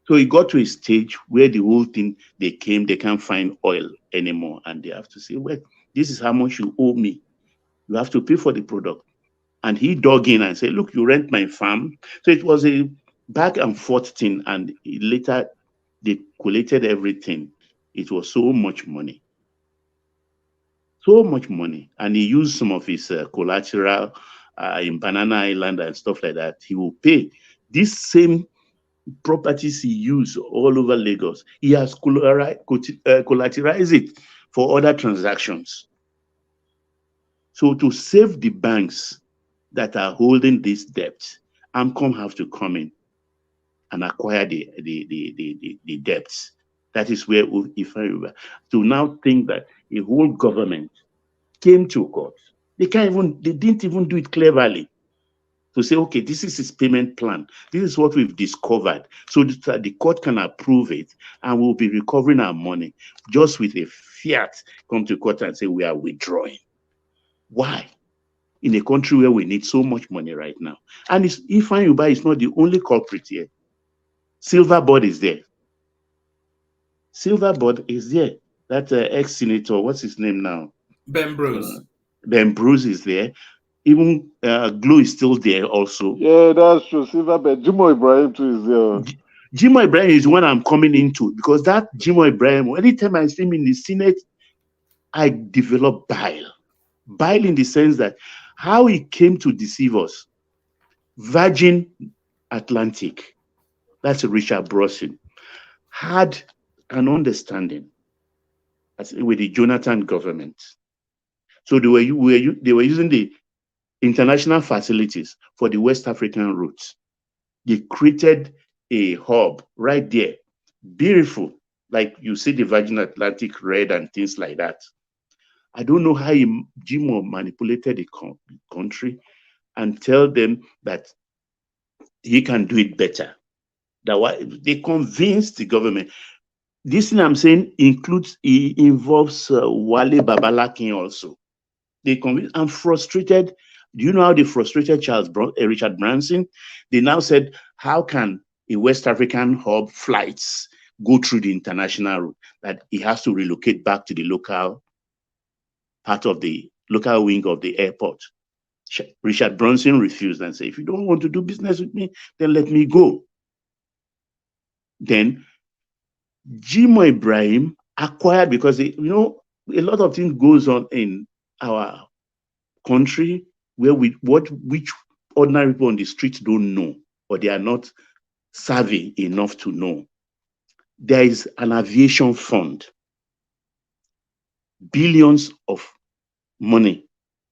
So it got to a stage where the whole thing, they can't find oil anymore. And they have to say, well, this is how much you owe me. You have to pay for the product. And he dug in and said, look, you rent my farm. So it was a back and forth thing. And later they collated everything. It was so much money. So much money. And he used some of his collateral in Banana Island and stuff like that. He will pay. This same properties he used all over Lagos, he has collateralized it for other transactions. So to save the banks that are holding this debt, AMCOM have to come in and acquire the debts. That is where Ifeanyi to now think that a whole government came to court. They didn't even do it cleverly. To say, okay, this is his payment plan. This is what we've discovered. So that the court can approve it and we'll be recovering our money just with a fiat come to court and say we are withdrawing. Why? In a country where we need so much money right now. And Ifeanyi Ubah is not the only culprit here. Silverbird is there. Silverbird is there. That ex-senator, what's his name now? Ben Bruce. Ben Bruce is there. Even Glow is still there also. Yeah, that's true. Silverbird. Jimo Ibrahim too is there. Jimo Ibrahim is one I'm coming into, because that Jimo Ibrahim, anytime I see him in the Senate, I develop bile. Bile in the sense that how he came to deceive us. Virgin Atlantic, that's Richard Branson, had an understanding with the Jonathan government. So they were using the international facilities for the West African routes. They created a hub right there, beautiful, like you see the Virgin Atlantic red and things like that. I don't know how Jimo manipulated the country and tell them that he can do it better. They convinced the government. This thing I'm saying involves Wale Babalakin also. They convinced and frustrated. Do you know how they frustrated Richard Branson? They now said, how can a West African hub flights go through the international route? That he has to relocate back to the local part of the local wing of the airport. Richard Branson refused and said, if you don't want to do business with me, then let me go. Then Jimo Ibrahim acquired, because a lot of things goes on in our country where which ordinary people on the street don't know, or they are not savvy enough to know. There is an aviation fund, billions of money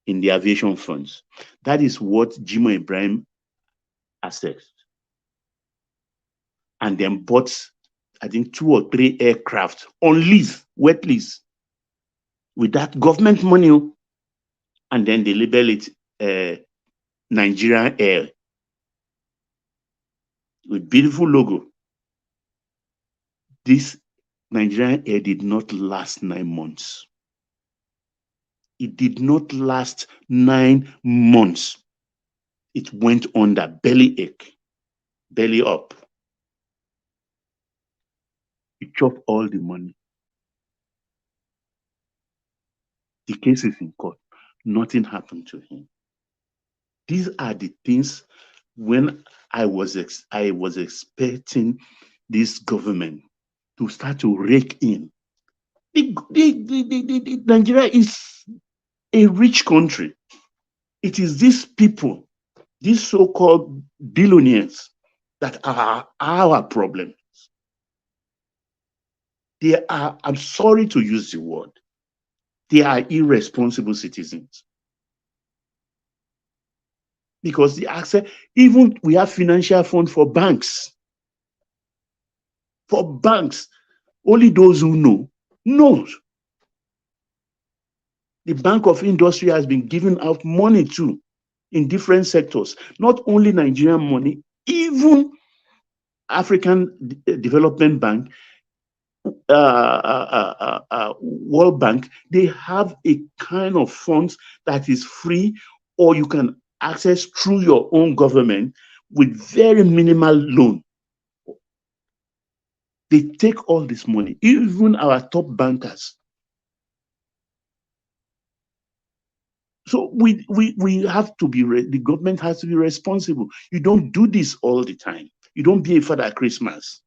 in the aviation funds. That is what Jimo Ibrahim assessed, and then bought, I think, 2 or 3 aircraft on lease, wet lease, with that government money, and then they label it Nigerian Air with beautiful logo. This Nigerian Air did not last 9 months. It did not last 9 months. It went under, belly ache, belly up. He chopped all the money. The case is in court. Nothing happened to him. These are the things when I was expecting this government to start to rake in. Nigeria is a rich country. It is these people, these so-called billionaires, that are our problem. They are, I'm sorry to use the word, they are irresponsible citizens. Because the access, even we have financial fund for banks. For banks, only those who know. The Bank of Industry has been giving out money too in different sectors, not only Nigerian money, even African Development Bank, World Bank, they have a kind of funds that is free, or you can access through your own government with very minimal loan. They take all this money, even our top bankers. So we have to be, the government has to be responsible. You don't do this all the time. You don't be a Father at Christmas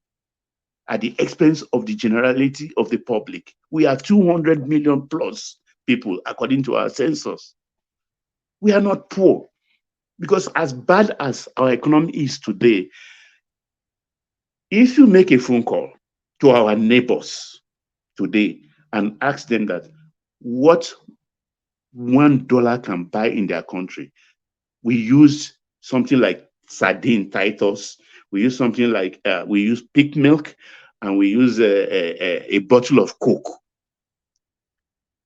at the expense of the generality of the public. We are 200 million plus people, according to our census. We are not poor, because as bad as our economy is today, if you make a phone call to our neighbors today and ask them that what $1 can buy in their country, we use something like sardine Titus, we use something like, we use pig milk, and we use a bottle of Coke.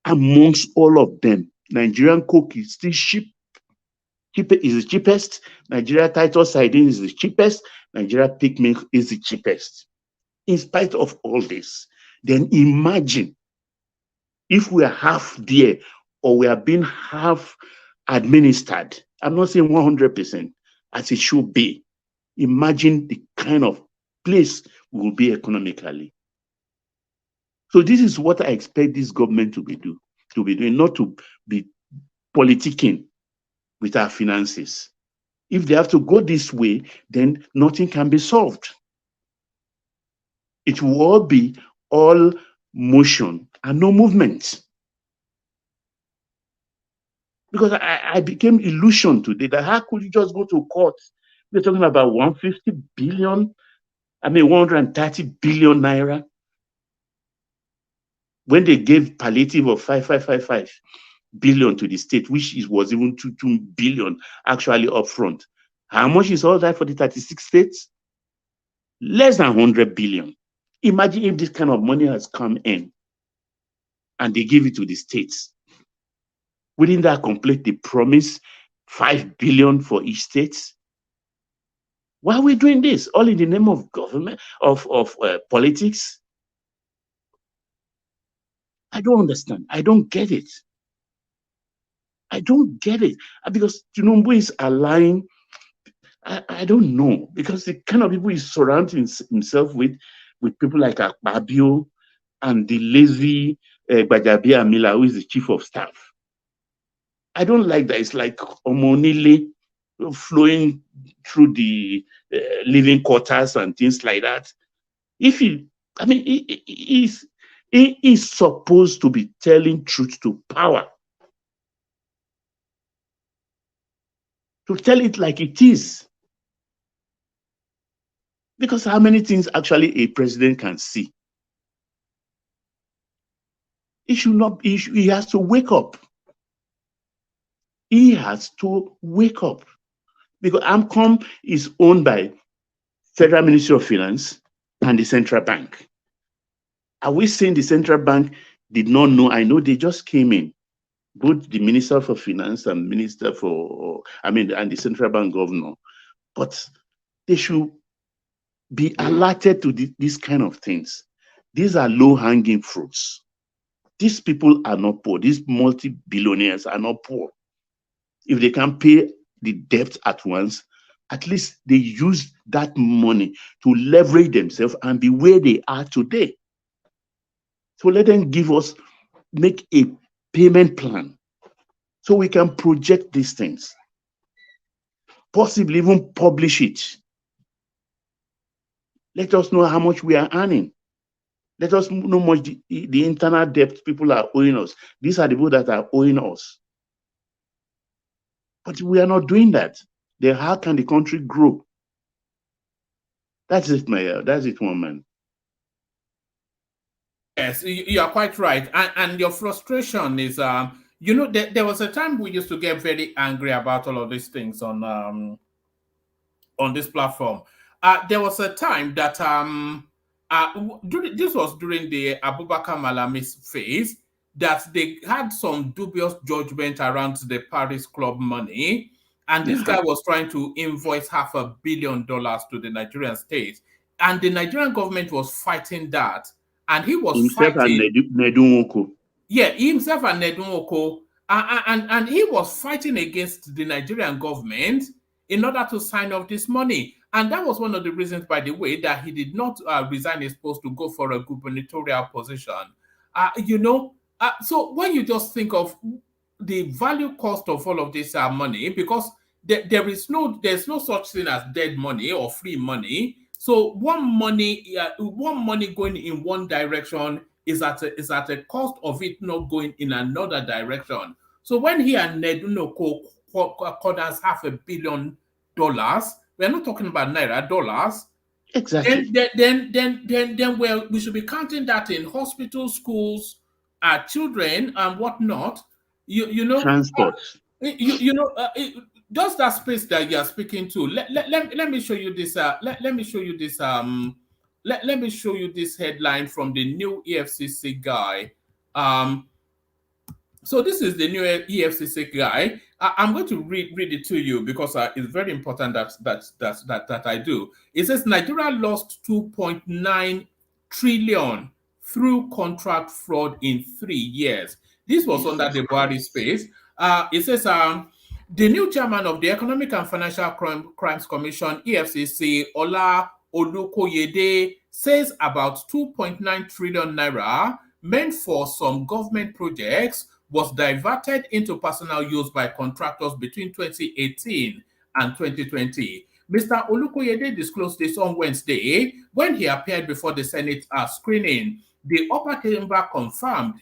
Amongst all of them, Nigerian Coke is still cheap. Is the cheapest. Nigeria Titus sardine is the cheapest. Nigeria pig milk is the cheapest. In spite of all this, then imagine if we are half there, or we are being half administered. I'm not saying 100%, as it should be. Imagine the kind of place we will be economically. So this is what I expect this government to be doing, not to be politicking. with our finances. If they have to go this way, then nothing can be solved. It will all be all motion and no movement. Because I became illusioned today that how could you just go to court? We're talking about 150 billion, 130 billion naira. When they gave palliative of 5.555 billion to the state, which was even 2 billion actually upfront. How much is all that for the 36 states? Less than 100 billion. Imagine if this kind of money has come in and they give it to the states. Wouldn't that complete the promise? 5 billion for each state? Why are we doing this? All in the name of government, of politics? I don't understand. I don't get it. I don't get it. Because Tinubu is allowing, I don't know, because the kind of people he's surrounding himself with people like Akpabio and the lazy Gbajabi Amila, who is the chief of staff. I don't like that. It's like Omonile flowing through the living quarters and things like that. If he is supposed to be telling truth to power. To tell it like it is. Because how many things actually a president can see? He has to wake up. He has to wake up. Because AMCOM is owned by Federal Ministry of Finance and the Central Bank. Are we saying the Central Bank did not know? I know they just came in. Both the Minister for Finance and Minister for, and the Central Bank Governor. But they should be alerted to these kind of things. These are low-hanging fruits. These people are not poor. These multi-billionaires are not poor. If they can pay the debt at once, at least they use that money to leverage themselves and be where they are today. So let them make a payment plan so we can project these things. Possibly even publish it. Let us know how much we are earning. Let us know how much the internal debt people are owing us. These are the people that are owing us. But we are not doing that. Then how can the country grow? That's it, Mayor. That's it, one man. Yes, you are quite right. And your frustration is, there was a time we used to get very angry about all of these things on this platform. There was a time that this was during the Abubakar Malami's phase, that they had some dubious judgment around the Paris Club money. And this guy was trying to invoice $500 million to the Nigerian state. And the Nigerian government was fighting that. And he was himself fighting. And Nedunwoko. Yeah, himself and Nedunwoko. And he was fighting against the Nigerian government in order to sign off this money. And that was one of the reasons, by the way, that he did not resign his post to go for a gubernatorial position. So when you just think of the value cost of all of this money, because there's no such thing as dead money or free money. So one money going in one direction is at a cost of it not going in another direction. So when he and Nedunwoko called us $500 million, we're not talking about naira, dollars. Exactly. Then we should be counting that in hospitals, schools, children, and whatnot. Transport. Just that space that you are speaking to. Let me show you this. Let me show you this. Let me show you this headline from the new EFCC guy. So this is the new EFCC guy. I'm going to read it to you because it's very important that I do. It says Nigeria lost 2.9 trillion through contract fraud in 3 years. This was under the Buhari space. It says the new chairman of the Economic and Financial Crimes Commission, EFCC, Sanwo Olu, says about 2.9 trillion naira meant for some government projects was diverted into personal use by contractors between 2018 and 2020. Mr. Olukoyede disclosed this on Wednesday when he appeared before the Senate screening. The upper chamber confirmed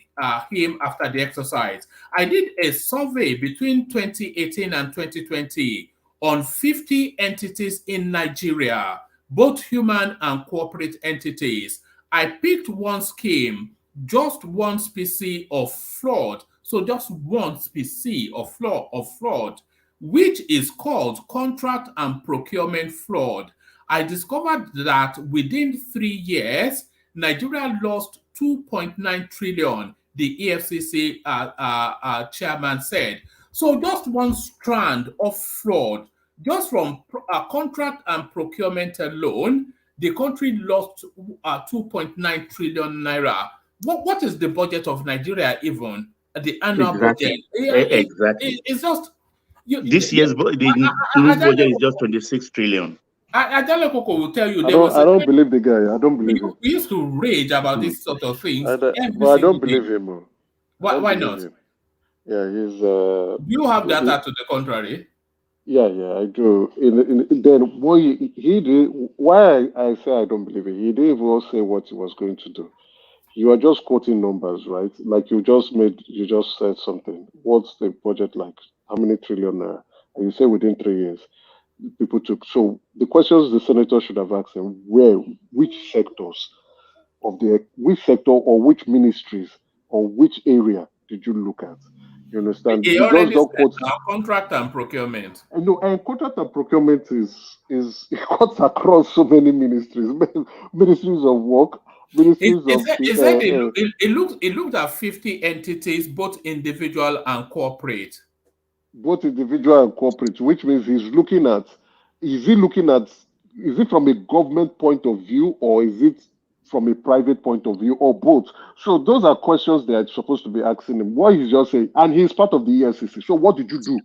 him after the exercise. I did a survey between 2018 and 2020 on 50 entities in Nigeria, both human and corporate entities. I picked one scheme, just one species of fraud. So just one species of fraud, which is called contract and procurement fraud. I discovered that within 3 years, Nigeria lost 2.9 trillion, the EFCC chairman said. So just one strand of fraud, just from contract and procurement alone, the country lost 2.9 trillion naira. What is the budget of Nigeria even? The annual budget? Exactly. It's just... This year's the budget is just 26 trillion. Adelekoko will tell you I don't believe the guy. I don't believe him. We used to rage about this sort of things. But I don't believe him. Why not? Him. Yeah, he's. Do you have data to the contrary? Yeah, I do. Then what he did, why I say I don't believe it, he didn't even say what he was going to do. You are just quoting numbers, right? Like you just said something. What's the budget like? How many trillion naira? And you say within 3 years, people took. So the questions the senator should have asked him: which sectors or which ministries or which area did you look at? You understand? He already said contract and procurement. No, and contract and procurement is it cuts across so many ministries, ministries of work, ministries It looked at 50 entities, both individual and corporate. Both individual and corporate, which means is it from a government point of view or is it from a private point of view or both? So those are questions they are supposed to be asking him. What he's just saying, and he's part of the EFCC. So what did you do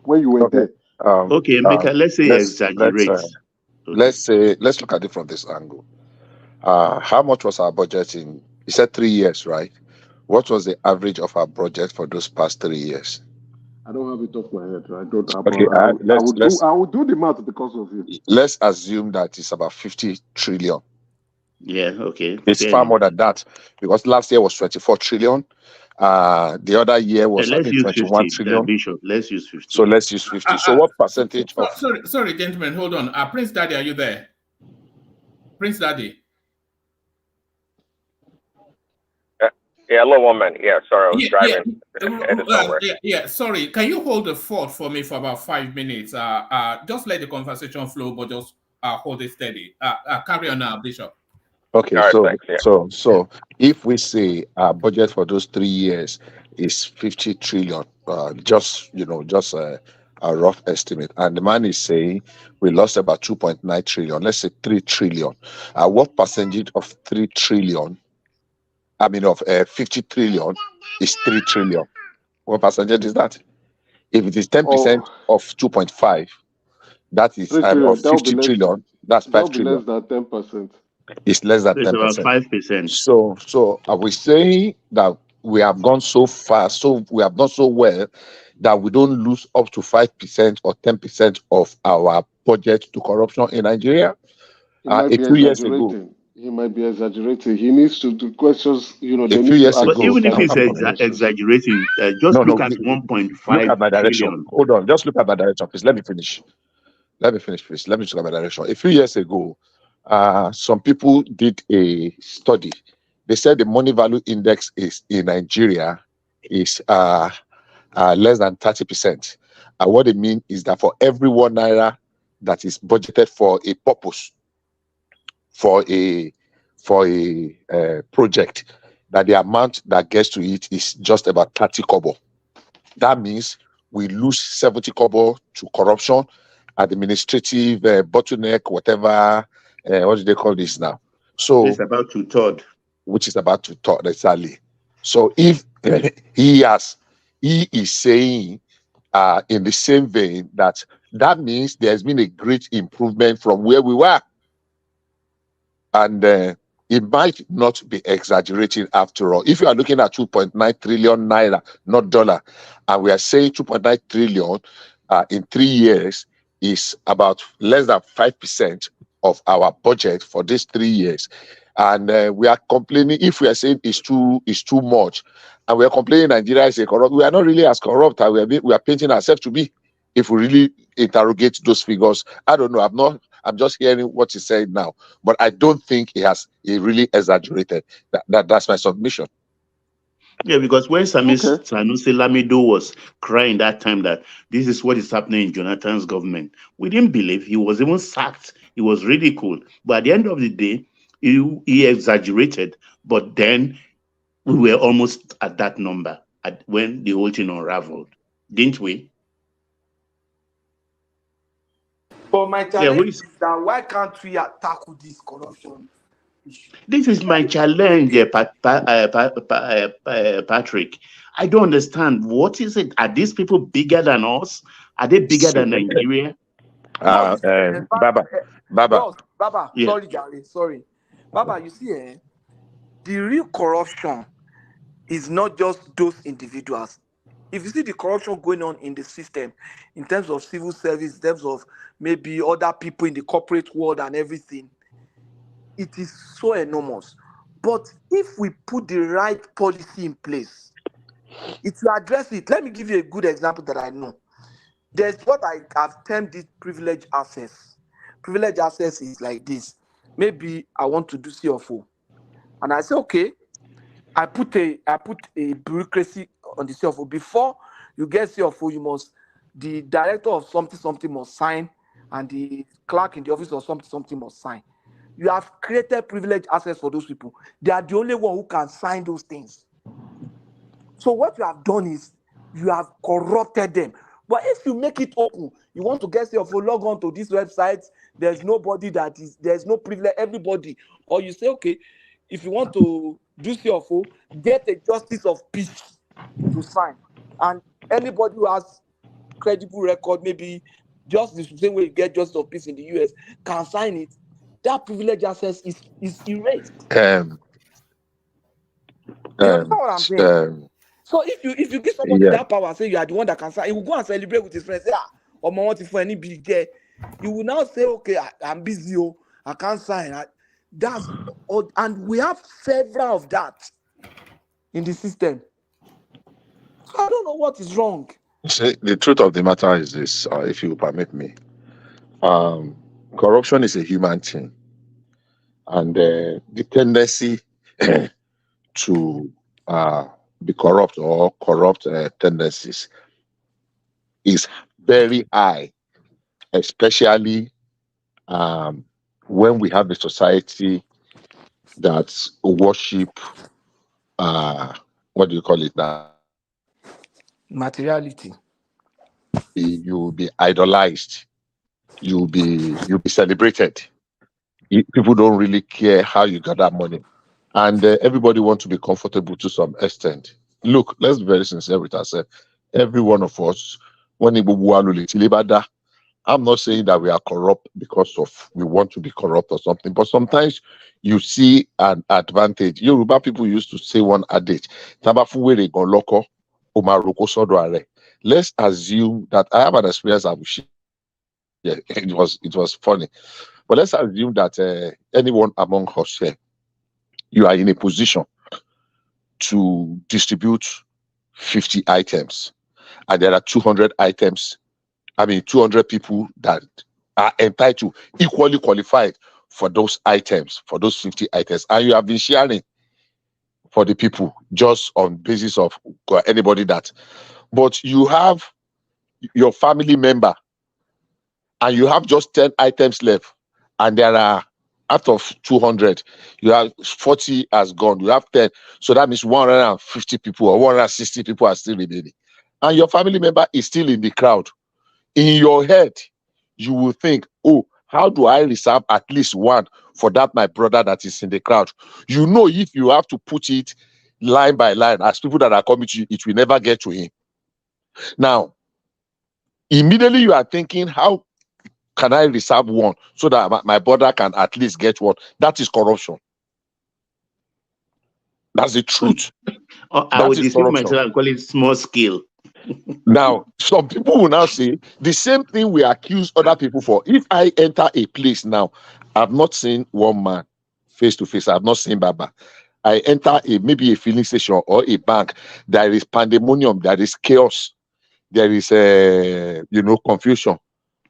when you were there? Okay, let's say exaggerate. Let's look at it from this angle. How much was our budget in? You said 3 years, right? What was the average of our budget for those past 3 years? I don't have it off my head. I don't have. Okay, I will do the math because of you. Let's assume that it's about 50 trillion. Yeah, okay. It's far more than that because last year was 24 trillion. The other year was 21 trillion. Bishop, let's use 50. So let's use 50. So what percentage of... Sorry, gentlemen, hold on. Prince Daddy, are you there? Prince Daddy. Yeah, hello, woman. Yeah, sorry, I was driving. Sorry. Can you hold the fort for me for about 5 minutes? Just let the conversation flow, but just hold it steady. Carry on now, Bishop. Okay, right, so thanks, so if we say our budget for those 3 years is 50 trillion, just a rough estimate, and the man is saying we lost about 2.9 trillion. Let's say 3 trillion. What percentage of 3 trillion? Of 50 trillion is 3 trillion. What percentage is that? If it is 10% of 2.5, that is of 50 trillion. That's 5 trillion. Less than 10%. It's less than 10%. It's about 5%. So are we saying that we have gone so far, so we have done so well that we don't lose up to 5% or 10% of our budget to corruption in Nigeria? A few years ago. He might be exaggerating. He needs to do questions, a few years ago. But even if he's exaggerating, just look at 1.5 trillion. Hold on, just look at my direction, please. Let me finish, please. Let me look at my direction. A few years ago, some people did a study. They said the money value index is in Nigeria is less than 30%. What they mean is that for every 1 naira that is budgeted for a purpose, for a project, that the amount that gets to it is just about 30 kobo. That means we lose 70 kobo to corruption, administrative bottleneck, whatever. What do they call this now? So it's about 2/3. Which is about 2/3 exactly. So if he is saying in the same vein that means there has been a great improvement from where we were. And it might not be exaggerating after all. If you are looking at 2.9 trillion naira, not dollar, and we are saying 2.9 trillion in 3 years is about less than 5% of our budget for these 3 years. And we are complaining, if we are saying it's too much, and we are complaining Nigeria is a corrupt, we are not really as corrupt as we are painting ourselves to be. If we really interrogate those figures, I don't know. I'm just hearing what he said now, but I don't think he really exaggerated. That's my submission. Yeah, because when Sanusi Lamido was crying that time that this is what is happening in Jonathan's government, we didn't believe. He was even sacked. He was ridiculed. But at the end of the day, he exaggerated. But then we were almost at that number when the whole thing unraveled, didn't we? But my challenge is that why can't we tackle this corruption issue? This is my challenge, Patrick. I don't understand. What is it? Are these people bigger than us? Are they bigger than Nigeria? Baba. Yeah. Sorry. Baba, you see, the real corruption is not just those individuals. If you see the corruption going on in the system, in terms of civil service, in terms of maybe other people in the corporate world and everything, it is so enormous. But if we put the right policy in place, it will address it. Let me give you a good example that I know. There's what I have termed it privilege access. Privilege access is like this. Maybe I want to do CFO. And I say, okay, I put a bureaucracy on the CFO. Before you get CFO, the director of something must sign, and the clerk in the office of something must sign. You have created privilege access for those people. They are the only one who can sign those things. So what you have done is you have corrupted them. But if you make it open, you want to get CFO, log on to this website, there's no privilege, everybody. Or you say, okay, if you want to do CFO, get a justice of peace to sign. And anybody who has credible record, maybe just the same way you get justice of peace in the US, can sign it. That privilege access is erased. You understand what I'm saying? So if you give somebody that power, say you are the one that can sign, he will go and celebrate with his friends. Say, for any big day. You will now say, okay, I'm busy, I can't sign. And we have several of that in the system. So I don't know what is wrong. See, the truth of the matter is this, if you permit me. Corruption is a human thing. And the tendency to be corrupt or corrupt tendencies is very high, especially when we have a society that worship, what do you call it now? Materiality. You will be idolized. You'll be celebrated. People don't really care how you got that money. And everybody wants to be comfortable to some extent. Look, let's be very sincere with ourselves. Every one of us, I'm not saying that we are corrupt because of we want to be corrupt or something, but sometimes you see an advantage. Yoruba people used to say one adage. Let's assume that I have an experience I will share. Yeah, it was funny. But let's assume that anyone among us here, you are in a position to distribute 50 items, and there are 200 items. 200 people that are entitled, equally qualified for those items, for those 50 items, and you have been sharing for the people just on basis of anybody that. But you have your family member, and you have just 10 items left, and there are out of 200, you have 40 has gone, you have 10, so that means 150 people or 160 people are still remaining, and your family member is still in the crowd. In your head, you will think, oh, how do I reserve at least one for that my brother that is in the crowd? You know, if you have to put it line by line as people that are coming to you, it will never get to him. Now, immediately you are thinking, how can I reserve one so that my brother can at least get one? That is corruption. That's the truth. I would deceive myself and call it small scale. Now, some people will now say the same thing we accuse other people for. If I enter a place now, I've not seen one man face to face. I've not seen Baba. I enter maybe a filling station or a bank. There is pandemonium. There is chaos. There is confusion.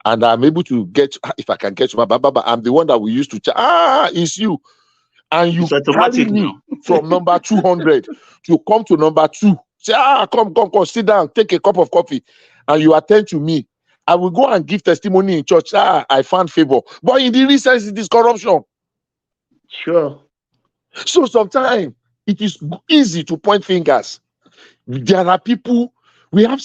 And I'm able to get, if I can get to my Baba, I'm the one that we used to chat. It's you. And you carry me from number 200 to come to number 2. Say, come, sit down, take a cup of coffee, and you attend to me. I will go and give testimony in church. I found favor. But in the recess, it is corruption. Sure. So sometimes it is easy to point fingers. There are people, we have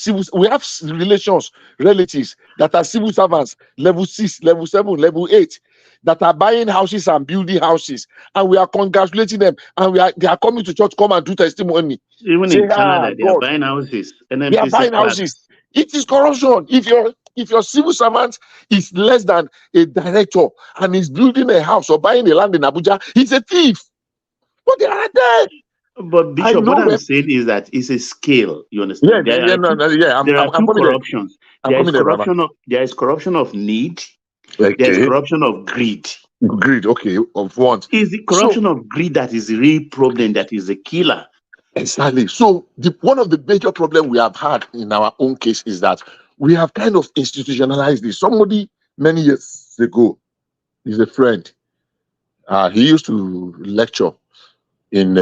relatives that are civil servants, level 6, level 7, level 8, that are buying houses and building houses, and we are congratulating them, and they are coming to church, come and do testimony. Even in Canada, they are buying houses. They are buying houses. It is corruption. If your civil servant is less than a director and is building a house or buying a land in Abuja, he's a thief. But they are there. But Bishop, what I'm saying is that it's a scale. You understand? There are two corruptions. There is corruption of need. Okay. There is corruption of greed. Greed, okay, of what? Is the corruption of greed that is the real problem, that is the killer. Exactly. So one of the major problems we have had in our own case is that we have kind of institutionalized this. Somebody many years ago is a friend. He used to lecture in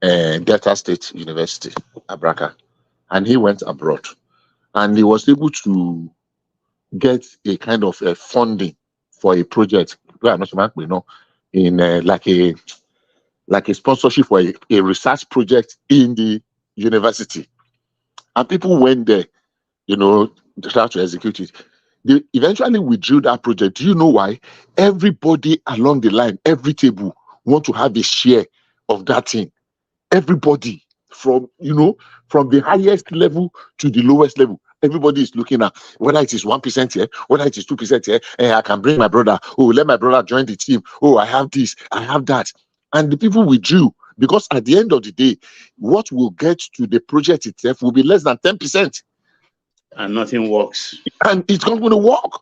Delta State University, Abraka, and he went abroad, and he was able to get a kind of funding for a project. In like a sponsorship for a research project in the university, and people went there, to try to execute it. They eventually withdrew that project. Do you know why? Everybody along the line, every table, want to have a share of that thing. Everybody from the highest level to the lowest level. Everybody is looking at whether it is 1% here, whether it is 2% here. And I can bring my brother. Oh, let my brother join the team. Oh, I have this, I have that. And the people withdrew because at the end of the day, what will get to the project itself will be less than 10%. And nothing works. And it's not going to work.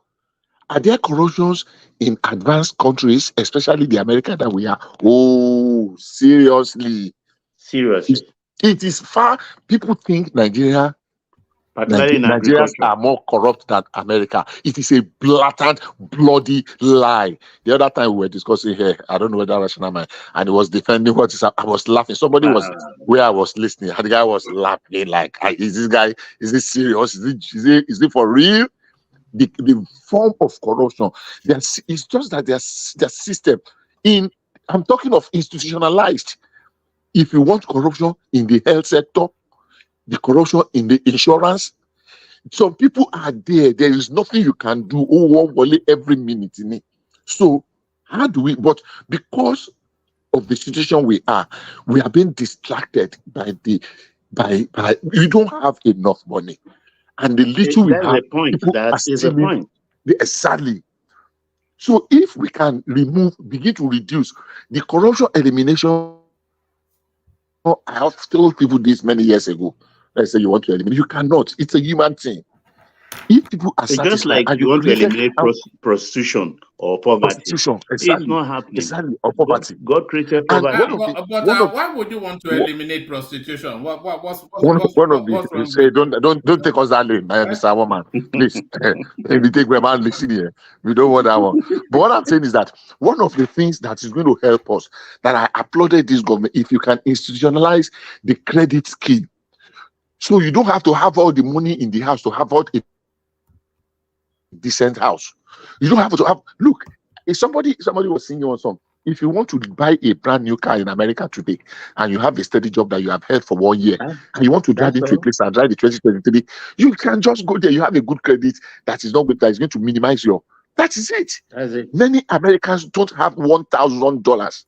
Are there corruptions in advanced countries, especially the America that we are? Oh, seriously. Seriously. It is far. People think Nigerians are more corrupt than America. It is a blatant, bloody lie. The other time we were discussing here, I don't know whether rational man, and he was defending what is. I was laughing. Somebody was where I was listening, and the guy was laughing like, "Is this serious? Is it for real?" The form of corruption, it's just that their system. I'm talking of institutionalized. If you want corruption in the health sector, the corruption in the insurance, some people are there. There is nothing you can do. Every minute in it. So how do we? But because of the situation we are being distracted by we don't have enough money, and the little we have, that is the point. Exactly. So if we can begin to reduce the corruption elimination. I have told people this many years ago. Let's say you want to eliminate. You cannot. It's a human thing. If people are satisfied, just like you want to eliminate prostitution or poverty, exactly. It's not happening. Exactly, or poverty. God created poverty. Why would you want to eliminate prostitution? What's one of the say don't take us that lane, Mr. Woman. Please, if you take my man, listen here. We don't want that one. But what I'm saying is that one of the things that is going to help us, that I applauded this government, if you can institutionalize the credit scheme, so you don't have to have all the money in the house to have all a decent house. You don't have to have. Look, if somebody was singing on some. If you want to buy a brand new car in America today, and you have a steady job that you have held for 1 year, and you want to drive into a place and drive the 2023, you can just go there. You have a good credit that is going to minimize your. That is it. That's it. Many Americans don't have $1,000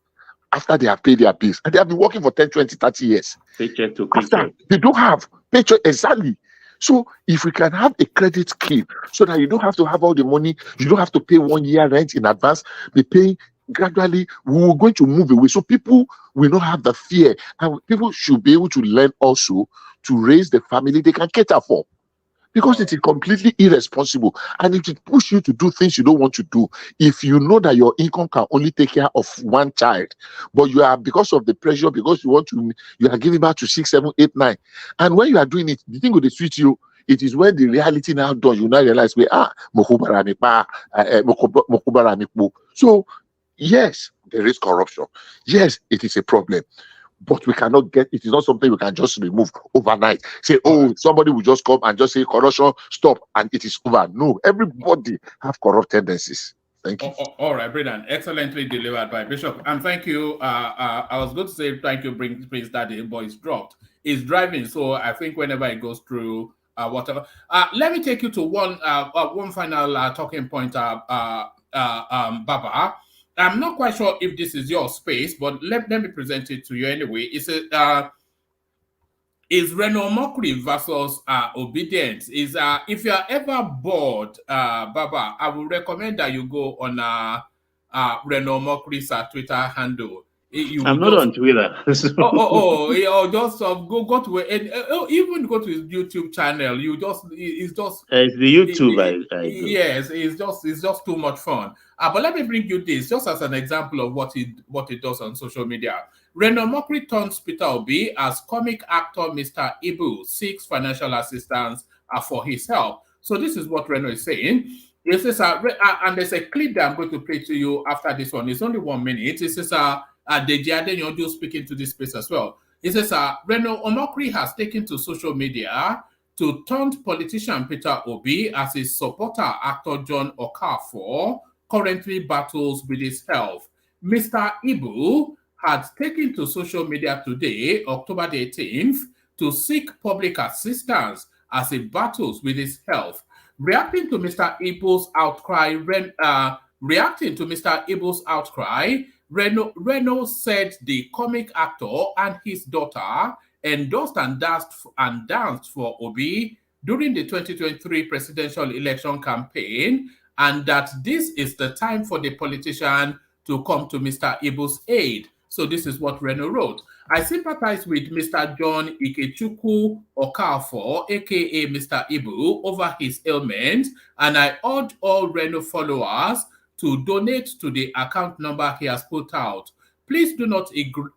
after they have paid their bills, and they have been working for 10, 20, 30 years. Paycheck to paycheck. They don't have paycheck exactly. So if we can have a credit scheme so that you don't have to have all the money, you don't have to pay 1 year rent in advance, be paying gradually we were going to move away. So people will not have the fear. And people should be able to learn also to raise the family they can cater for. Because it is completely irresponsible and it will push you to do things you don't want to do. If you know that your income can only take care of one child, but you are, because of the pressure, because you are giving back to 6, 7, 8, 9. And when you are doing it, the thing will switch you. It is when the reality now done, you now realize, so yes, there is corruption. Yes, it is a problem. But we cannot get, it is not something we can just remove overnight. Say, oh, somebody will just come and just say corruption, stop, and it is over. No, everybody have corrupt tendencies. Thank you. All right, brilliant. Excellently delivered by Bishop. And thank you. I was going to say thank you, Prince Daddy, but it's dropped. He's driving, so I think whenever it goes through whatever. Let me take you to one final talking point, Baba. I'm not quite sure if this is your space, but let me present it to you anyway. It's is Reno Mokri versus obedience. Is if you are ever bored, Baba, I would recommend that you go on Reno Mokri's Twitter handle. I'm not on Twitter. just go to it, and even go to his YouTube channel. It's the YouTube. Yes, it's just too much fun. But let me bring you this just as an example of what it does on social media. Reno Mokri turns Peter Obi as comic actor Mr. Ibu seeks financial assistance for his help. So this is what Reno is saying. It says, and there's a clip that I'm going to play to you after this one. It's only 1 minute. It says, Deji Adeyanju speaking to this space as well. It says, Reno Omokri has taken to social media to taunt politician Peter Obi as his supporter, actor John Okafor, currently battles with his health. Mr. Ibu had taken to social media today, October the 18th, to seek public assistance as he battles with his health. Reacting to Mr. Ibu's outcry, Reno said the comic actor and his daughter endorsed and danced for Obi during the 2023 presidential election campaign, and that this is the time for the politician to come to Mr. Ibu's aid. So this is what Reno wrote. I sympathize with Mr. John Ikechukwu Okafor, aka Mr. Ibu, over his ailment, and I urge all Reno followers to donate to the account number he has put out. Please do not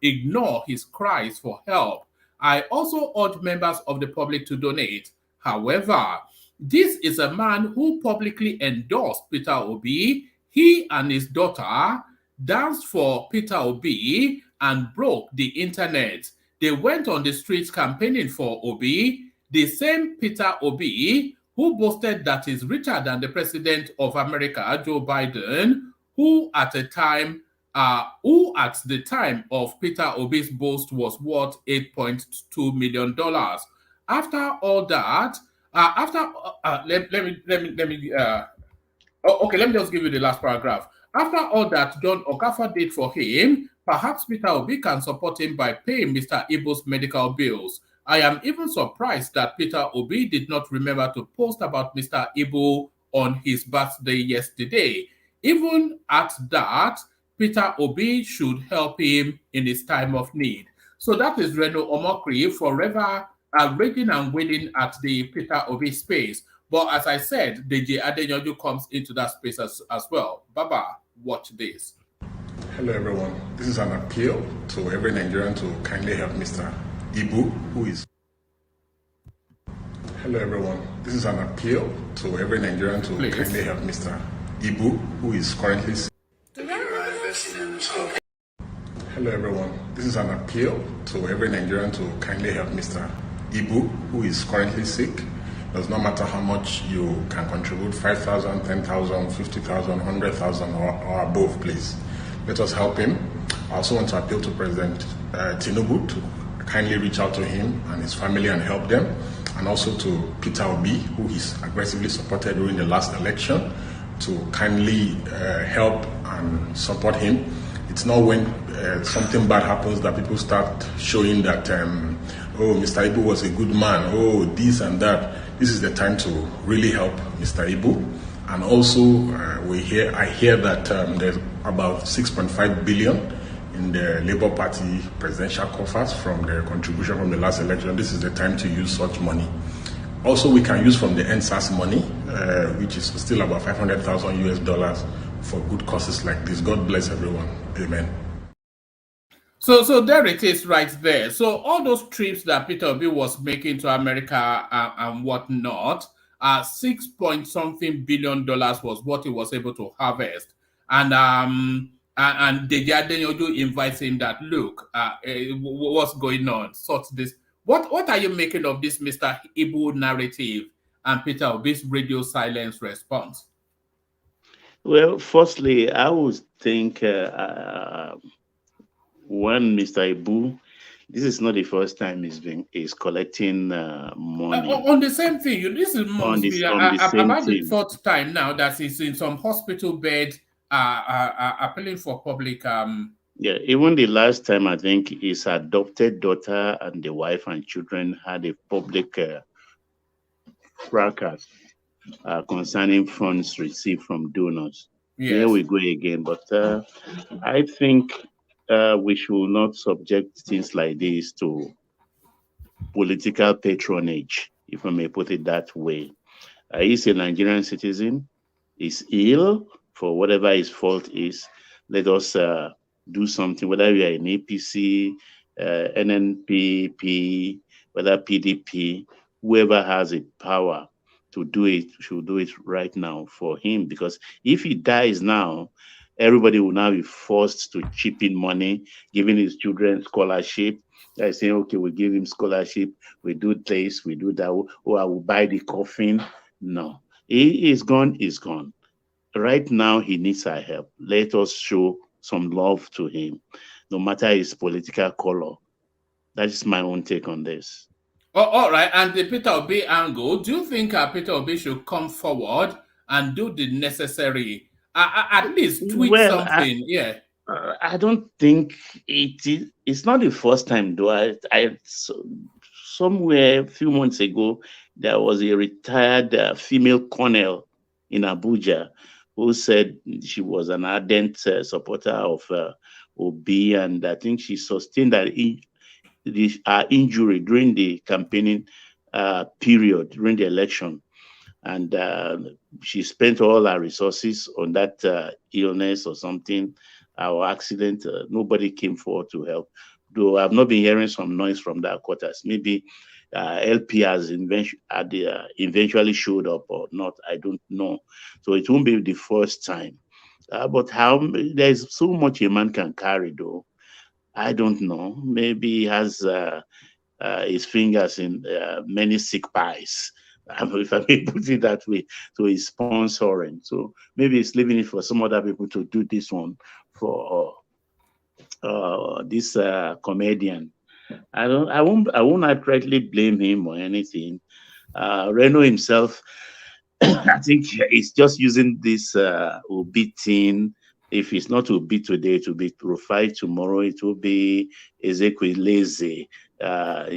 ignore his cries for help. I also urge members of the public to donate. However, this is a man who publicly endorsed Peter Obi. He and his daughter danced for Peter Obi and broke the internet. They went on the streets campaigning for Obi. The same Peter Obi who boasted that he's richer than the president of America, Joe Biden, who at the time of Peter Obi's boast was worth $8.2 million. After all that, let me just give you the last paragraph. After all that John Okafor did for him, perhaps Peter Obi can support him by paying Mr. Ibu's medical bills. I am even surprised that Peter Obi did not remember to post about Mr. Ibu on his birthday yesterday. Even at that, Peter Obi should help him in his time of need. So that is Reno Omokri forever raging and wailing at the Peter Obi space. But as I said, Deji Adeyanju comes into that space as well. Baba, watch this. Hello everyone. This is an appeal to every Nigerian to kindly help Mr. Ibu, who is... Hello everyone. This is an appeal to every Nigerian to kindly help Mr. Ibu, who is currently sick. Hello everyone. This is an appeal to every Nigerian to kindly help Mr. Ibu, who is currently sick. Does not matter how much you can contribute, 5,000, 10,000, 50,000, 100,000 or above, please. Let us help him. I also want to appeal to President Tinubu to kindly reach out to him and his family and help them, and also to Peter Obi, who he's aggressively supported during the last election, to kindly help and support him. It's not when something bad happens that people start showing that, oh, Mr. Ibu was a good man, oh, this and that. This is the time to really help Mr. Ibu. And also, I hear that there's about 6.5 billion in the Labour Party presidential coffers from the contribution from the last election. This is the time to use such money. Also, we can use from the NSAS money, which is still about 500,000 US dollars for good causes like this. God bless everyone. Amen. So there it is right there. So all those trips that Peter Obi was making to America and whatnot, 6 point something billion dollars was what he was able to harvest. And Deji Adeyanju invites him that, look, what's going on? Sort this. What are you making of this Mr. Ibu narrative and Peter Obi's radio silence response? Well, firstly, I would think when Mr. Ibu, this is not the first time he's collecting money on the same thing. This is on the same about the thing. fourth time now that he's in some hospital bed appealing for public. Yeah, even the last time, I think his adopted daughter and the wife and children had a public fracas concerning funds received from donors. Yes. Here we go again. But I think we should not subject things like this to political patronage, if I may put it that way. He's a Nigerian citizen. He's ill for whatever his fault is. Let us do something, whether we are in APC, NNPP, whether PDP, whoever has the power to do it should do it right now for him. Because if he dies now, everybody will now be forced to chip in money, giving his children scholarship. They're saying, okay, we give him scholarship, we do this, we do that, or I will buy the coffin. No, he is gone, he's gone. Right now, he needs our help. Let us show some love to him, no matter his political color. That is my own take on this. Oh, all right. And the Peter Obi angle, do you think Peter Obi should come forward and do the necessary, at least tweet something? I don't think it's not the first time, though. Somewhere a few months ago, there was a retired female colonel in Abuja who said she was an ardent supporter of Obi, and I think she sustained that injury during the campaigning period, during the election. And she spent all her resources on that illness or something, or accident. Nobody came forward to help. Though I've not been hearing some noise from that quarters. Maybe LP has eventually showed up or not. I don't know. So it won't be the first time. But how there's so much a man can carry, though. I don't know. Maybe he has his fingers in many sick pies, if I may put it that way. So he's sponsoring. So maybe he's leaving it for some other people to do this one for this comedian. I won't outrightly blame him or anything. Reno himself, I think he's just using this Obi thing. If it's not Obi today, it will be Rufai tomorrow. It will be Ezekiel Lazy. Do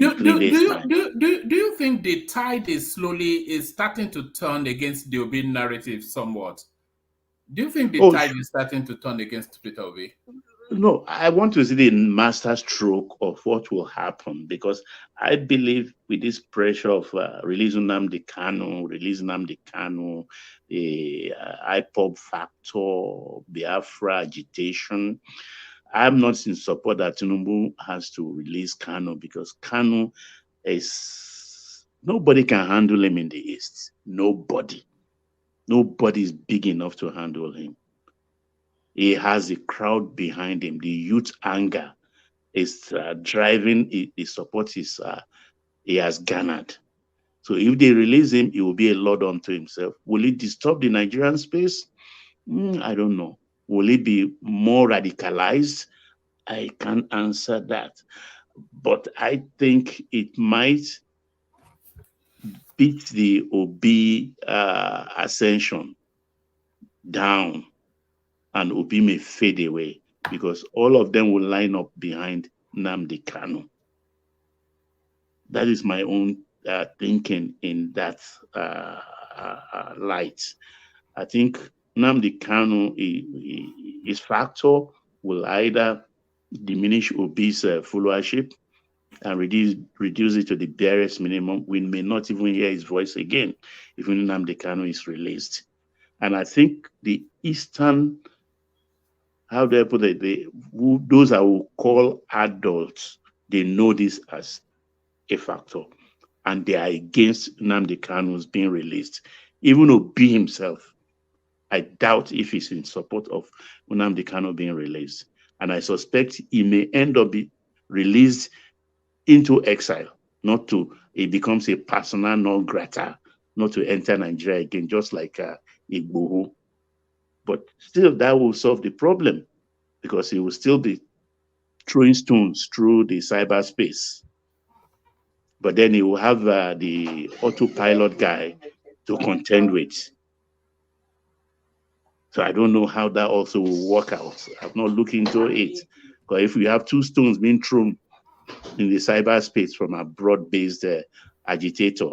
you think the tide is starting to turn against the Obi narrative somewhat? Do you think the tide is starting to turn against Peter Obi? No, I want to see the master stroke of what will happen, because I believe with this pressure of releasing Nnamdi Kanu, the IPOB factor, Biafra agitation, I'm not in support that Tinubu has to release Kanu, because Kanu nobody can handle him in the East. Nobody is big enough to handle him. He has a crowd behind him. The youth anger is driving the support he has garnered. So if they release him, he will be a lord unto himself. Will it disturb the Nigerian space? I don't know. Will it be more radicalized? I can't answer that. But I think it might beat the Obi ascension down, and Obi may fade away, because all of them will line up behind Nnamdi Kanu. That is my own thinking in that light. I think Nnamdi Kanu, his factor will either diminish Obi's followership and reduce it to the barest minimum. We may not even hear his voice again if Nnamdi Kanu is released. And I think the Eastern, how do I put it, those I will call adults, they know this as a factor. And they are against Nnamdi Kanu's being released. Even Obi himself, I doubt if he's in support of Nnamdi Kanu being released. And I suspect he may end up being released into exile, not to, it becomes a persona non grata, not to enter Nigeria again, just like Igboho. But still, that will solve the problem because he will still be throwing stones through the cyberspace. But then he will have the autopilot guy to contend with. So I don't know how that also will work out. I've not looked into it. But if we have two stones being thrown in the cyberspace from a broad-based agitator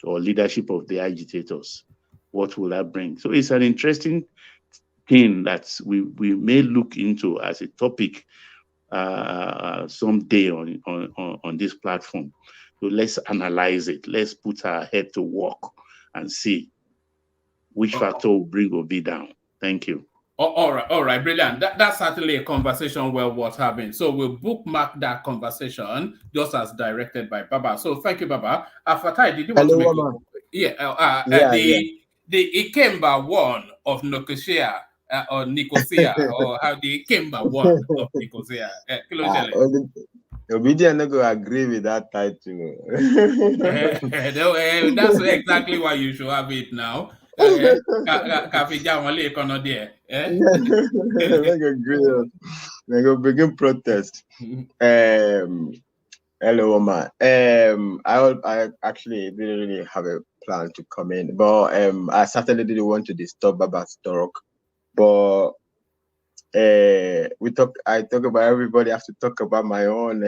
or leadership of the agitators, what will that bring? So it's an interesting thing that we may look into as a topic someday on this platform. So let's analyze it. Let's put our head to work and see which factor will bring Obi down. Thank you. All right, brilliant. That's certainly a conversation well worth having. So we'll bookmark that conversation just as directed by Baba. So thank you, Baba. Fatai, did you want to make the Ikemba one of Nicosia or Nicosia or how the Ikemba one of Nicosia? Obedient not going to agree with that title. That's exactly why you should have it now. Make go begin protest. Hello, Omar. I actually didn't really have a plan to come in, but I certainly didn't want to disturb Baba's talk. But I talk about everybody. I have to talk about my own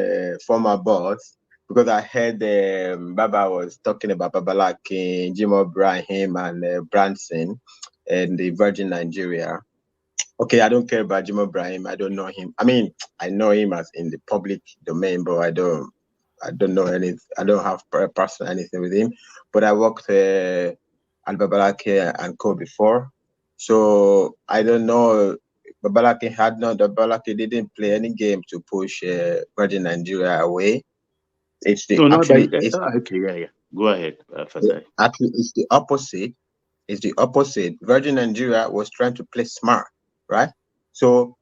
former boss because I heard Baba was talking about Babalaki, Jim O'Brien, and Branson, and the Virgin Nigeria. Okay, I don't care about Jim O'Brien. I don't know him. I mean, I know him as in the public domain, but I don't know anything. I don't have personal anything with him. But I worked at Babalaki and Co before, so I don't know. Babalaki didn't play any game to push Virgin Nigeria away. It's the Go ahead, Fatai. Actually, it's the opposite. It's the opposite. Virgin Nigeria was trying to play smart, right? So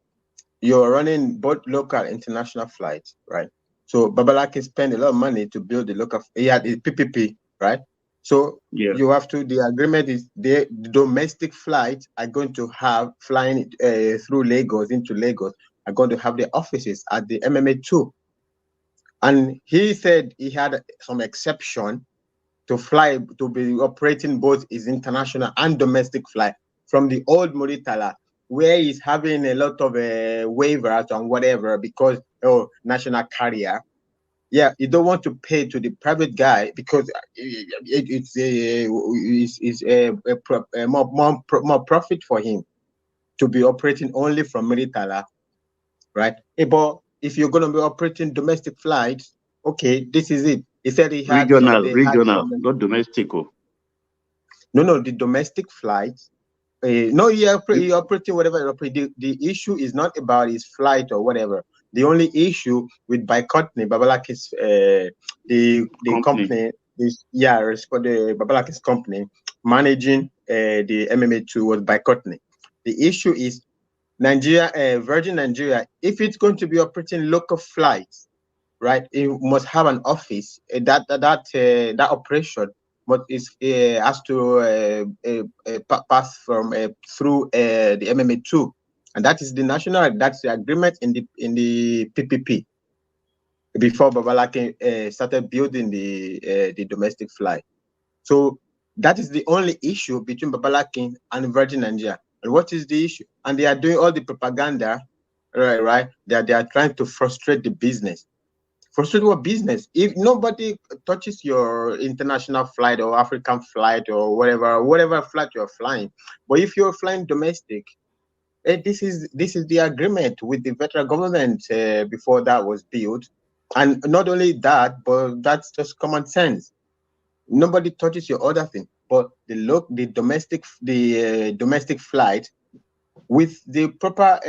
you're running both local and international flights, right? So Babalaki spent a lot of money to build the local. He had the PPP, right? So you have to. The agreement is the domestic flights are going to have flying through Lagos into Lagos are going to have their offices at the MMA2. And he said he had some exception to fly to be operating both his international and domestic flight from the old Muritala, where he's having a lot of waivers and whatever because national carrier. Yeah, you don't want to pay to the private guy because it's more profit for him to be operating only from Muritala, right? But if you're going to be operating domestic flights, okay, this is it. He said he had regional, not domestic. No, the domestic flights. No, he operating whatever. The issue is not about his flight or whatever. The only issue with Baikotni, Babalaki's the company is for the Babalaki's company managing the MMA2 was Baikotni. The issue is Nigeria, Virgin Nigeria. If it's going to be operating local flights, right, it must have an office. That operation has to pass through the MMA2, and that is the national. That's the agreement in the PPP. Before Babalaki started building the domestic flight, so that is the only issue between Babalaki and Virgin Nigeria. And what is the issue? And they are doing all the propaganda, right? They are trying to frustrate the business. frustrated with business. If nobody touches your international flight or African flight or whatever flight you're flying, but if you're flying domestic, this is the agreement with the federal government before that was built, and not only that, but that's just common sense. Nobody touches your other thing, but the domestic flight with the proper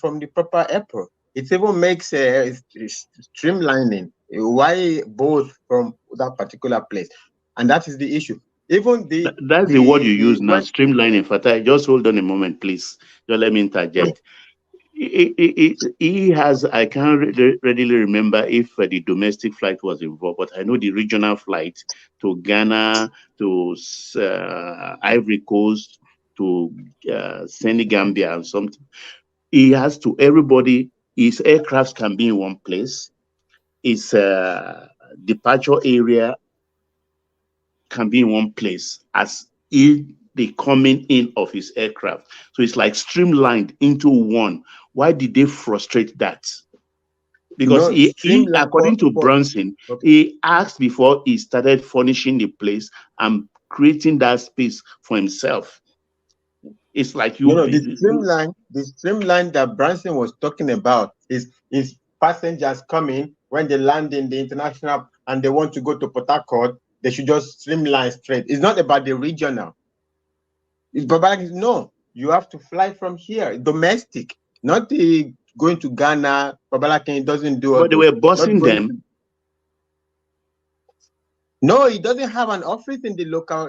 from the proper airport. It even makes streamlining. Why both from that particular place, and that is the issue. Even that's the word you use now, streamlining. Fatah, just hold on a moment, please. Just let me interject. He has, I can't readily remember if the domestic flight was involved, but I know the regional flight to Ghana, to Ivory Coast, to Senegambia and something. He has to, everybody, his aircraft can be in one place. His departure area can be in one place as the coming in of his aircraft. So it's like streamlined into one. Why did they frustrate that? Because he according to Brunson, he asked before he started furnishing the place and creating that space for himself. It's like the streamline that Brunson was talking about is passengers coming when they land in the international and they want to go to Port Harcourt, they should just streamline straight. It's not about the regional. No, you have to fly from here, domestic, not the going to Ghana. Babalakin doesn't do it. But they were bossing them. No, he doesn't have an office in the local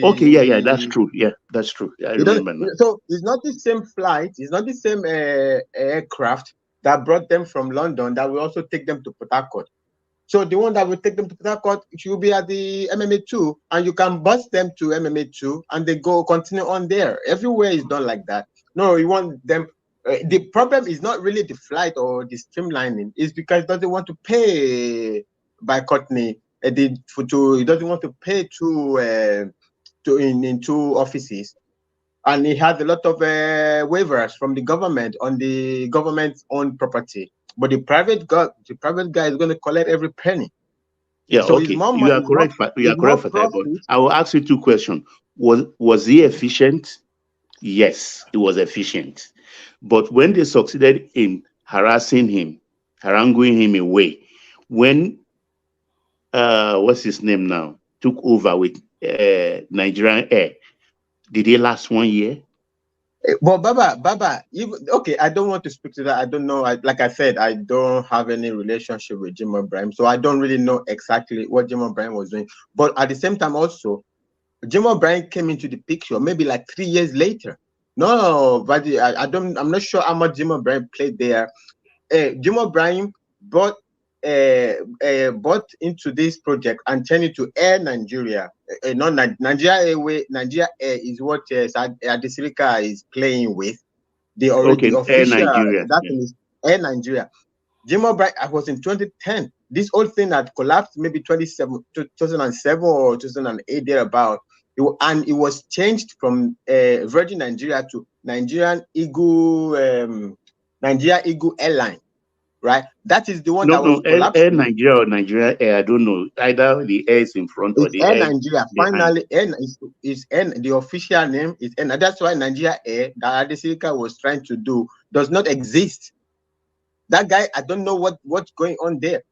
Okay, that's true. Yeah, that's true. I remember now. So it's not the same flight. It's not the same aircraft that brought them from London that will also take them to Port Harcourt. So the one that will take them to Port Harcourt should be at the MMA2, and you can bus them to MMA2, and they continue on there. Everywhere is done like that. No, you want them. The problem is not really the flight or the streamlining. It's because it doesn't want to pay by Courtney. He doesn't want to pay in two offices, and he has a lot of waivers from the government on the government's own property. But the private guy is going to collect every penny. Yeah, so okay. You are correct. You are correct for that. But I will ask you two questions. Was he efficient? Yes, he was efficient. But when they succeeded in harassing him, haranguing him away, when what's his name now took over with Nigerian Air, did they last 1 year? Well, Baba, okay, I don't want to speak to that. I don't know. Like I said, I don't have any relationship with Jim O'Brien, so I don't really know exactly what Jim O'Brien was doing. But at the same time, also, Jim O'Brien came into the picture maybe like 3 years later. No, but I'm not sure how much Jim O'Brien played there. Jim O'Brien bought into this project and turned it to Air Nigeria. Not Nigeria Airway. Nigeria Air is what Adesirika is playing with. The official Air Nigeria. That is Air Nigeria. Jim O'Brien was in 2010. This whole thing had collapsed maybe 2007 or 2008 thereabout. And it was changed from Virgin Nigeria to Nigeria Eagle Airline. Right, that is the one that was collapsed. Air Nigeria or Nigeria Air, I don't know. Either the air is in front or the Air Nigeria. Finally, the official name is Air. That's why Nigeria Air that Adesirika was trying to do does not exist. That guy, I don't know what's going on there.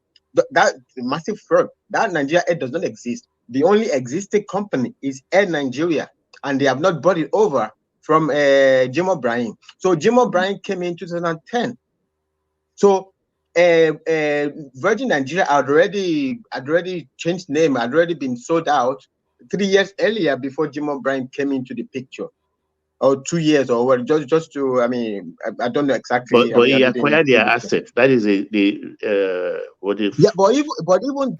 That's a massive fraud. That Nigeria Air does not exist. The only existing company is Air Nigeria, and they have not brought it over from Jim O'Brien. So Jim O'Brien came in 2010. So Virgin Nigeria had already changed name, had already been sold out 3 years earlier before Jim O'Brien came into the picture, or 2 years, or what? Just to, I mean, I don't know exactly. But he acquired their assets. That is what if? Yeah, but even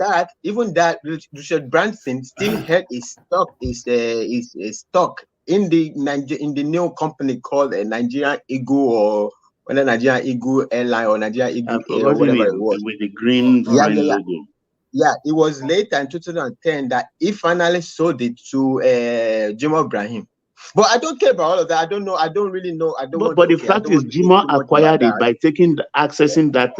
that, Richard Branson still had his stock in the new company called Nigerian Eagle, or whether Nigerian Eagle Airline or Nigerian Eagle Air, or whatever it was, with the green logo. Yeah, it was later in 2010 that he finally sold it to Jim O'Brien. But I don't care about all of that. I don't know. I don't really know. I don't want But to. the Okay, I fact don't is, want to say Jimo too much about acquired it that. by accessing that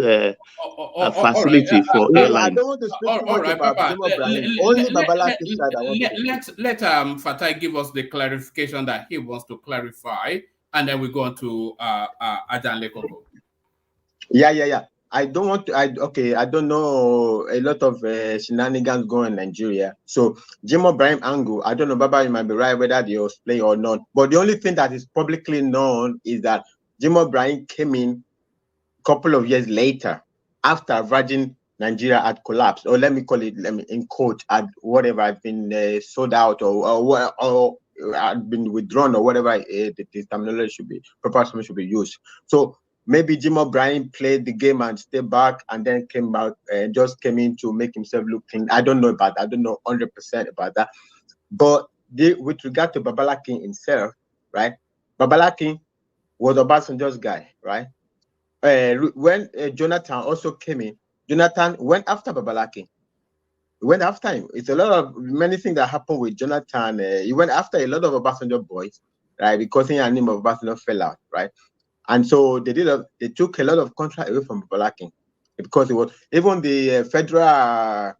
all right. facility for No, I airline. don't want to speak too All much right, about Papa. Jimo Brahim. Only Babalaki's side I want to speak. Let Fatai give us the clarification that he wants to clarify, and then we go on to Adan Lekoko. Yeah. I don't want to. I don't know a lot of shenanigans going in Nigeria. So Jimo Brahim Angu, I don't know, Baba, you might be right whether they was playing or not. But the only thing that is publicly known is that Jimo Brahim came in a couple of years later after Virgin Nigeria had collapsed, or let me in quote, had whatever had been sold out or had been withdrawn or whatever the terminology should be, proper terminology should be used. So maybe Jimo Brahim played the game and stayed back and then came out and just came in to make himself look clean. I don't know about that. I don't know 100% about that. But with regard to Babalakin himself, right? Babalakin was Obasanjo's guy, right? When Jonathan also came in, Jonathan went after Babalakin. He went after him. It's a lot of many things that happened with Jonathan. He went after a lot of Obasanjo boys, right? Because he and him of Obasanjo fell out, right? And so they took a lot of contract away from Babalakin because it was even the federal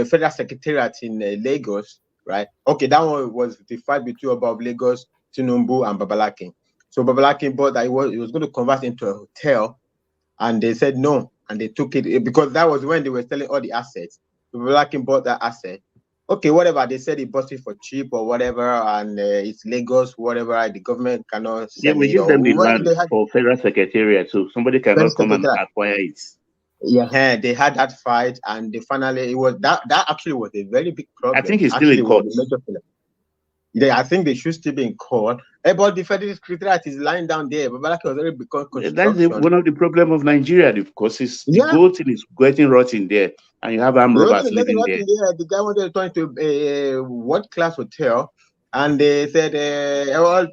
federal secretariat in Lagos, right? Okay, that one was the fight between about Lagos, Tinubu, and Babalakin. So Babalakin bought that he was going to convert into a hotel, and they said no, and they took it because that was when they were selling all the assets. So Babalakin bought that asset. Okay, whatever, they said he bought it for cheap or whatever, and it's Lagos, whatever, the government cannot sell Yeah, we it. give them the Well, land for federal secretariat, so somebody cannot come and acquire it. Yeah, they had that fight, and they finally that actually was a very big problem. I think he's still in court. Yeah, I think they should still be in court. But the federal secretariat is lying down there. Babalaki was already become construction. That's one of the problem of Nigeria, because the gold thing is getting rotten there, and you have armed robbers living there. The guy wanted to turn into a world-class hotel, and they said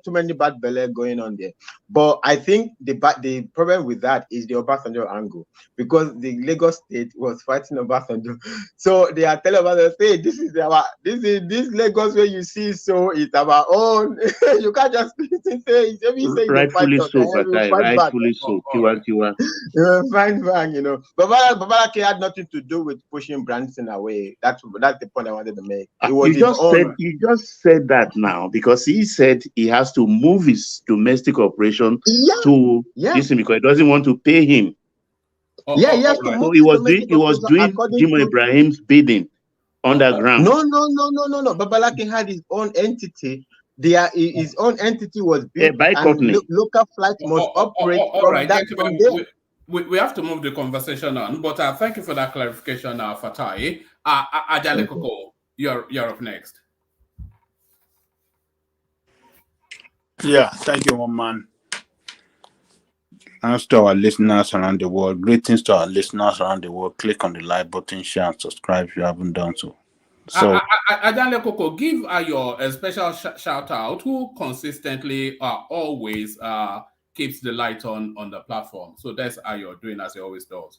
too many bad belly going on there. But I think the problem with that is the Obasanjo angle, because the Lagos state was fighting Obasanjo. So they are telling Obasanjo, say this is Lagos where you see, so it's our own. You can't just say rightfully so, Fatai, rightfully so. Kiwa. Fine, But Babalaki had nothing to do with pushing Branson away. That's the point I wanted to make. It was you just said that now, because he said he has to move his domestic operation to listen, because he doesn't want to pay him. He has to move. So he was doing Jimo Ibrahim's bidding underground. No. Babalaki had his own entity. His own entity was built, and local flight must operate from there. We have to move the conversation on, but thank you for that clarification, Fatai. Ajale Koko, you're up next. Yeah, thank you, man. Thanks to our listeners around the world. Greetings to our listeners around the world. Click on the like button, share, and subscribe if you haven't done so. So, Adale Koko, give your special shout out, who consistently always keeps the light on the platform. So that's Ayo doing as he always does.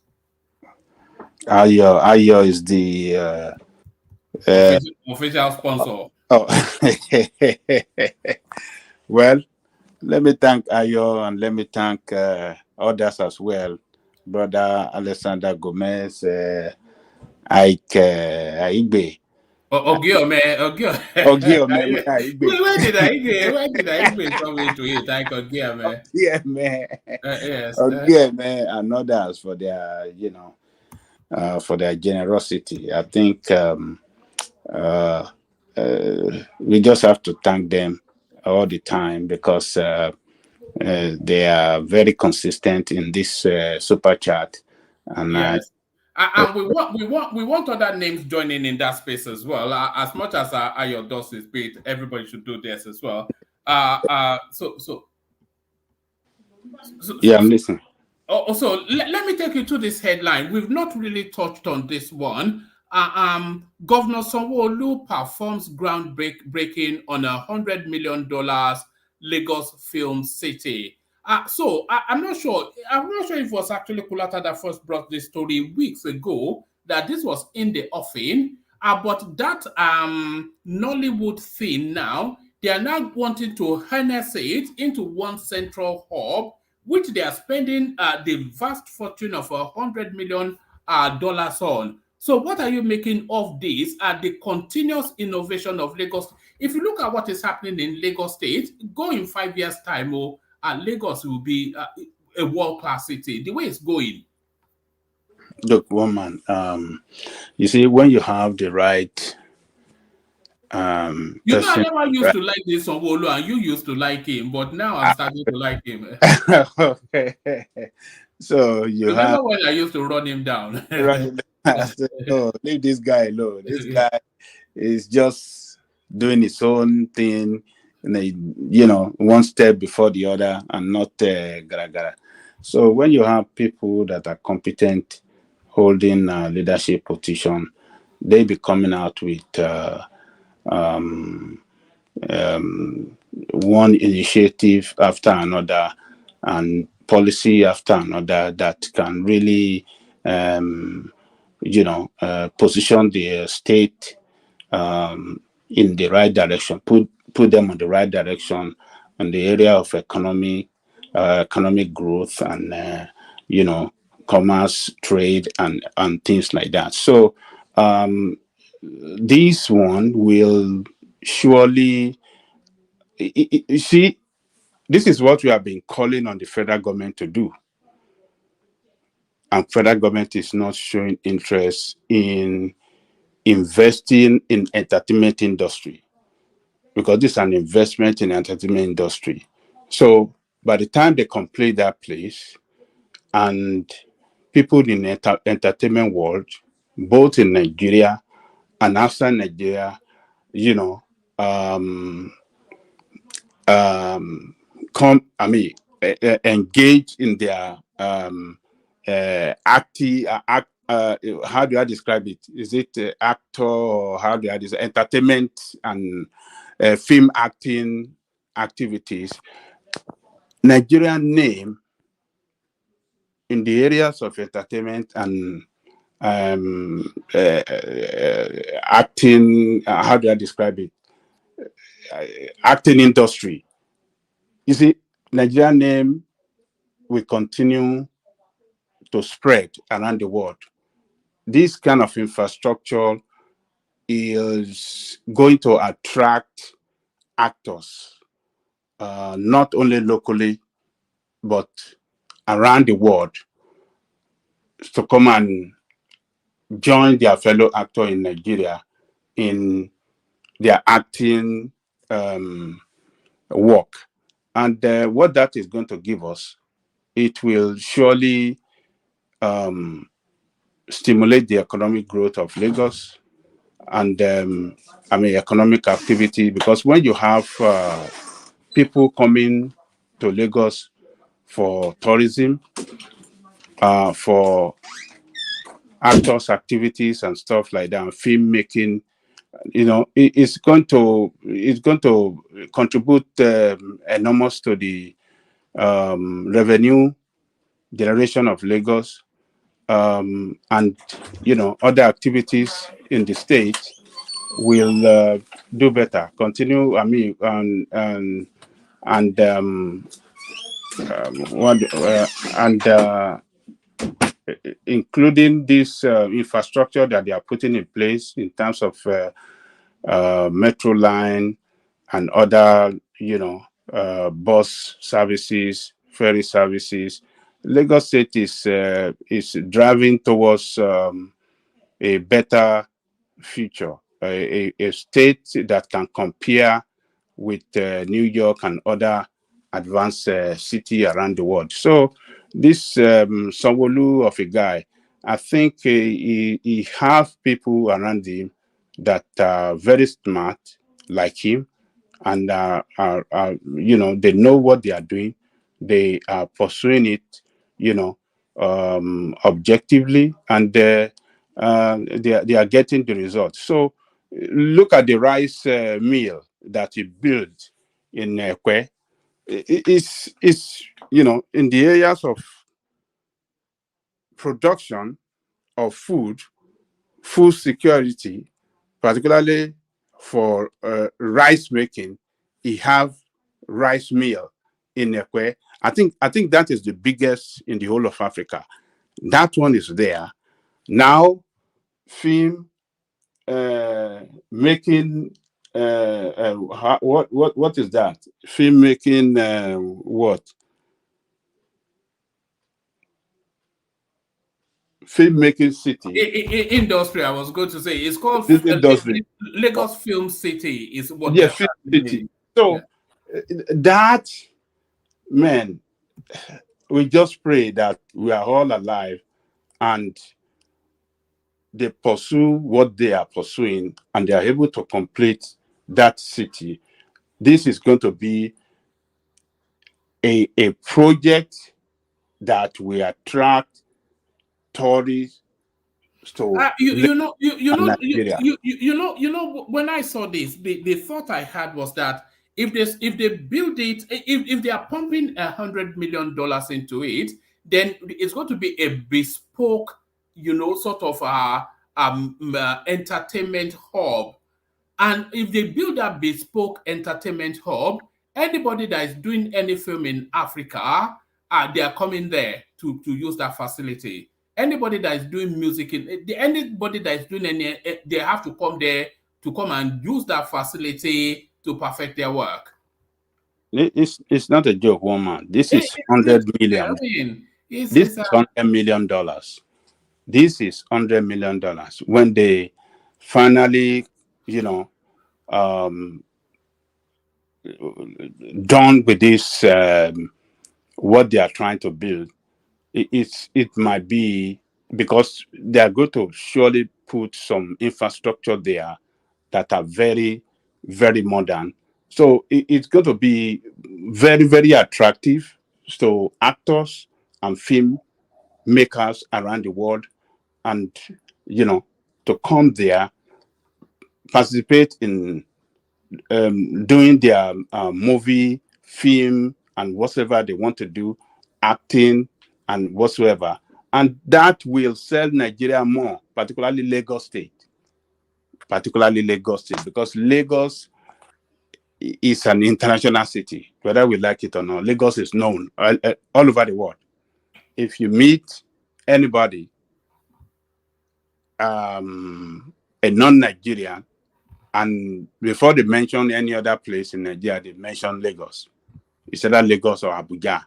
Ayo is the official sponsor. Well, let me thank Ayo, and let me thank others as well. Brother Alexander Gomez, Ike Igbe. Ogio, man. Where did I come into it? Like Ogio, man. Yeah, man. Yes. Ogio, man, and others for their, for their generosity. I think we just have to thank them all the time, because they are very consistent in this super chat. And yes. And we want other names joining in that space as well. As much as Ayo does his bit, everybody should do this as well. So I'm listening. Also, let me take you to this headline. We've not really touched on this one. Governor Sanwo Olu performs groundbreaking on $100 million Lagos Film City. So I'm not sure if it was actually Kulata that first brought this story weeks ago, that this was in the offing. But that Nollywood thing now, they are now wanting to harness it into one central hub, which they are spending the vast fortune of $100 million on. So what are you making of this? The continuous innovation of Lagos. If you look at what is happening in Lagos State, go in 5 years' time, Lagos will be a world-class city. The way it's going. Look, woman, you see, when you have the right I person, never used to like this Sanwo Olu, and you used to like him, but now I'm starting to like him. Okay. So you Remember have when I used to run him down? I said, no, leave this guy alone. This guy is just doing his own thing, one step before the other, and not gara gara. So when you have people that are competent, holding a leadership position, they be coming out with one initiative after another and policy after another that can really position the state in the right direction, put them on the right direction in the area of economic growth and commerce, trade, and things like that. So this one will surely, you see, this is what we have been calling on the federal government to do. And federal government is not showing interest in investing in entertainment industry, because this is an investment in entertainment industry. So by the time they complete that place, and people in the entertainment world, both in Nigeria and outside Nigeria, engage in their how do I describe it? Is it actor, or how do I describe entertainment and film acting activities? Nigerian name in the areas of entertainment and acting, how do I describe it? Acting industry. You see, Nigerian name will continue to spread around the world. This kind of infrastructure is going to attract actors, not only locally, but around the world, to come and join their fellow actor in Nigeria in their acting work. And what that is going to give us, it will surely stimulate the economic growth of Lagos and economic activity, because when you have people coming to Lagos for tourism, for actors activities and stuff like that, and filmmaking, it's going to contribute enormous to the revenue generation of Lagos, and other activities in the state will do better. Continue, including this infrastructure that they are putting in place in terms of metro line and other, bus services, ferry services. Lagos State is driving towards a better future, a state that can compare with New York and other advanced city around the world. So this Sanwo Olu of a guy, I think he have people around him that are very smart like him, and they know what they are doing. They are pursuing it, objectively, and they are getting the results. So look at the rice mill that he built in Ekwe. It's in the areas of production of food security, particularly for rice making. He have rice mill in Ekwe. I think that is the biggest in the whole of Africa. That one is there. Now, film making what is that? Film making what? Filmmaking city. Industry, I was going to say. It's called industry. Lagos Film City is what Yeah, film city. So that, man, we just pray that we are all alive and they pursue what they are pursuing and they are able to complete that city. This is going to be a project that will attract tourists to you know Nigeria. when I saw this, the thought I had was that if they build it, if they are pumping $100 million into it, then it's going to be a bespoke, sort of entertainment hub. And if they build a bespoke entertainment hub, anybody that is doing any film in Africa, they are coming there to use that facility. Anybody that is doing music, anybody that is doing any, they have to come there to come and use that facility to perfect their work. It's not a joke, woman. This is $100 million. This is $100 million. This is $100 million. When they finally, done with this, what they are trying to build, it might be because they are going to surely put some infrastructure there that are very, very modern. So it's going to be very, very attractive to actors and film makers around the world, and to come there, participate in doing their movie, film, and whatever they want to do, acting and whatsoever. And that will sell Nigeria more, particularly Lagos State. Because Lagos is an international city, whether we like it or not. Lagos is known all over the world. If you meet anybody, a non-Nigerian, and before they mention any other place in Nigeria, they mention Lagos. It's either Lagos or Abuja.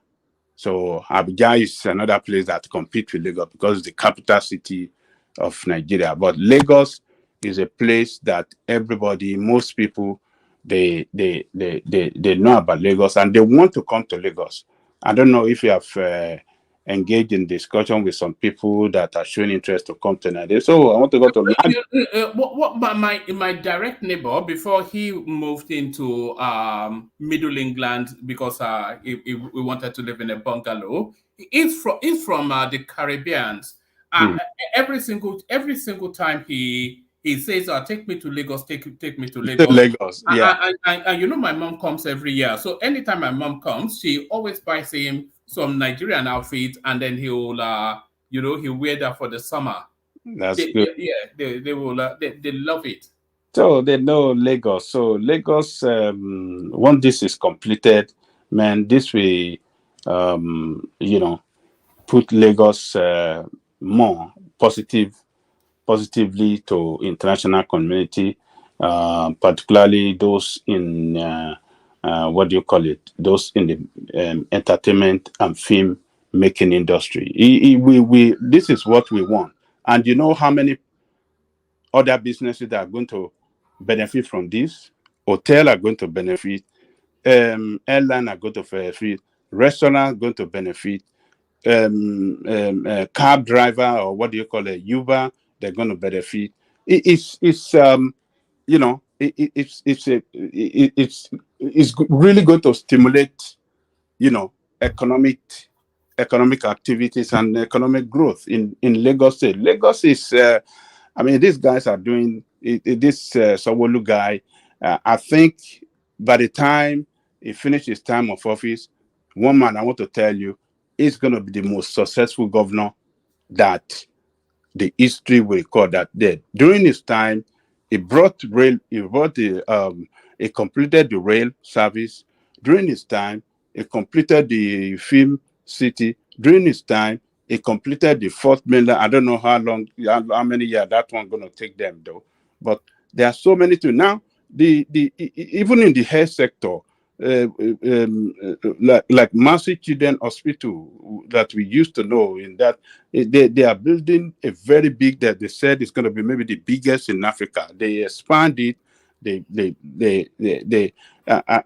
So Abuja is another place that competes with Lagos because it's the capital city of Nigeria. But Lagos is a place that most people, they know about Lagos and they want to come to Lagos. I don't know if you have engaged in discussion with some people that are showing interest to come to Nigeria. So I want to go to my direct neighbor, before he moved into Middle England because we wanted to live in a bungalow. He's from the Caribbean. Every single time he says, take me to Lagos, take me to Lagos. Yeah. And my mom comes every year. So anytime my mom comes, she always buys him some Nigerian outfit, and then he'll wear that for the summer. That's good. Yeah, they will. They love it. So they know Lagos. So Lagos, once this is completed, man, this will, put Lagos more positively to international community, particularly those in those in the entertainment and film making industry. This is what we want. And you know how many other businesses that are going to benefit from this? Hotel are going to benefit, airline are going to benefit, restaurant are going to benefit, cab driver, or what do you call it, Uber, they're going to benefit. It's really going to stimulate, economic activities and economic growth in Lagos State. Lagos is, these guys are doing this. Sanwo Olu guy, I think by the time he finishes his time of office, one man I want to tell you, is going to be the most successful governor that the history will record. That during his time, It brought rail. It brought the it completed the rail service during his time. It completed the film city during his time. It completed the fourth mainland. I don't know how long, how many years that one gonna take them though. But there are so many to now. Even in the health sector, like Mercy Children Hospital that we used to know, in that they are building a very big, that they said it's going to be maybe the biggest in Africa. They expand it,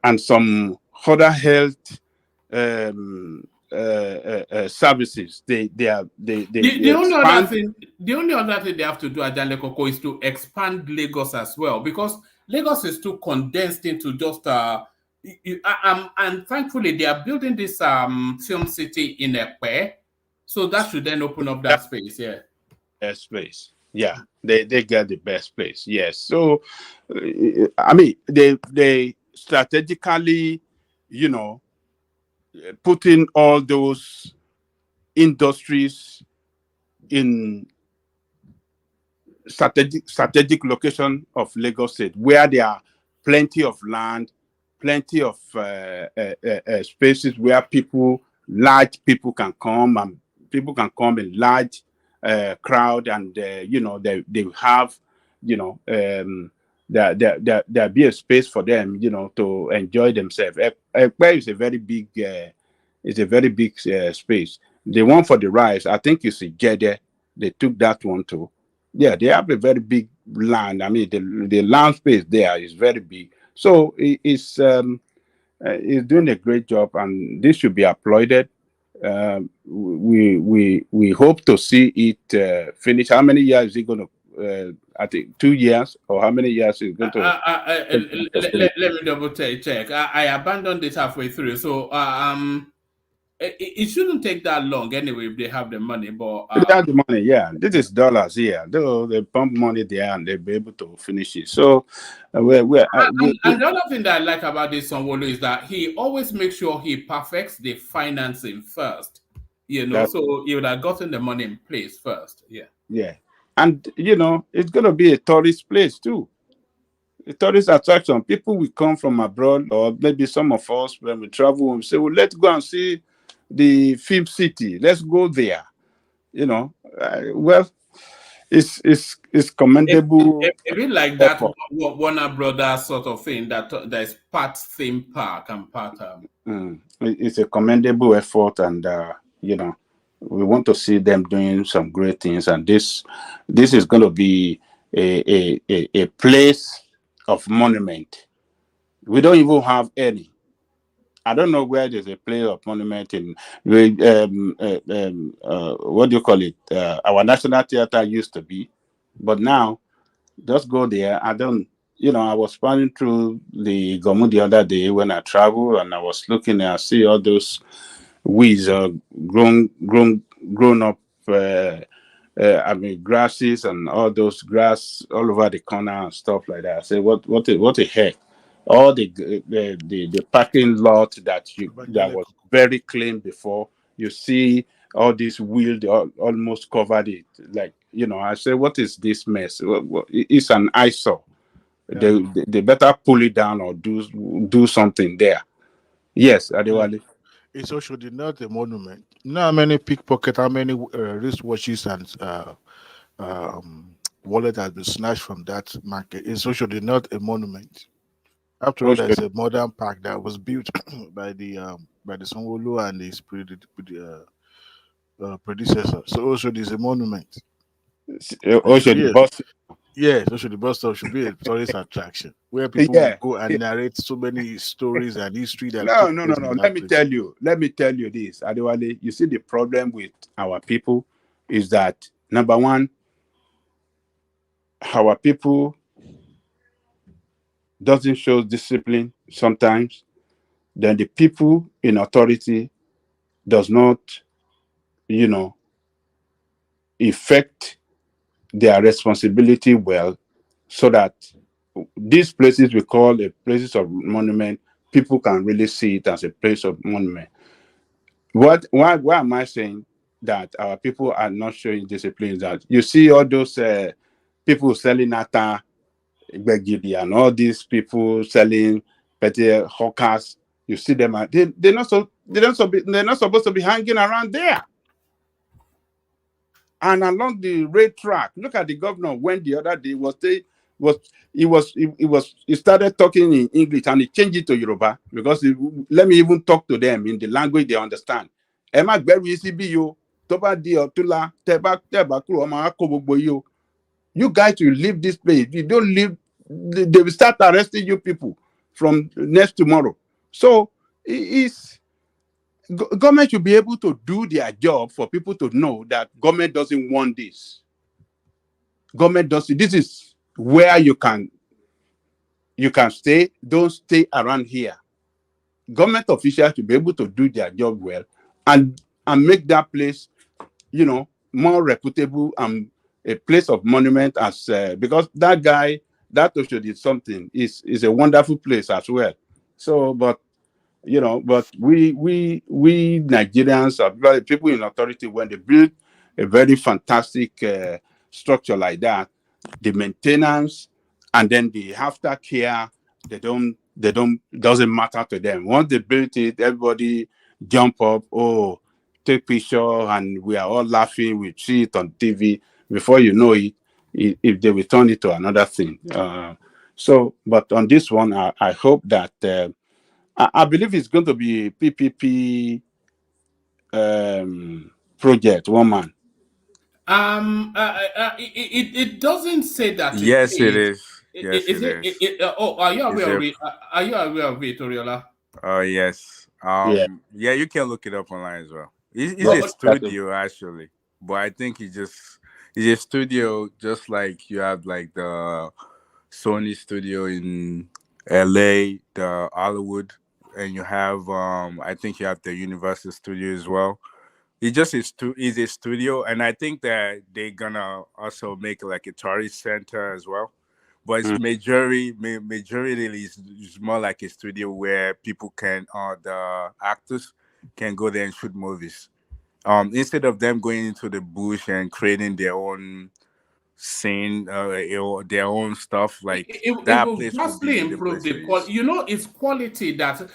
and some other health services. They expand. The only other thing they have to do at Jalekoko is to expand Lagos as well, because Lagos is too condensed into just and thankfully they are building this film city in Ekpe, so that should then open up that space. Yeah, best place. Yeah, they get the best place. Yes. So I mean, they strategically, putting all those industries in strategic location of Lagos State, where there are plenty of land, plenty of spaces where large people can come, and people can come in large crowd, and they have, there be a space for them, to enjoy themselves. Ekpe is a very big, space. The one for the rice, I think you see Jede, they took that one too. Yeah, they have a very big land. I mean, the land space there is very big. So it's doing a great job, and this should be applauded. We hope to see it finish. How many years is it going to? I think 2 years, or how many years is it going to? Let me double check. I abandoned it halfway through, so it shouldn't take that long anyway if they have the money. But if they have the money, yeah, this is dollars here. They pump money there, and they'll be able to finish it. So, and the other thing that I like about this Sanwo Olu is that he always makes sure he perfects the financing first. So he would have gotten the money in place first. Yeah. Yeah, and it's gonna be a tourist place too. A tourist attraction. People will come from abroad, or maybe some of us, when we travel, we say, well, let's go and see the film city. Let's go there. Well, it's commendable. A bit like that Warner Brothers sort of thing, that is part theme park and part. It's a commendable effort, and we want to see them doing some great things. And this is going to be a place of monument. We don't even have any. I don't know where there's a place of monument in what do you call it? Our National Theater used to be, but now just go there. I don't, I was passing through the Gomu the other day when I travel, and I was looking and I see all those weeds grown up. Grasses and all those grass all over the corner and stuff like that. I say, what the heck? All the parking lot that was very clean before, you see all this weed almost covered it. Like, I say, what is this mess? It's an eyesore. Yeah. They better pull it down or do something there. Yes, Adewale. It's also not a monument. Not how many pickpockets, how many wristwatches and wallet has been snatched from that market. It's also not a monument. After all, there's a modern park that was built by the Sanwo Olu and his predecessor. So also there's a monument. Also the bus. Yes, also the bus stop should be a tourist attraction where people will go and narrate so many stories and history that. No. Let me tell you this, Adewale. You see, the problem with our people is that, number one, our people doesn't show discipline sometimes. Then the people in authority does not, effect their responsibility well, so that these places we call a places of monument, people can really see it as a place of monument. Why am I saying that our people are not showing discipline? That you see all those people selling ata Begidi and all these people selling petty hawkers. You see them, they're not supposed to be hanging around there. And along the rail track, look at the governor when the other day he started talking in English and he changed it to Yoruba because let me even talk to them in the language they understand. Emma Berry CBU, Toba di Otula, Teba Kuro, you guys will leave this place. If you don't leave, they will start arresting you people from next tomorrow. So government should be able to do their job for people to know that government doesn't want this. Government does it. This is where you can stay. Don't stay around here. Government officials should be able to do their job well and make that place, more reputable and a place of monument as because that guy that Osho did something is a wonderful place as well. So, but we Nigerians, people in authority, when they build a very fantastic structure like that, the maintenance and then the aftercare, doesn't matter to them. Once they build it, everybody jump up, take picture, and we are all laughing. We see it on TV. Before you know it, if they will turn it to another thing. But on this one, I hope that I believe it's going to be a PPP project. One man. It doesn't say that. Yes, it is. Yes, it is. Are you aware of it? Are you aware of it, Oriola? Oh yes. Yeah, you can look it up online as well. It's a studio actually, but I think it's a studio just like you have like the Sony studio in LA, the Hollywood, and you have I think you have the Universal Studio as well. It just is a studio, and I think that they're gonna also make like a tourist center as well. But it's majority is more like a studio where people can the actors can go there and shoot movies. Instead of them going into the bush and creating their own scene, their own stuff, like It that will place will vastly be the improve place the to use. quality. It's quality that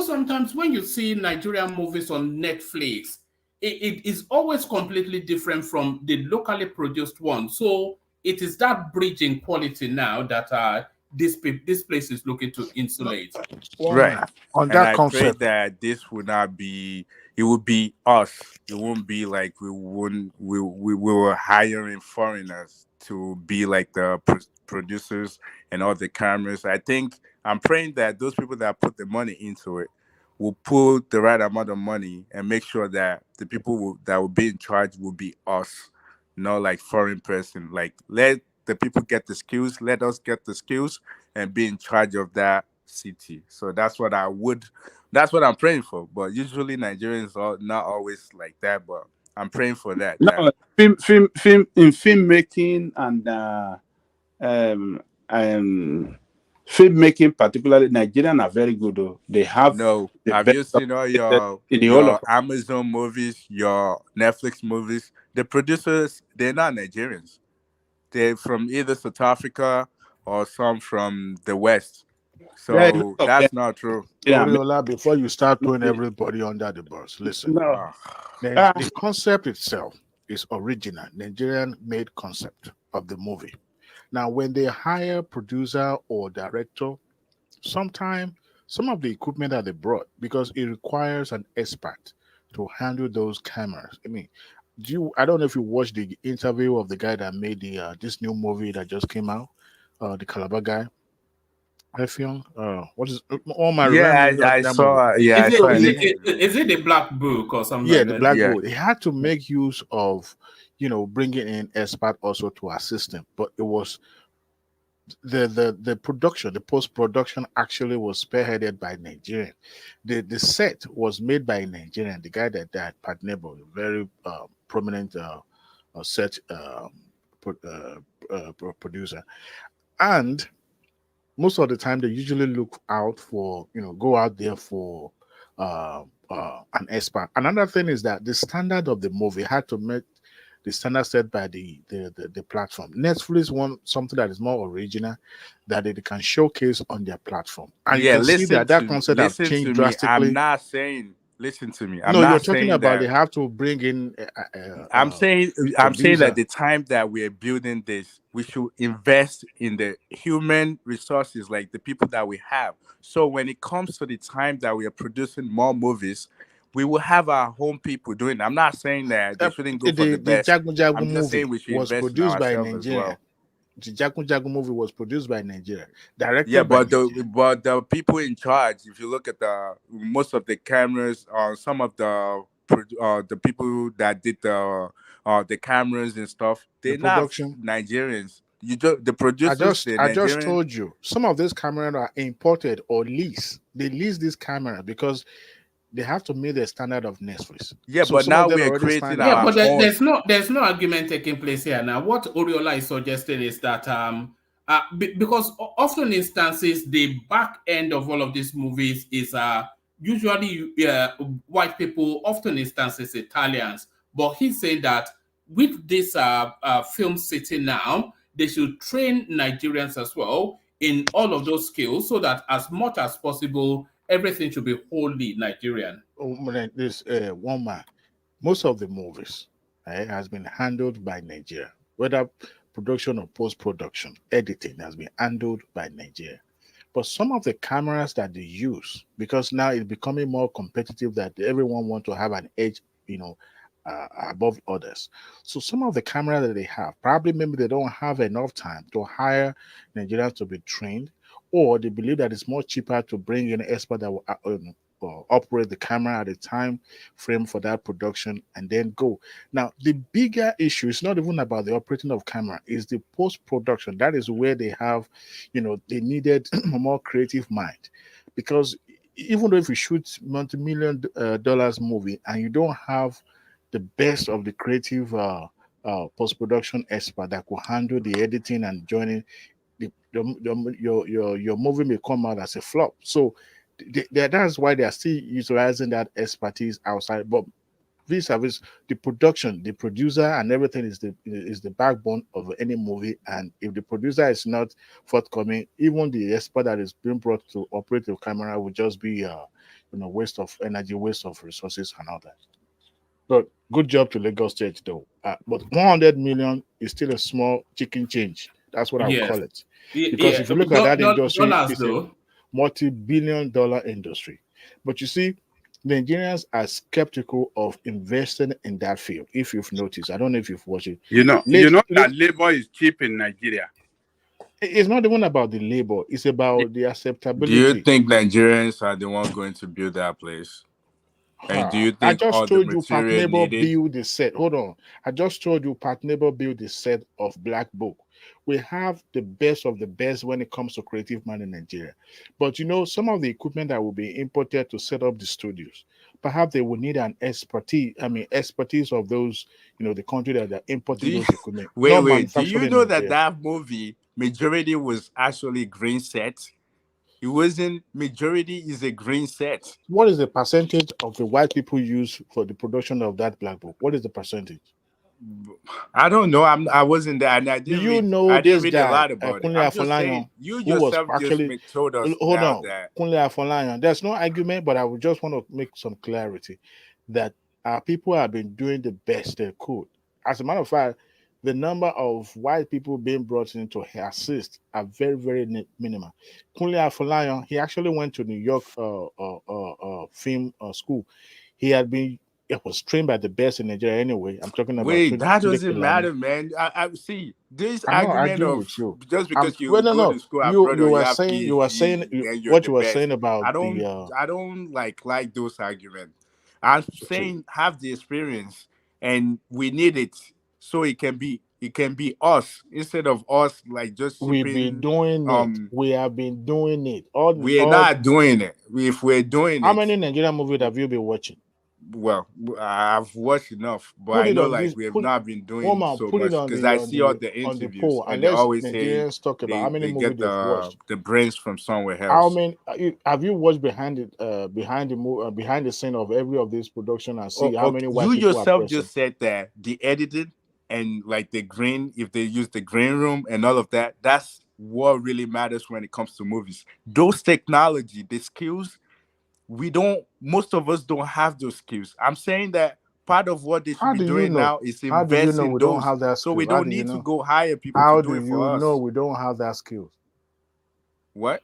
sometimes when you see Nigerian movies on Netflix, it is always completely different from the locally produced one. So it is that bridge in quality now that this place is looking to insulate. Right. On And that I pray concept, that this would not be, it would be us. It won't be like we were hiring foreigners to be like the producers and all the cameras. I'm praying that those people that put the money into it will put the right amount of money and make sure that the people that will be in charge will be us, not like foreign person. Like let the people get the skills, let us get the skills and be in charge of that city. So that's what I'm praying for. But usually Nigerians are not always like that. But I'm praying for that. No, filmmaking and filmmaking, particularly Nigerian, are very good. Though. They have No, the have best you seen all in the whole your of. Amazon movies, your Netflix movies? The producers, they're not Nigerians. They're from either South Africa or some from the West. Yeah, a lot So of them. that's not true. Yeah, Oriola, before you start throwing everybody under the bus, listen. no. The concept itself is original, Nigerian made concept of the movie. Now, when they hire producer or director, sometimes some of the equipment that they brought, because it requires an expert to handle those cameras. I mean, I don't know if you watched the interview of the guy that made the this new movie that just came out, the Calabar guy. Effiong, what is all my Yeah, remnants of I that movie? saw. Yeah, I Is saw it an is He, it interview. is it the Black Book or something yeah, like the that? Black Yeah. Gold. He had to make use of, bringing in expert also to assist him, but it was the production, the post production actually was spearheaded by Nigerian. The set was made by a Nigerian. The guy that died, Pat Nebo, a very prominent set producer, and most of the time they usually look out for go out there for an expert. Another thing is that the standard of the movie had to the standard set by the platform. Netflix want something that is more original, that they can showcase on their platform, and you Yeah, can see that concept have listen changed to me. I'm drastically. not saying. Listen to me. I'm No, you're not talking saying about that. they have to bring in I'm saying producer. that the time that we're building this, we should invest in the human resources, like the people that we have. So when it comes to the time that we are producing more movies, we will have our home people doing it. I'm not saying that they shouldn't go for the The best. Jagun Jagun I'm just saying movie we should was invest in produced by ourselves as Nigeria. well. The Jagun Jagun movie was produced by Nigeria, Yeah, directed by but Nigeria. the people in charge, if you look at the most of the cameras, some of the people that did the cameras and stuff, The they're not production. Nigerians. You just the I producers, just they're I just Nigerian. told you some of these cameras are imported or leased. They lease these cameras because they have to meet the standard of Netflix. Yeah, So but some of now them we are already creating signed Yeah, up. our but own. there's no argument taking place here now. What Oriola is suggesting is that because often instances the back end of all of these movies is usually white people, often instances Italians. But he's saying that with this film city now, they should train Nigerians as well in all of those skills so that as much as possible everything should be wholly Nigerian. This one man, most of the movies has been handled by Nigeria, whether production or post-production, editing has been handled by Nigeria. But some of the cameras that they use, because now it's becoming more competitive, that everyone want to have an edge, above others. So some of the cameras that they have, probably maybe they don't have enough time to hire Nigerians to be trained, or they believe that it's more cheaper to bring in an expert that will operate the camera at a time frame for that production and then go. Now, the bigger issue is not even about the operating of camera, is the post-production. That is where they have, they needed a more creative mind. Because even though if you shoot multi-million dollars movie and you don't have the best of the creative post-production expert that could handle the editing and joining, your movie may come out as a flop. So that's why they are still utilizing that expertise outside. But vis-a-vis the production, the producer and everything is the backbone of any movie. And if the producer is not forthcoming, even the expert that is being brought to operate the camera will just be waste of energy, waste of resources and all that. But good job to Lagos State though. But 100 million is still a small chicken change. That's what I would Yes. call it. Because Yeah. if you look at that industry, Dollars, it's a though. multi-billion-dollar industry. But you see, Nigerians are skeptical of investing in that field. If you've noticed, I don't know if you've watched it. You know that labor is cheap in Nigeria. It's not even about the labor; it's about the Do you acceptability. think Nigerians are the one going to build that place? And do you I think just all the told you Part material Neighbor needed? build the set. Hold on. I just told you Part Neighbor build the set of Black Book. We have the best of the best when it comes to creative man in Nigeria. But some of the equipment that will be imported to set up the studios, perhaps they will need an expertise of those, the country that they're importing those equipment, not Wait. Do manufactured you in know that Nigeria. that movie majority was actually green set? It wasn't. Majority is a green set. What is the percentage of the white people use for the production of that Black Book? What is the percentage? I don't know. I wasn't there, and I Do didn't you read. know I didn't this read a guy, lot about it. Kunle I'm just saying. Afolayan, You who was yourself just actually told us hold now on, that Kunle Afolayan? There's no argument, but I would just want to make some clarity that our people have been doing the best they could. As a matter of fact, the number of white people being brought in to assist are very, very minimal. Kunle Afolayan, he actually went to New York film school. It was trained by the best in Nigeria anyway. I'm talking about wait, that Tunde doesn't Kelani. matter, man. I see this I'm not argument arguing of with you. just because Well, you no, go no. to school You abroad or you you were have saying PhD and you're what the you were saying best. about the I don't like those arguments. I'm okay. saying have the experience and we need it so it can be us instead of us like just We've been shipping. doing it. We have been doing it. We're not doing it. If we're doing How it, many Nigerian movies have you been watching? well, I've watched enough, but Put I it know on like this. we have Put not been doing Woman, so put it much on because the I on see all the the on the interviews poll, and and they let's always say Nigerians talk about how many they movies get they've watched. the brains from somewhere How else. many have you watched behind behind the scene of every of this production and see how Okay. many You white people are yourself present? just said that the editing and like the green, if they use the green room and all of that, that's what really matters when it comes to movies. Those technology, the skills, most of us don't have those skills. I'm saying that part of what they should How be do you doing know? now is How do you invest know in we don't those. have that So we skill? How don't do you need to know? go hire people to How do do it you for know us. we don't have that skills? What?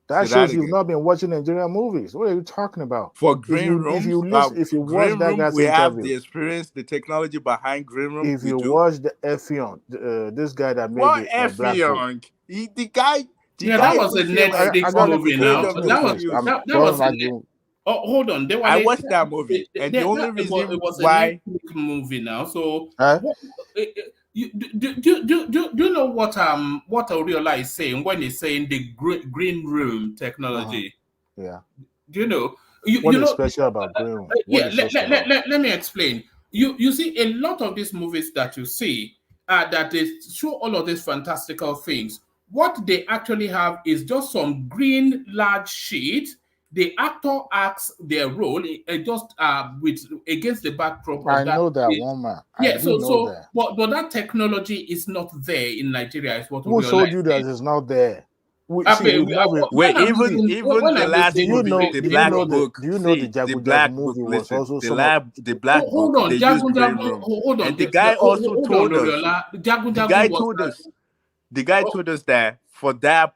That Say that shows you've again. not been watching Nigerian movies. What are you talking about? For If green you rooms, watch green that room, guy's we have interview, the experience, the technology behind green room. if We you do. watch the Effion, this guy that made What the Black Book. Effiong? The guy that was who a came and Netflix movie paid now. of the That was skills. that was hold on. They were I watched that movie, and the only it reason was a why Netflix movie now. So Huh? do you know what Oriola is saying when he's saying the green room technology? Yeah. Do you know? What You is know? special about green room? What Yeah. is so special? Let me explain. You see a lot of these movies that you see that they show all of these fantastical things. What they actually have is just some green large sheet. The actor acts their role just with against the backdrop I of that know that sheet. one man. I Yeah, do know that. but that technology is not there in Nigeria, is what we Who told realize. you that it's not there? We've not been. Wait, even the last Do you movie, know? the Do you Black know the? Book. Do you know the See, the Jagu Jagu Black Book. movie was Listen, also some of? the Black Hold Book. on, They use green room, hold on. and the guy also Hold on, told us. Oriola. Jagu The Jagu guy was told us. The guy told us that for that,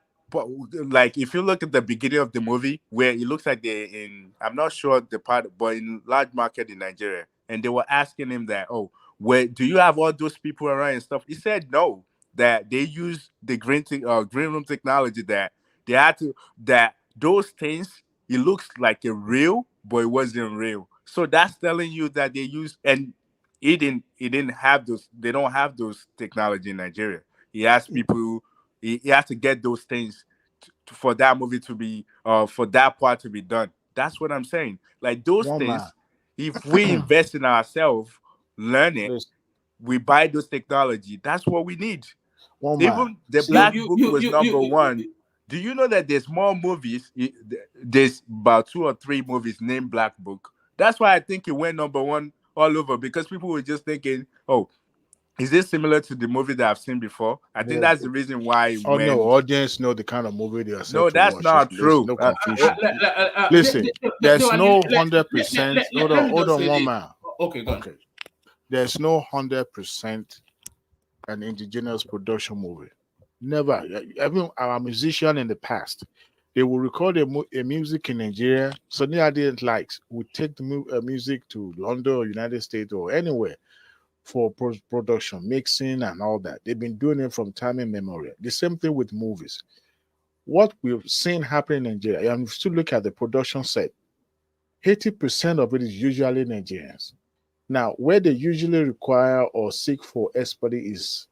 like if you look at the beginning of the movie where it looks like they're in, I'm not sure the part, but in large market in Nigeria, and they were asking him that, oh, where do you have all those people around and stuff? He said no, that they use the green room technology, that they had to, that those things, it looks like a real, but it wasn't real. So that's telling you that they use, and he didn't have those, they don't have those technology in Nigeria. He asked people, he has to get those things for that movie to be, for that part to be done. That's what I'm saying. Like those One man. things, if we invest in ourselves, learn it, we buy those technology. That's what we need. One man. Even the Black Book was number one. Do you know that there's more movies? There's about 2 or 3 movies named Black Book. That's why I think it went number one all over, because people were just thinking, oh, is this similar to the movie that I've seen before? I think that's the reason why it Oh no, went. audience know the kind of movie they are set No, to that's watch. not There's true. no confusion. Listen, there's no 100%. Hold on, one man. Okay, go on. Okay, there's no 100% an indigenous production movie. Never. Even our musician in the past, they will record a music in Nigeria. Sonny Ade likes would take the music to London or United States or anywhere for production, mixing, and all that. They've been doing it from time immemorial. The same thing with movies. What we've seen happen in Nigeria, and if you still look at the production set, 80% of it is usually Nigerians. Now, where they usually require or seek for expertise is,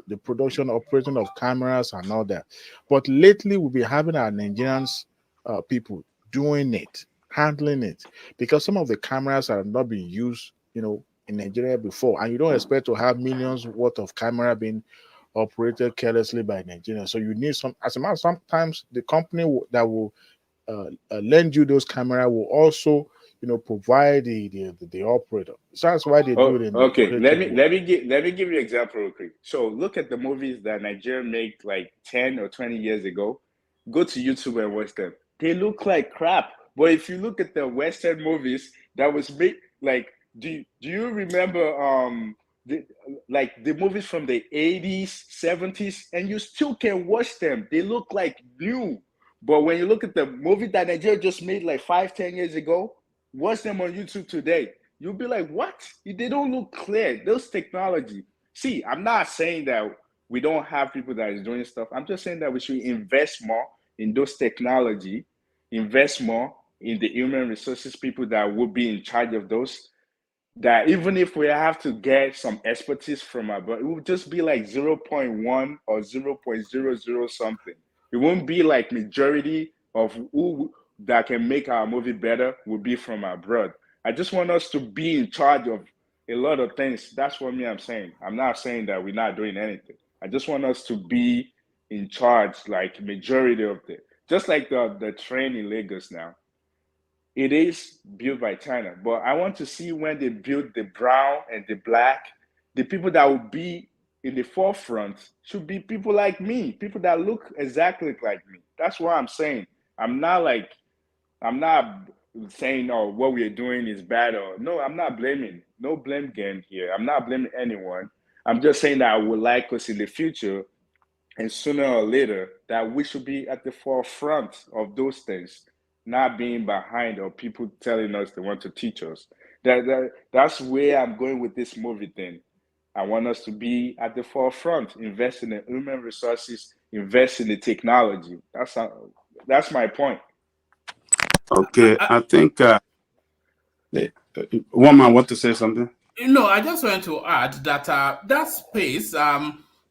the production, operating of cameras and all that. But lately, we'll be having our Nigerians people doing it, handling it, because some of the cameras have not been used, in Nigeria before, and you don't expect to have millions worth of camera being operated carelessly by Nigerians. So you need some. As a matter, sometimes the company that will lend you those camera will also provide the operator. So that's why they do it in the Okay. Let creative way. me give you an example real quick. So look at the movies that Nigeria made like 10 or 20 years ago. Go to YouTube and watch them. They look like crap. But if you look at the Western movies that was made, like, do you remember the movies from the 80s, 70s, and you still can watch them. They look like new. But when you look at the movie that Nigeria just made like 5-10 years ago, watch them on YouTube today. You'll be like, what? They don't look clear. Those technology. See, I'm not saying that we don't have people that is doing stuff. I'm just saying that we should invest more in those technology, invest more in the human resources people that will be in charge of those. That even if we have to get some expertise from our, but it will just be like 0.1 or 0.00 something. It won't be like majority of who that can make our movie better will be from abroad. I just want us to be in charge of a lot of things. That's what I'm saying. I'm not saying that we're not doing anything. I just want us to be in charge, like majority of the, just like the train in Lagos now. it is built by China. But I want to see when they build the brown and the black, the people that will be in the forefront should be people like me, people that look exactly like me. That's what I'm saying. I'm not saying, oh, what we're doing is bad, or no, I'm not blaming. No blame game here. I'm not blaming anyone. I'm just saying that I would like us in the future, and sooner or later, that we should be at the forefront of those things, not being behind or people telling us they want to teach us. That's where I'm going with this movie thing. I want us to be at the forefront, invest in the human resources, invest in the technology. That's my point. Okay, I think one man want to say something. No, I just want to add that that space,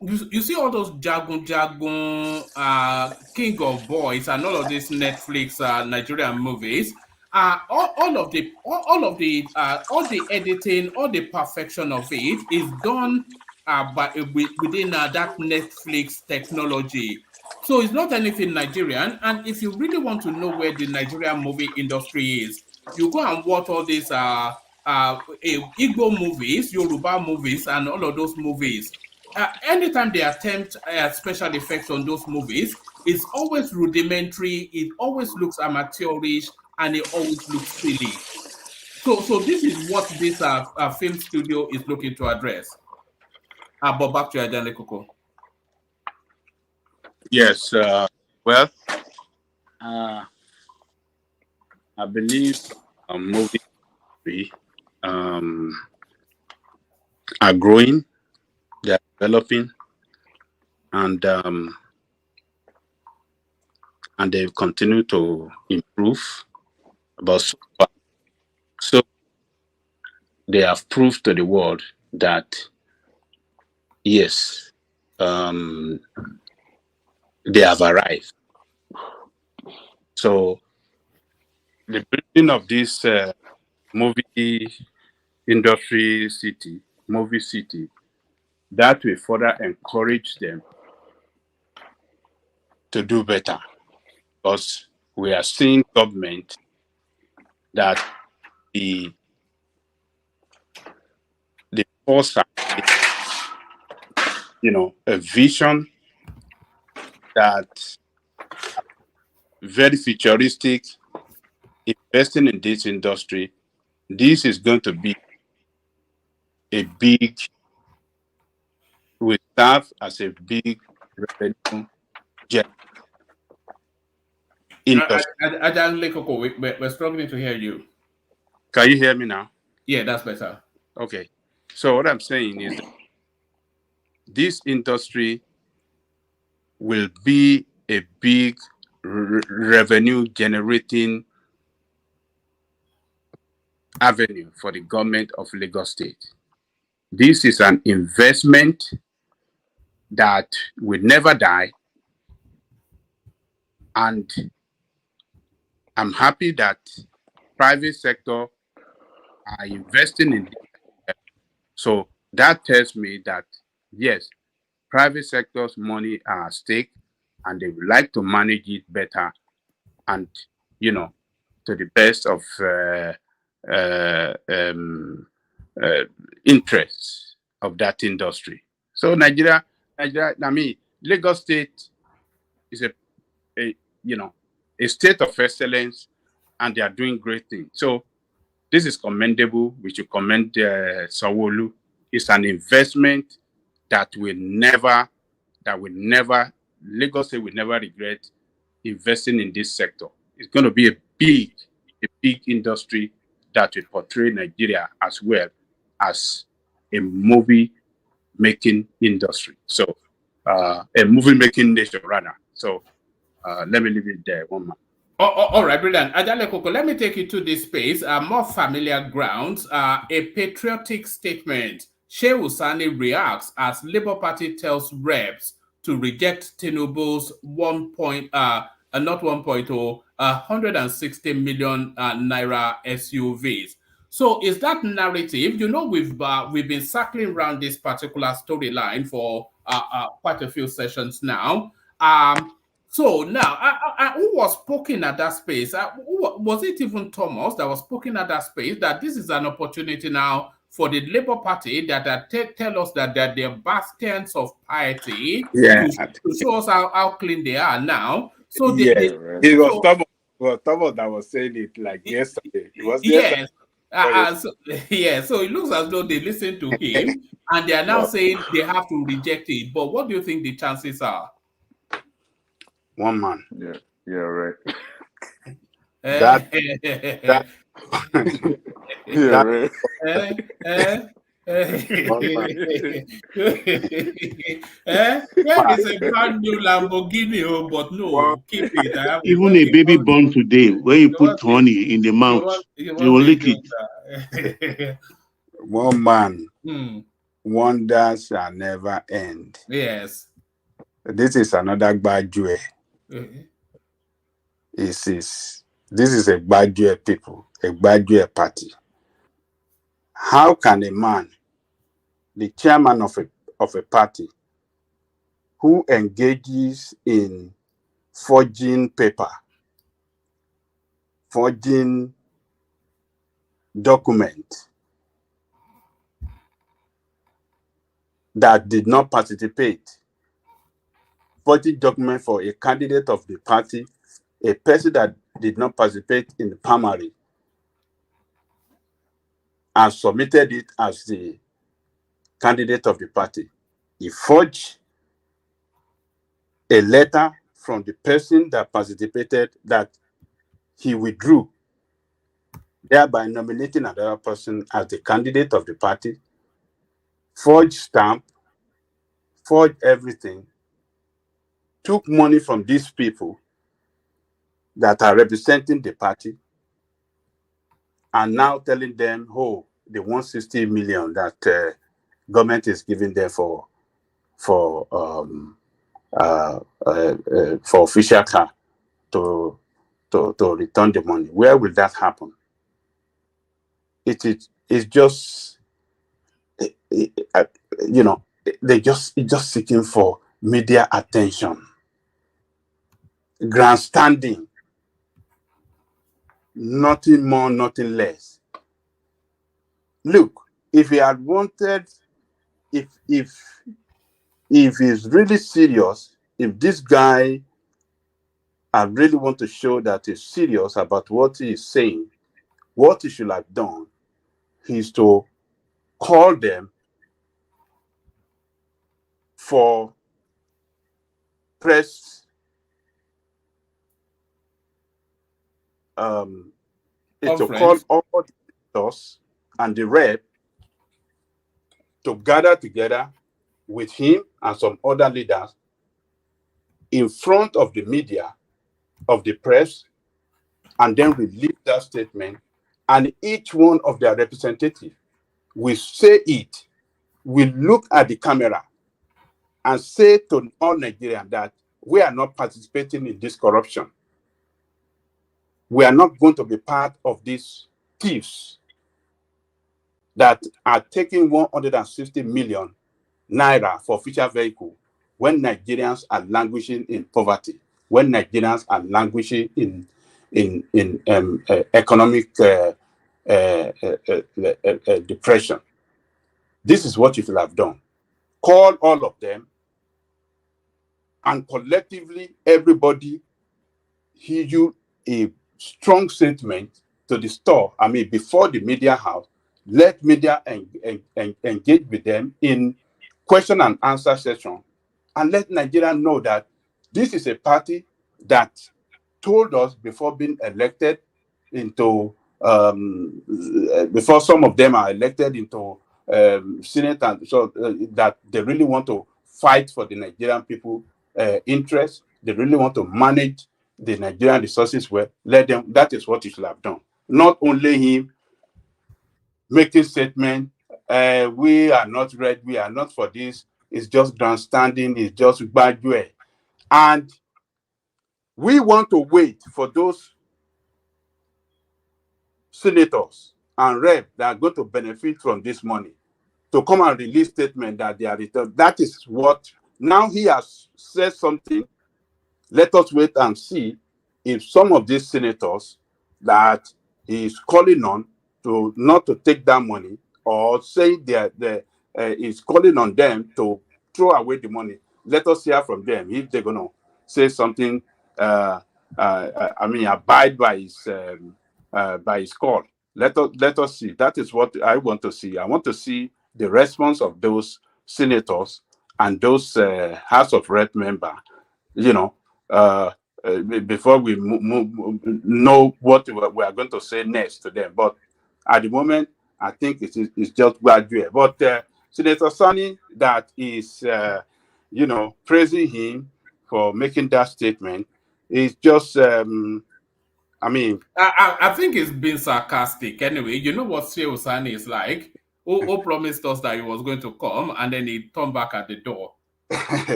you see all those Jagun, King of Boys, and all of these Netflix Nigerian movies. All the editing, all the perfection of it is done within that Netflix technology. So it's not anything Nigerian. And if you really want to know where the Nigerian movie industry is, you go and watch all these Igbo movies, Yoruba movies, and all of those movies. Anytime they attempt special effects on those movies, it's always rudimentary, it always looks amateurish, and it always looks silly. So this is what this film studio is looking to address. But back to Ajane Koko. Yes, well, I believe movies are growing, they are developing, and they continue to improve. But so they have proved to the world that yes, they have arrived. So the building of this movie industry city, movie city, that will further encourage them to do better, because we are seeing government that the foresight, a vision that very futuristic, investing in this industry. This is going to be will serve as a big revenue industry. We're struggling to hear you. Can you hear me now? Yeah, that's better. Okay. So what I'm saying is that this industry will be a big revenue generating avenue for the government of Lagos State. This is an investment that will never die. And I'm happy that private sector are investing in this. So that tells me that, yes, private sector's money are at stake and they would like to manage it better and, to the best of interests of that industry. So Nigeria, Lagos State is a state of excellence, and they are doing great things. So this is commendable. We should commend Sanwo Olu. It's an investment that Lagos State will never regret investing in this sector. It's going to be a big industry that will portray Nigeria as well as a movie making industry. So a movie making nation rather. So let me leave it there. One more. All right, brilliant. Ajale Koko, let me take you to this space, more familiar grounds, a patriotic statement. Shehu Sani reacts as Labour Party tells reps to reject Tinubu's 160 million naira SUVs. So is that narrative? We've been circling around this particular storyline for quite a few sessions now. So now, who was poking at that space? Was it even Thomas that was poking at that space? That this is an opportunity now for the Labour Party that tell us that they're bastions of piety to show us how clean they are now. So it was Thomas. Well, Thomas that was saying it like yesterday. It was yesterday. Yes. So it looks as though they listened to him and they are now saying they have to reject it. But what do you think the chances are? One man. Yeah, right. That right. Where is a brand new Lamborghini? But no, keep it. Even a baby born today, when you put honey in the mouth, they will lick it. One man. Wonders shall never end. Yes. This is another Gbajue. This is a Gbajue people, a Gbajue party. How can a man, the chairman of a party, who engages in forging paper, forging document that did not participate, forging document for a candidate of the party, a person that did not participate in the primary, and submitted it as the candidate of the party. He forged a letter from the person that participated that he withdrew, thereby nominating another person as the candidate of the party, forged stamp, forged everything, took money from these people that are representing the party, and now telling them, oh, the 160 million that government is giving them for official car to return the money. Where will that happen? It's just, they're just seeking for media attention, grandstanding, nothing more, nothing less. Look, if he had wanted, if he's really serious, if this guy I really want to show that he's serious about what he is saying, what he should have done is to call them for press is to call all the senators and the rep to gather together with him and some other leaders in front of the media, of the press, and then release that statement, and each one of their representatives will say it, will look at the camera and say to all Nigerians that we are not participating in this corruption. We are not going to be part of these thieves that are taking 160 million naira for official vehicle when Nigerians are languishing in poverty, when Nigerians are languishing in economic depression. This is what you should have done. Call all of them, and collectively, everybody issue a strong statement to the store. I mean, before the media house, let media engage with them in question and answer session, and let Nigerians know that this is a party that told us before being elected into, before some of them are elected into Senate, and so that they really want to fight for the Nigerian people interest. They really want to manage the Nigerian resources well. Let them. That is what he should have done. Not only him making statement, we are not ready, we are not for this. It's just grandstanding. It's just bad way, and we want to wait for those senators and reps that are going to benefit from this money to come and release statement that they are returned. That is what, now he has said something Let us wait and see if some of these senators that he is calling on to not to take that money, or say he's calling on them to throw away the money. Let us hear from them if they're going to say something. Abide by his call. Let us see. That is what I want to see. I want to see the response of those senators and those House of Rep member. Before we know what we are going to say next to them. But at the moment, I think it's just graduate. But Senator Sani, that is, praising him for making that statement, is just, I think it's been sarcastic. Anyway, you know what Shehu Sani is like? Who promised us that he was going to come, and then he turned back at the door.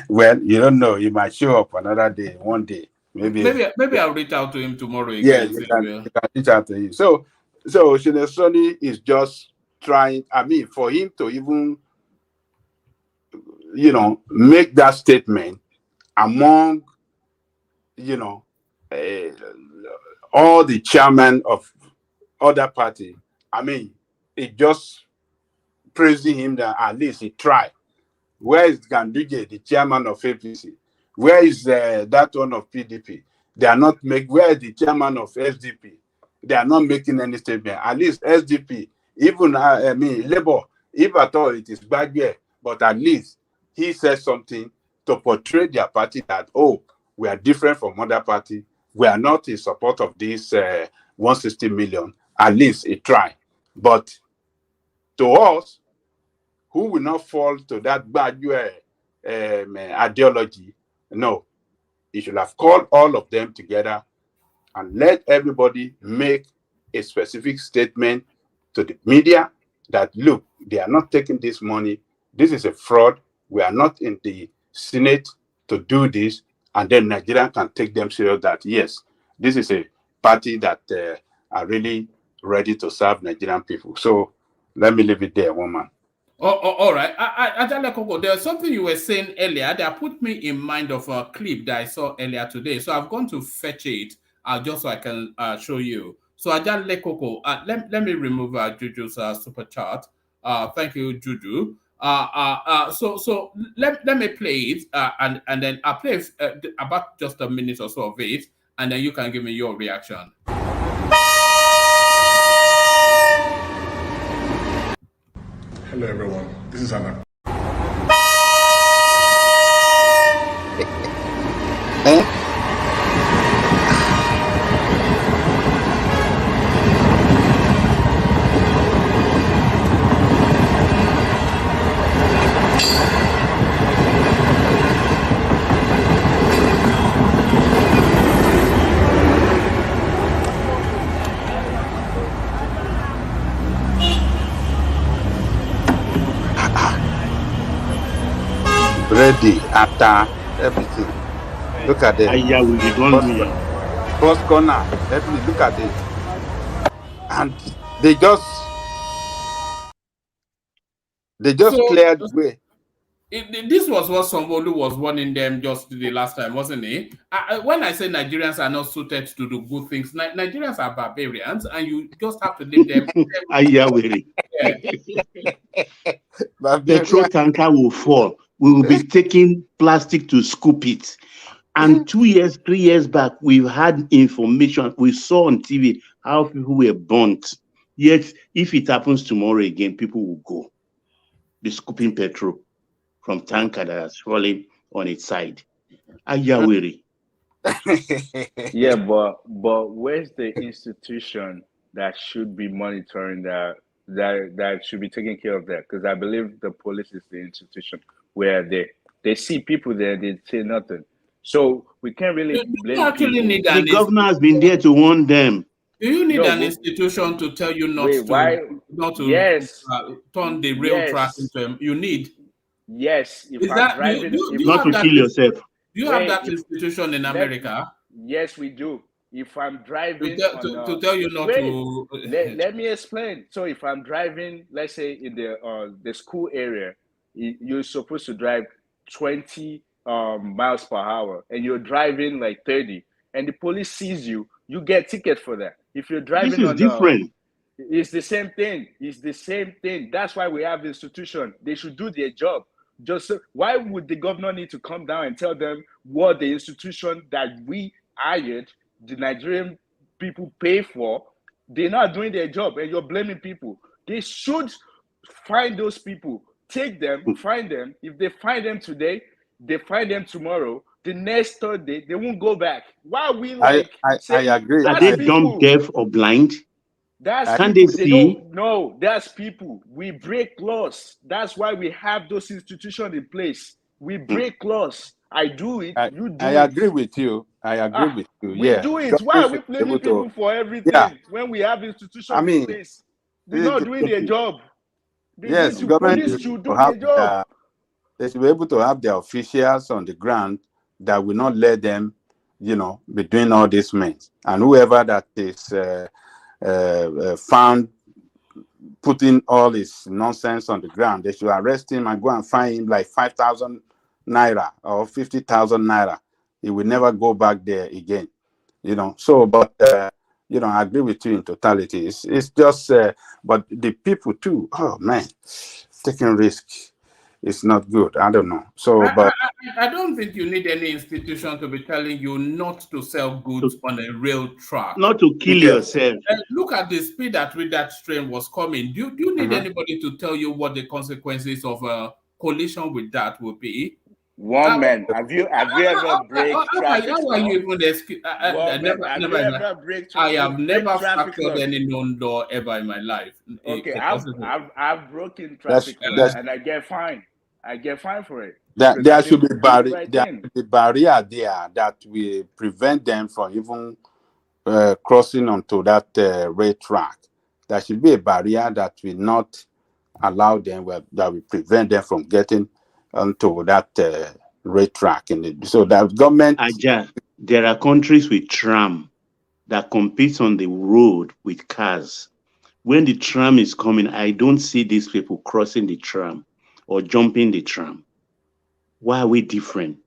Well, you don't know. He might show up another day, one day. Maybe I'll reach out to him tomorrow again. Yeah, you can reach out to him. So Senator Sani is just trying, for him to even, make that statement among, all the chairmen of other party. It just praising him that at least he tried. Where is Ganduje, the chairman of APC? Where is that one of PDP? They are not making. Where is the chairman of SDP? They are not making any statement. At least SDP, even Labour, if at all it is bad, but at least he says something to portray their party that, oh, we are different from other party. We are not in support of this 160 million. At least he tried. But to us, who will not fall to that bad ideology? No, he should have called all of them together and let everybody make a specific statement to the media that, look, they are not taking this money. This is a fraud. We are not in the Senate to do this. And then Nigeria can take them serious that, yes, this is a party that are really ready to serve Nigerian people. So let me leave it there, woman. All right. There's something you were saying earlier that put me in mind of a clip that I saw earlier today. So I've gone to fetch it just so I can show you. So Ajale Koko, let me remove Juju's super chat. Thank you, Juju. So let me play it and then I'll play about just a minute or so of it, and then you can give me your reaction. Hello everyone, this is Anna. Ready, ata, everything. Look at them. First corner, everything. Look at it. And they just cleared the way. This was what Sanwo Olu was warning them just the last time, wasn't it? When I say Nigerians are not suited to do good things, Nigerians are barbarians, and you just have to leave them. Petrol tanker will fall. We will be taking plastic to scoop it. And 2 years, 3 years back, we've had information. We saw on TV how people were burnt. Yet, if it happens tomorrow again, people will go be scooping petrol from tanker that has fallen on its side. Ayawiri. Yeah, but where's the institution that should be monitoring that should be taking care of that? Because I believe the police is the institution where they see people there, they say nothing. So we can't really blame people. The governor has been there to warn them. Do you need an institution to tell you not to turn the rail track into? You need. Yes, if I'm driving, not to kill yourself. Do you have that institution in America? Yes, we do. If I'm driving to tell you not to. Let me explain. So if I'm driving, let's say in the school area, you're supposed to drive 20 miles per hour and you're driving like 30 and the police sees you, you get ticket for that. If you're driving This is different. It's the same thing. It's the same thing. That's why we have institutions. They should do their job. Just why would the governor need to come down and tell them what the institution that we hired, the Nigerian people pay for, they're not doing their job and you're blaming people? They should find those people, take them, find them. If they find them today, they find them tomorrow. The next third day, they won't go back. Why are we like saying, I agree. Are they dumb, deaf, or blind? That's Can people. they They see? don't know. That's people. We break laws. That's why we have those institutions in place. We break laws. I do it. You do it. I agree with you. I agree with you. We Yeah. do it. Why are we blaming people for everything when we have institutions in place? They're not doing their job. Yes, government should do their job. They should be able to have their officials on the ground that will not let them, be doing all these means. And whoever that is found putting all this nonsense on the ground, they should arrest him and go and fine him like 5,000 naira or 50,000 naira. He will never go back there again. So, but I agree with you in totality. It's just, but the people too. Oh man, taking risks. It's not good. I don't know. So, but I don't think you need any institution to be telling you not to sell goods on a rail track. Not to kill yourself. Look at the speed at which that train was coming. Do you need anybody to tell you what the consequences of a collision with that will be? One man, have you ever break traffic law? Have you never factored any known law ever in my life. Okay, I've broken traffic law and I get fined. I get fined for it. There should be barrier there that will prevent them from even crossing onto that rail track. There should be a barrier that will not allow them, that will prevent them from getting onto that rail track. So that government... There are countries with tram that competes on the road with cars. When the tram is coming, I don't see these people crossing the tram or jumping the tram. Why are we different?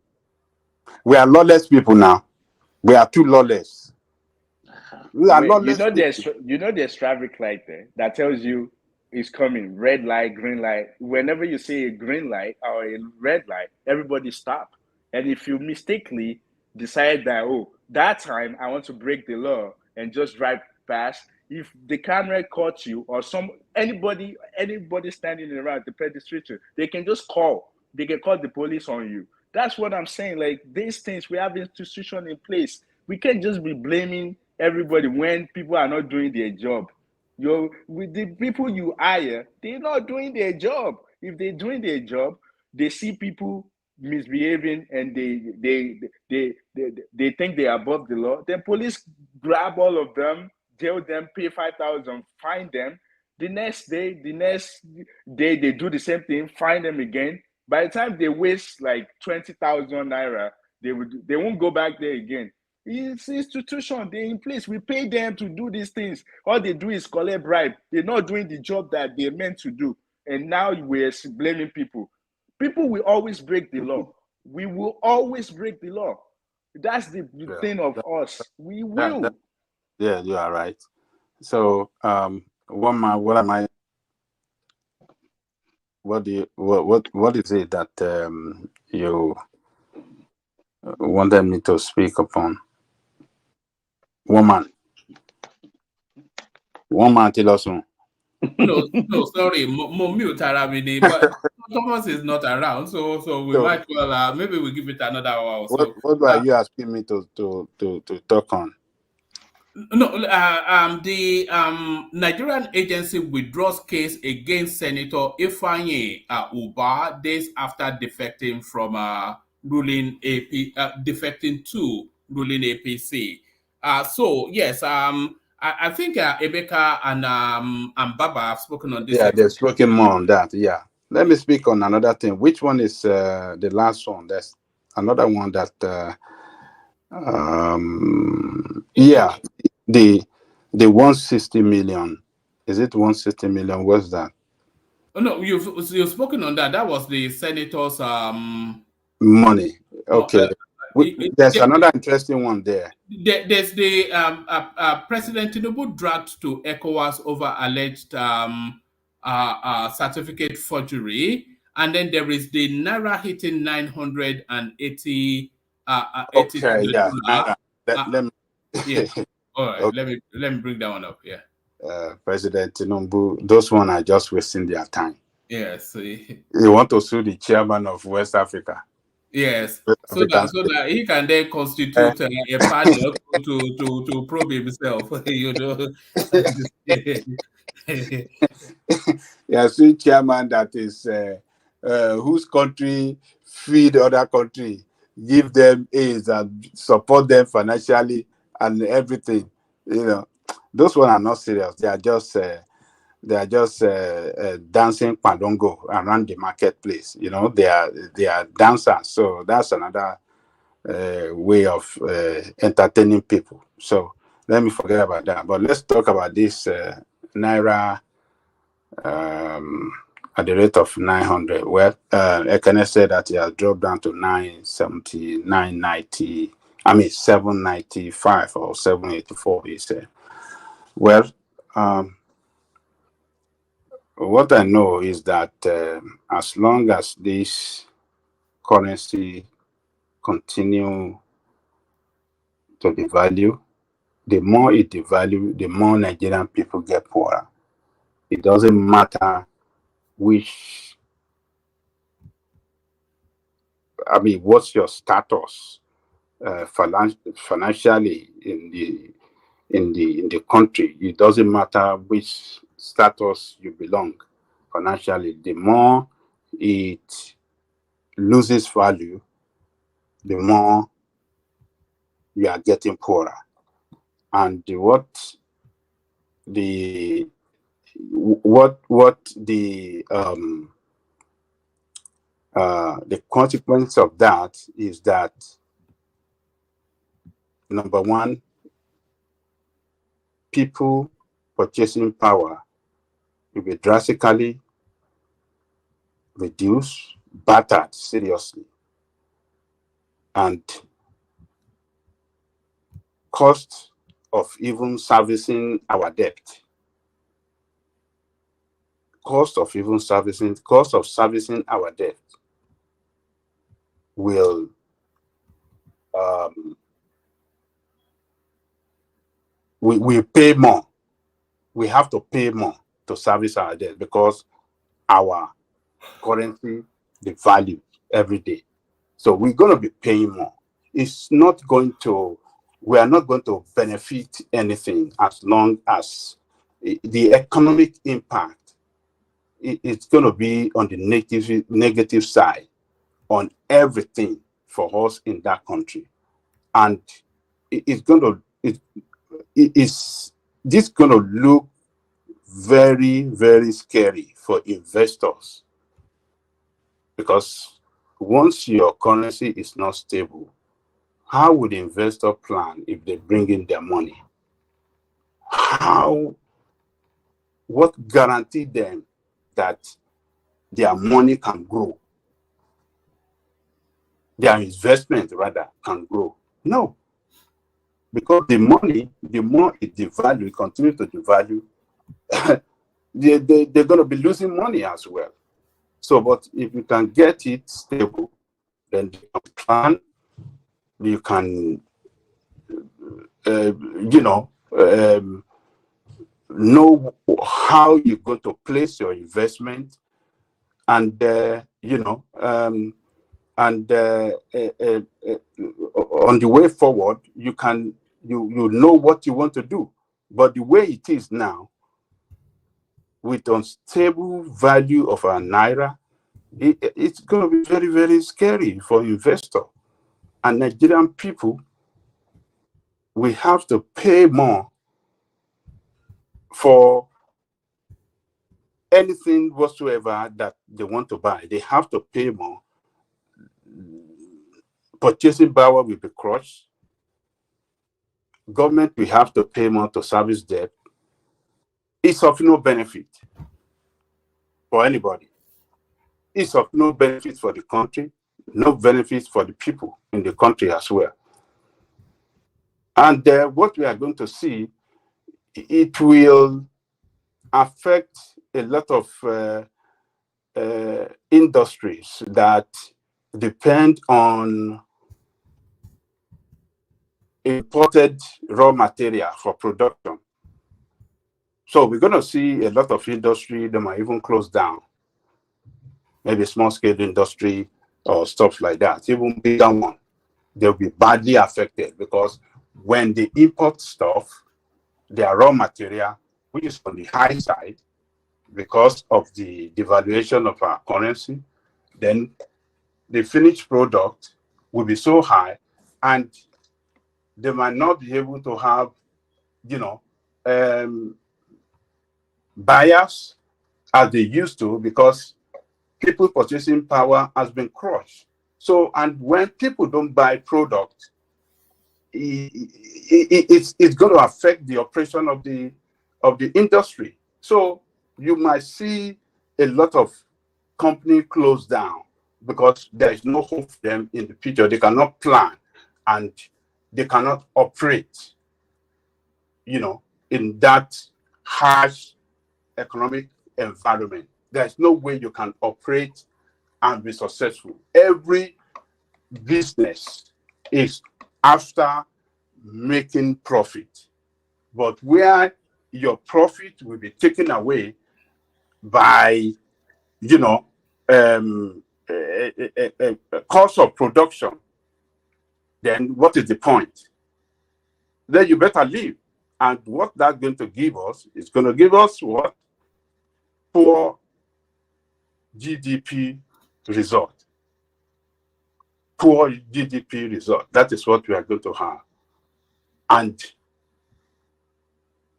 We are lawless people now. We are too lawless. We are lawless. There's traffic light there that tells you it's coming. Red light, green light. Whenever you see a green light or a red light, everybody stop. And if you mistakenly decide that, that time I want to break the law and just drive past, if the camera caught you or anybody standing around the pedestrian, they can just call. They can call the police on you. That's what I'm saying. Like these things, we have institutions in place. We can't just be blaming everybody when people are not doing their job. With the people you hire, they're not doing their job. If they're doing their job, they see people misbehaving and they think they're above the law. Then police grab all of them, jail them, pay 5,000, fine them. The next day they do the same thing, fine them again. By the time they waste like 20,000 naira, they won't go back there again. It's institution, they're in place. We pay them to do these things. All they do is collect bribe. They're not doing the job that they're meant to do. And now we're blaming people. People will always break the law. We will always break the law. That's the thing of us. We will. Yeah, you are right. So, what is it that you wanted me to speak upon? One man tell us. No, sorry, but Thomas is not around, so we might well maybe we give it another hour. What are you asking me to talk on? No, the Nigerian agency withdraws case against Senator Ifeanyi Ubah days after defecting from defecting to ruling APC. So yes, I think Emeka and Baba have spoken on this. Yeah, they've spoken more on that. Yeah, let me speak on another thing. Which one is the last one? There's another one that yeah, the 160 million. Is it 160 million? What's that? Oh, no, you've spoken on that. That was the senator's money. Okay. There's another interesting one there. There's the President Tinubu dragged to ECOWAS over alleged certificate forgery, and then there is the Naira hitting 980. Okay, yeah. Let me. Yeah. All right. Okay. Let me bring that one up. Yeah. President Tinubu, those one are just wasting their time. Yes. You want to sue the chairman of West Africa? Yes, so that he can then constitute a panel to probe himself. You know. Yeah, see, chairman that is whose country feed other country, give them aids and support them financially and everything. You know, those one are not serious. They are just dancing pandongo around the marketplace. You know, they are dancers. So that's another way of entertaining people. So let me forget about that. But let's talk about this Naira at the rate of 900. Well, Ekene said that he has dropped down to 970, 990. I mean 795 or 784. He said. Well, what I know is that as long as this currency continue to devalue, the more it devalue, the more Nigerian people get poorer. It doesn't matter what's your status financially in the country. It doesn't matter which status you belong financially. The more it loses value, the more you are getting poorer. And what the consequence of that is that, number one, people purchasing power will be drastically reduced, battered seriously, and cost of even servicing our debt, cost of servicing our debt will we pay more. We have to pay more to service our debt because our currency devalues every day. So we're going to be paying more. We are not going to benefit anything as long as the economic impact it's going to be on the negative side on everything for us in that country. And this going to look very, very scary for investors, because once your currency is not stable, how would the investor plan if they bring in their money? What guarantee them that their money can grow? Their investment rather can grow? No. Because the money, the more it devalues, it continues to devalue, they're going to be losing money as well. So, but if you can get it stable, then you can plan, you can, know how you're going to place your investment, and on the way forward, you know what you want to do. But the way it is now, with unstable value of our Naira, it's going to be very, very scary for investors. And Nigerian people, we have to pay more for anything whatsoever that they want to buy. They have to pay more. Purchasing power will be crushed. Government will have to pay more to service debt. It's of no benefit for anybody. It's of no benefit for the country. no benefits for the people in the country as well. And what we are going to see, it will affect a lot of industries that depend on imported raw material for production. So we're going to see a lot of industry that might even close down, maybe small scale industry or stuff like that. Even bigger one, they'll be badly affected because when they import stuff, their raw material, which is on the high side because of the devaluation of our currency, then the finished product will be so high and they might not be able to have, buyers as they used to because people purchasing power has been crushed. So, and when people don't buy product, it's going to affect the operation of the industry. So you might see a lot of companies close down because there is no hope for them in the future. They cannot plan and they cannot operate, in that harsh economic environment. There's no way you can operate and be successful. Every business is after making profit, but where your profit will be taken away by, cost of production, then what is the point? Then you better leave. And what that's going to give us is going to give us what? Poor GDP result. Poor GDP result. That is what we are going to have. And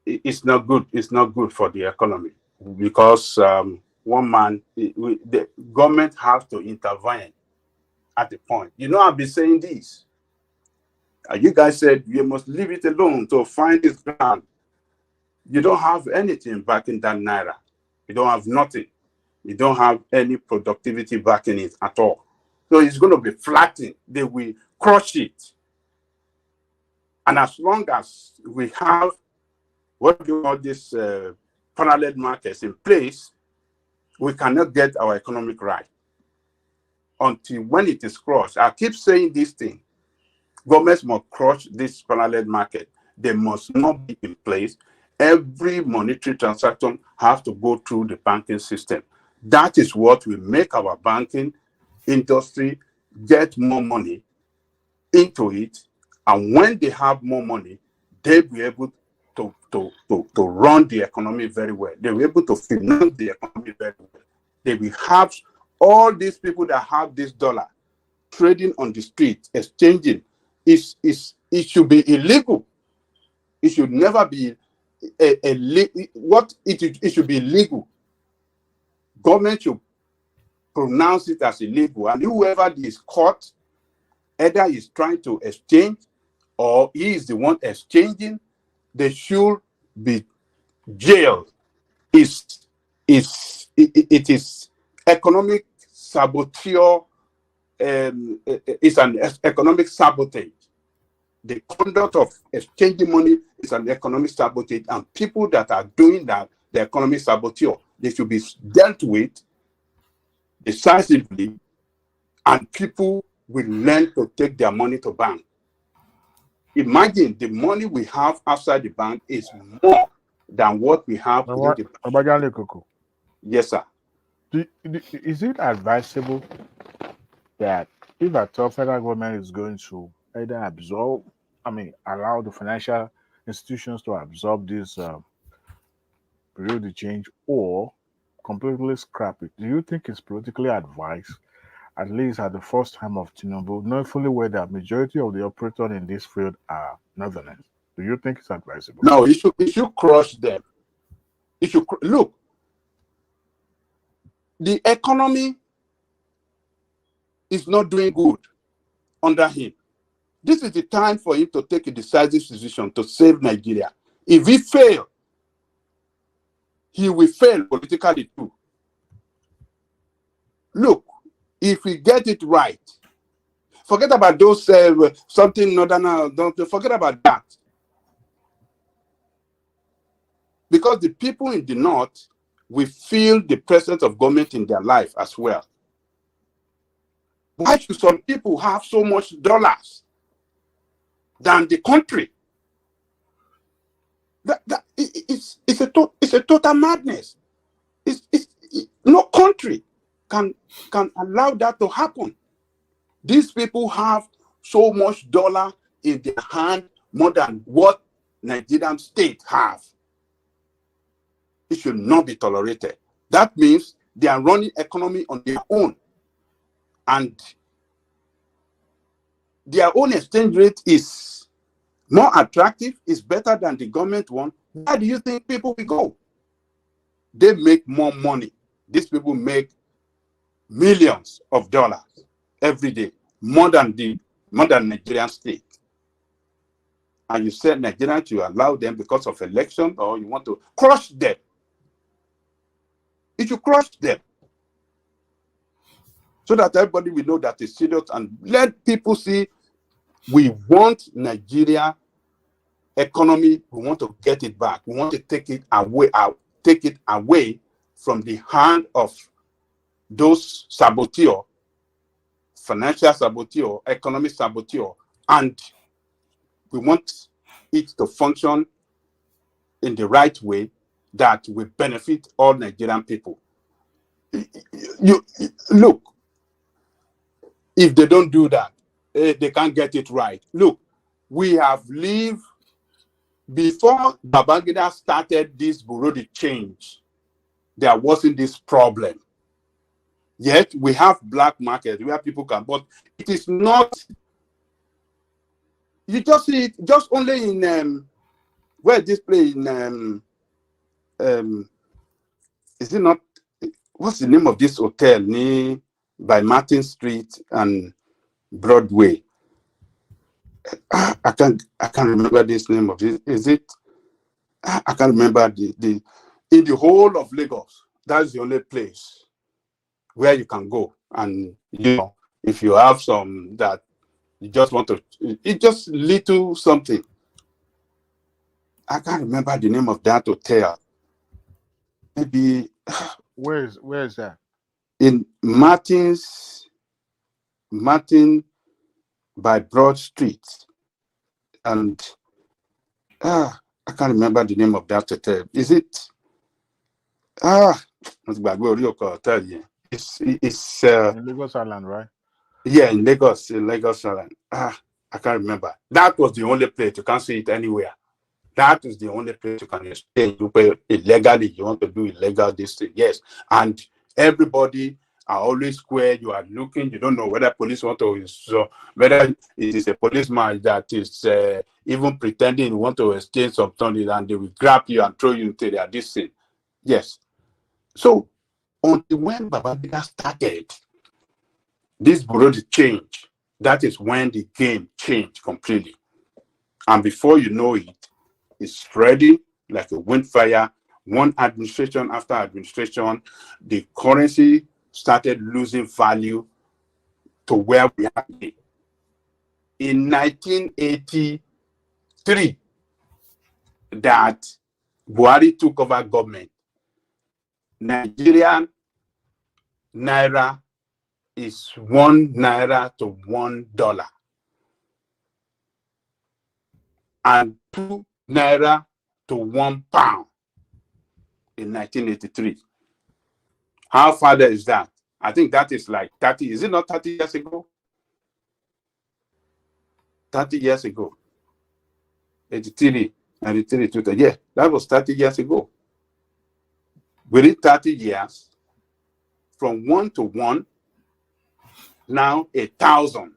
it's not good. It's not good for the economy because the government has to intervene at the point. I've been saying this. You guys said you must leave it alone to find its ground. You don't have anything backing that naira. You don't have nothing. You don't have any productivity backing it at all. So it's going to be flattened. They will crush it. And as long as we have what do you call this parallel markets in place, we cannot get our economic right until when it is crushed. I keep saying this thing. Governments must crush this parallel market. They must not be in place. Every monetary transaction has to go through the banking system. That is what will make our banking industry get more money into it. And when they have more money, they'll be able to run the economy very well. They'll be able to finance the economy very well. They will have all these people that have this dollar trading on the street, exchanging. It should be illegal. It should never be it should be illegal. Government should pronounce it as illegal, and whoever is caught, either is trying to exchange or he is the one exchanging, they should be jailed. It is economic saboteur. It's an economic sabotage. The conduct of exchanging money is an economic sabotage, and people that are doing that, the economic saboteur, they should be dealt with decisively, and people will learn to take their money to bank. Imagine the money we have outside the bank is more than what we have in the bank. Yes, sir. Is it advisable that if a top federal government is going to either allow the financial institutions to absorb this periodic change or completely scrap it? Do you think it's politically advised, at least at the first time of Tinubu, knowing fully where the majority of the operators in this field are Northerners? Do you think it's advisable? No, it should crush them. Look, the economy is not doing good under him. This is the time for him to take a decisive decision to save Nigeria. If he fails, he will fail politically too. Look, if we get it right, Forget about those something northern. Don't forget about that. Because the people in the north will feel the presence of government in their life as well. Why should some people have so much dollars than the country? It's a total madness. No country can allow that to happen. These people have so much dollar in their hand more than what Nigerian state have. It should not be tolerated. That means they are running economy on their own, and their own exchange rate is more attractive, is better than the government one. Why do you think people will go? They make more money. These people make millions of dollars every day, more than Nigerian state. And you said Nigerians, you allow them because of election, or you want to crush them. If you crush them, so that everybody will know that it's serious, and let people see we want Nigeria economy, we want to get it back. We want to take it away from the hand of those saboteur, financial saboteur, economic saboteur, and we want it to function in the right way that will benefit all Nigerian people. You look, if they don't do that, they can't get it right. Look, we have lived before Babangida started this Bureau de change. There wasn't this problem. Yet we have black market where people can, but it is not. You just see it just only in where this place in is it not? What's the name of this hotel near by Martin Street and Broadway? I can't remember this name of it. Is it? I can't remember the in the whole of Lagos. That's the only place where you can go, and if you have some that you just want to, it's just little something. I can't remember the name of that hotel. Maybe where is that? In Martin by Broad Street, and I can't remember the name of that hotel. Is it? It's in Lagos Island, right? Yeah, in Lagos Island. I can't remember. That was the only place. You can't see it anywhere. That is the only place you can exchange. You pay illegally. You want to do illegal this thing, yes. And everybody are always square. You are looking. You don't know whether police want to. So whether it is a policeman that is even pretending you want to exchange something, and they will grab you and throw you into their this thing. Yes. So until when Babangida started this Bureau de change, that is when the game changed completely. And before you know it, it's spreading like a windfire. One administration after administration, the currency started losing value to where we are today. In 1983, that Buhari took over government, Nigerian naira is 1 naira to $1, and 2 naira to £1 in 1983. How far there is that? I think that is like 30. Is it not 30 years ago? 30 years ago. 83, 93, 20. Yeah, that was 30 years ago. Within 30 years, from 1 to 1, now 1,000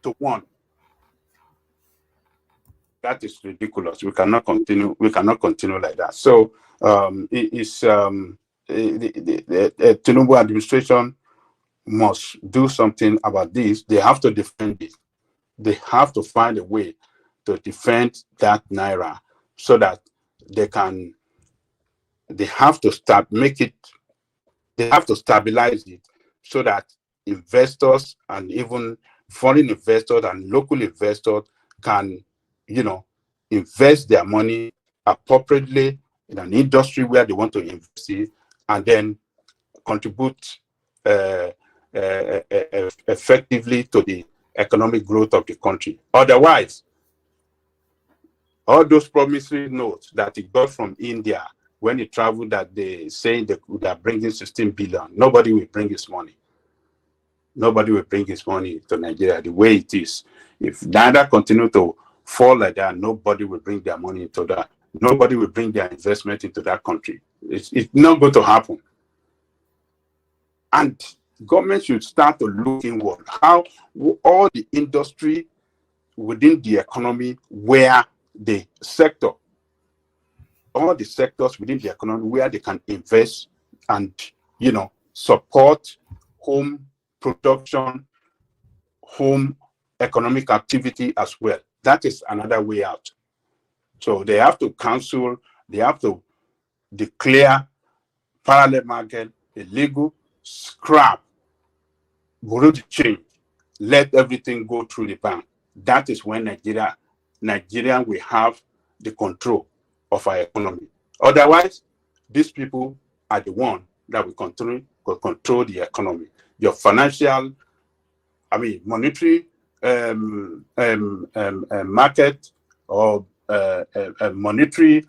to 1. That is ridiculous. We cannot continue. We cannot continue like that. So the Tinubu administration must do something about this. They have to defend it. They have to find a way to defend that naira so that they can. They have to stabilize it so that investors and even foreign investors and local investors can, invest their money appropriately in an industry where they want to invest in, and then contribute effectively to the economic growth of the country. Otherwise, all those promissory notes that he got from India when he traveled, that they say they are bringing 16 billion, nobody will bring his money. Nobody will bring his money to Nigeria the way it is. If Naira continue to fall like that, nobody will bring their money into that. Nobody will bring their investment into that country. It's not going to happen. And government should start to look inward. How all the industry within the economy, where the sector, all the sectors within the economy where they can invest and, support home production, home economic activity as well. That is another way out. So they have to cancel, they have to declare parallel market illegal, scrap, borrow the change, let everything go through the bank. That is when Nigeria will have the control of our economy. Otherwise, these people are the one that will control the economy. Your financial, monetary market or monetary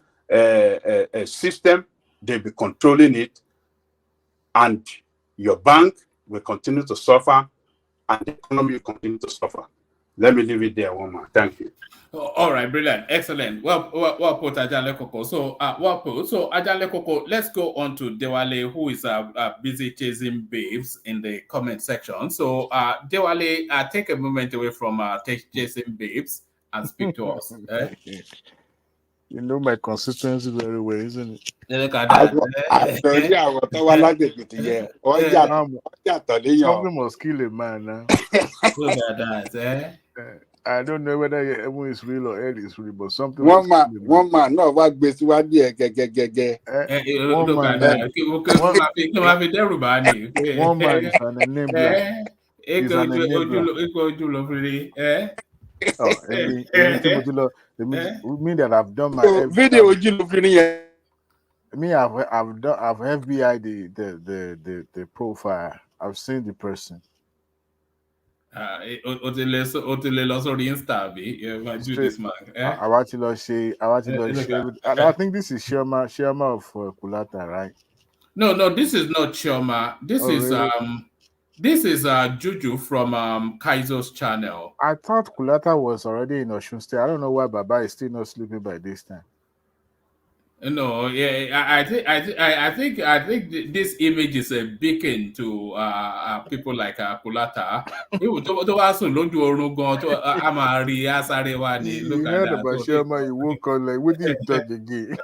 system, they'll be controlling it, and your bank will continue to suffer, and the economy will continue to suffer. Let me leave it there, woman. Thank you. All right, brilliant, excellent. Well put, Ajale Koko. So, So, Ajale Koko, let's go on to Dewale, who is busy chasing babes in the comment section. So, Dewale, take a moment away from chasing babes and speak to us. You know my consistency very well, isn't it? Look at that. Something must kill a man now. Look at that. I don't know whether everyone is real or Ed is real, but something. One man, no, what base one day, Look at that. One man is an enabler. He's an enabler. It mean that I've done my video. Me, I've FBI the profile. I've seen the person. I want to say, I think this is Sherma of Kulata, right? No, this is not Sherma. This is Juju from Kaizo's channel. I thought Kulata was already in Osun State. I don't know why Baba is still not sleeping by this time. No, yeah, I think this image is a beacon to people like Kulata. You heard about Sherma, you woke up like, what did you talk again?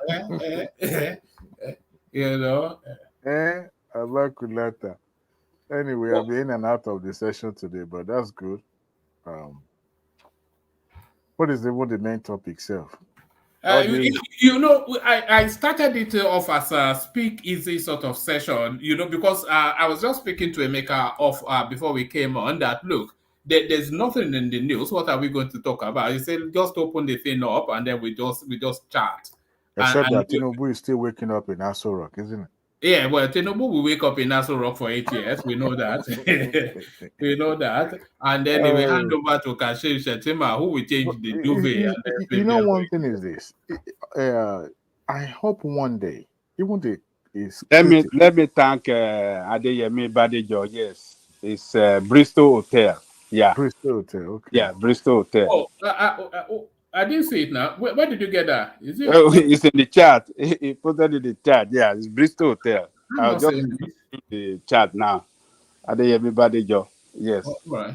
About Kulata. Anyway, I'll be in and out of the session today, but that's good. What is the main topic, self? I started it off as a speak easy sort of session, because I was just speaking to Emeka off before we came on that, look, there's nothing in the news. What are we going to talk about? He said, just open the thing up and then we just chat. Except that Tinubu is still waking up in Aso Rock, isn't it? Yeah, well, Tinubu will wake up in Aso Rock for 8 years. We know that. We know that. And then they will hand over to Kashe Shetima, who will change the duvet. One thing is this. I hope one day, even the let me thank Adeyemi Badejo. Yes, it's Bristol Hotel. Yeah, Bristol Hotel. Okay. Yeah, Bristol Hotel. I didn't see it now. Where did you get that? Is it? It's in the chat. He put it in the chat. Yeah, it's Bristol Hotel. I'll just the chat now. Adeyemi Badejo. Yes. Right.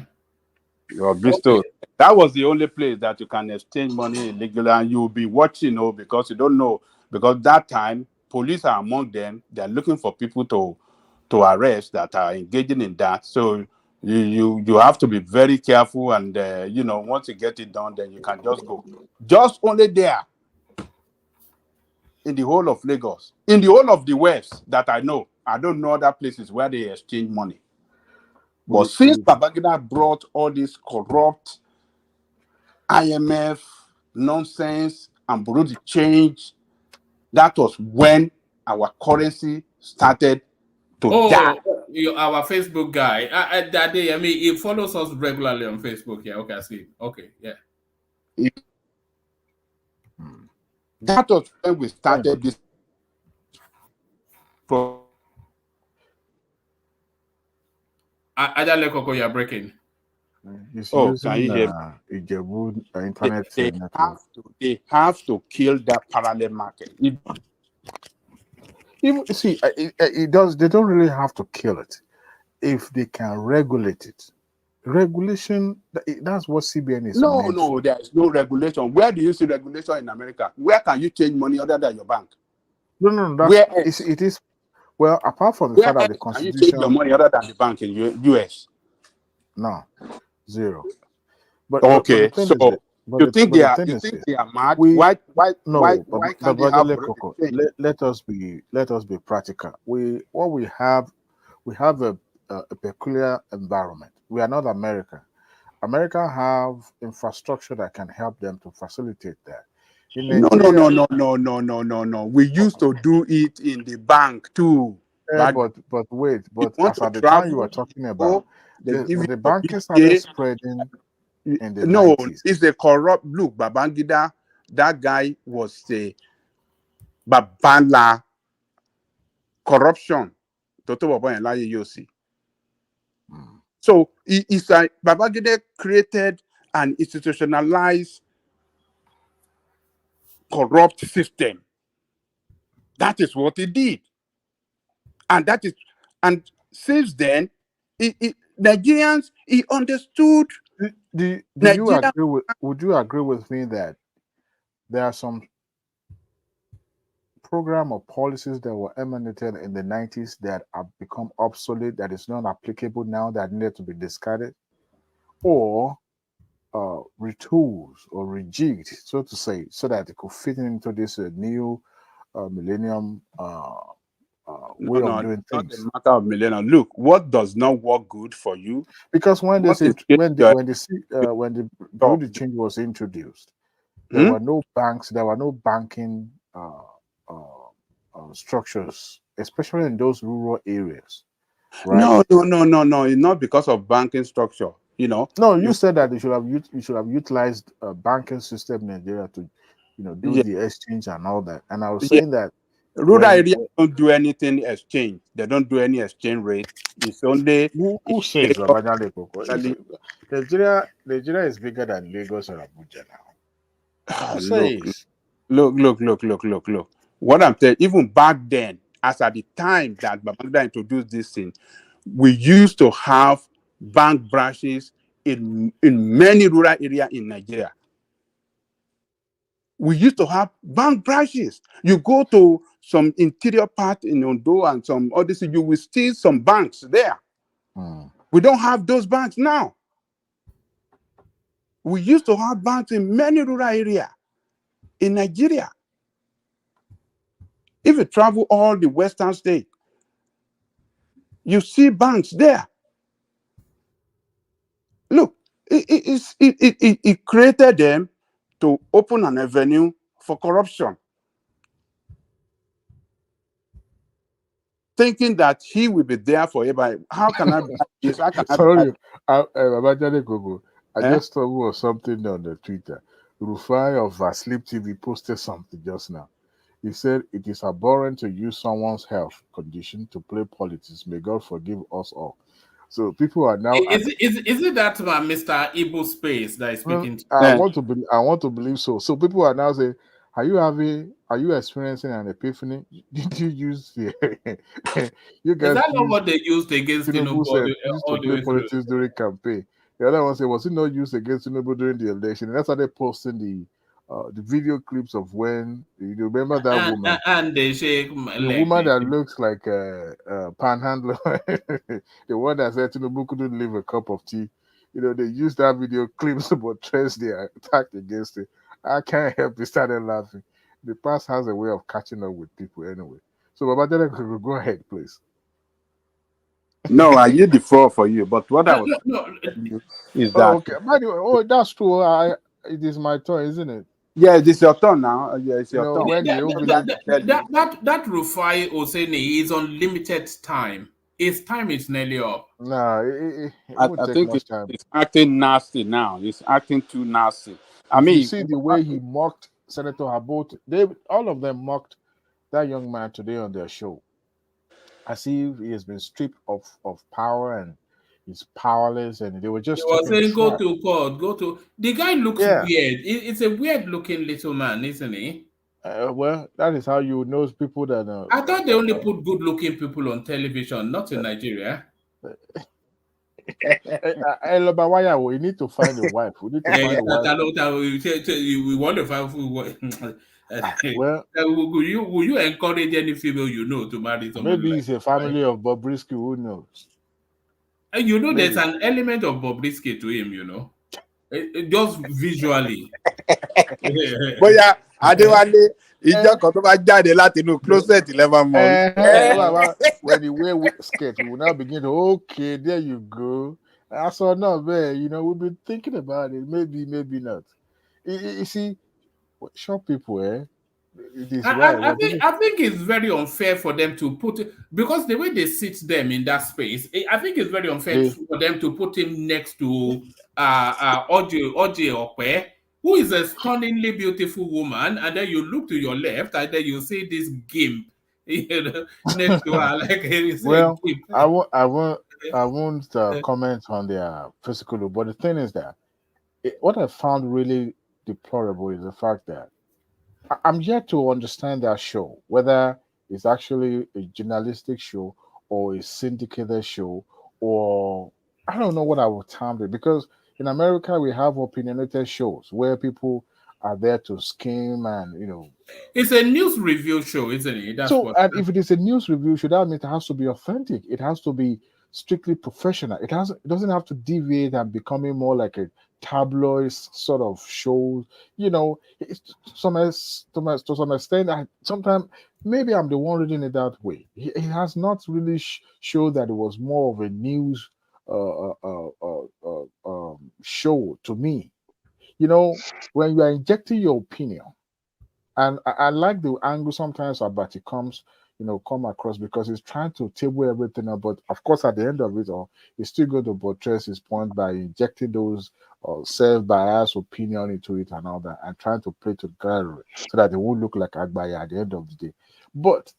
Your Bristol. Okay. That was the only place that you can exchange money illegally, and you'll be watching, because you don't know. Because that time, police are among them. They're looking for people to arrest that are engaging in that. So you have to be very careful, and once you get it done, then you can just go. Just only there, in the whole of Lagos, in the whole of the West that I know. I don't know other places where they exchange money. But since Babangida brought all this corrupt IMF nonsense and Bureau de change, that was when our currency started to die. Our Facebook guy. That day, I mean, he follows us regularly on Facebook. Yeah, okay, I see. Okay, yeah. That was when we started this. Adale Koko, you're breaking. He's can using you hear me? Ijebu internet network. They have to kill that parallel market. Even see, it does. They don't really have to kill it if they can regulate it. Regulation. That's what CBN is. No, there is no regulation. Where do you see regulation in America? Where can you change money other than your bank? No. Where it is. Well, apart from the fact that the Constitution, can you change your money other than the bank in US? No, zero. But okay, but so you think they are mad? Why can't they have let us be practical. What we have a peculiar environment. We are not America. America have infrastructure that can help them to facilitate that. In Nigeria, No. We used to do it in the bank too. But as at the time you were talking about, the banking started spreading in the 90s. It's a corrupt look. Babangida, that guy was a Babala corruption. So it's like Babangida created an institutionalized corrupt system. That is what he did. And since then, Nigerians, he understood. Would you agree with me that there are some program or policies that were emanated in the 90s that have become obsolete, that is not applicable now, that needed to be discarded, or retooled or rejigged, so to say, so that it could fit into this new millennium way of doing things? Not a matter of millennium. Look, what does not work good for you? Because when the Bureau de change was introduced, there were no banks, there were no banking structures, especially in those rural areas. Right? No. It's not because of banking structure. No, you said that you should have utilized a banking system in Nigeria to, do the exchange and all that. And I was saying that rural areas don't do anything exchange. They don't do any exchange rate. It's only who says Nigeria is bigger than Lagos or Abuja now. Look. What I'm saying, even back then, as at the time that Babangida introduced this thing, we used to have bank branches in many rural areas in Nigeria. We used to have bank branches. You go to some interior part in Ondo and some others, you will see some banks there. We don't have those banks now. We used to have banks in many rural areas in Nigeria. If you travel all the western states, you see banks there. Look, it created them to open an avenue for corruption, thinking that he will be there forever. How can I buy this? How can Sorry, I just saw something on the Twitter. Rufai of Sleep TV posted something just now. He said it is abhorrent to use someone's health condition to play politics. May God forgive us all. So people are now. Is it that Mr. Ibu Space that is speaking? I want to believe so. So people are now saying, are you experiencing an epiphany? Did you use the? You guys is that not what they used against Tinubu used to play politics during campaign? The other one said, was it not used against Tinubu during the election? And that's how they posting the video clips of when you remember that woman and they shake the woman that looks like a panhandler, the one that said Tinubu couldn't leave a cup of tea. They used that video clips but trace their attack against it. I can't help but started laughing. The past has a way of catching up with people anyway. So Babajide, go ahead, please. No, I used the floor for you, but what I was no. is Oh, that okay. By the way, that's true. It is my turn, isn't it? yeah, it's your turn now. Yeah, it's your turn. When the opening That Rufai Oseni is on limited time. His time is nearly up. Nah, it won't I take think much time. it's acting nasty now. It's acting too nasty. I If you mean, see the way he mocked Senator Habot, all of them mocked that young man today on their show, as if he has been stripped of power and he's powerless, and they were He just was talking saying, "Go trash. to court, go to." The guy looks Yeah. weird. It's a weird-looking little man, isn't he? Well, that is how you know people that. I thought they only put good-looking people on television, not in Nigeria. We need to find a wife. We need to find a wife. We want to find who. Well, will you encourage any female you know to marry somebody maybe like it's a family of Bobrisky. Who knows? And you know, Maybe. there's an element of Bobrisky to him, you know, just visually. bóyá Adéwálé ìjọ kan tó bá jáde láti inú closet 11 months. When he wear skirt, we will now begin to, okay, there you go. I saw not there, we've been thinking about it. Maybe not. You see, short people, it is right. I think it's very unfair for them to put it, because the way they sit them in that space, I think it's very unfair for them to put him next to Oje Okwe, who is a stunningly beautiful woman, and then you look to your left and then you see this gimp next to her, like well, I won't comment on their physical look, but the thing is that what I found really deplorable is the fact that I'm yet to understand that show, whether it's actually a journalistic show or a syndicated show, or I don't know what I would term it, because in America we have opinionated shows where people are there to scheme and it's a news review show, isn't it? And if it is a news review show, that means it has to be authentic. It has to be strictly professional. It doesn't have to deviate and becoming more like a tabloid sort of show. To some extent, sometimes maybe I'm the one reading it that way. It has not really showed that it was more of a news show to me. When you are injecting your opinion, and I like the angle sometimes Abati come across, because he's trying to table everything up. But of course, at the end of it all, he's still going to buttress his point by injecting those self-biased opinion into it and all that, and trying to play to the gallery so that it won't look like Agbaya at the end of the day. But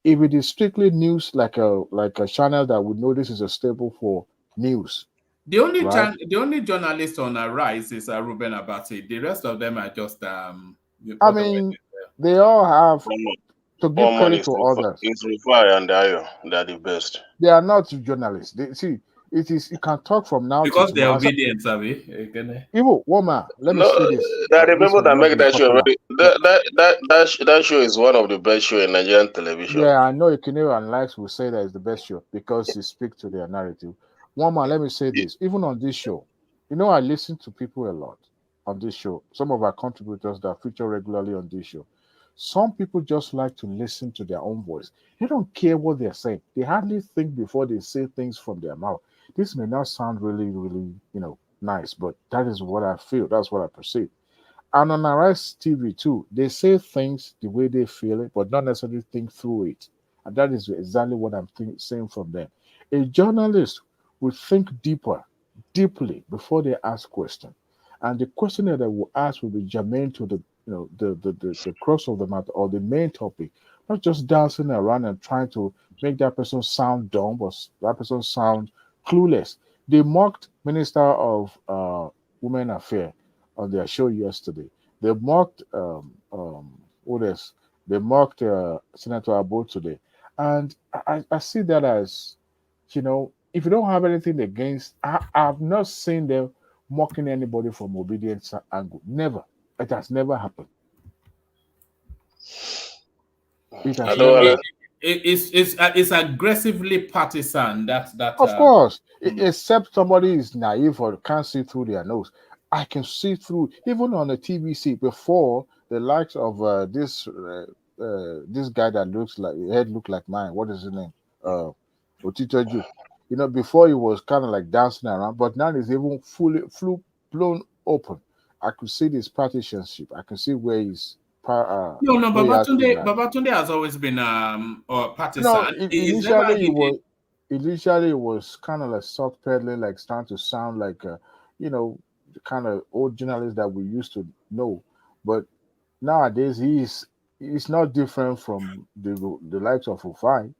if it is strictly news, like a channel that would know this is a staple for news. The only journalist on a rise is Ruben Abati. The rest of them are just I mean, they all have to give credit to others. It's Rufai and Ayo. They're the best. They are not journalists. It is you can talk from now because to they're tomorrow. obedient, Sabi. Even woman, let me say this. There are people that make that show. That show is one of the best show in Nigerian television. Yeah, I know Ekineo and Likes will say that it's the best show because it speaks to their narrative. Woman, let me say this. Even on this show, I listen to people a lot on this show. Some of our contributors that feature regularly on this show. Some people just like to listen to their own voice. They don't care what they're saying. They hardly think before they say things from their mouth. This may not sound really, really, nice, but that is what I feel. That's what I perceive. And on Arise TV too, they say things the way they feel it, but not necessarily think through it. And that is exactly what I'm saying from them. A journalist will think deeply before they ask questions. And the question that they will ask will be germane to the crux of the matter or the main topic, not just dancing around and trying to make that person sound dumb or that person sound clueless. They mocked Minister of Women Affairs on their show yesterday. They mocked what else? They mocked Senator Abo today, and I see that as, if you don't have anything against, I've not seen them mocking anybody from obedience angle. Never. It has never happened. It has never. It's aggressively partisan. That of course, except somebody is naive or can't see through their nose. I can see through, even on the TVC before the likes of this guy that looks like head look like mine. What is his name? Otitoju. You know, before he was kind of like dancing around, but now it's even full blown open. I could see this partisanship. I can see where he's No, where he has Babatunde has always been no, partisan. It's never hidden. initially it was kind of like soft pedaling, like starting to sound like you know, the kind of old journalist that we used to know. But nowadays he's not different from the likes of Rufai.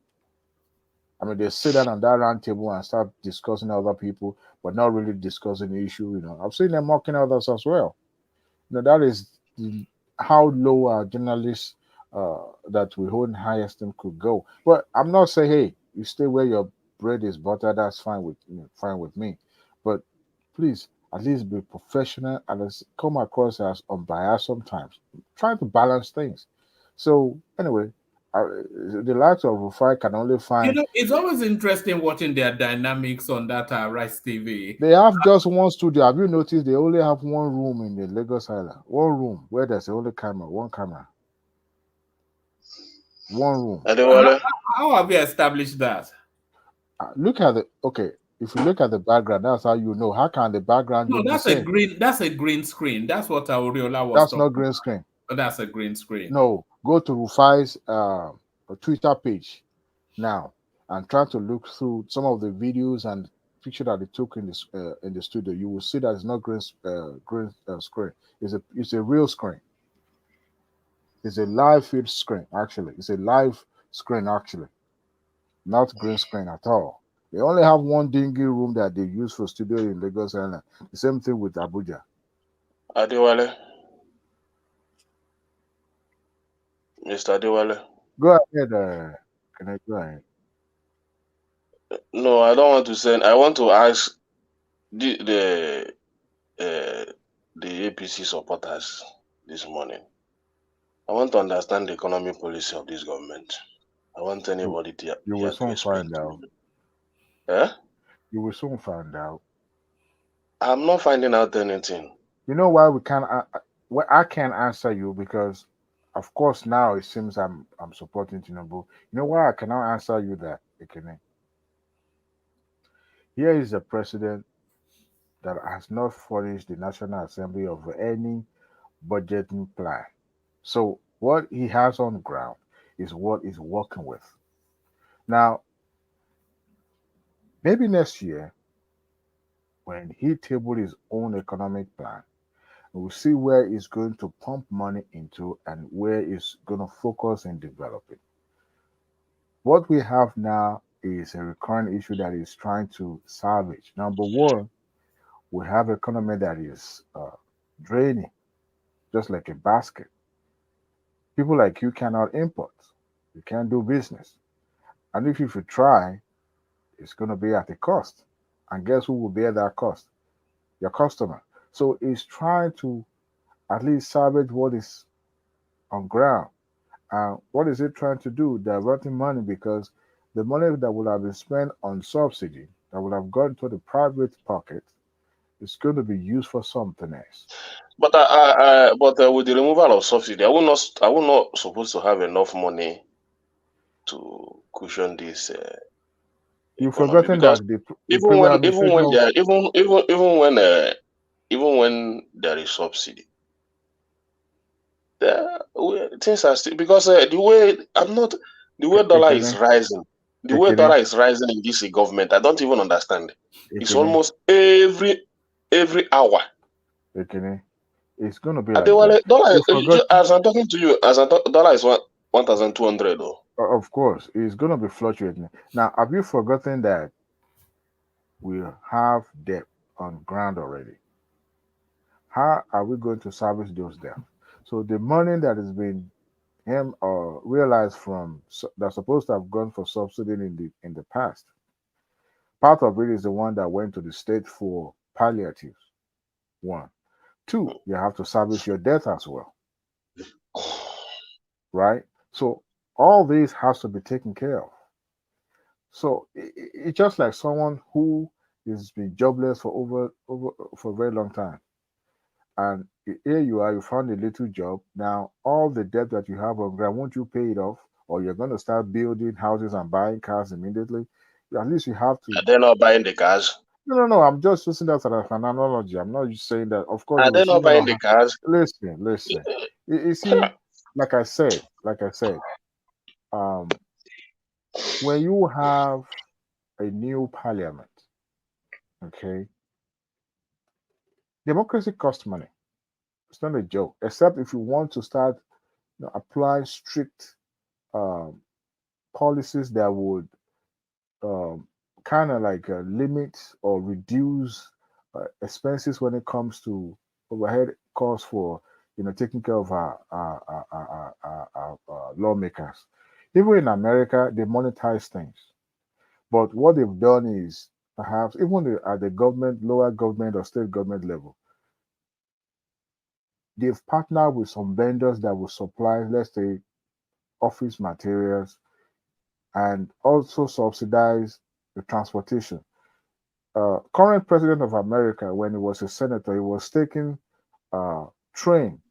I mean, they sit down on that round table and start discussing other people, but not really discussing the issue. You know, I've seen them mocking others as well. You know, that is how low our journalists that we hold in high esteem could go. But I'm not saying, hey, you stay where your bread is buttered. That's fine with me. But please, at least be professional and come across as unbiased sometimes. Trying to balance things. So anyway, the likes of Rufai can only find. It's always interesting watching their dynamics on that Rice TV. They have just one studio. Have you noticed they only have one room in the Lagos Island? One room where there's the only camera, one camera. One room. How have you established that? Look at if you look at the background, that's how you know. How can the background No, look that's the same? That's a green screen. That's what Auriola was That's talking not green about. screen. But that's a green screen. No, go to Rufai's Twitter page now and try to look through some of the videos and picture that they took in the studio. You will see that it's not green screen. It's a real screen. It's a live feed screen, actually. It's a live screen, actually. Not green screen at all. They only have one dingy room that they use for studio in Lagos Island. The same thing with Abuja. Adewale. Mr. Adewale. Go ahead. Can I go ahead? No, I don't want to send. I want to ask the APC supporters this morning. I want to understand the economic policy of this government. I want anybody to You will soon find out. Eh? You will soon find out. I'm not finding out anything. You know why we can't? I can't answer you because, of course, now it seems I'm supporting Tinubu. You know why I cannot answer you that, Ekene? Here is a president that has not furnished the National Assembly of any budgeting plan. So what he has on the ground is what he's working with. Now, maybe next year, when he tabled his own economic plan, we'll see where he's going to pump money into and where he's going to focus in developing. What we have now is a recurrent issue that he's trying to salvage. Number one, we have an economy that is draining, just like a basket. People like you cannot import. You can't do business. And if you try, it's going to be at a cost. And guess who will bear that cost? Your customer. So he's trying to at least salvage what is on ground. What is it trying to do? Diverting money, because the money that would have been spent on subsidy, that would have gone to the private pocket, is going to be used for something else. But with the removal of subsidy, I will not supposed to have enough money to cushion this. You've forgotten that even when there is subsidy, things are still, because the way dollar is rising, dollar is rising in this government, I don't even understand. It's almost every hour. It's going to be like that. Dollar, as I'm talking to you, dollar is 1,200 though. Of course, it's going to be fluctuating. Now, have you forgotten that we have debt on ground already? How are we going to service those debts? So the money that has been realized from that's supposed to have gone for subsidy in the past, part of it is the one that went to the state for palliatives. 1, 2, you have to service your debt as well, right? So all this has to be taken care of. So it's just like someone who has been jobless for for a very long time, and here you are, you found a little job. Now all the debt that you have on ground, won't you pay it off, or you're going to start building houses and buying cars immediately? at least you have to. Are they not buying the cars? No. I'm just using that as an analogy. I'm not just saying that. Of course, Are they not buying the cars? Listen. You see, like I said, when you have a new parliament, okay, democracy costs money. It's not a joke. Except if you want to start apply strict policies that would kind of like limit or reduce expenses when it comes to overhead costs for taking care of our lawmakers. Even in America, they monetize things, but what they've done is perhaps even at the government, lower government or state government level, they've partnered with some vendors that will supply, let's say, office materials and also subsidize the transportation. Current president of America, when he was a senator, he was taking a train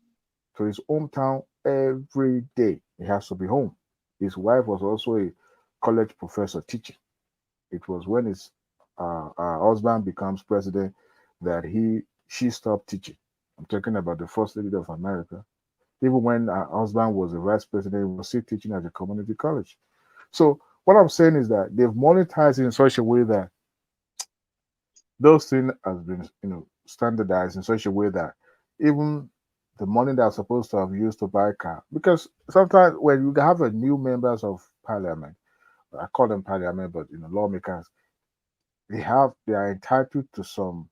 to his hometown every day. He has to be home. His wife was also a college professor teaching. It was when his husband becomes president that she stopped teaching. I'm talking about the first lady of America. Even when her husband was a vice president, he was still teaching at the community college. So what I'm saying is that they've monetized in such a way that those things has been, standardized in such a way that even the money that's supposed to have used to buy a car, because sometimes when you have a new members of parliament, I call them parliament, but lawmakers, they are entitled to some,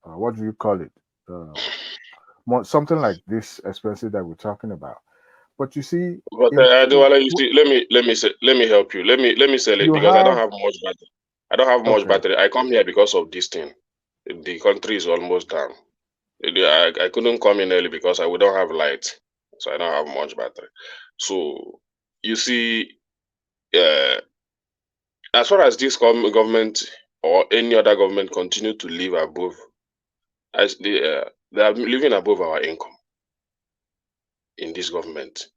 what do you call it? Something like this expenses that we're talking about. But you see, but Adewale, you see, let me help you. Let me say it because I don't have much battery. I don't have much battery. I come here because of this thing. The country is almost down. I couldn't come in early because we don't have light, so I don't have much battery. So you see, as far as this government or any other government continue to live above, as they are living above our income in this government.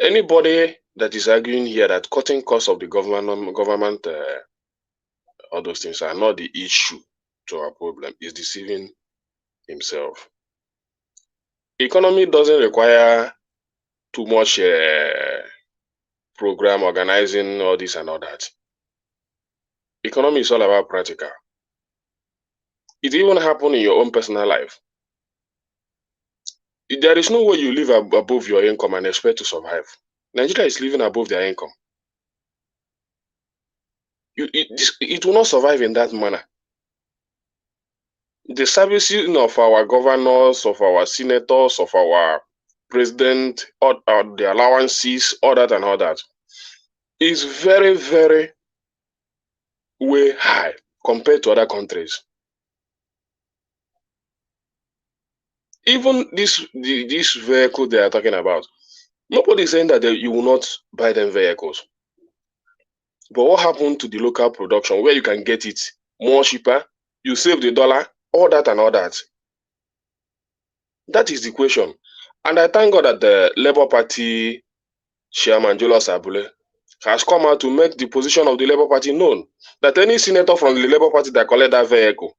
Anybody that is arguing here that cutting costs of the government, all those things are not the issue to our problem is deceiving himself. Economy doesn't require too much program organizing, all this and all that. Economy is all about practical. It even happen in your own personal life. There is no way you live above your income and expect to survive. Nigeria is living above their income. It will not survive in that manner. The servicing of our governors, of our senators, of our president, or the allowances, all that and all that, is very, very way high compared to other countries. Even this vehicle they are talking about, nobody is saying that you will not buy them vehicles. But what happened to the local production where you can get it more cheaper, you save the dollar, all that and all that? That is the question. And I thank God that the Labour Party chairman, Julius Abule, has come out to make the position of the Labour Party known. That any senator from the Labour Party that collect that vehicle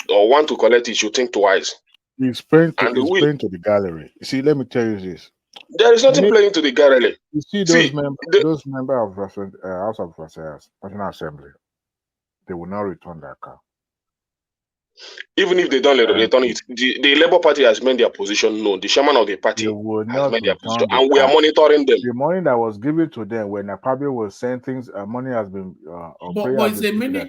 or want to collect it should think twice. He's playing to the gallery. You see, let me tell you this. There is nothing playing to the gallery. You see those members of House of Representatives, National Assembly, they will not return that car. Even if they don't return it, the Labour Party has made their position known. The chairman of the party has made their position, and we are monitoring them. The money that was given to them when Akpabio was saying things, money has been. But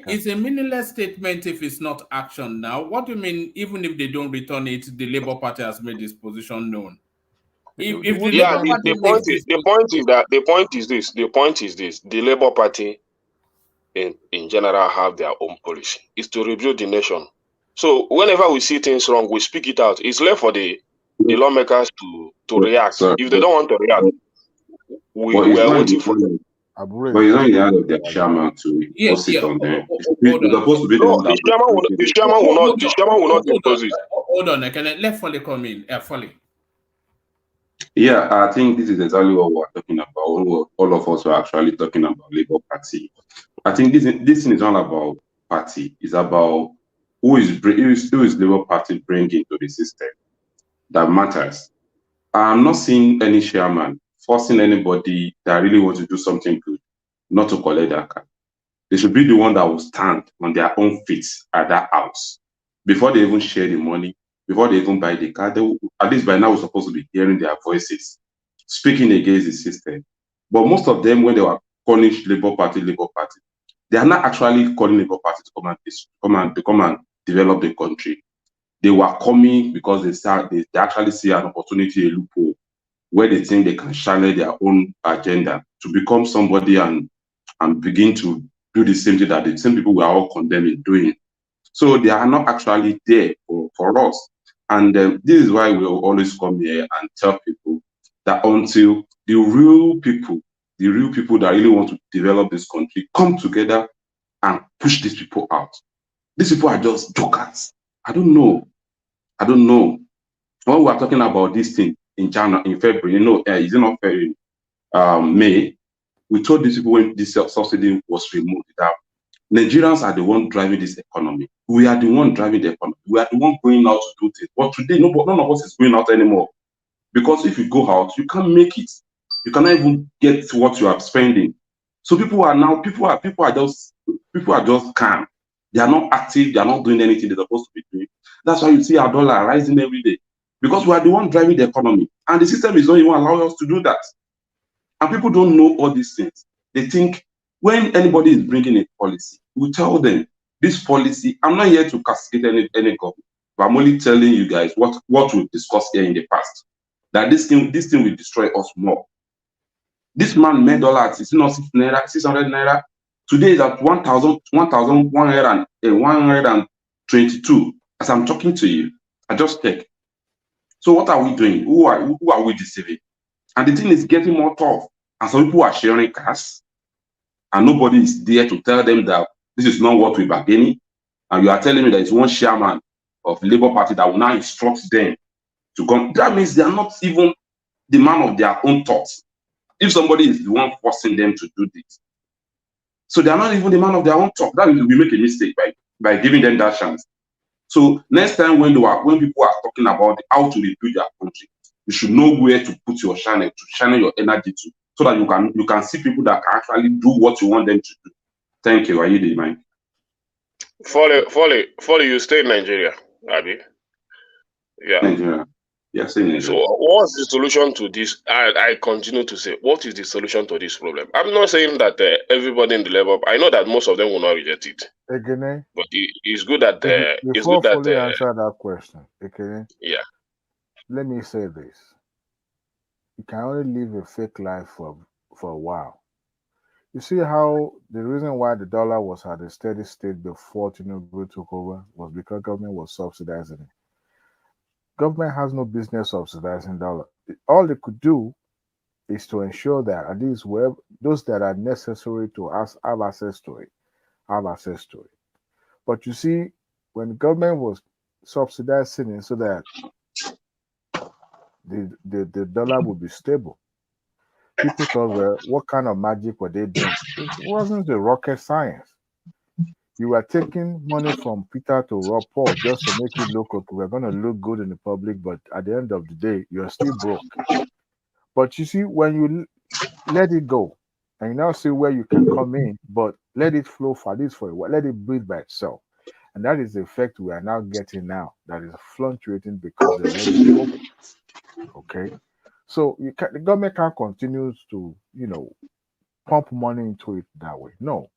it's a meaningless statement if it's not action. Now, what do you mean? Even if they don't return it, the Labour Party has made this position known. The point is this: the Labour Party, in general, have their own policy. It's to rebuild the nation. So whenever we see things wrong, we speak it out. It's left for the lawmakers to react. If they don't want to react, we are waiting for them. But it's not in the hand of their chairman to impose it on them. It's supposed to be the one that the chairman will not impose it. Hold on, can I let Foley come in? Foley. Yeah, I think this is exactly what we're talking about. All of us are actually talking about Labour Party. I think this thing is not about party. It's about who is Labour Party bringing to the system that matters. I'm not seeing any chairman forcing anybody that really wants to do something good not to collect that card. They should be the one that will stand on their own feet at that house before they even share the money, before they even buy the car. At least by now, we're supposed to be hearing their voices speaking against the system. But most of them, when they were calling Labour Party, they are not actually calling Labour Party to come and develop the country. They were coming because they actually see an opportunity, a loophole, where they think they can channel their own agenda to become somebody and begin to do the same thing that the same people we are all condemning doing. So they are not actually there for us. And this is why we will always come here and tell people that until the real people that really want to develop this country come together and push these people out. These people are just jokers. I don't know. When we are talking about this thing in January, in February, is it not February? May, we told these people when this subsidy was removed that Nigerians are the one driving this economy. We are the one driving the economy. We are the one going out to do things. But today, none of us is going out anymore. Because if you go out, you can't make it. You cannot even get what you are spending. So people are just calm. They are not active. They are not doing anything they're supposed to be doing. That's why you see our dollar rising every day. Because we are the one driving the economy. And the system is not even allowing us to do that. And people don't know all these things. They think when anybody is bringing a policy, we tell them this policy. I'm not here to castigate any government, but I'm only telling you guys what we've discussed here in the past. That this thing will destroy us more. This man made dollar at 600 naira. Today is at 1,122. As I'm talking to you, I just check. So what are we doing? Who are we deceiving? And the thing is getting more tough. And some people are sharing cars, and nobody is there to tell them that this is not what we're bargaining. And you are telling me that it's one chairman of the Labour Party that will now instruct them to come. That means they are not even the man of their own thoughts. If somebody is the one forcing them to do this, so they are not even the man of their own thought. That means we make a mistake by giving them that chance. So next time when people are talking about how to rebuild their country, you should know where to put your channel, to channel your energy to, so that you can see people that can actually do what you want them to do. Thank you. Are you the mind? Follow, you stay in Nigeria, Abi? Yeah. Nigeria. Yes, in Nigeria. So what's the solution to this? I continue to say, what is the solution to this problem? I'm not saying that everybody in the Labour, I know that most of them will not reject it. Again, but it's good that before fully answer that question, okay? Yeah. Let me say this: you can only live a fake life for a while. You see how the reason why the dollar was at a steady state before Tinubu took over was because government was subsidizing it. Government has no business subsidizing dollar. All they could do is to ensure that at least those that are necessary to have access to it, have access to it. But you see, when the government was subsidizing it so that the dollar would be stable, people thought, well, what kind of magic were they doing? It wasn't a rocket science. You were taking money from Peter to rob Paul just to make it look okay. We're going to look good in the public, but at the end of the day, you're still broke. But you see, when you let it go, and you now see where you can come in, but let it flow for this for a while, let it breathe by itself. And that is the effect we are now getting now, that is fluctuating because they let it go. Okay? So the government can't continue to, pump money into it that way. No.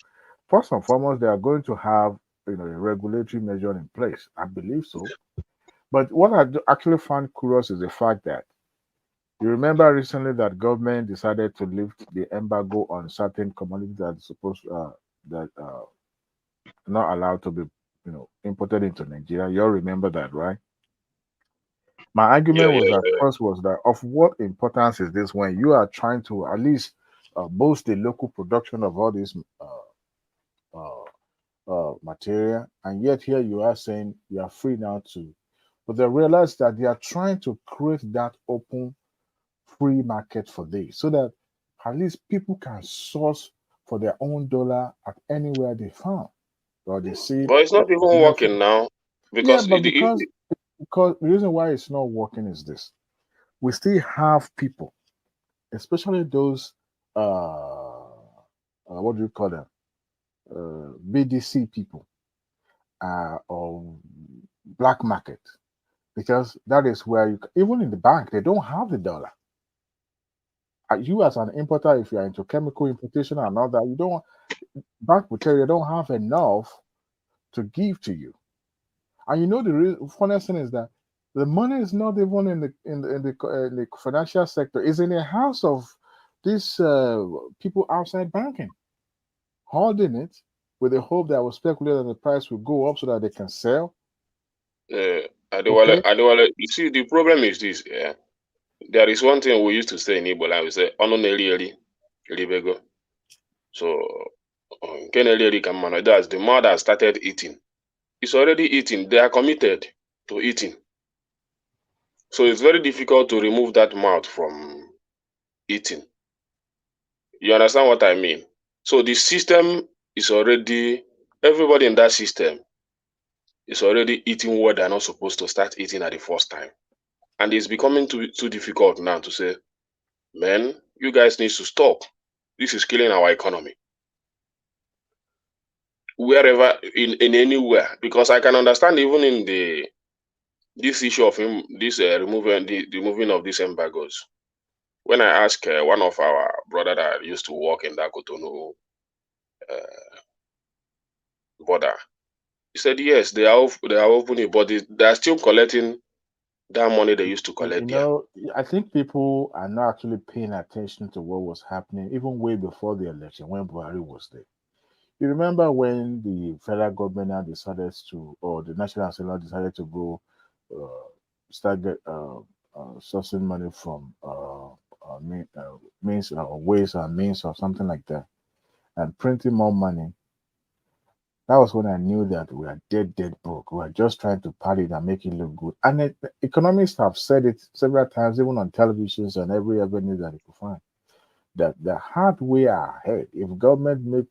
First and foremost, they are going to have, a regulatory measure in place. I believe so. But what I actually found curious is the fact that you remember recently that government decided to lift the embargo on certain commodities that not allowed to be, imported into Nigeria. You all remember that, right? My argument was that of what importance is this when you are trying to at least boost the local production of all this material, and yet here you are saying you are free now to. But they realize that they are trying to create that open free market for this, so that at least people can source for their own dollar at anywhere they found or they see. But it's not even working now Yeah, because but because the reason why it's not working is this: we still have people, especially those what do you call them, BDC people, or black market, because that is where even in the bank they don't have the dollar. You as an importer, if you are into chemical importation and all that, you don't bank will tell you they don't have enough to give to you. And you know the funniest thing is that the money is not even in the financial sector; it's in the house of these people outside banking, holding it with the hope that will speculate that the price will go up so that they can sell. Adewale, you see, the problem is this. Yeah, there is one thing we used to say in Igbo, like we say, "Ono neri ribego." So, that's the mother started eating. It's already eating. They are committed to eating. So it's very difficult to remove that mouth from eating. You understand what I mean? So the system is already, everybody in that system is already eating what they're not supposed to start eating at the first time. And it's becoming too difficult now to say, man, you guys need to stop. This is killing our economy. Wherever, in anywhere. Because I can understand even in this issue of removing of these embargoes. When I asked one of our brother that used to work in that Cotonou border, he said yes, they are opening, but they are still collecting that money they used to collect there. I think people are not actually paying attention to what was happening even way before the election when Buhari was there. You remember when the federal government now decided to, or the National Assembly decided to go start sourcing money from means or ways and means or something like that, and printing more money. That was when I knew that we are dead broke. We are just trying to party it and make it look good. And economists have said it several times, even on televisions and every avenue that you could find, that the hard way ahead, if government make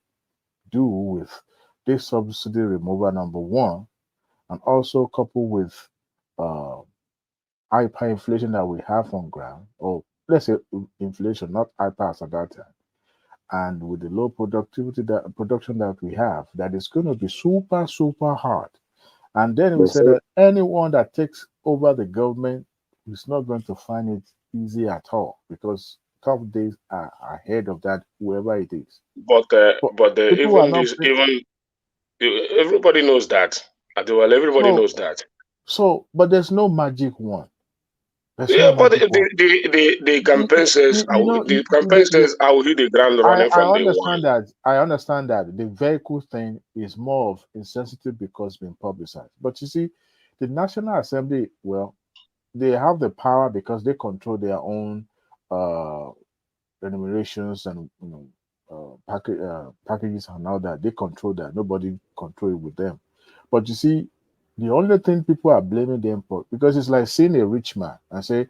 do with this subsidy removal, number one, and also coupled with hyperinflation that we have on ground, or let's say inflation, not hyper as at that time, and with the low production that we have, that is going to be super hard. And then we said that anyone that takes over the government is not going to find it easy at all, because tough days are ahead of that, whoever it is. Everybody knows that. Everybody knows that. So, but there's no magic one. Yeah, but the campaign says I will hit the ground running from day one. I understand that the vehicle thing is more of insensitive because it's been publicized. But you see, the National Assembly, well, they have the power because they control their own enumerations and packages and all that. They control that. Nobody control it with them. But you see, the only thing people are blaming them for, because it's like seeing a rich man and say,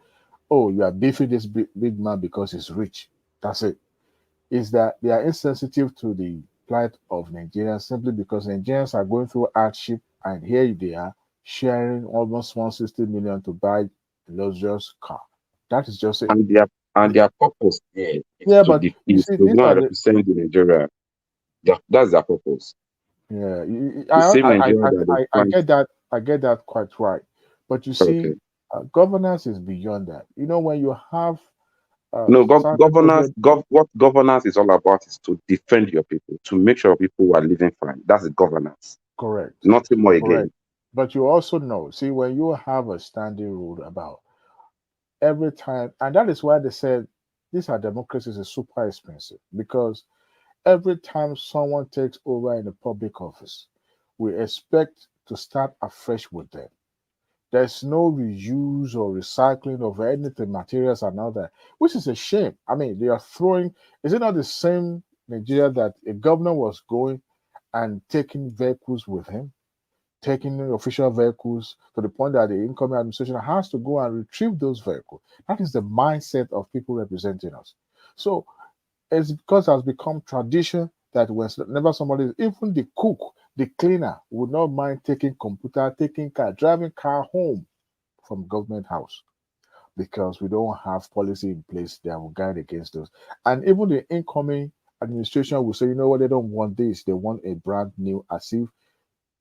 "Oh, you are beefing this big man because he's rich." That's it. Is that they are insensitive to the plight of Nigerians simply because Nigerians are going through hardship, and here they are sharing almost 160 million to buy a luxurious car. That is just it. And their purpose there is to go and represent the Nigeria. That's their purpose. Yeah, I get that. I get that quite right. But you see, governance is beyond that. You know, when you have governance. What governance is all about is to defend your people, to make sure people are living fine. That's the governance. Correct. Nothing more again. But you also know, see, when you have a standing rule about every time, and that is why they said these are democracies is super expensive, because every time someone takes over in a public office, we expect to start afresh with them. There's no reuse or recycling of anything, materials and all that, which is a shame. I mean, they are throwing, is it not the same Nigeria that a governor was going and taking vehicles with him, taking official vehicles to the point that the incoming administration has to go and retrieve those vehicles. That is the mindset of people representing us. So it's because it has become tradition that whenever somebody, even the cook, the cleaner, would not mind taking computer, taking car, driving car home from government house, because we don't have policy in place that will guide against those. And even the incoming administration will say, you know what, they don't want this, they want a brand new, as if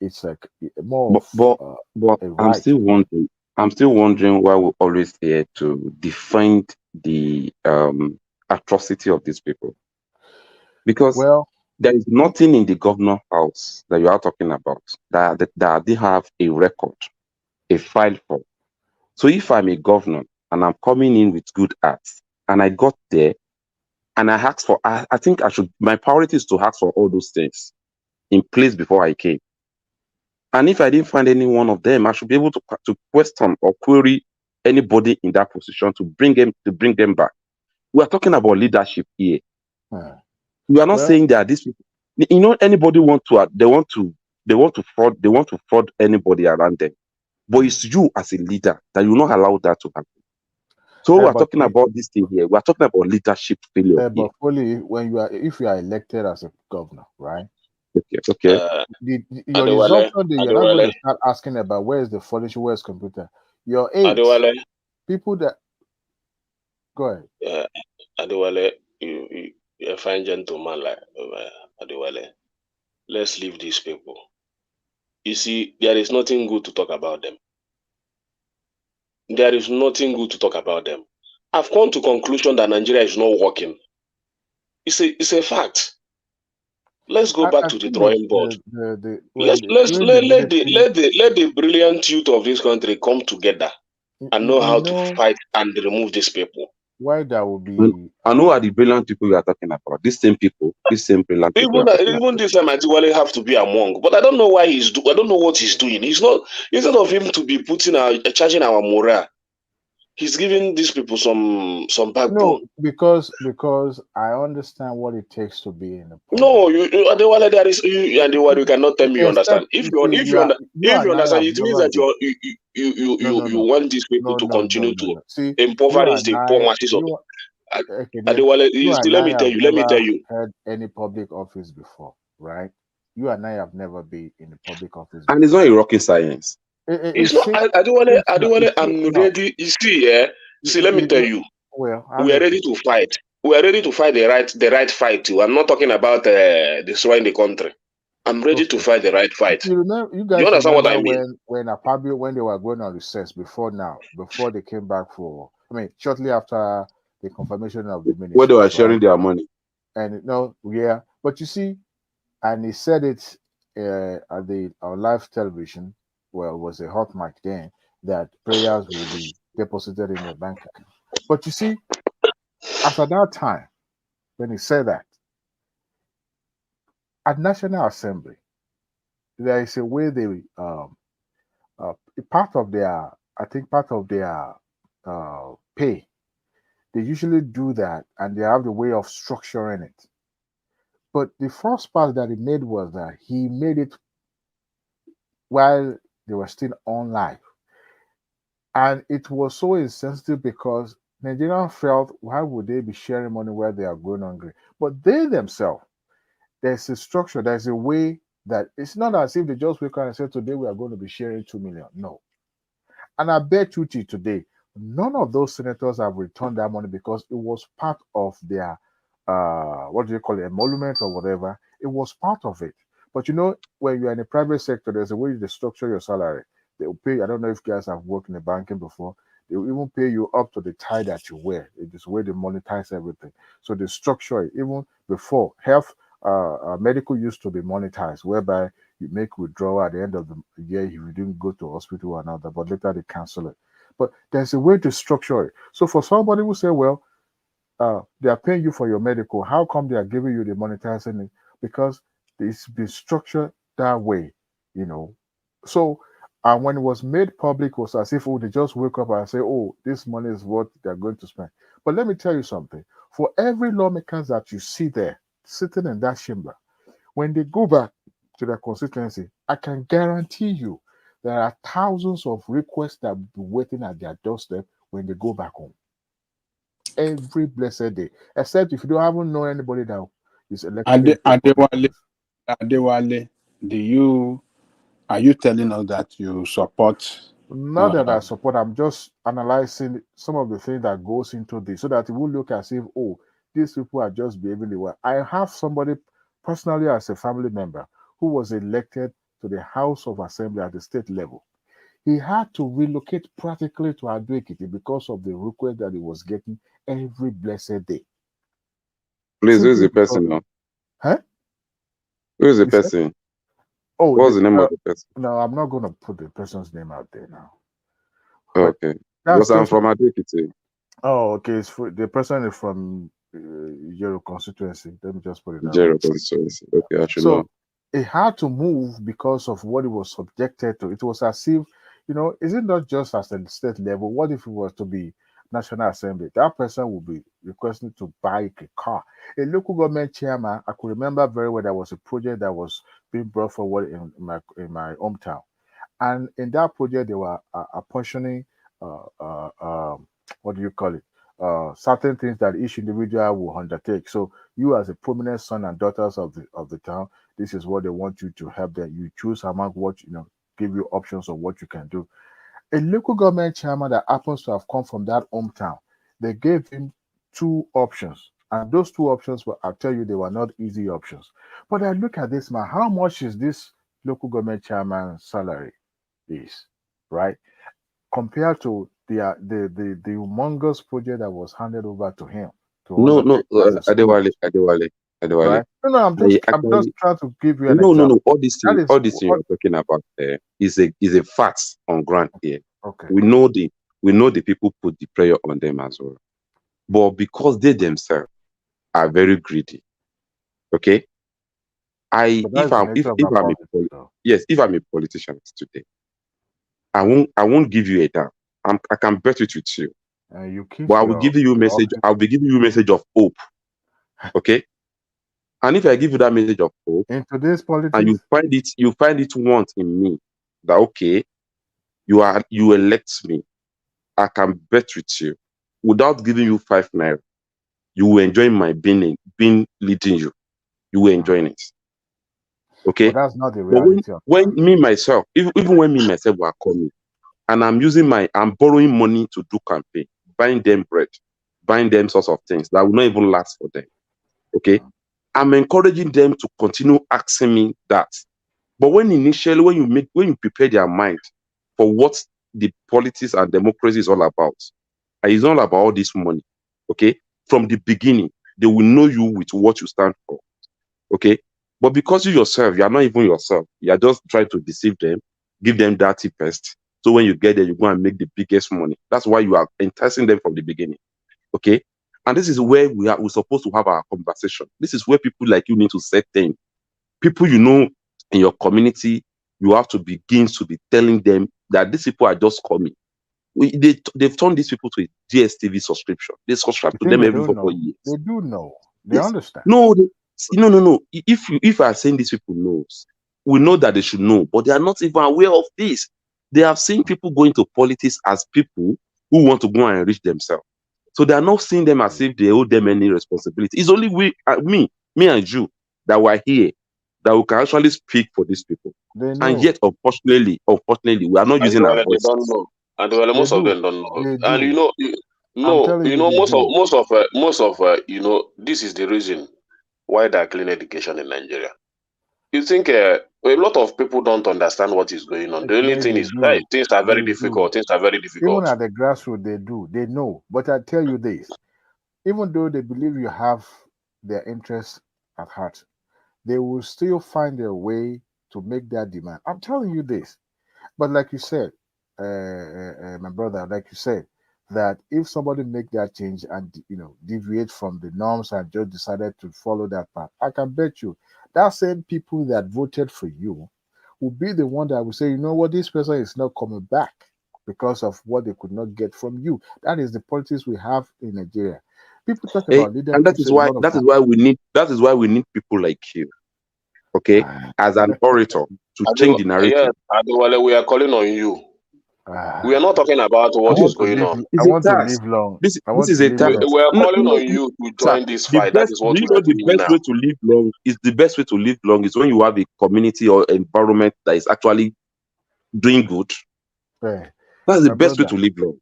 it's like more But a I'm right. still wondering. I'm still wondering why we're always here to defend the atrocity of these people. Because Well, there is nothing in the governor house that you are talking about that they have a record, a file for. So if I'm a governor and I'm coming in with good acts, and I got there and I asked for, I think I should, my priority is to ask for all those things in place before I came. And if I didn't find any one of them, I should be able to question or query anybody in that position to bring them back. We are talking about leadership here. We are not Well, saying that these people, anybody they want to fraud anybody around them. But it's you as a leader that you will not allow that to happen. So we are but talking about this thing here. We are talking about leadership failure here. but only if you are elected as a governor, right? Okay. Your resumption day, you're not going to start asking about where is the furniture, where is computer. Your aides, people that go ahead. Adewale, you're a fine gentleman like Adewale. Let's leave these people. You see, there is nothing good to talk about them. There is nothing good to talk about them. I've come to conclusion that Nigeria is not working. It's a fact. Let's go back I to the think drawing board. when Let the brilliant youth of this country come together and know how to fight and remove these people. Why that would be? I know are the brilliant people you are talking about. These same people, these same brilliant people. Even this time, Adiwale have to be among. But I don't know why I don't know what he's doing. He's not, instead of him to be putting charging our morale, he's giving these people some backbone. No, because I understand what it takes to be in a No, Adewale, there is Adewale, you cannot tell me you understand. If you understand, it means that you want these people to continue to impoverish the poor masses of Adewale. Let me tell you. Had any public office before, right? You and I have never been in a public office. And it's not a rocket science. It's not Adewale, I'm ready. You see, let me tell you. Well, we are ready to fight. We are ready to fight the right fight too. I'm not talking about destroying the country. I'm ready to fight the right fight. You guys understand what I remember mean? when Apabio, when they were going on recess before they came back shortly after the confirmation of the ministry. Where they were sharing their money. And but you see, and he said it on live television. Well, it was a hot mic then, that prayers will be deposited in the bank account. But you see, after that time, when he said that, at National Assembly, there is a way they part of their pay, they usually do that, and they have the way of structuring it. But the first part that he made was that he made it while they were still on live. And it was so insensitive because Nigerians felt, why would they be sharing money where they are going hungry? But they themselves, there's a structure, there's a way that it's not as if they just wake up and say, today we are going to be sharing 2 million. No. And I bet you today, none of those senators have returned that money because it was part of their, what do you call it, emolument or whatever. It was part of it. But when you're in the private sector, there's a way they structure your salary. They will pay. I don't know if you guys have worked in the banking before. They will even pay you up to the tie that you wear. It is the way they monetize everything. So they structure it. Even before, health, medical used to be monetized, whereby you make withdrawal at the end of the year if you didn't go to hospital or another, but later they cancel it. But there's a way to structure it. So for somebody who say, well, they are paying you for your medical, how come they are giving you the monetizing it? Because it's been structured that way, So, and when it was made public, it was as if they just wake up and say, oh, this money is what they're going to spend. But let me tell you something. For every lawmakers that you see there sitting in that chamber, when they go back to their constituency, I can guarantee you there are thousands of requests that will be waiting at their doorstep when they go back home. Every blessed day, except if you haven't known anybody that is elected. Adewale, are you telling us that you support? Not that I support, I'm just analyzing some of the things that goes into this so that it will look as if, oh, these people are just behaving well. I have somebody personally as a family member who was elected to the House of Assembly at the state level. He had to relocate practically to Ado-Ekiti because of the request that he was getting every blessed day. Please, who is the person now? Huh? Who is the person? Oh, what's the name of the person? No, I'm not going to put the person's name out there now. Okay. Because I'm from Ado-Ekiti. Oh, okay. The person is from Jero constituency. Let me just put it that Jero constituency. Okay, I should know. It had to move because of what it was subjected to. It was as if, is it not just at the state level? What if it was to be National Assembly? That person would be requesting to buy a car. A local government chairman, I could remember very well, there was a project that was being brought forward in my hometown. And in that project, they were apportioning, what do you call it? Certain things that each individual will undertake. So you, as a prominent son and daughters of the town, this is what they want you to help them. You choose among what, give you options of what you can do. A local government chairman that happens to have come from that hometown, they gave him 2 options. And those 2 options were, I'll tell you, they were not easy options. But I look at this man, how much is this local government chairman's salary is, right? Compared to the humongous project that was handed over to him. Adewale. Right? No, I'm just trying to give you an example. No, all this thing you're talking about is a fact on ground here. Okay. We know the people put the prayer on them as well. But because they themselves are very greedy, okay? If I'm a politician today, I won't give you a damn. I can bet it with you. But I will give you a message. I'll be giving you a message of hope. Okay? And if I give you that message of hope, in today's politics, and you find it want in me that okay, you elect me, I can bet with you, without giving you 5 naira, you will enjoy my being leading you. You will enjoy it. Okay? But that's not the reality. But when me myself, even when me myself were coming, and I'm borrowing money to do campaign, buying them bread, buying them sorts of things that will not even last for them. Okay? I'm encouraging them to continue asking me that. But when you prepare their mind for what the politics and democracy is all about, and it's not about all this money. Okay? From the beginning, they will know you with what you stand for. Okay? But because you yourself, you are not even yourself. You are just trying to deceive them, give them dirty pest. So when you get there, you go and make the biggest money. That's why you are enticing them from the beginning. Okay? And this is where we're supposed to have our conversation. This is where people like you need to set them. People in your community, you have to begin to be telling them that these people are just coming. They've turned these people to a DSTV subscription. They subscribe to them every 4 years. They do know. They understand. No. If I are saying these people knows, we know that they should know, but they are not even aware of this. They have seen people go into politics as people who want to go and enrich themselves. So they are not seeing them as if they owe them any responsibility. It's only me and you, that were here, that we can actually speak for these people. And yet, unfortunately, we are not using our voices. They don't know. And most of them don't know. And most of this is the reason why there are clean education in Nigeria. You think a lot of people don't understand what is going on. The only thing is things are very difficult. Things are very difficult. Even at the grassroots, they do. They know. But I tell you this, even though they believe you have their interests at heart, they will still find a way to make their demand. I'm telling you this. But like you said, my brother, like you said, that if somebody make that change and deviate from the norms and just decided to follow that path, I can bet you that same people that voted for you will be the one that will say, you know what, this person is not coming back because of what they could not get from you. That is the politics we have in Nigeria. People talk about leadership, and that is why we need people like you. okay, as an orator to change the narrative. Yes, Adewale, we are calling on you. We are not talking about what is going on. I want to live long. This is a task. We are calling on you to join this fight. That is what we are doing the best now. way to live long is the best way to live long is when you have a community or environment that is actually doing good. Right. That's the best way to live long.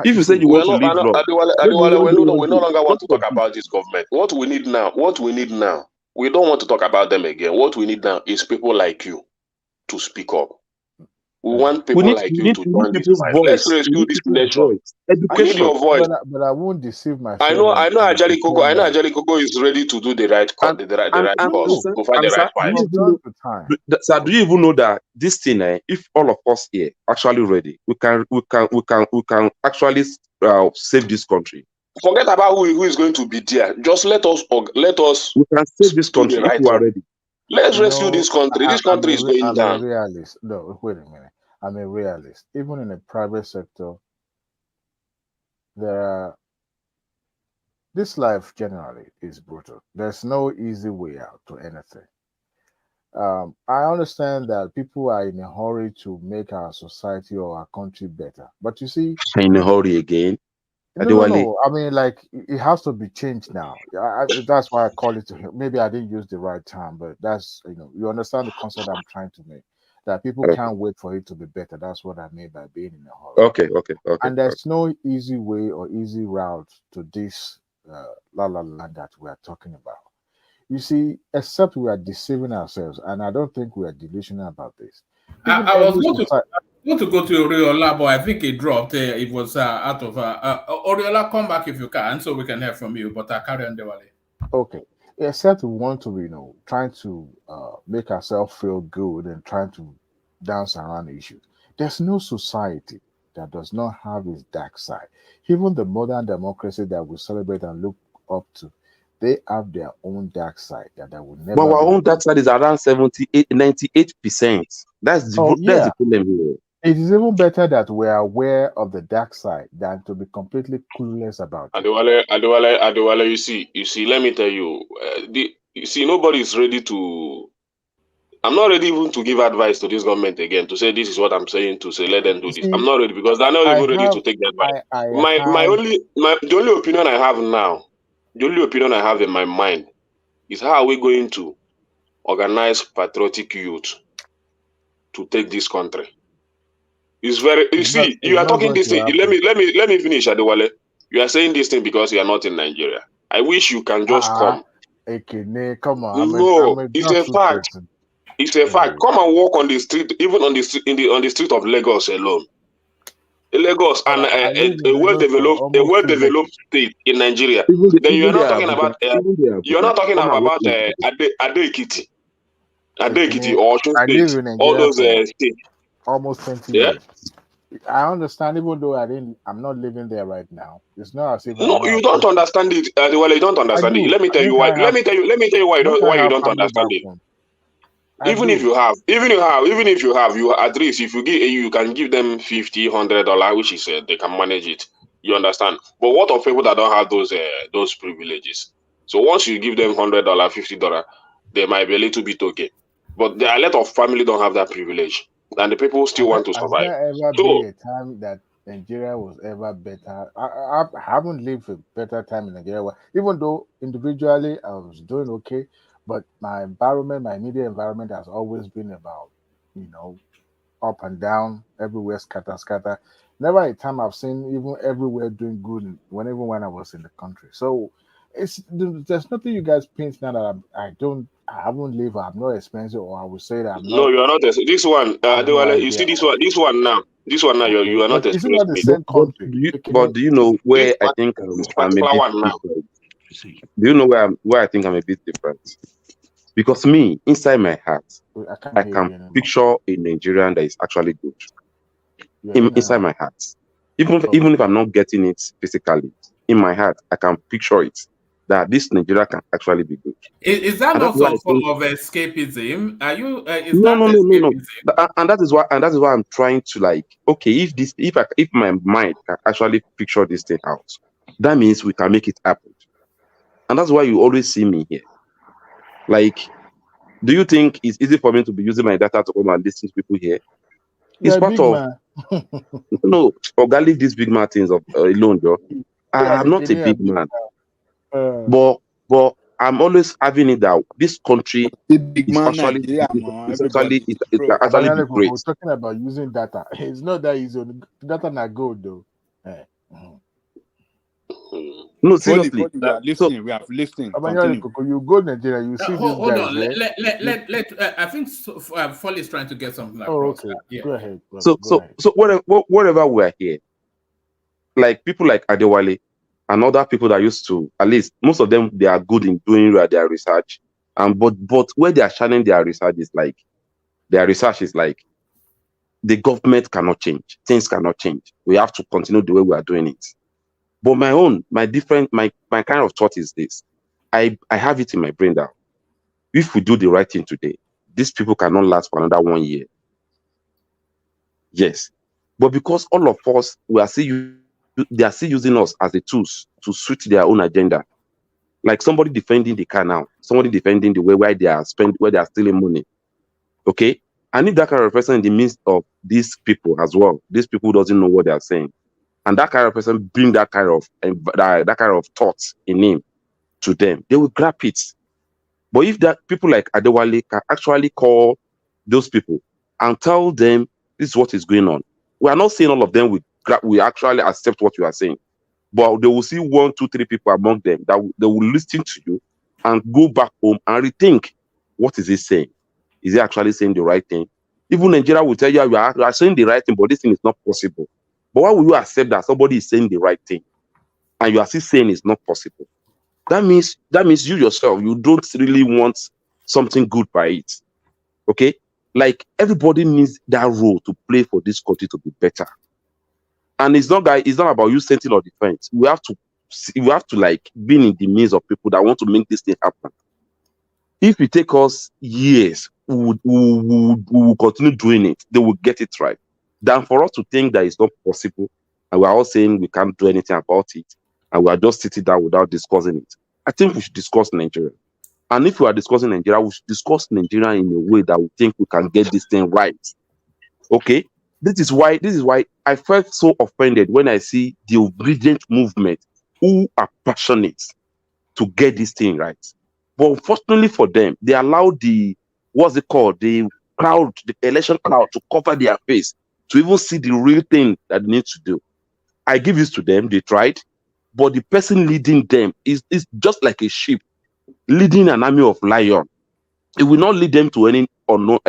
If you say you want to live long, Adewale, we no longer want to talk about this government. What we need now, we don't want to talk about them again. What we need now is people like you to speak up. We want people like you to join this fight. Let's rescue this nation. I need your voice. But I won't deceive myself. I know Ajali Koko is ready to do the right cause, to find the right fight. Sir, do you even know that this thing, if all of us here actually ready, we can actually save this country. Forget about who is going to be there. Just let us. We can save this country if we are ready. Let's rescue this country. This country is going down. I'm a realist. No, wait a minute. I'm a realist. Even in the private sector, this life generally is brutal. There's no easy way out to anything. I understand that people are in a hurry to make our society or our country better. But you see, in a hurry again. No. I mean, like, it has to be changed now. That's why I call it. Maybe I didn't use the right term, but that's, you understand the concept I'm trying to make. That people can't wait for it to be better. That's what I mean by being in a hurry. Okay. And there's no easy way or easy route to this that we are talking about. You see, except we are deceiving ourselves, and I don't think we are delusional about this. I was going to go to Oriola, but I think it dropped. It was out of Oriola. Come back if you can, so we can hear from you. But carry on, Dewale. Okay. Except we want to, trying to make ourselves feel good and trying to dance around issues. There's no society that does not have its dark side. Even the modern democracy that we celebrate and look up to, they have their own dark side that will never. But our own dark side is around 98%. That's the problem here. It is even better that we are aware of the dark side than to be completely clueless about it. Adewale, you see, let me tell you, nobody is ready to. I'm not ready even to give advice to this government again to say this is what I'm saying to say let them do this. I'm not ready because they're not even ready to take that advice. The only opinion I have now, the only opinion I have in my mind is how are we going to organize patriotic youth to take this country. It's very. You are talking this thing. Let me finish, Adewale. You are saying this thing because you are not in Nigeria. I wish you can just come. Come on. No, it's a fact. Person. It's a fact. Come and walk on the street, even on the street of Lagos alone. Lagos and a well-developed state in Nigeria. Then you are not talking about. You are not talking about Ade-Ekiti or Osun State. All those states. Almost 20 years. I understand, even though I'm not living there right now. It's not as if you don't understand it. Well, you don't understand it. Let me tell you why. Let me tell you why you don't understand it. Even if you have, you at least if you can give them $50, $100, which is they can manage it. You understand? But what of people that don't have those privileges? So once you give them $100, $50, they might be a little bit okay. But there are a lot of family don't have that privilege. And the people still want to survive. Has there ever been a time that Nigeria was ever better? I haven't lived a better time in Nigeria. Even though individually I was doing okay, but my environment, my immediate environment has always been about, up and down, everywhere, scatter. Never a time I've seen even everywhere doing good when I was in the country. So there's nothing you guys paint now that I haven't lived, I'm not expensive, or I would say that I'm not. No, you are not. This one, you see this one now. This one now, you are not expensive. Isn't that the same country? But do you know where I think I'm a bit different? Do you know where I think I'm a bit different? Because me, inside my heart, I can picture a Nigerian that is actually good. Inside my heart. Even if I'm not getting it physically, in my heart, I can picture it. That this Nigeria can actually be good. Is that not some form of escapism? Are you? No. And that is why I'm trying to if my mind can actually picture this thing out, that means we can make it happen. And that's why you always see me here. Do you think it's easy for me to be using my data to come and listen to people here? It's part of no. Oga, leave these big man things alone, bro. I'm not a big man, but I'm always having it that this country is actually great. We're talking about using data. It's not that easy. Data not good though. No, seriously. We are listening. We have listening. You go Nigeria, you see hold these on. guys. Let I think Foley is trying to get something across. Okay. Yeah. Go ahead. So wherever we are here, like people like Adewale and other people that used to, at least most of them, they are good in doing their research. But where they are shining their research is like the government cannot change, things cannot change. We have to continue the way we are doing it. But my kind of thought is this. I have it in my brain that if we do the right thing today, these people cannot last for another 1 year. Yes. But because all of us, they are still using us as the tools to suit their own agenda. Like somebody defending the car now, somebody defending the way where they are stealing money. Okay? I need that kind of person in the midst of these people as well. These people who doesn't know what they are saying. And that kind of person bring that kind of thoughts in him to them. They will grab it. But if that people like Adewale can actually call those people and tell them this is what is going on. We are not saying all of them we actually accept what you are saying. But they will see 1, 2, 3 people among them that they will listen to you and go back home and rethink what is he saying. Is he actually saying the right thing? Even Nigeria will tell you you are saying the right thing, but this thing is not possible. But why will you accept that somebody is saying the right thing and you are still saying it's not possible? That means you yourself, you don't really want something good by it. Okay? Like everybody needs that role to play for this country to be better. And it's not about you setting or defense. We have to like be in the midst of people that want to make this thing happen. If it take us years, we will continue doing it. They will get it right. Than for us to think that it's not possible, and we're all saying we can't do anything about it, and we are just sitting down without discussing it. I think we should discuss Nigeria. And if we are discussing Nigeria, we should discuss Nigeria in a way that we think we can get this thing right. Okay? This is why I felt so offended when I see the obedient movement who are passionate to get this thing right. But unfortunately for them, they allow the election crowd to cover their face, to even see the real thing that they need to do. I give this to them, they tried, but the person leading them is just like a sheep leading an army of lions. It will not lead them to any unknown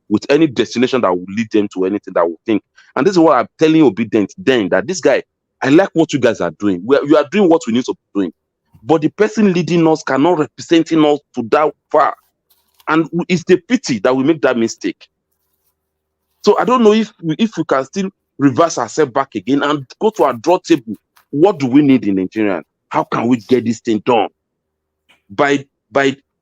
with any destination that will lead them to anything that will think. And this is what I'm telling Obedient then, that this guy, I like what you guys are doing. You are doing what we need to be doing. But the person leading us cannot representing us to that far. And it's the pity that we make that mistake. So I don't know if we can still reverse ourselves back again and go to our draw table. What do we need in Nigeria? How can we get this thing done? By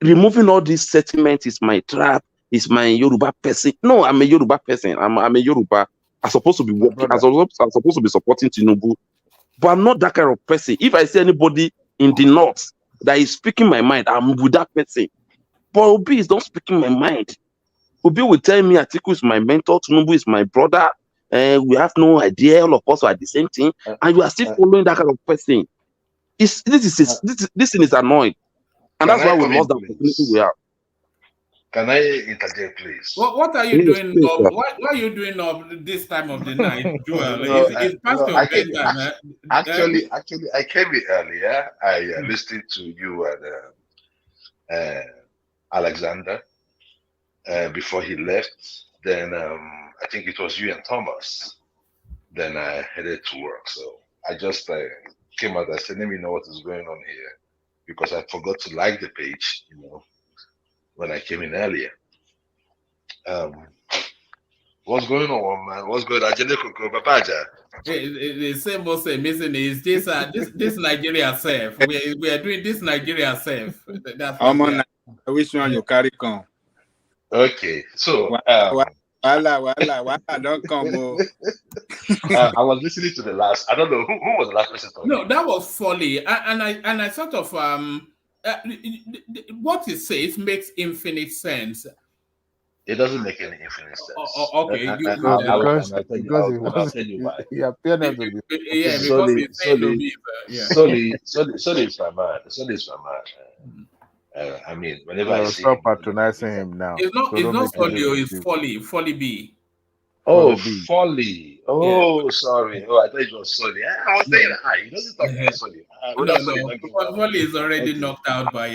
removing all this sentiment, is my trap, is my Yoruba person. No, I'm a Yoruba person. I'm a Yoruba. I'm supposed to be working. I'm supposed to be supporting Tinubu. But I'm not that kind of person. If I see anybody in the north that is speaking my mind, I'm with that person. But Obi is not speaking my mind. Obi will tell me Atiku is my mentor, Tinubu is my brother, we have no idea, all of us are the same thing, and you are still following that kind of person. This thing is annoying. And that's why we lost the opportunity we have. Can I interject, please? What are you doing? Why are you doing this time of the night, Joel? It's past your bedtime, man. Actually, I came in earlier. I listened to you and Alexander before he left. Then I think it was you and Thomas. Then I headed to work. So I just came out and said, let me know what is going on here, because I forgot to like the page, when I came in earlier. What's going on, man? What's going on? The same was missing is this Nigeria safe. We are doing this Nigeria safe. That's what I wish you carry on. Okay, so Wala, don't come. I was listening to the last. I don't know who was the last person talking. No, that was Foley, and I sort of what it says makes infinite sense. It doesn't make any infinite sense. Okay, So And I'll tell you, because and I'll tell you why. he appeared not to be yeah, focusing. because he's saying to me, yeah. Solely is my man. Solely is my man. I mean, whenever I So see stop him, patronizing him now. So It's don't not make it Folio, look it's big. Folly B. oh, B. Folly. Yeah. Oh, sorry. Oh, I thought it was Solly. I was saying, he doesn't talk like Solly. No, Without Solly, not give out. Folly is already Okay. knocked out by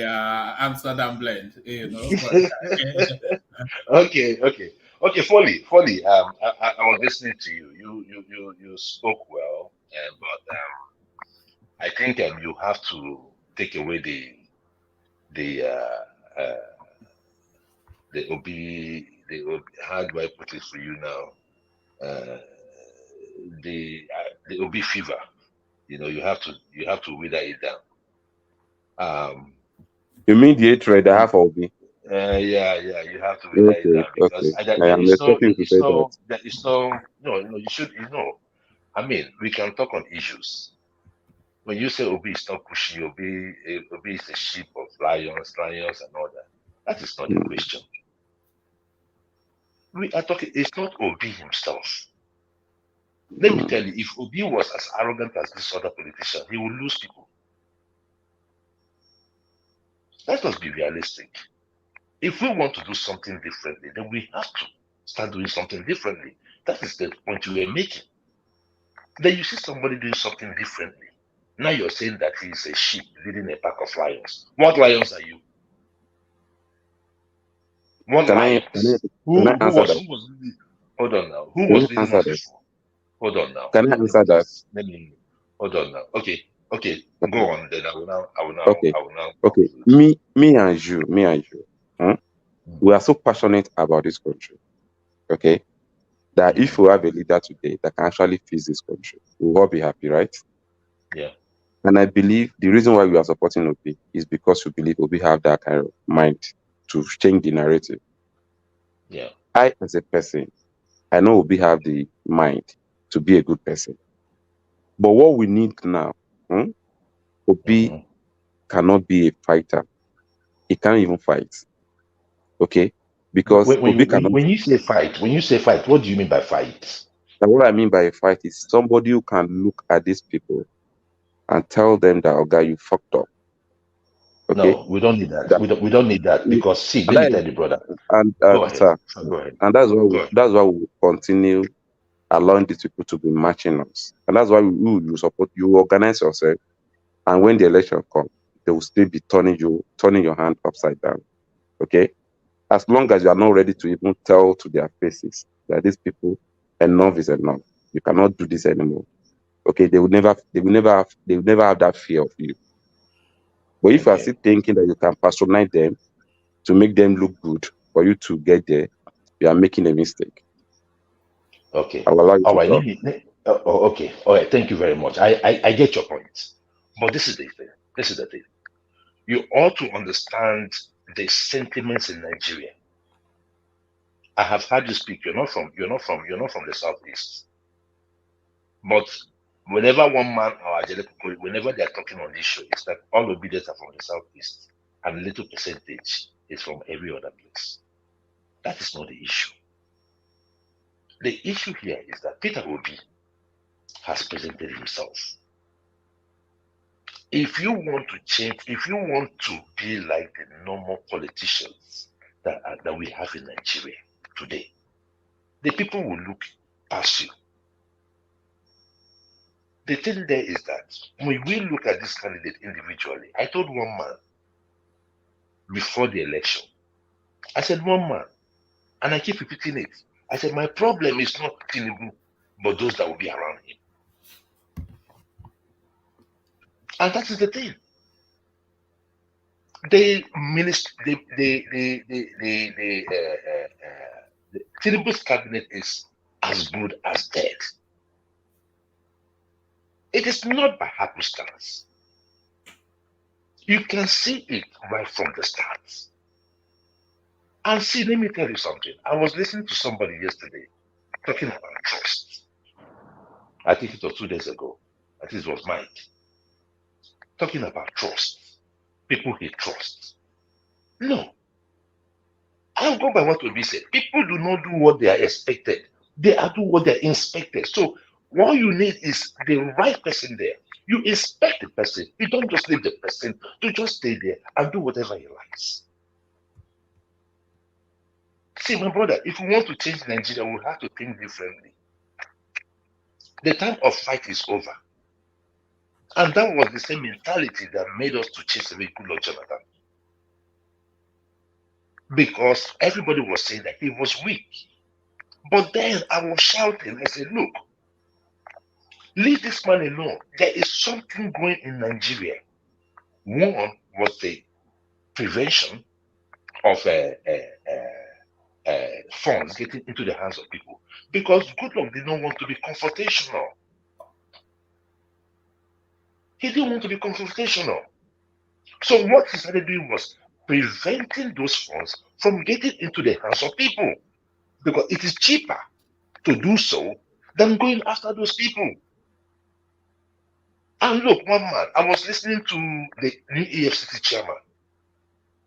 Amsterdam Blend, you know. But, Okay. Folly. I was listening to you. You spoke well, but I think you have to take away the how do I put it for you now? The OB fever. You have to wither it down. You mean the hatred I have for Obi? Yeah, you have to wither it down because Okay. I am expecting to say that. I mean, we can talk on issues. When you say Obi is not pushy, Obi is a sheep of lions and all that. That is not the question. We are talking, it's not Obi himself. Let me tell you, if Obi was as arrogant as this other politician, he would lose people. Let us be realistic. If we want to do something differently, then we have to start doing something differently. That is the point you were making. Then you see somebody doing something differently. Now you're saying that he's a sheep leading a pack of lions. What lions are you? What lions? Who was leading? Hold on now. Who was leading us before? Hold on now. Can I answer that? Let me hold on now. Okay. Go on. Then I will now. Okay. Me and you. We are so passionate about this country. Okay. That if we have a leader today that can actually fix this country, we will all be happy, right? Yeah. And I believe the reason why we are supporting Obi is because we believe Obi have that kind of mind to change the narrative. Yeah. I, as a person, I know Obi have the mind to be a good person. But what we need now, Obi cannot be a fighter. He can't even fight. Okay? Because when you say fight, what do you mean by fight? And what I mean by a fight is somebody who can look at these people and tell them that, oh, guy, you fucked up. Okay? No, we don't need that. We don't need that because see, let me tell you, brother. Go ahead. Sir, Go ahead. and that's why we continue allowing these people to be matching us. And that's why you support, you organize yourself, and when the election comes, they will still be turning your hand upside down. Okay? As long as you are not ready to even tell to their faces that these people, enough is enough. You cannot do this anymore. Okay, they will never have that fear of you. But if you are still thinking that you can patronize them to make them look good for you to get there, you are making a mistake. Okay. I will allow you All to right. talk. Okay. All right. Thank you very much. I get your point. But this is the thing. You ought to understand the sentiments in Nigeria. I have heard you speak. You're not from the southeast. But whenever one man or whenever they are talking on this show, it's that all obedience are from the southeast, and a little percentage is from every other place. That is not the issue. The issue here is that Peter Obi has presented himself. If you want to change, if you want to be like the normal politicians that we have in Nigeria today, the people will look past you. The thing there is that when we look at this candidate individually, I told one man before the election, I said, one man, and I keep repeating it. I said, my problem is not Tinubu, but those that will be around him. And that is the thing. Tinubu's cabinet is as good as dead. It is not by happenstance. You can see it right from the start. And see, let me tell you something. I was listening to somebody yesterday talking about trust. I think it was 2 days ago. I think it was Mike. Talking about trust. people he trusts. No. I'll go by what Obi said. People do not do what they are expected. They are doing what they are inspected. So what you need is the right person there. You inspect the person. You don't just leave the person to just stay there and do whatever he likes. See, my brother, if we want to change Nigeria, we have to think differently. The time of fight is over. And that was the same mentality that made us to chase away Goodluck Jonathan. Because everybody was saying that he was weak. But then I was shouting, I said, look, leave this man alone. There is something going in Nigeria. One was the prevention of funds getting into the hands of people. Because Goodluck did not want to be confrontational. He didn't want to be confrontational. So what he started doing was preventing those funds from getting into the hands of people. Because it is cheaper to do so than going after those people. And look, one man, I was listening to the new EFCC chairman.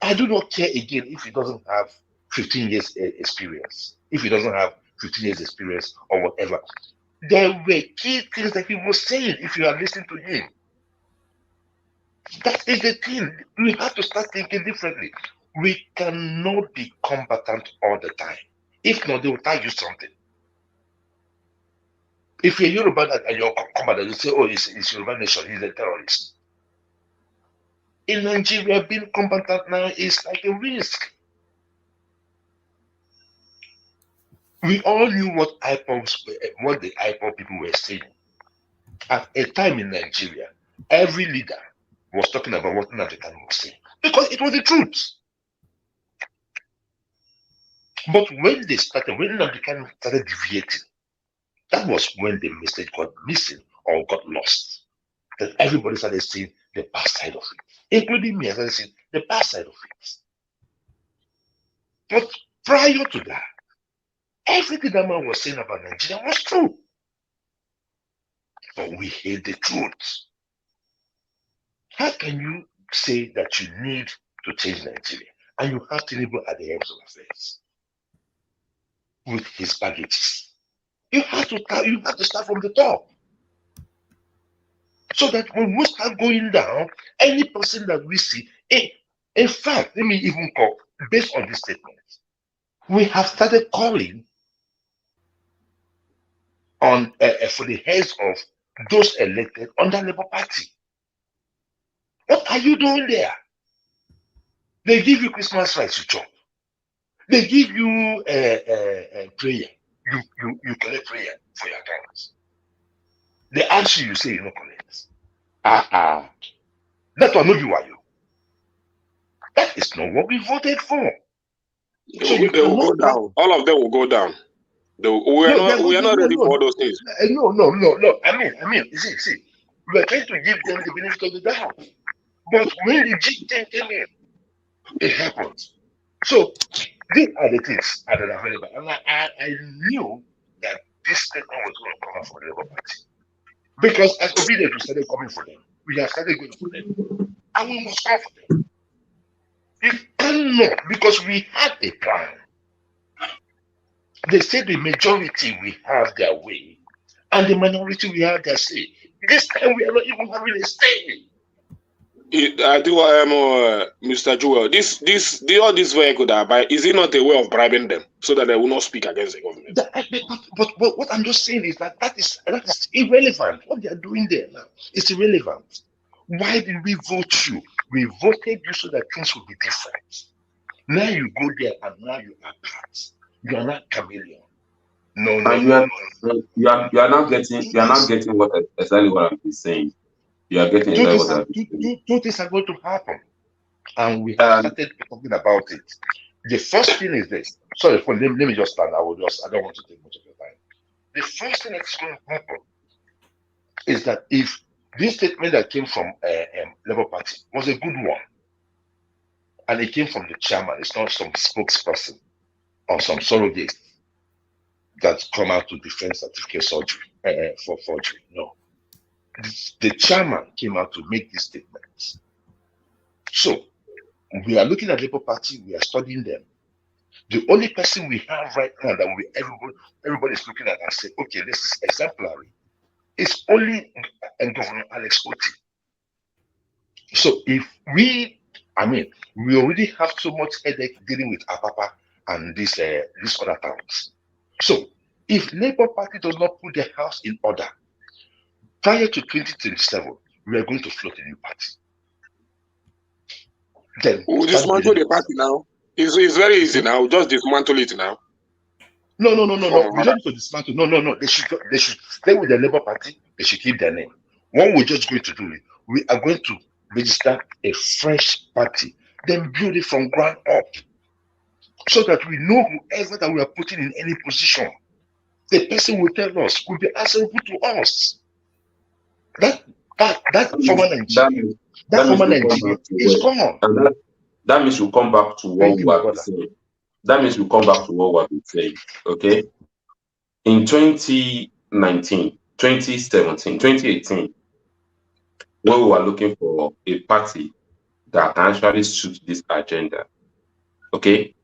I do not care again if he doesn't have 15 years experience, if he doesn't have 15 years experience or whatever. There were key things that he was saying if you are listening to him. That is the thing. We have to start thinking differently. We cannot be combatant all the time. If not, they will tell you something. If you're Yoruba and you're combatant, you say, oh, it's Yoruba nation, he's a terrorist. In Nigeria, being combatant now is like a risk. We all knew what the IPOB people were saying. At a time in Nigeria, every leader was talking about what Nnamdi Kanu was saying because it was the truth. But when Nnamdi Kanu started deviating, that was when the message got missing or got lost. Then everybody started seeing the bad side of it, including me. I started seeing the bad side of it. But prior to that, everything that man was saying about Nigeria was true. But we hate the truth. How can you say that you need to change Nigeria and you have Tinubu at the ends of affairs with his baggages? You have to start from the top. So that when we start going down, any person that we see, in fact, let me even call, based on this statement, we have started calling on for the heads of those elected under Labour Party. What are you doing there? They give you Christmas rights, you chop. They give you prayer. You collect prayer for your accounts. They ask you say you don't collect. That will not be why you. That is not what we voted for. So they will go down. All of them will go down. We are not ready for all those things. No. I mean, see, we are trying to give them the benefit of the doubt. But when the G10 came in, it happened. So these are the things that are available. And I knew that this statement was going to come out from the Labour Party. Because as obedient, we started coming for them. We have started going for them. And we must come for them. You cannot, because we had a plan. They say the majority will have their way, and the minority will have their say. This time we are not even having a say. I do, Mr. Joel. All this vehicle that I buy, is it not a way of bribing them so that they will not speak against the government? But what I'm just saying is that is irrelevant. What they are doing there now is irrelevant. Why did we vote you? We voted you so that things would be different. Now you go there and now you are part. You are not chameleon. No. You are not getting what exactly what I'm saying. You are getting exactly what I'm saying. Two things are going to happen, and we have started talking about it. The first thing is this. Sorry, let me just stand. I don't want to take much of your time. The first thing that's going to happen is that if this statement that came from Labour Party was a good one, and it came from the chairman, it's not some spokesperson or some surrogate that come out to defend certificate surgery for forgery. No. The chairman came out to make these statements. So we are looking at Labour Party, we are studying them. The only person we have right now that everybody is looking at and say, okay, this is exemplary, is only Governor Alex Oti. So if we already have so much headache dealing with Apapa and these other towns. So if Labour Party does not put their house in order prior to 2027, we are going to float a new party. Then we dismantle the party now. It's very easy now. Just dismantle it now. No. We don't need to dismantle. No. They should stay with the Labour Party. They should keep their name. What we're just going to do is we are going to register a fresh party, then build it from ground up, so that we know whoever that we are putting in any position, the person will tell us, will be answerable to us. That former Nigeria, is gone. That means we'll come back to what we were saying. That means we'll come back to what we have been saying. Okay. In 2019, 2017, 2018, when we were looking for a party that can actually suit this agenda, okay,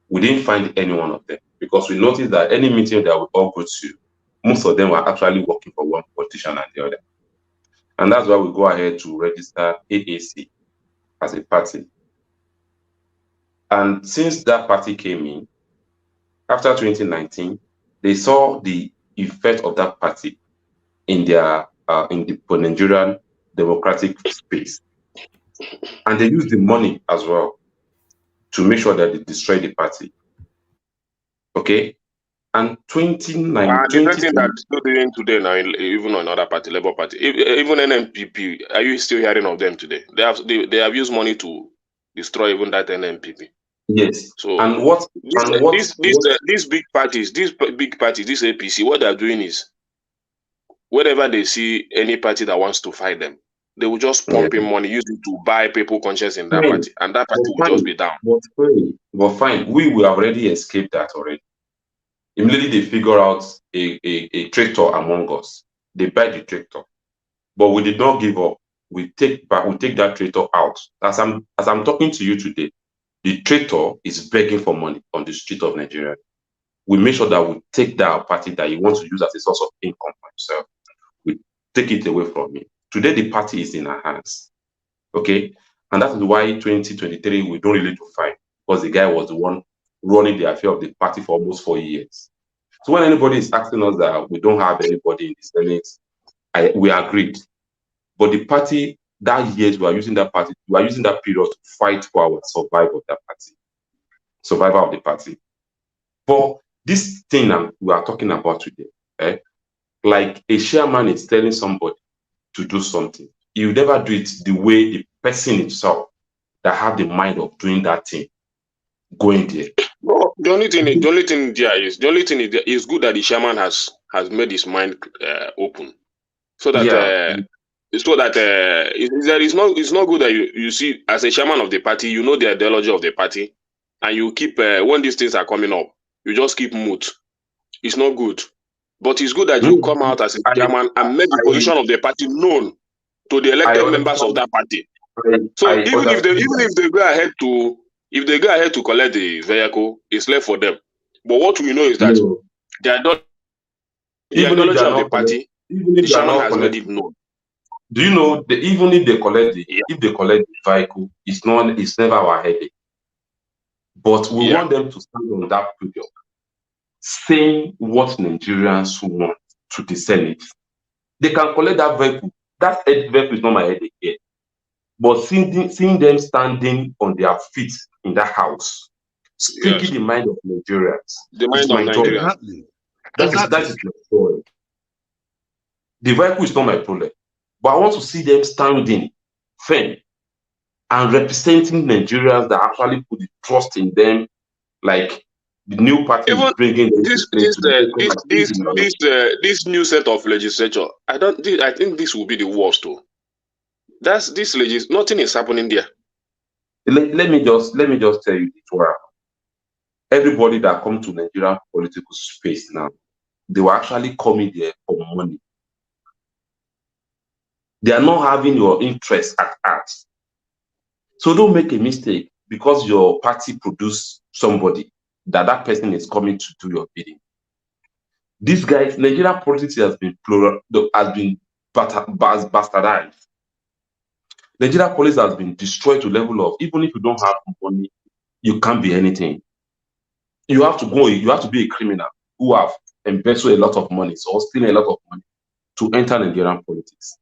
we didn't find any one of them because we noticed that any meeting that we all go to, most of them were actually working for one politician and the other. And that's why we go ahead to register AAC as a party. And since that party came in, after 2019, they saw the effect of that party in their in the Nigerian democratic space. And they used the money as well to make sure that they destroy the party. Okay? And 2019... the thing that's still doing today now, even on other party, Labour Party, even NMPP, are you still hearing of them today? They have used money to destroy even that NMPP. Yes. So and what these big parties, this APC, what they're doing is whenever they see any party that wants to fight them, they will just pump in money, use it to buy people conscience in that party, and that party will just be down. But fine, we will have already escaped that already. Immediately they figure out a traitor among us. They buy the traitor, but we did not give up. We take that traitor out. As I'm talking to you today, the traitor is begging for money on the street of Nigeria. We make sure that we take that party that he wants to use as a source of income for himself. We take it away from him. Today, the party is in our hands. Okay? And that is why 2023, we don't really to fight, because the guy was the one running the affair of the party for almost 4 years. So when anybody is asking us that we don't have anybody in the Senate, we agreed. But the party, that years we are using that party, we are using that period to fight for our survival of that party, survival of the party. But this thing we are talking about today, like a chairman is telling somebody to do something, you never do it the way the person himself that have the mind of doing that thing going there. No, the only thing is good that the chairman has made his mind open, so that it's not good that you see as a chairman of the party, you know the ideology of the party, and you keep when these things are coming up, you just keep mute. It's not good, but it's good that you come out as a chairman and make the position of the party known to the elected members of that party. So even if they go ahead to collect the vehicle, it's left for them. But what we know is that the ideology of the party, the chairman has made it known. Do you know that even if they collect the vehicle, it's never our headache. But we want them to stand on that podium, saying what Nigerians want to the Senate. They can collect that vehicle. That vehicle is not my headache here. But seeing them standing on their feet in that house, speaking the mind of Nigerians, the mind of Nigerians. That is my joy. The vehicle is not my problem, but I want to see them standing firm and representing Nigerians that actually put the trust in them, like the new party is bringing this new set of legislature. I think this will be the worst too. Nothing is happening there. Let me just tell you this one. Everybody that come to Nigerian political space now, they were actually coming there for money. They are not having your interest at heart. So don't make a mistake because your party produced somebody that person is coming to do your bidding. These guys, Nigerian politics has been bastardized. Nigerian politics has been destroyed to the level of even if you don't have money, you can't be anything. You have to go. You have to be a criminal who have embezzled a lot of money or stealing a lot of money to enter Nigerian politics.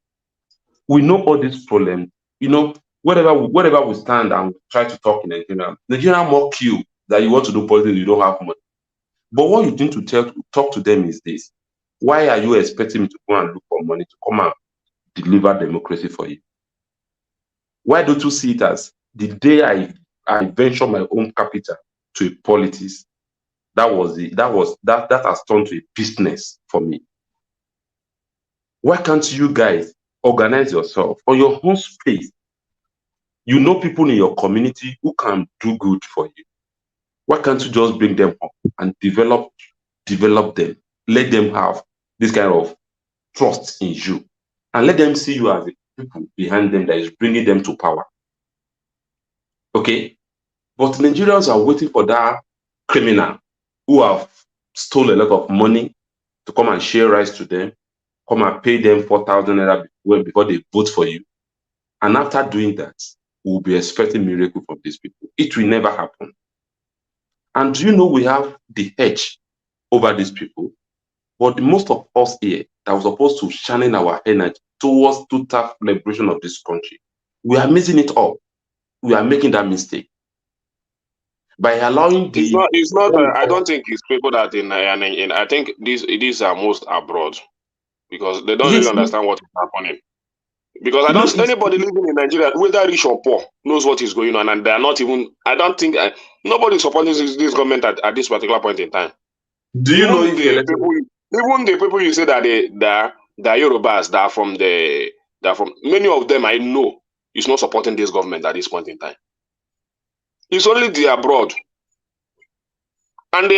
We know all these problems. You know, wherever we stand and try to talk in Nigeria mock you that you want to do politics, you don't have money. But what you need to talk to them is this: why are you expecting me to go and look for money to come and deliver democracy for you? Why don't you see it as the day I venture my own capital to a politics? That has turned to a business for me. Why can't you guys organize yourself on your own space? You know people in your community who can do good for you. Why can't you just bring them up and develop them? Let them have this kind of trust in you, and let them see you as the people behind them that is bringing them to power. Okay, but Nigerians are waiting for that criminal who have stolen a lot of money to come and share rice to them, come and pay them 4,000 naira before they vote for you. And after doing that, we'll be expecting miracle from these people. It will never happen. And do you know we have the edge over these people? But most of us here that were supposed to channel our energy towards total liberation of this country, we are missing it all. We are making that mistake. By allowing the... It's not I don't think it's people that I think these are most abroad because they don't really understand what is happening. Because I don't anybody living in Nigeria, whether rich or poor, knows what is going on, and they are not even. I don't think nobody is supporting this government at this particular point in time. Do you know if even the people you say that the Yorubas that are from many of them I know is not supporting this government at this point in time. It's only the abroad, and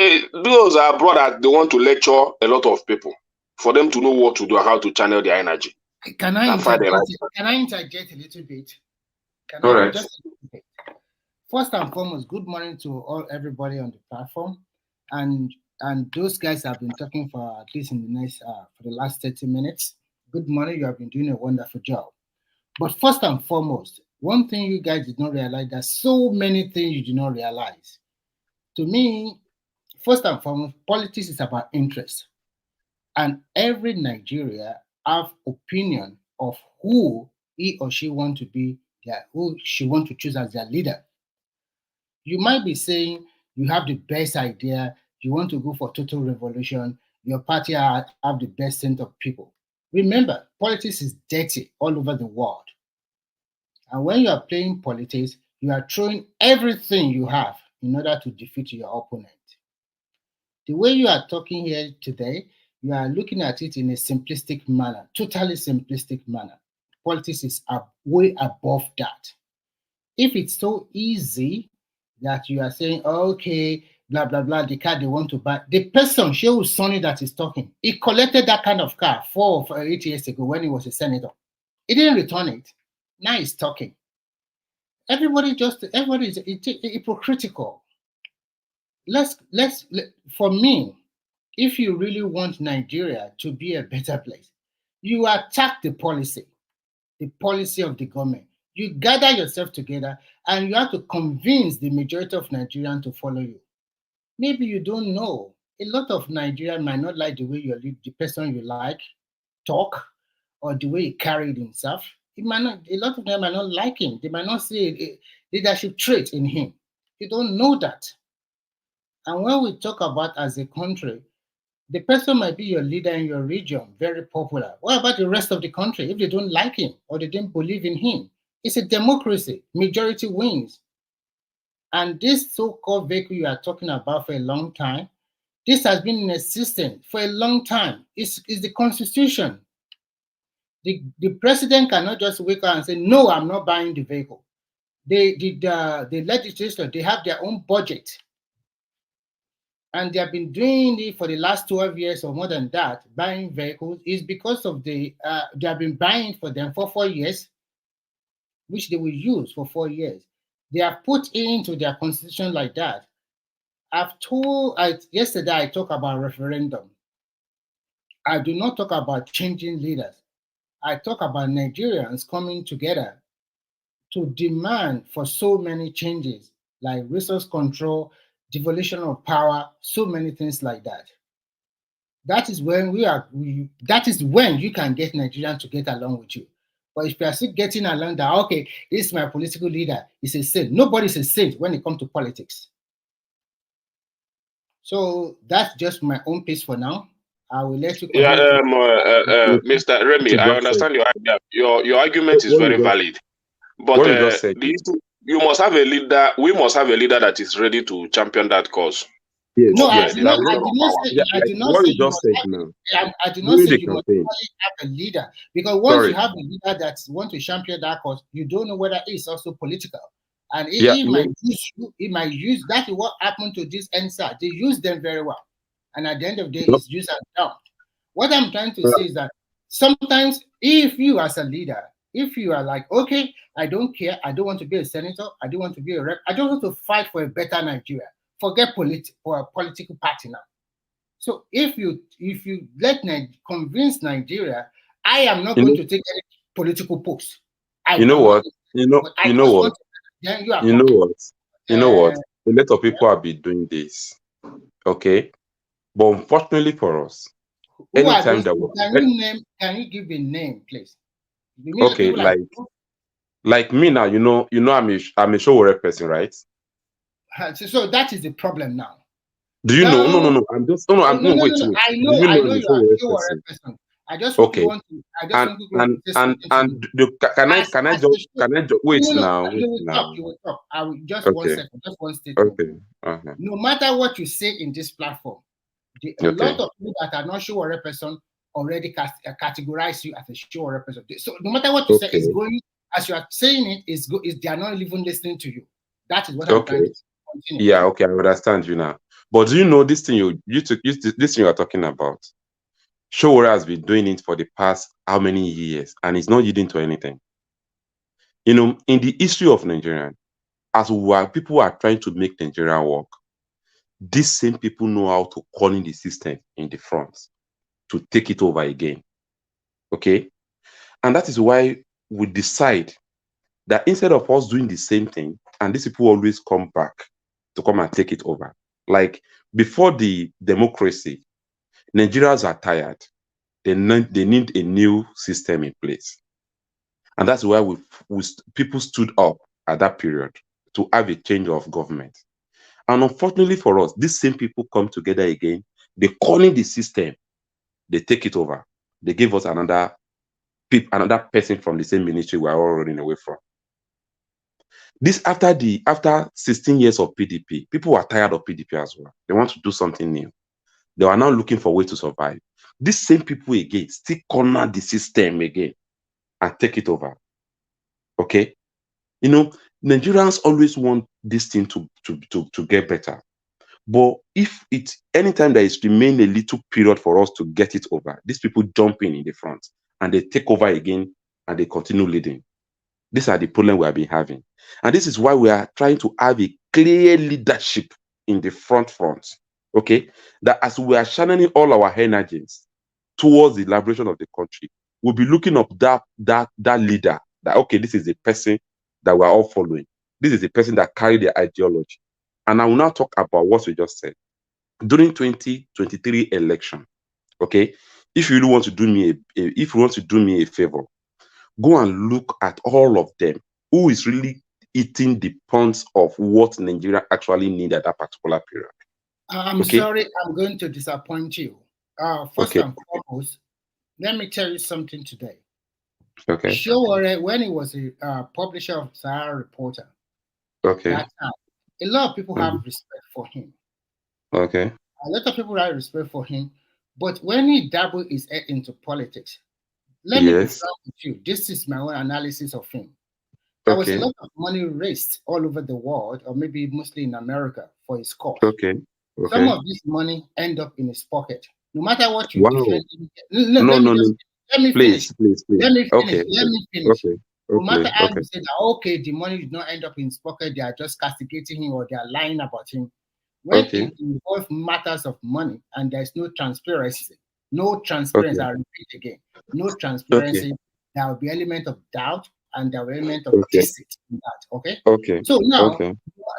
those are abroad that they want to lecture a lot of people for them to know what to do and how to channel their energy. Can I interject a little bit? All right. Just a little bit? First and foremost, good morning to everybody on the platform, and those guys have been talking for at least for the last 30 minutes. Good morning, you have been doing a wonderful job. But first and foremost, one thing you guys did not realize, there's so many things you did not realize. To me, first and foremost, politics is about interest. And every Nigeria have opinion of who he or she want to be, who she want to choose as their leader. You might be saying you have the best idea, you want to go for total revolution, your party have the best sense of people. Remember, politics is dirty all over the world. And when you are playing politics, you are throwing everything you have in order to defeat your opponent. The way you are talking here today, you are looking at it in a simplistic manner, totally simplistic manner. Politics is way above that. If it's so easy that you are saying, okay, blah, blah, blah, the car they want to buy, the person, Shehu Sonny, that is talking, he collected that kind of car 4 or 8 years ago when he was a senator. He didn't return it. Now he's talking. Everybody is hypocritical. For me, if you really want Nigeria to be a better place, you attack the policy of the government. You gather yourself together and you have to convince the majority of Nigerians to follow you. Maybe you don't know. A lot of Nigerians might not like the way the person you like talk or the way he carried himself. A lot of them might not like him. They might not see a leadership trait in him. You don't know that. And when we talk about as a country, the person might be your leader in your region, very popular. What about the rest of the country if they don't like him or they didn't believe in him? It's a democracy. Majority wins. And this so-called vehicle you are talking about for a long time, this has been in existence for a long time. It's the Constitution. The president cannot just wake up and say, no, I'm not buying the vehicle. The legislature, they have their own budget. And they have been doing it for the last 12 years or more than that, buying vehicles, is because of they have been buying for them for 4 years, which they will use for 4 years. They have put into their constitution like that. Yesterday I talked about referendum. I do not talk about changing leaders. I talk about Nigerians coming together to demand for so many changes, like resource control, devolution of power, so many things like that. That is when that is when you can get Nigerians to get along with you. But if you are still getting along that, okay, this is my political leader, he's a saint. Nobody's a saint when it comes to politics. So that's just my own piece for now. I will let you Yeah, continue. Mr. Remy, I understand your idea. Your argument is very valid. But what you just said, you must have a leader. We must have a leader that is ready to champion that cause. yes, No, yes. I did not say you must have a leader, because once you have a leader that wants to champion that cause, you don't know whether it's also political. And he might use that is what happened to this NSA. They use them very well. And at the end of the day, it's used and done. What I'm trying to say is that sometimes if you as a leader, if you are like, okay, I don't care, I don't want to be a senator, I don't want to be a rep, I just want to fight for a better Nigeria. Forget for a political party now. So if you convince Nigeria, I am not going to take any political post. You know what? You know what? A lot of people have been doing this. Okay. But unfortunately for us, anytime that can you give a name, please? Okay, like me now, you know, I'm a show person, right? So that is the problem now. Do you know? No. I'm just wait. I know you are a show person. I just okay. Want to. I just want to can I just wait now? You will talk. I will just 1 second, just one statement. Okay. No matter what you say in this platform, a lot of people that are not show person already categorize you as a show person. So no matter what you say is going as you are saying it is they are not even listening to you. That is what I'm trying to continue. Yeah, okay, I understand you now. But do you know this thing this thing you are talking about? Showore has been doing it for the past how many years, and it's not leading to anything. You know, in the history of Nigeria, people are trying to make Nigeria work, these same people know how to call in the system in the front to take it over again. Okay? And that is why we decide that instead of us doing the same thing, and these people always come back to come and take it over. Like before the democracy, Nigerians are tired. They need a new system in place. And that's why people stood up at that period to have a change of government. And unfortunately for us, these same people come together again. They call in the system. They take it over. They give us another person from the same ministry we are all running away from. This after 16 years of PDP, people are tired of PDP as well. They want to do something new. They are now looking for a way to survive. These same people again still corner the system again and take it over. Okay? You know, Nigerians always want this thing to get better. But if anytime there is remain a little period for us to get it over, these people jump in the front and they take over again and they continue leading. These are the problems we have been having. And this is why we are trying to have a clear leadership in the front. Okay? That as we are channeling all our energies towards the liberation of the country, we'll be looking up that leader. That, okay, this is the person that we are all following. This is the person that carried the ideology. And I will now talk about what we just said. During 2023 election, okay, if you really want to do me a favor, go and look at all of them. Who is really eating the points of what Nigeria actually need at that particular period? I'm sorry, I'm going to disappoint you. First and foremost, let me tell you something today. Okay. Showore, when he was a publisher of Sahara Reporter, that time, a lot of people have respect for him. Okay. A lot of people have respect for him, but when he dabbled his head into politics, let me be frank with you. This is my own analysis of him. There was a lot of money raised all over the world, or maybe mostly in America, for his cause. Okay. Some of this money end up in his pocket. No matter what you defend. Let me finish. Okay. No matter how you say that, okay, the money did not end up in his pocket, they are just castigating him or they are lying about him. When it involves matters of money and there's no transparency, I repeat again, no transparency, there will be element of doubt and there will be element of deceit in that, okay? So now,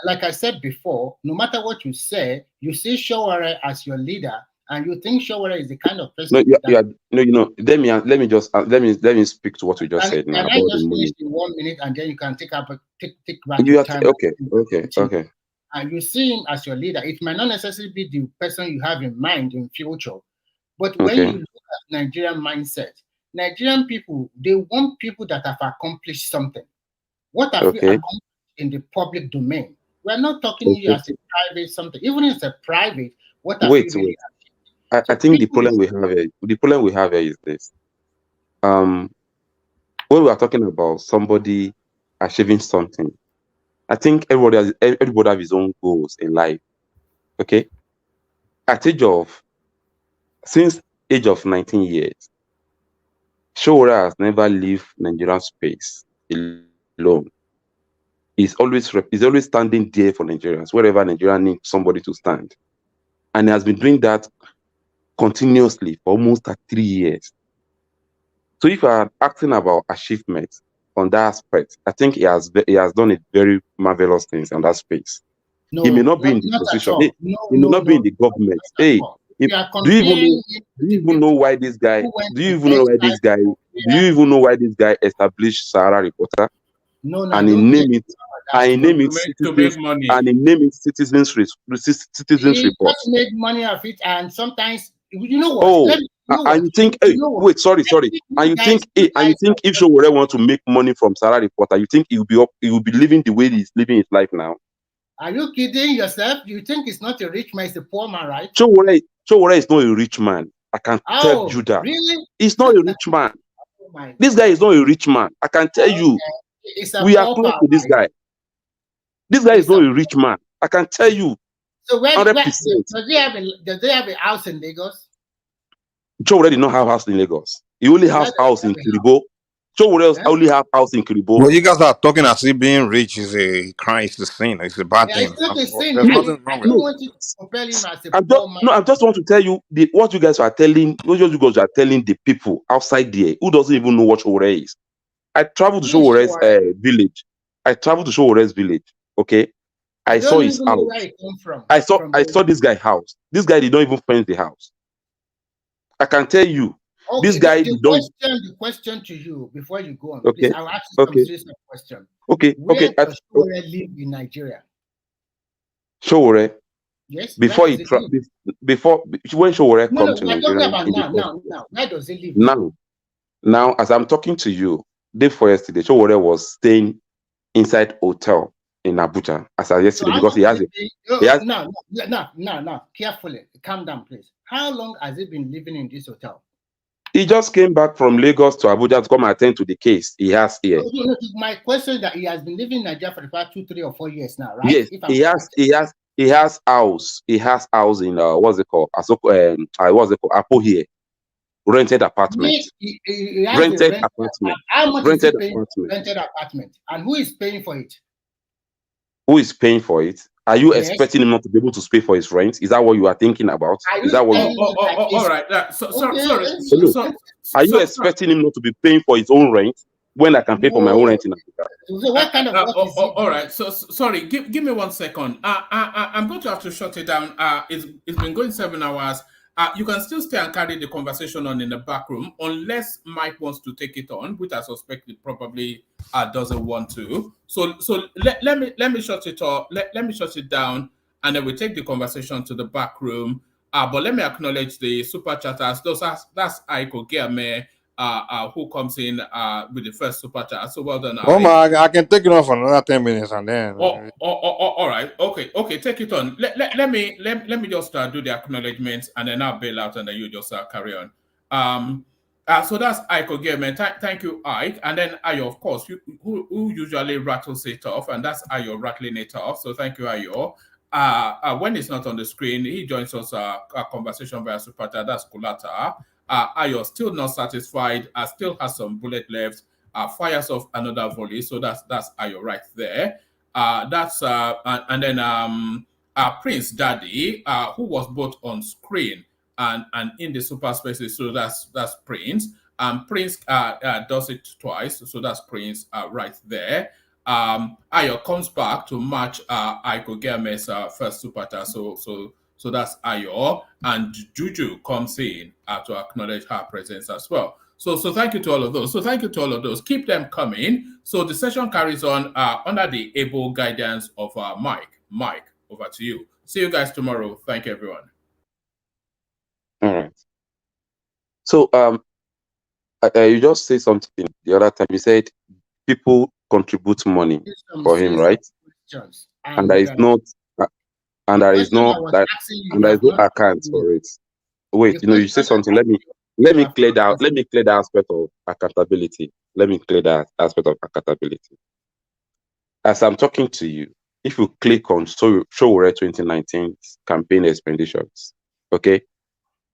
like I said before, no matter what you see Showore as your leader, and you think Showore is the kind of person let me speak to what you just said now. Can I just finish in 1 minute and then you can take back your time? Okay. And you see him as your leader. It might not necessarily be the person you have in mind in future, but when you look at Nigerian mindset, Nigerian people, they want people that have accomplished something. What have you accomplished in the public domain? We're not talking you as a private something. Even if it's a private, what have you really achieved? I think the problem we have here is this. When we are talking about somebody achieving something, I think everybody has his own goals in life. Okay. Since age of 19 years, Showore has never left Nigerian space alone. He's always standing there for Nigerians, wherever Nigeria needs somebody to stand. And he has been doing that continuously for almost 3 years. So if you are asking about achievements on that aspect, I think he has done a very marvelous things on that space. He may not be in the position. He may not be in the government. Hey, do you even know why this guy? Do you even know why this guy established Sahara Reporter? And he named it. Citizens Report. He made money of it, and sometimes you know what? And you think, wait, sorry. And you think if Showore want to make money from Sahara Reporter, you think he will be living the way he's living his life now? Are you kidding yourself? You think he's not a rich man, he's a poor man, right? Showore is not a rich man. I can tell you that. Really? He's not a rich man. This guy is not a rich man. I can tell you. We are close to this guy. This guy is not a rich man. I can tell you. So does he have a house in Lagos? Showore did not have a house in Lagos. He only has a house in Kiribo. Showore only have a house in Kiribo. Well, you guys are talking as if being rich is a crime, it's a sin, it's a bad thing. It's not a sin. There's nothing wrong with it. Want to compare him as a poor man. I just want to tell you what you guys are telling the people outside there who doesn't even know what Showore is. I traveled to Showore's village. Okay, I saw his house. I saw this guy's house. This guy did not even fence the house. I can tell you, this guy The question to you before you go on, please. I'll ask you some serious question. Where does Showore live in Nigeria? Showore. Yes. Before when Showore comes to Nigeria. Now, where does he live? Now, as I'm talking to you, day before yesterday, Showore was staying inside hotel in Abuja as of yesterday because he has No, carefully, calm down, please. How long has he been living in this hotel? He just came back from Lagos to Abuja to come attend to the case he has here. My question is that he has been living in Nigeria for the past 2, 3, or 4 years now, right? Yes, he has house. He has house in what's it called? Apo here. Rented apartment. Rented apartment. How much is he paying for rented apartment? And who is paying for it? Who is paying for it? Are you expecting him not to be able to pay for his rent? Is that what you are thinking about? Is that what all right. Sorry. Are you expecting him not to be paying for his own rent when I can pay for my own rent in Africa? So what kind of work is it? All right. So sorry, give me 1 second. I'm going to have to shut it down. It's been going 7 hours. You can still stay and carry the conversation on in the back room, unless Mike wants to take it on, which I suspect he probably doesn't want to. So let me shut it off. Let me shut it down, and then we take the conversation to the back room. But let me acknowledge the super chatters. That's Aiko Giame, who comes in with the first super chat. So well done. Oh my! I can take it on for another 10 minutes and then. All right. Okay. Take it on. Let me just do the acknowledgements and then I'll bail out and then you just carry on. So that's Aiko Giame. Thank you, Ike. And then Ayo, of course, who usually rattles it off, and that's Ayo rattling it off. So thank you, Ayo. When it's not on the screen, he joins us a conversation via super chat. That's Kulata. Ayo still not satisfied. Still has some bullet left. fires off another volley. So that's Ayo right there. And then Prince Daddy, who was both on screen and in the super spaces. So that's Prince. Prince does it twice. So that's Prince right there. Ayo comes back to match Aiko Germes' first super task. So that's Ayo, and Juju comes in to acknowledge her presence as well. So thank you to all of those. Keep them coming. So the session carries on under the able guidance of Mike. Mike, over to you. See you guys tomorrow. Thank you, everyone. All right. So you just said something the other time. You said people contribute money for him, right? And there is no account for it. Wait, you said something. Let me clear that aspect of accountability. Let me clear that aspect of accountability. As I'm talking to you, if you click on Showore 2019 campaign expenditures, okay,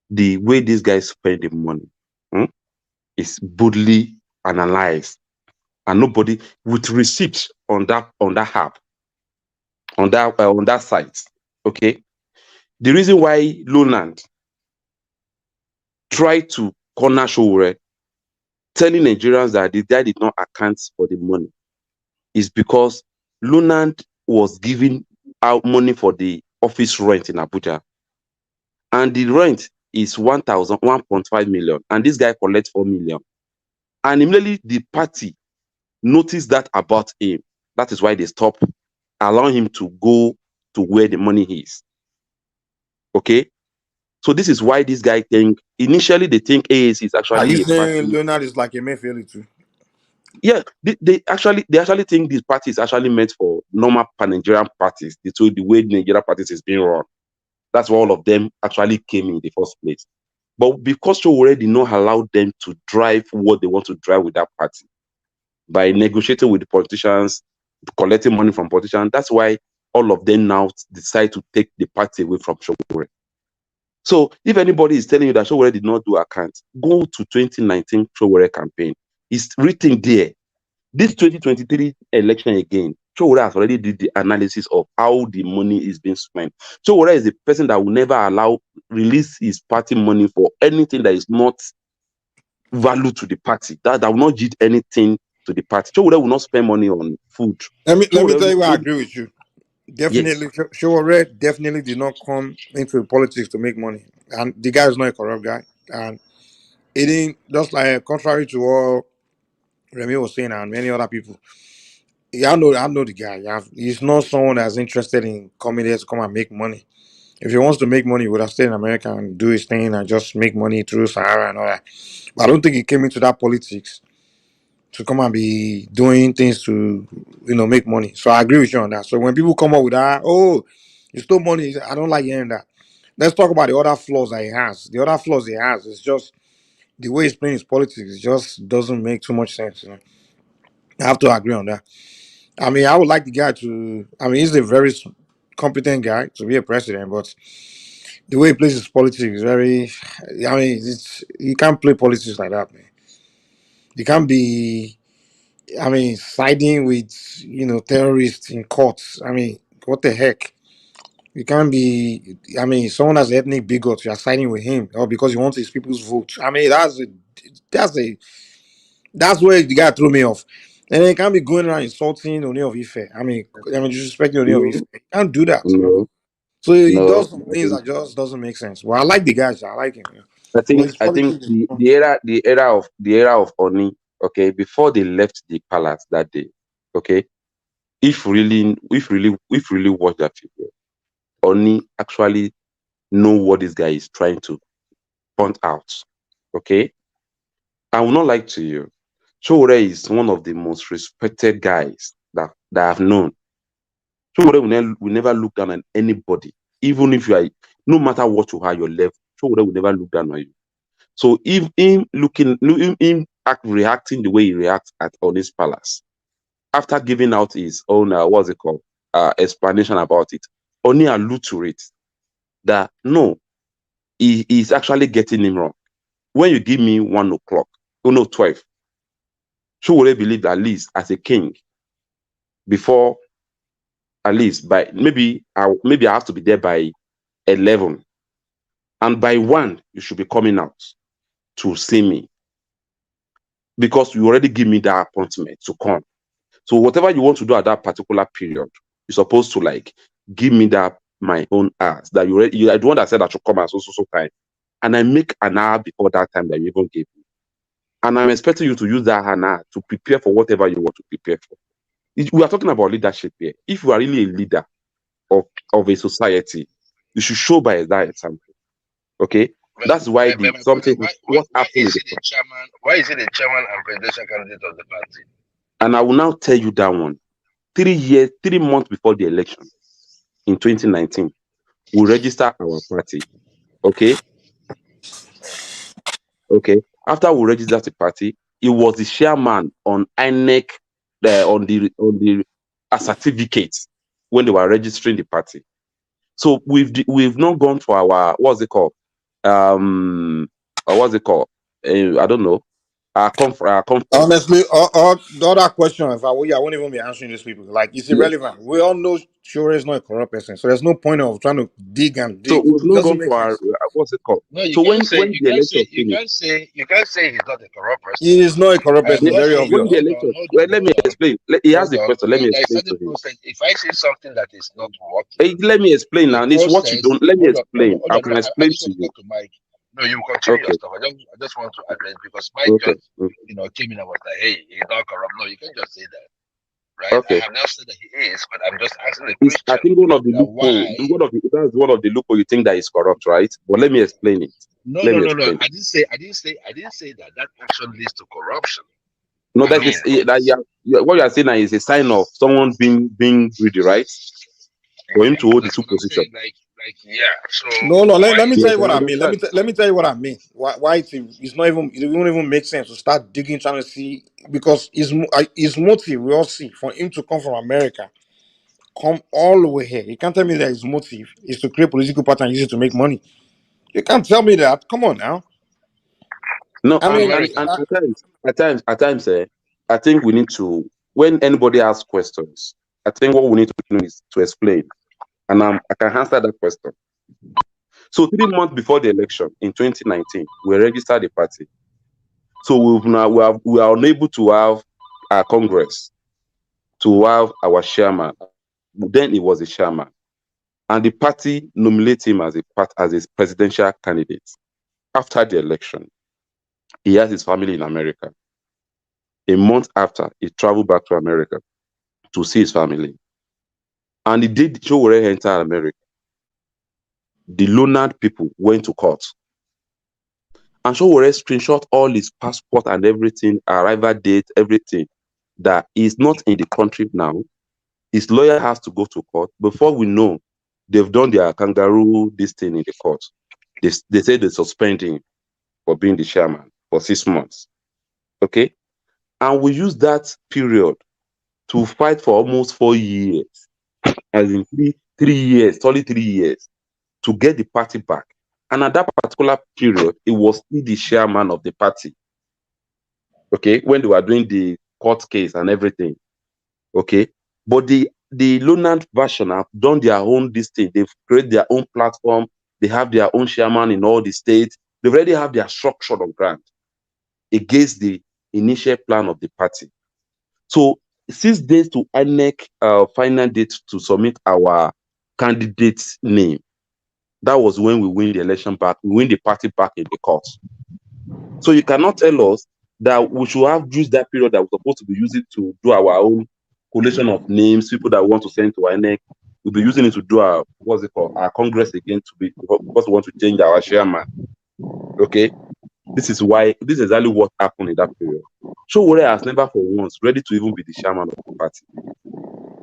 the way these guys spend the money is boldly analyzed, and nobody with receipts on that app, on that site. Okay, the reason why Lowland tried to corner Showore, telling Nigerians that the guy did not account for the money, is because Lowland was giving out money for the office rent in Abuja, and the rent is 1.5 million, and this guy collects 4 million, and immediately the party noticed that about him. That is why they stopped allowing him to go to where the money is. Okay, so this is why this guy initially they think AAC is actually. Are you saying Leonard is like a Mayfield too? Yeah, they actually think this party is actually meant for normal pan-Nigerian parties. The way Nigerian parties is being run. That's why all of them actually came in the first place. But because Showore did not allow them to drive what they want to drive with that party, by negotiating with the politicians, collecting money from politicians, that's why all of them now decide to take the party away from Showore. So if anybody is telling you that Showore did not do account, go to 2019 Showore campaign. It's written there. This 2023 election again, Showore has already did the analysis of how the money is being spent. Showore is the person that will never release his party money for anything that is not value to the party, that will not give anything to the party. Showore will not spend money on food. Let me tell you why I agree with you. Definitely, yes. Showore definitely did not come into politics to make money, and the guy is not a corrupt guy. And it ain't just like contrary to what Remy was saying and many other people. I know the guy. He's not someone that's interested in coming here to come and make money. If he wants to make money, he would have stayed in America and do his thing and just make money through Sahara and all that. But I don't think he came into that politics to come and be doing things to, make money. So I agree with you on that. So when people come up with that, oh, you stole money, I don't like hearing that. Let's talk about the other flaws that he has. The other flaws he has is just the way he's playing his politics. It just doesn't make too much sense. I have to agree on that. I mean, I would like the guy to. I mean, he's a very competent guy to be a president, but the way he plays his politics is very. I mean, you can't play politics like that, man. You can't be. I mean, siding with terrorists in courts. I mean, what the heck? You can't be. I mean, someone has ethnic bigot. You are siding with him, or because he wants his people's vote. I mean, that's where the guy threw me off. And then you can't be going around insulting Oni of Ife. I mean, disrespecting Oni of Ife. You can't do that. So he does some things that just doesn't make sense. Well, I like the guy. I like him. I think the era of Oni, okay, before they left the palace that day, okay, if really watch that video, Oni actually know what this guy is trying to point out. Okay, I will not lie to you. Showore is one of the most respected guys that I've known. Showore will never look down on anybody, even if you are, no matter what you are, your level. Showore will never look down on you. So if him reacting the way he reacts at Oni's palace, after giving out his own explanation about it, Oni allude to it that no, he is actually getting him wrong. When you give me 1 o'clock, 12, Showore believed at least as a king, before at least by maybe I have to be there by 11, and by 1 you should be coming out to see me, because you already give me that appointment to come. So whatever you want to do at that particular period, you're supposed to like give me that my own hours that you are the one that said I should come at so time, and I make an hour before that time that you even gave me, and I'm expecting you to use that an hour to prepare for whatever you want to prepare for. We are talking about leadership here. If you are really a leader of a society, you should show by that example. Okay, that's why what happened is he the chairman? Why is he the chairman and presidential candidate of the party? And I will now tell you that one. 3 months before the election in 2019, we register our party. Okay. After we registered the party, he was the chairman on INEC on the certificate when they were registering the party. So we've not gone for our what's it called? I don't know. Our conference. Honestly, all the other question, if I won't even be answering these people. Like, it's irrelevant. Yes. We all know Shure is not a corrupt person, so there's no point of trying to dig and dig. So we've not gone for our what's it called? No, you so can't say you can't say he's not a corrupt person. He is not a corrupt person. Very obvious. Let me explain. He has the question. Let me explain to him. If I say something that is not working, let me explain now. It's what you don't. Let me explain. I can explain to you. No, you continue your stuff. I just want to address, because Mike just came in and was like, "Hey, he's not corrupt." No, you can't just say that, right? Okay. I have not said that he is, but I'm just asking the question. I think one of the loophole you think that is corrupt, right? But let me explain it. No. I didn't say that. That action leads to corruption. No, what you are saying now is a sign of someone being greedy, right? For him to hold the two positions. So no. Let me tell you what I mean. Let me tell you what I mean. Why it's not even, it won't even make sense to start digging, trying to see, because his motive we all see for him to come from America, come all the way here. You can't tell me that his motive is to create political party and use it to make money. You can't tell me that. Come on now. No, I mean, at times, I think we need to, when anybody asks questions, I think what we need to do is to explain. And I can answer that question. So 3 months before the election in 2019, we registered the party. So we are unable to have our Congress, to have our chairman. Then he was a chairman, and the party nominated him as a presidential candidate. After the election, he has his family in America. A month after, he traveled back to America to see his family. And he did Showore enter America. The Leonard people went to court. And Showore screenshot all his passport and everything, arrival date, everything, that he's not in the country now. His lawyer has to go to court. Before we know, they've done their kangaroo this thing in the court. They say they suspend him for being the chairman for 6 months. Okay? And we use that period to fight for almost 4 years. As in 3 years, solid 3 years, to get the party back. And at that particular period, it was still the chairman of the party. Okay, when they were doing the court case and everything. Okay, but the Leonard version have done their own this thing. They've created their own platform. They have their own chairman in all the states. They already have their structure on ground against the initial plan of the party. So 6 days to INEC final date to submit our candidate's name. That was when we win the election back. We win the party back in the court. So you cannot tell us that we should have used that period that we're supposed to be using to do our own collation of names, people that want to send to INEC. We'll be using it to do our, what's it called, our Congress again, because we want to change our chairman. Okay? This is exactly what happened in that period. Showore has never for once ready to even be the chairman of the party.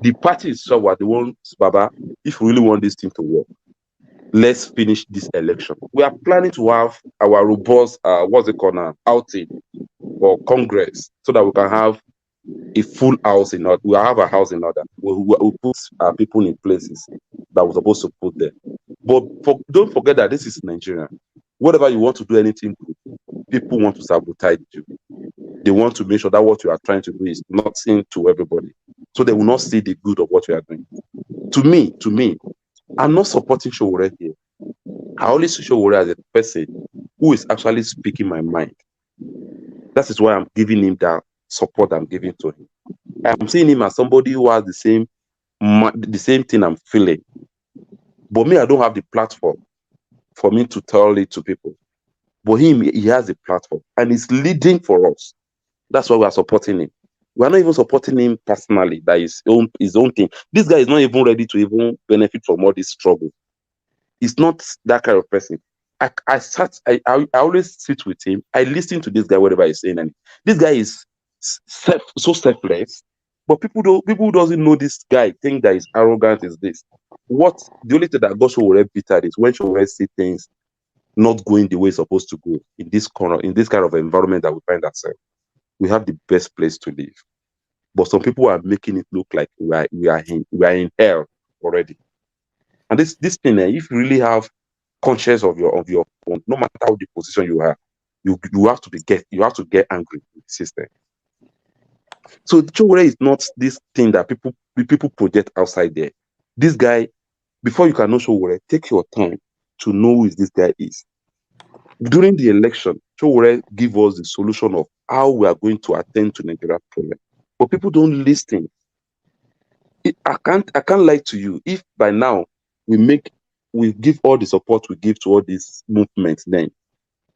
The party itself were the ones, Baba, if we really want this thing to work, let's finish this election. We are planning to have our robust, outing for Congress, so that we can have a full house in order. We'll have a house in order. We'll put people in places that we're supposed to put there. But don't forget that this is Nigeria. Whatever you want to do anything good, people want to sabotage you. They want to make sure that what you are trying to do is not seen to everybody, so they will not see the good of what you are doing. To me, I'm not supporting Showore here. I only see Showore as a person who is actually speaking my mind. That is why I'm giving him that support I'm giving to him. I'm seeing him as somebody who has the same thing I'm feeling. But me, I don't have the platform for me to tell it to people. But him, he has a platform and he's leading for us. That's why we are supporting him. We are not even supporting him personally. That is his own thing. This guy is not even ready to even benefit from all this struggle. He's not that kind of person. I always sit with him. I listen to this guy, whatever he's saying, and this guy is so selfless. But people who doesn't know this guy think that he's arrogant is this. The only thing that got Showore bitter is when Showore see things not going the way it's supposed to go in this kind of environment that we find ourselves. We have the best place to live, but some people are making it look like we are in hell already. And this thing, if you really have conscience of your own, no matter how the position you have, you have to get angry with the system. So Showore is not this thing that people project outside there. This guy, before you can know Showore, take your time to know who this guy is. During the election, Showore give us the solution of how we are going to attend to Nigeria problem. But people don't listen. I can't lie to you. If by now we give all the support we give to all these movements then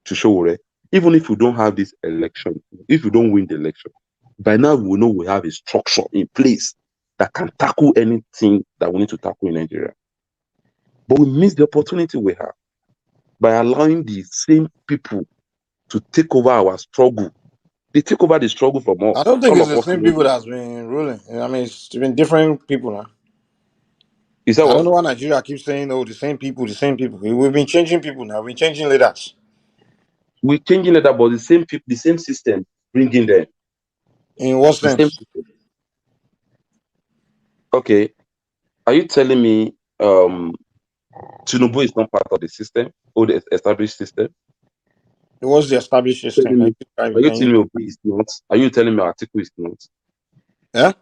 to Showore, even if we don't have this election, if we don't win the election, by now we know we have a structure in place that can tackle anything that we need to tackle in Nigeria. But we miss the opportunity we have by allowing the same people to take over our struggle. They take over the struggle from us. I don't think All it's of the us same know people this. that's been ruling. I mean, it's been different people now. Is that I what? don't know why Nigeria keeps saying, "Oh, the same people, the same people." We've been changing people now. We've been changing leaders. We're changing it, but the same people, the same system, bringing them. In what The same sense? system. Okay, are you telling me Tinubu is not part of the system or the established system? It was the established system. Are you telling me Obi is not? Are you telling me Atiku is not? Yeah.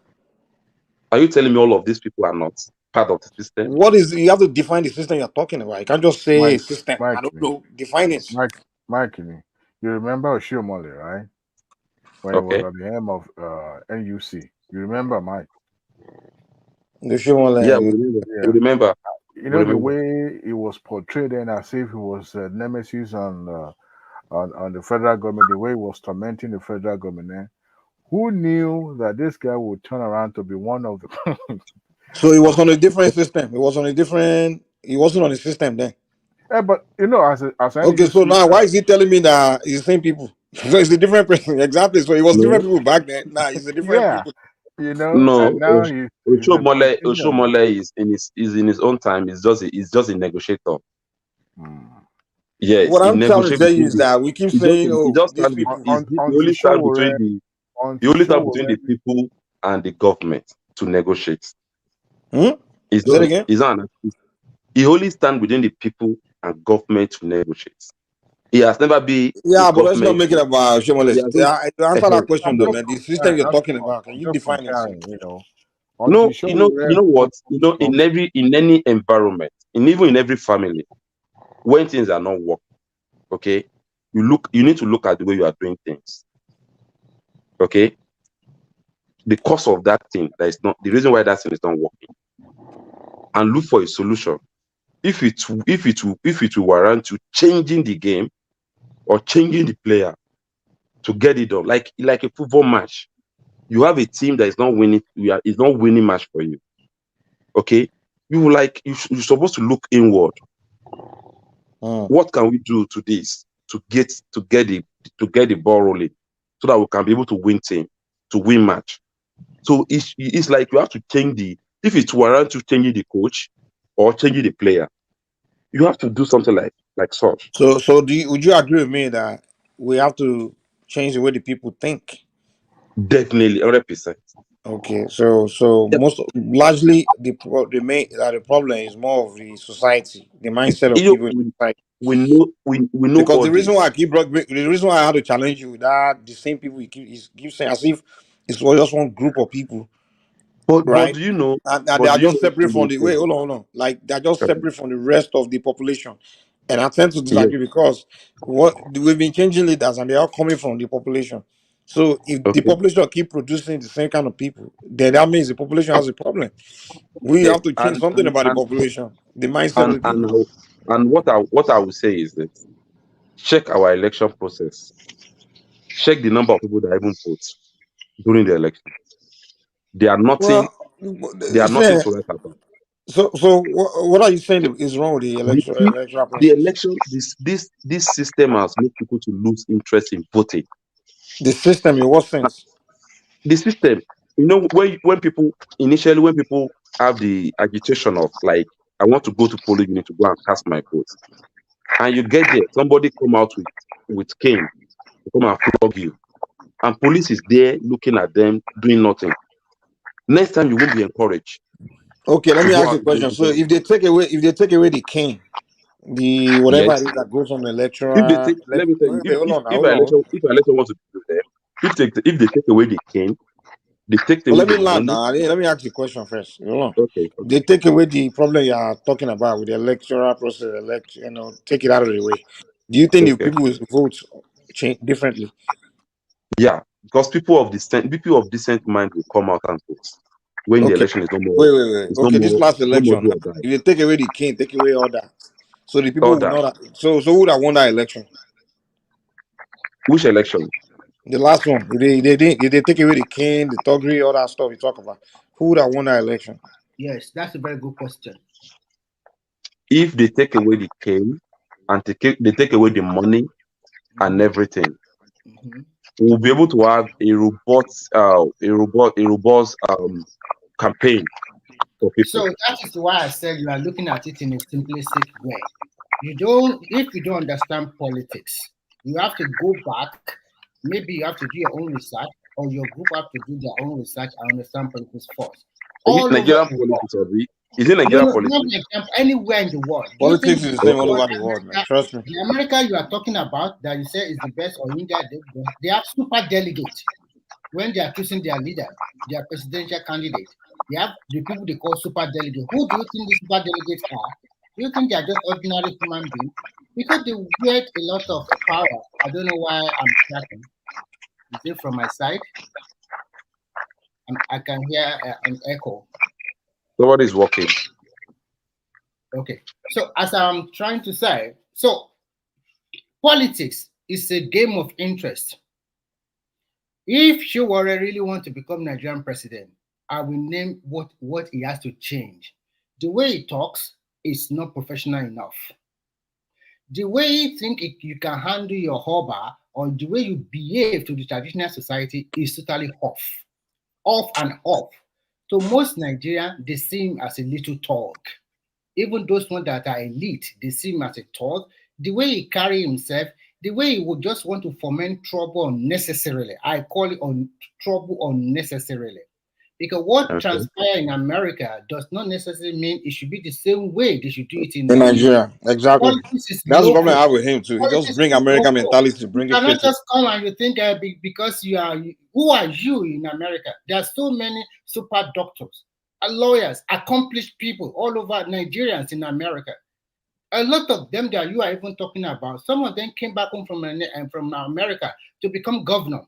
Are you telling me all of these people are not part of the system? What is you have to define the system you're talking about? You can't just say Mike, system. I don't Mike, know. Define it. Mike, you remember Oshiomhole, right? When he was Okay. at the helm of NUC. You remember, Mike? Yeah, we remember. Yeah. We remember. You know the way it was portrayed then, as if he was nemesis on the federal government, the way he was tormenting the federal government. Who knew that this guy would turn around to be one of the? So it was on a different system. It was on a different. He wasn't on the system then. Yeah, but you know, as Okay, so now why is he telling me that it's the same people? So it's a different person. Exactly. So it was different people back then. Now it's a different people. You know, No, and now he's a politician. Oshiomhole is in his own time. He's just a negotiator. Yes, What he I'm trying to negotiates tell you between is that we keep he saying, "Oh, just these stand people." he only stand between the people and the government to negotiate. Say it again. He's not an artist. He only stand within the people and government to negotiate. He has never been Yeah, but let's not make it about Shomole. Answer that question I'm though, just man. The system you're talking about, can I'm you just define it? comparing, you know. No, you know what? You know, in any environment, even in every family, when things are not working, okay, you need to look at the way you are doing things. Okay. The cause of that thing that is not the reason why that thing is not working. And look for a solution. If it will warrant you changing the game or changing the player to get it done, like a football match. You have a team that is not winning, is not winning match for you. Okay, you're supposed to look inward. What can we do to this to get the ball rolling so that we can be able to win match? So it's like you have to change if it warrants you changing the coach or changing the player, you have to do something like such. So would you agree with me that we have to change the way the people think? Definitely, 100%. Okay, so largely the problem is more of the society, the mindset of people in society. we know Because all the reason this. why the reason why I had to challenge you, that the same people you keep saying as if it's just one group of people, But right? do you know? And But they are do you just know separate in from the the thing? hold on. Like they're just Okay. separate from the rest of the population. And I tend to Yes. disagree because we've been changing leaders and they are coming from the population. So if the Okay. population keep producing the same kind of people, then that means the population has a problem. We Yeah. have to change something about the population, the mindset of the people. And what I would say is that check our election process. Check the number of people that even vote during the election. They are nothing. Well, They are nothing to write about. so what are you saying is wrong with the You see, electoral the process? election, this system has made people to lose interest in voting. The system, in what sense? The system, when people have the agitation of like, I want to go to polling unit to go and cast my vote, and you get there, somebody come out with cane to come and flog you, and police is there looking at them doing nothing. Next time you won't be encouraged. Okay, let to me go ask you out a question. to So vote. if they take away the cane, the whatever Yes. it is that goes on the If they electoral, take, let me tell you, wait, hold on, if hold an on. election wants to do them, if they take away the cane, they take Well, away let me the land money. now. Let me ask you a question first. Hold on. Okay. They take away the problem you are talking about with the electoral process, take it out of the way. Do you think the Okay. people will vote change differently? Yeah, because people of decent mind will come out and vote when the Okay. election is no more. Wait. It's Okay, this last no more election, do or die. if they take away the king, take away all that. So the people will Order. not. So who would have won that election? Which election? The last one. If they take away the king, the toggery, all that stuff you talk about, who would have won that election? Yes, that's a very good question. If they take away the cane and they take away the money and everything, we'll be able to have a robust campaign for people. So that is why I said you are looking at it in a simplistic way. If you don't understand politics, you have to go back. Maybe you have to do your own research, or your group have to do their own research and understand politics first. All over Nigerian the world. politics, or is it No, Nigerian not politics? an example, anywhere in the world. Do you Politics think is the same all over the world, man. Trust me. the America you are talking about that you say is the best, or India, they have super delegates when they are choosing their leader, their presidential candidate. They have the people they call super delegates. Who do you think the super delegates are? Do you think they are just ordinary human beings? Because they wield a lot of power. I don't know why I'm tracking. Is it from my side? I can hear an echo. Nobody's working. Okay. So as I'm trying to say, so politics is a game of interest. If Shiwore really want to become Nigerian president, I will name what he has to change. The way he talks is not professional enough. The way you think you can handle your hobby or the way you behave to the traditional society is totally off and off. So most Nigerians, they see him as a little thug. Even those ones that are elite, they see him as a thug. The way he carry himself, the way he would just want to foment trouble unnecessarily. I call it trouble unnecessarily. Because what transpires in America does not necessarily mean it should be the same way they should do it in In Nigeria. Nigeria, exactly. Politics is That's the problem I local. have with him too. He just Politics bring is American local. mentality to You bring it cannot straight to. just come and you think because who are you in America? There are so many super doctors, lawyers, accomplished people all over Nigerians in America. A lot of them that you are even talking about, some of them came back home from America to become governor.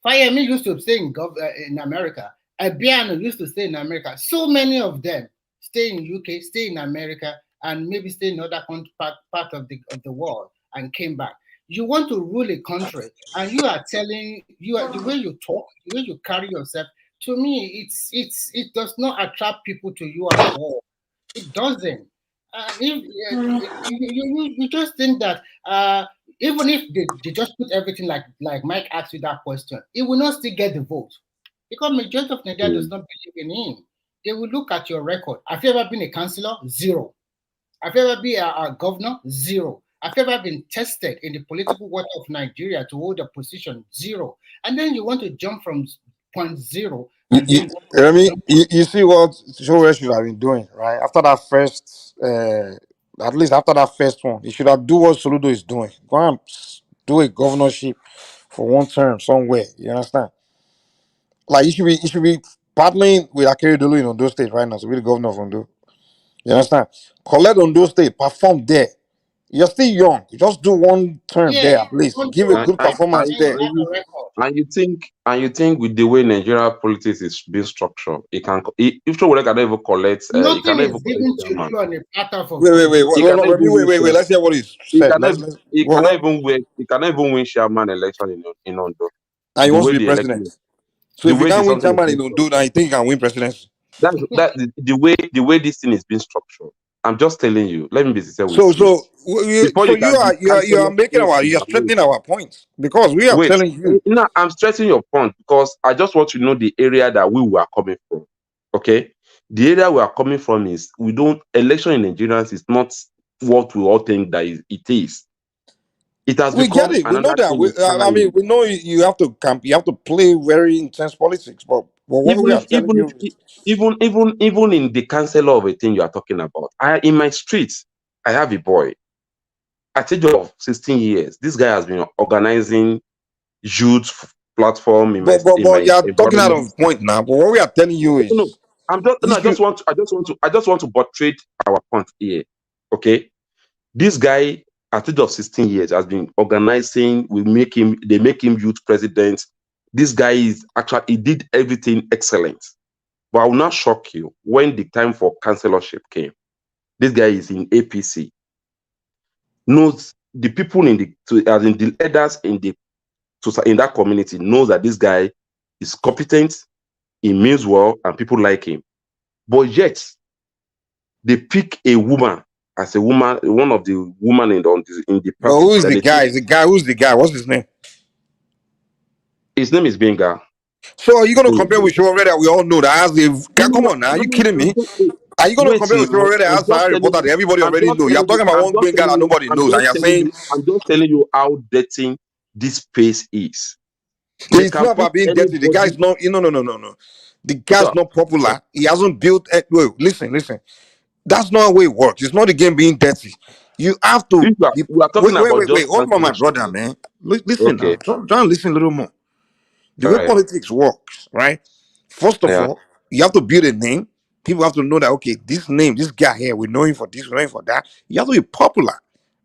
Fayemi used to stay in America. Abiano used to stay in America. So many of them stay in UK, stay in America, and maybe stay in other part of the world and came back. You want to rule a country, and you are telling the way you talk, the way you carry yourself. To me, it does not attract people to you at all. It doesn't. You just think that even if they just put everything like Mike asked you that question, it will not still get the vote because majority of Nigeria does not believe in him. They will look at your record. Have you ever been a councillor? Zero. Have you ever been a governor? Zero. Have you ever been tested in the political water of Nigeria to hold a position? Zero. And then you want to jump from point zero and then go You see what Show should have been doing, right? After that first At least after that first one, he should have do what Soludo is doing. Go and do a governorship for one term somewhere. You understand? Like he should be partnering with Akeredolu in Ondo State right now to be the governor of Ondo. You understand? Collect Ondo State, perform there. You're still young. Just do one term Yeah, there at least. one Give a term, good performance and there. you have a record. And you think with the way Nigeria politics is being structured, if Showore cannot even collect, he Nothing cannot even is collect given to chairman. you on a platter for Wait, free. He cannot even win wait. chairman. Let's hear what he said. He What, cannot what? even win. He cannot even win chairman election in Ondo. And he The wants to way be the election, president. So the if you way the can't win something is chairman being in Ondo, now you think you can win presidency. the way this thing is being structured. I'm just telling you. Let me be sincere with So you. Before so you can be you are councillor making you are strengthening our points because we are wait, telling you. no, I'm stressing your point because I just want to know the area that we were coming from. Okay, the area we are coming from is we don't election in Nigerians is not what we all think that it is. It has We get become it. We know another that. thing I mean, entirely. we know you have to camp. You have to play very intense politics. But what we Even are if telling you, even in the council of a thing you are talking about, in my street, I have a boy at the age of 16 years. This guy has been organizing youth platform in but my you are talking out environment. of point now. But what we are telling you No, is, I just want to portray our point here. Okay, this guy at the age of 16 years has been organizing. They make him youth president. This guy is actually he did everything excellent. But I will not shock you when the time for councillorship came. This guy is in APC. Knows the people as in the elders in that community knows that this guy is competent, he means well, and people like him. But yet they pick a woman as one of the women in the but party. who is the guy? Is the guy? Who's the guy? What's his name? His name is Benga. So are you going to compare with Showore that we all know that has the? Come on now, are you kidding me? Are you going to Wait, compare with Showore that I'm has just a telling reporter you. that everybody I'm already just know? You're telling you. talking about I'm one just Benga telling that you. nobody I'm knows, and just you're telling saying you. I'm just telling you how dirty this space is. They it's can not put about being dirty. The guy anybody. is not. No. The guy's So, not popular. He hasn't built. Wait, listen. That's not the way it works. It's not the game being dirty. You have to. we are talking about Wait. just Hold on, my councillorship. brother, man. Listen now. Okay. Try and listen a little more. The All way right. politics works, right? First of Yeah. all, you have to build a name. People have to know that, okay, this name, this guy here, we know him for this, we know him for that. You have to be popular,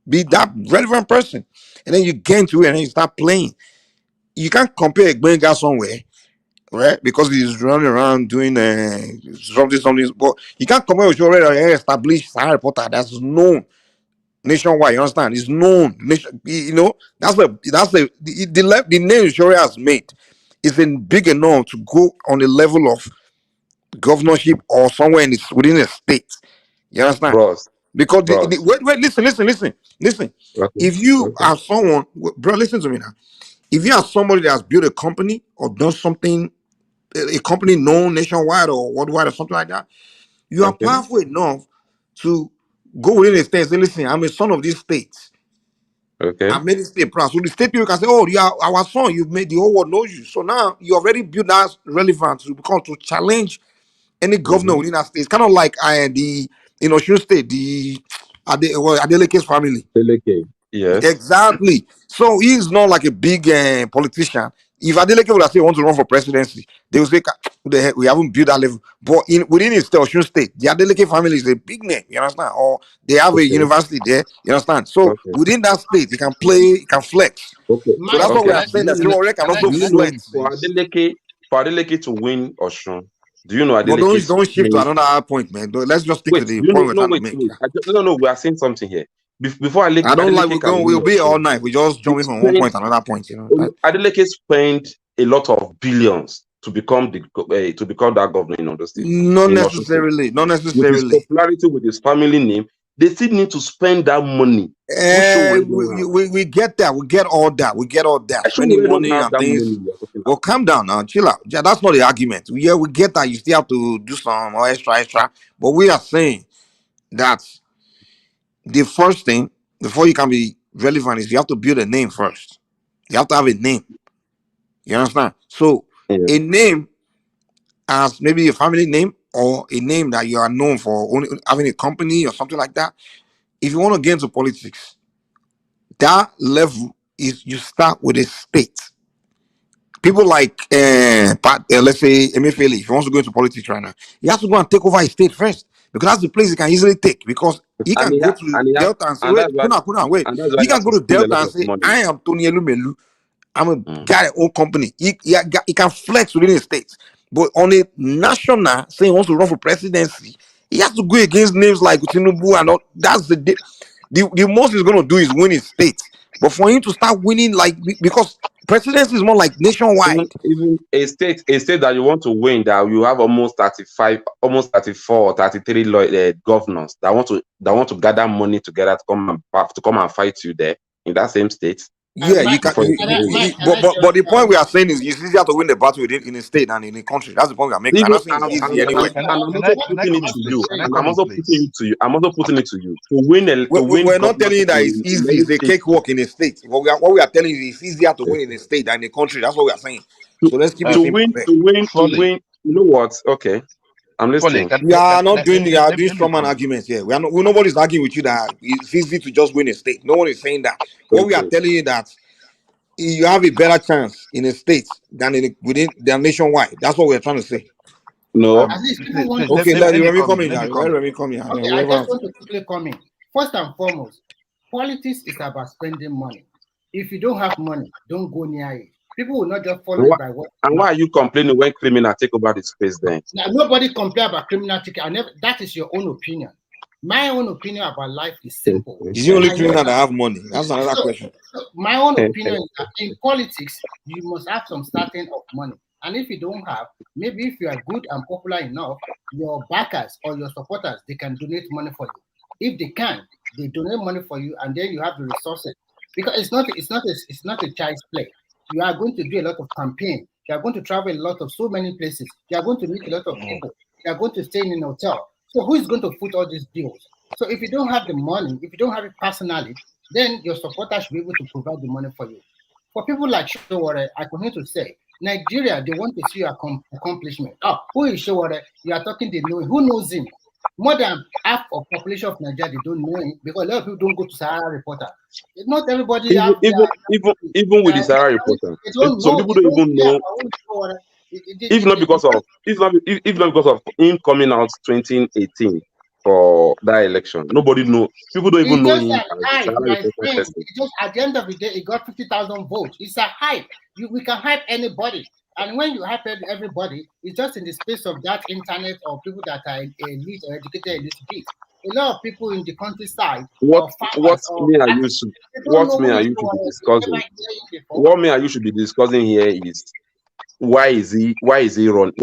be that relevant person. And then you get into it and then you start playing. You can't compare a guy somewhere, right? Because he's running around doing something. But you can't compare with your already established Sahara reporter that's known nationwide. You understand? It's known. You know, the name Shore has made is big enough to go on the level of governorship or somewhere within a state. You understand? Bros. Because Bros. wait, listen. Okay. If you Okay. are someone, bro, listen to me now. If you are somebody that has built a company or done something, a company known nationwide or worldwide or something like that, you are Okay. powerful enough to go within a state and say, listen, I'm a son of this state. I Okay. made it state proud. So the state people can say, oh, you are our son. You've made the whole world knows you. So now you already built that relevance to challenge any governor Mm-hmm. within that state. It's kind of like the in Osun State, the Adeleke's family. Deleke. Yes. Exactly. So he's not like a big politician. If Adeleke would have said want to run for presidency, they would say, "Who the heck, we haven't built that level." But within his state, Osun State, the Adeleke family is a big name. You understand? Or they have a Okay. university there. You understand? So Okay. within that state, he can play, he can flex. Okay. So that's what we Okay. are saying. That Shirore can Do also you know flex. for Adeleke to win Osun? Do you know But Adeleke don't shift to spent? another point, man. Let's just stick to Wait. the Do you know? point we're No. trying to Wait. make. Wait. No. We are saying something here. Before I don't like Adeleke can win we'll be here all Osun, night. We just he jumping from one spent point to another point, you know. That, Adeleke spent a lot of billions to become that governor in Ondo State, not in Osun State. necessarily. With his popularity, with his family name, they still need to spend that money. Which show we don't have. We get that. We get all that. We get all that. I show Spending we don't money have and that things. money you are talking Well, about. calm down now. Chill out. Yeah, that's not the argument. Yeah, we get that. You still have to do some or extra. But we are saying that the first thing before you can be relevant is you have to build a name first. You have to have a name. You understand? So Yeah. a name as maybe a family name or a name that you are known for having a company or something like that. if you want to get into politics, that level is you start with a state. People like let's say Emefiele, if he wants to go into politics right now, he has to go and take over his state first, because that's the place he can easily take, because he And can he go ha- to and he ha- Delta and say, and wait, that's why Kuna, wait. and that's why He he has can go to to steal a Delta lot and of say, money. I am Tony Elumelu. I'm a guy that own company. He can flex within the states. But on a national, saying he wants to run for presidency, he has to go against names like Tinubu and all. That's the most he's going to do is win his states. But for him to start winning, because presidency is more like nationwide. Even a state that you want to win, that you have almost 35, almost 34, 33 governors that want to gather money together to come and fight you there in that same state. Yeah, you can. Before you can win. But the point we are saying is it's easier to win the battle in a state than in a country. That's the point we are making. I'm Even not saying it's easy anyway. and I'm also putting it to you, and I'm also putting it to you. I'm also putting it to you to win We're not telling you government that it's in easy. many It's a states. cakewalk in a state. What we are telling you is it's easier to win in a state than in a country. That's what we are saying. So let's keep it To simple. win. You know what? Okay, I'm listening. We are not doing we are doing strongman arguments here. We are not. Nobody's arguing with you that it's easy to just win a state. No one is saying that. What we are telling you that you have a better chance in a state than than nationwide. That's what we're trying to say. No. At least people want Okay, to let Remy come in. Let Remy come in. Okay, I just want to quickly come in. First and foremost, politics is about spending money. If you don't have money, don't go near it. People will not just follow you by what. And why are you complaining when criminals take over the space then? Now, nobody complain about criminality. That is your own opinion. My own opinion about life is simple. Is the only criminal that have money? That's another question. So my own opinion is that in politics, you must have some starting of money. And if you don't have, maybe if you are good and popular enough, your backers or your supporters, they can donate money for you. If they can, they donate money for you, and then you have the resources. Because it's not a child's play. You are going to do a lot of campaign. You are going to travel a lot of so many places. You are going to meet a lot of people. You are going to stay in a hotel. So who is going to foot all these bills? So if you don't have the money, if you don't have it personally, then your supporters should be able to provide the money for you. For people like Showore, I continue to say, Nigeria, they want to see your accomplishment. Oh, who is Showore? You are talking, they know him. Who knows him? More than half of population of Nigeria, they don't know him because a lot of people don't go to Sahara Reporter. Not everybody Even with the Sahara Reporter, some people don't even know. If not because of him coming out 2018 for that election, nobody know. People don't even know him as a hype, Sahara my Reporter friend. person. It's just at the end of the day, it got 50,000 votes. It's a hype. We can hype anybody. And when you hype everybody, it's just in the space of that internet or people that are elite or educated a little bit. A lot of people in the countryside What farmers me and you should be discussing? What me and you should be discussing here is why is he running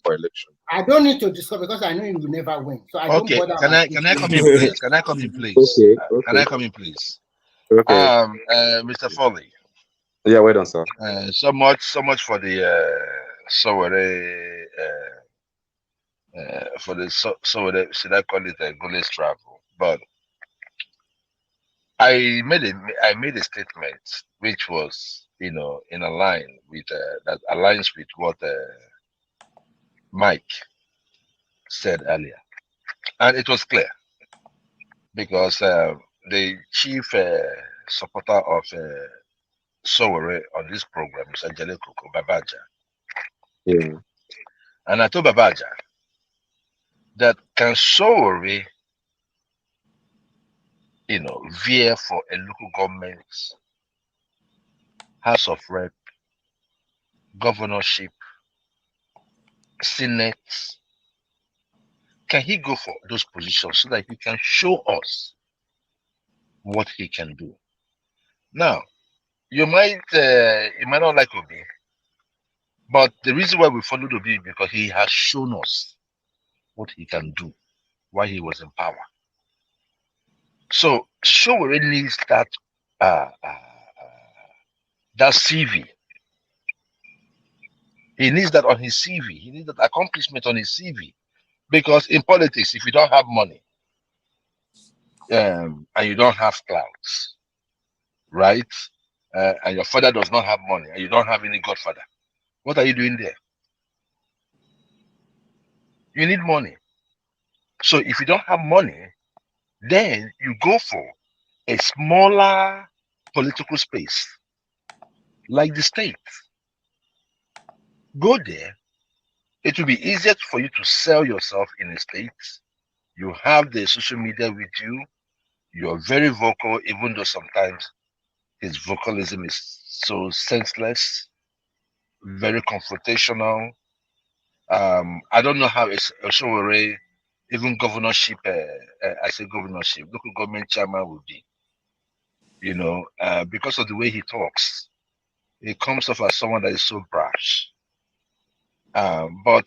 for election? I don't need to discuss because I know he will never win. So I don't bother. Can I come in, please? Can I come in, please? Okay. Can I come in, please? Okay. Mr. Foley. Yeah, well done, sir. So much for the should I call it a goalless travel? But I made a statement which was, in a line with that aligns with what Mike said earlier, and it was clear because the chief supporter of Sowore on this program is Angelico Babaja. Yeah. And I told Babaja that can Sowore, veer for a local government, House of Rep, governorship, Senate? Can he go for those positions so that he can show us what he can do? Now, you might not like Obi, but the reason why we followed Obi is because he has shown us what he can do while he was in power. So Sowore needs that CV. He needs that on his CV. He needs that accomplishment on his CV. Because in politics, if you don't have money and you don't have clouds, right? And your father does not have money and you don't have any godfather, what are you doing there? You need money. So if you don't have money, Then you go for a smaller political space, like the state. Go there. It will be easier for you to sell yourself in the state. You have the social media with you. You're very vocal, even though sometimes his vocalism is so senseless, very confrontational. I don't know how it's Oshowore, even governorship, I say governorship, local government chairman would be, because of the way he talks. He comes off as someone that is so brash, but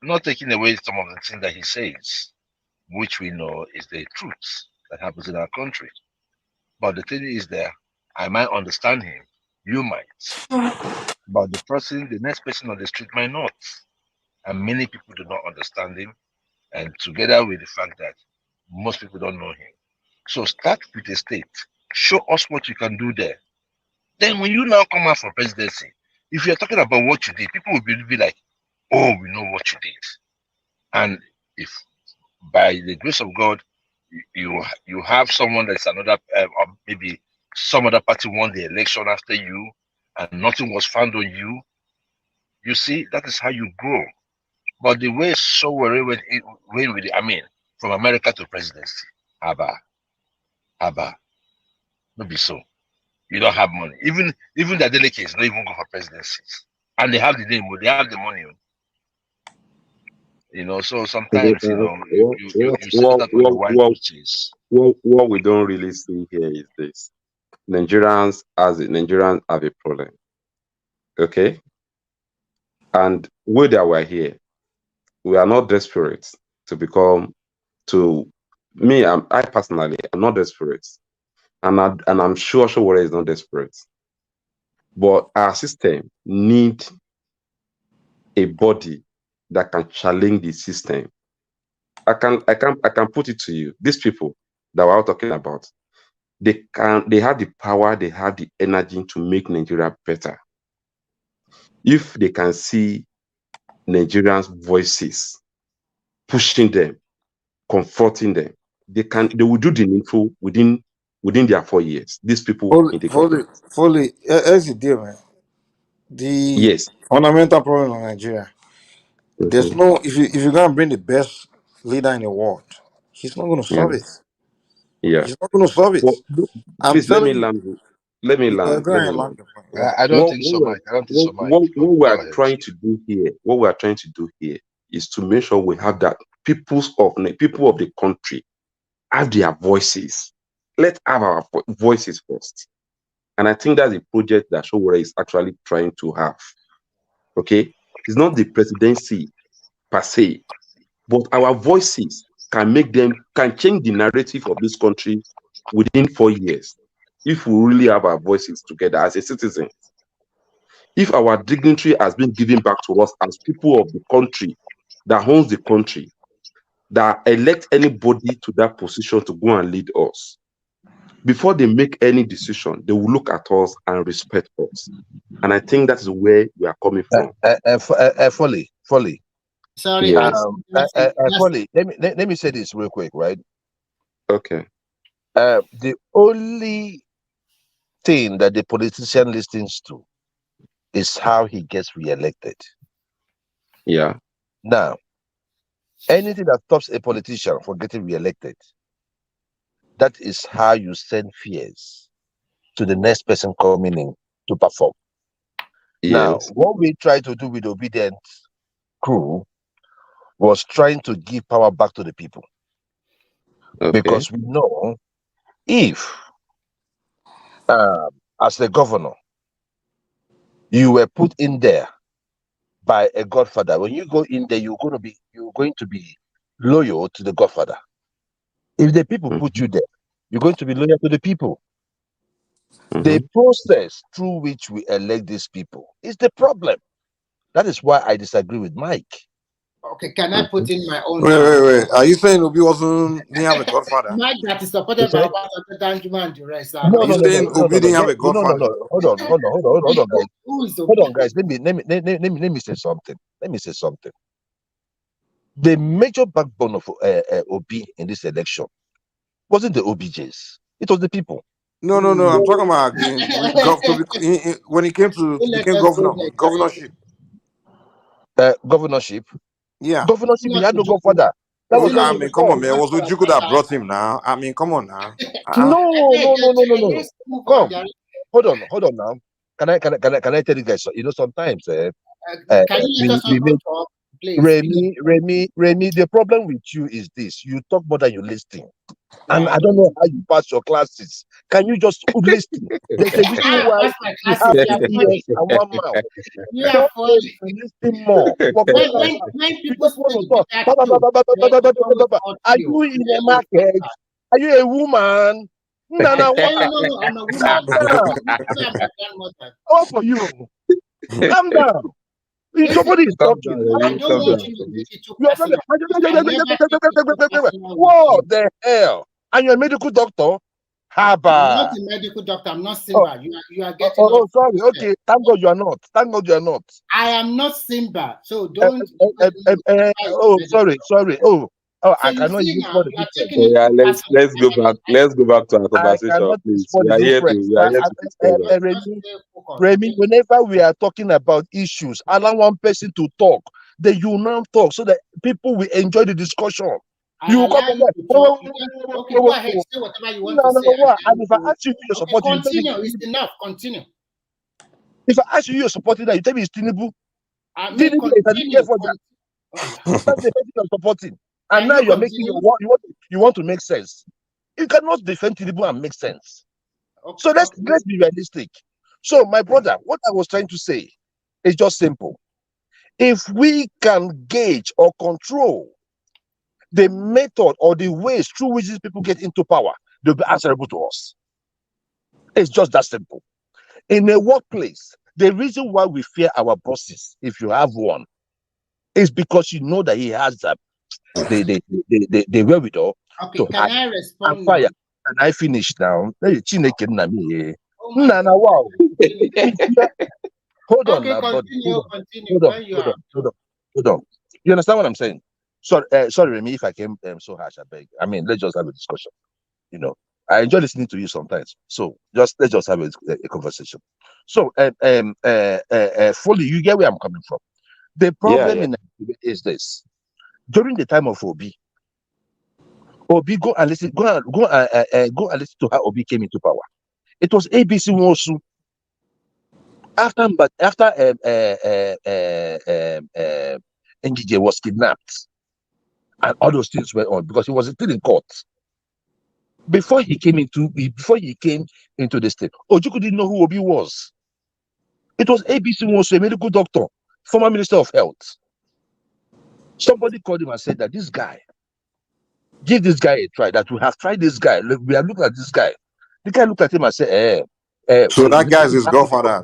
not taking away some of the things that he says, which we know is the truth that happens in our country. But the thing is that I might understand him, you might, but the next person on the street might not. And many people do not understand him. And together with the fact that most people don't know him. So start with the state. Show us what you can do there. Then when you now come out for presidency, if you're talking about what you did, people will be like, oh, we know what you did. And if by the grace of God, you have someone that's another, or maybe some other party won the election after you, and nothing was found on you, you see, that is how you grow. But the way Sowore went with it, I mean, from America to presidency, Abba, maybe so. You don't have money. Even the delegates don't even go for presidencies, and they have the name, they have the money. So sometimes you set up on the white horses. What we don't really see here is this: Nigerians have a problem. Okay, and we that we're here, we are not desperate to become. To me, I personally, I'm not desperate, and I'm sure Showore is not desperate. But our system need a body that can challenge the system. I can put it to you. These people that we're all talking about, they have the power, they have the energy to make Nigeria better. If they can see Nigerians' voices pushing them, comforting them, they will do the needful within their 4 years. These people in the government. Fully, as the deal, man. The fundamental problem in Nigeria. There's no if you're gonna bring the best leader in the world, he's not gonna solve it. Yeah. He's not gonna solve it. Well, please let me land. Let me land. Go Let ahead, me land. I don't think so, Mike. I don't think so, Mike. What we are trying to do here is to make sure we have that people of the country have their voices. Let's have our voices first. And I think that's the project that Showore is actually trying to have. Okay? It's not the presidency per se, but our voices can change the narrative of this country within 4 years. If we really have our voices together as a citizen, if our dignity has been given back to us as people of the country that owns the country, that elect anybody to that position to go and lead us, before they make any decision, they will look at us and respect us. And I think that's where we are coming from. Fully. Sorry, yes. Fully. Let me say this real quick, right? Okay. The only thing that the politician listens to is how he gets reelected. Yeah. Now, anything that stops a politician from getting reelected, that is how you send fears to the next person coming in to perform. Yes. Now, what we try to do with Obedient Crew was trying to give power back to the people. Okay. Because we know if, as the governor, you were put in there by a godfather, when you go in there, you're going to be loyal to the godfather. If the people put you there, you're going to be loyal to the people. The process through which we elect these people is the problem. That is why I disagree with Mike. Okay, can I put in my own? Wait. Are you saying Obi didn't have a godfather? Mike that is supported by Danjuma and the rest. No, you saying Obi didn't have a godfather? No. Hold on, guys. Hold on, guys. Let me say something. The major backbone of Obi in this election wasn't the OBJs. It was the people. No. I'm talking about when he came to became governorship. Governorship. Yeah. Governorship, he had no godfather. That was I just mean, come on, man. It was Ojukwu that brought him now. I mean, come on now. No. Come. Hold on now. Can I tell you guys? You know, sometimes Can you let us we make talk, please? Remy. The problem with you is this: you talk more than you listen. And Yeah, I don't know how you pass your classes. Can you just listen? There's a reason why you have 2 ears and 1 mouth. You are Don't funny. listen more. When You people just want speak, to talk. they Are you in a market? Are you a woman? No, No, what? I'm a woman. All for you. Calm down. If somebody is talking, I don't want you to take it too you are personal. I never take it too personal. what the hell? And you're a medical doctor? I'm not Haba. a medical doctor. I'm not Simba. You are getting off. Sorry. Okay. Thank God you are not. Thank God you are not. I am not Simba. So don't. Sorry. Oh, So I you cannot see even now, spoil the you are difference. taking it Yeah, too let's personal. go back. Let's go back to our I conversation, cannot please. spoil We the are here to difference. discuss that. Remy, whenever we are talking about issues, allow one person to talk. Then you now talk so that people will enjoy the discussion. You will come and say, Okay, go ahead. Say whatever you want to say. and if I ask you you're Okay, supporting, continue. It's enough. Continue. if I ask you you're supporting that, you tell me it's Tinubu. I mean, Tinubu is an idiot for that. That's the person you're supporting. And now you're making your you want to make sense. You cannot defend Tinubu and make sense. So let's be realistic. So my brother, what I was trying to say is just simple. If we can gauge or control the method or the ways through which these people get into power, they'll be answerable to us. It's just that simple. In a workplace, the reason why we fear our bosses, if you have one, is because you know that he has the wherewithal Okay, to can I and respond fire. now? And I finish now. Chineke nna m, eh. Oh my God. Wow. Hold on Okay, now, but continue. When you are hold on. You understand what I'm saying? Sorry, Remy, if I came so harsh, I beg. I mean, let's just have a discussion. You know, I enjoy listening to you sometimes. So let's just have a conversation. So, fully, you get where I'm coming from. The problem in Nigeria is this: during the time of Obi, go and listen to how Obi came into power. It was ABC Wosu. After NGJ was kidnapped, and all those things went on because he was still in court. Before he came into the state, Ojukwu didn't know who Obi was. It was ABC Wosu, a medical doctor, former minister of health. Somebody called him and said that this guy, give this guy a try. That we have tried this guy. Look, we have looked at this guy. The guy looked at him and said, So that guy's his godfather.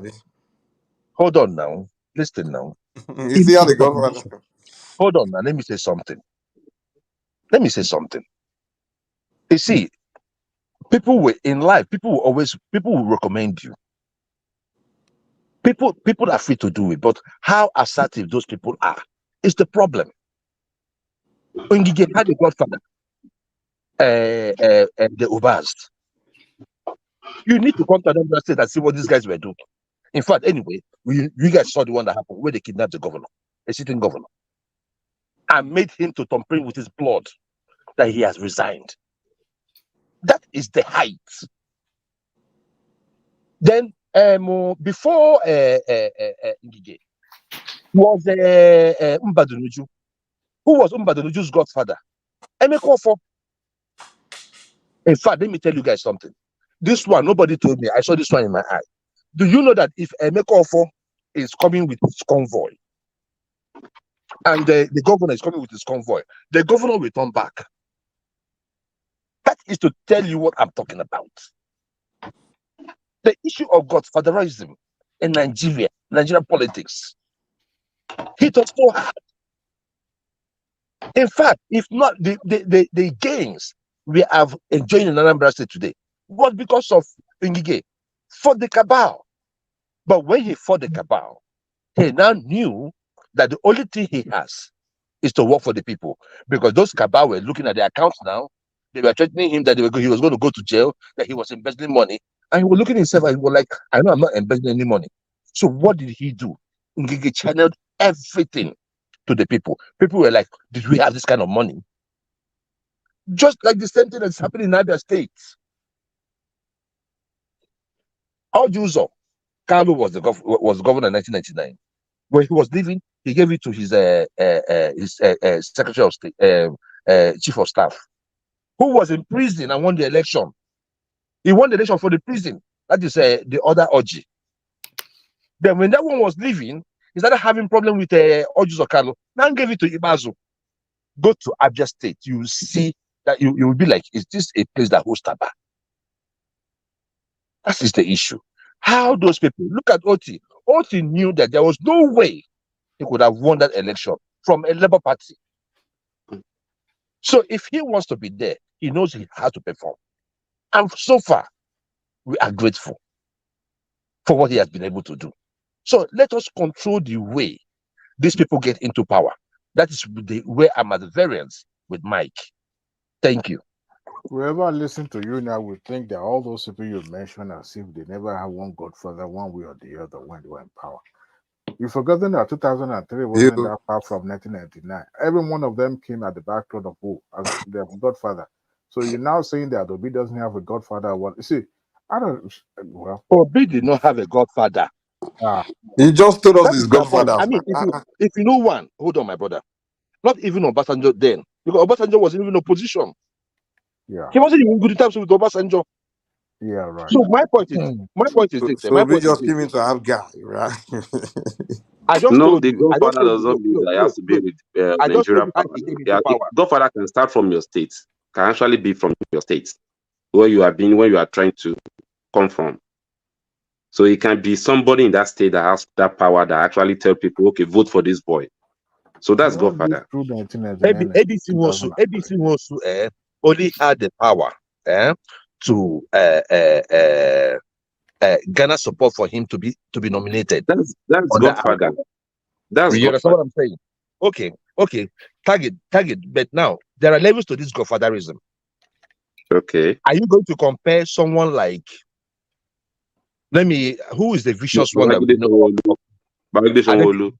Hold on now. Listen now. You see how the godfather. Hold on now. Let me say something. You see, people will recommend you. People are free to do it, but how assertive those people are is the problem. Ngige had a godfather, the Ubas. You need to come to them and say that see what these guys were doing. In fact, anyway, you guys saw the one that happened where they kidnapped the governor, a sitting governor, and made him to tamper with his blood that he has resigned. That is the height. Then before Ngige was Mbadunuju. Who was Mbadunuju's godfather? Emekofo. In fact, let me tell you guys something. This one, nobody told me. I saw this one in my eye. Do you know that if Emekofo is coming with his convoy, and the governor is coming with his convoy, the governor will turn back? That is to tell you what I'm talking about. The issue of godfatherism in Nigerian politics, hit us so hard. In fact, if not the gains we have enjoying in Anambra State today was because of Ngige fought the cabal. But when he fought the cabal, he now knew that the only thing he has is to work for the people, because those cabal were looking at the accounts now They were threatening him that he was going to go to jail, that he was embezzling money. And he was looking at himself and he was like, I know I'm not embezzling any money. So what did he do? He channeled everything to the people. People were like, did we have this kind of money? Just like the same thing that's happening in Abia State. Ojuzo Kalu was governor in 1999. When he was leaving, he gave it to his Secretary of State, Chief of Staff, who was in prison and won the election. He won the election for the prison. That is the other Oji. Then when that one was leaving, he started having problem with Ojuzo Kalu. Now gave it to Ibazu. Go to Abia State, you will see that you will be like, is this a place that hosts Taba? That is the issue. How those people look at Oti. Oti knew that there was no way he could have won that election from a Labour Party. So if he wants to be there, he knows he has to perform. And so far, we are grateful for what he has been able to do. So let us control the way these people get into power. That is where I'm at variance with Mike. Thank you. Whoever listen to you now would think that all those people you mentioned as if they never had one godfather one way or the other when they were in power. You've forgotten that 2003 wasn't that far from 1999. Every one of them came at the background of who as their godfather. So you're now saying that Obi doesn't have a godfather. What you see? I don't. Well, Obi did not have a godfather. He just told us That his is my point. godfather. I mean, if you know one, hold on, my brother. Not even Obasanjo then, because Obasanjo wasn't even in opposition. Yeah. He wasn't even good in terms with Obasanjo. Yeah, right. So my point is this. So we just came into our guy, right? I just no, told the you. godfather does not mean that it has to be with Nigerian power. Yeah, godfather can start from your state, can actually be from your state, where you have been, where you are trying to come from. So it can be somebody in that state that has that power that actually tell people, okay, vote for this boy. So that's godfather. ABC Nwosu only had the power to garner support for him to be nominated. That's godfather. That's you understand what I'm saying? Okay. Target. But now there are levels to this godfatherism. Okay. Are you going to compare someone like? Who is the vicious one that we know? Sanwo Olu.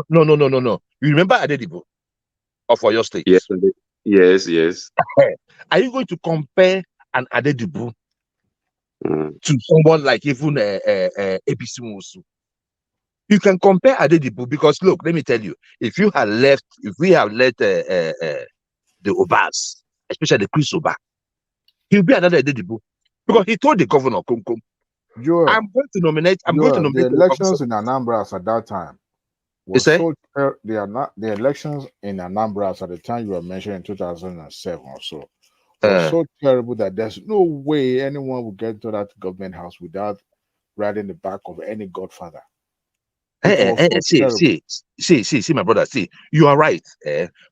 No. You remember Adedibo of Oyo State? Yes. Are you going to compare an Adedibo to someone like even ABC Nwosu? You can compare Adedibo because look, let me tell you, if we have let the Obas, especially the Chris Oba, he'll be another Adedibo because he told the governor Kumkum, I'm going to nominate. The elections in Anambra at that time was the elections in Anambra at the time you were mentioning in 2007 or so was so terrible that there's no way anyone would get to that government house without riding the back of any godfather. See, my brother. See, you are right,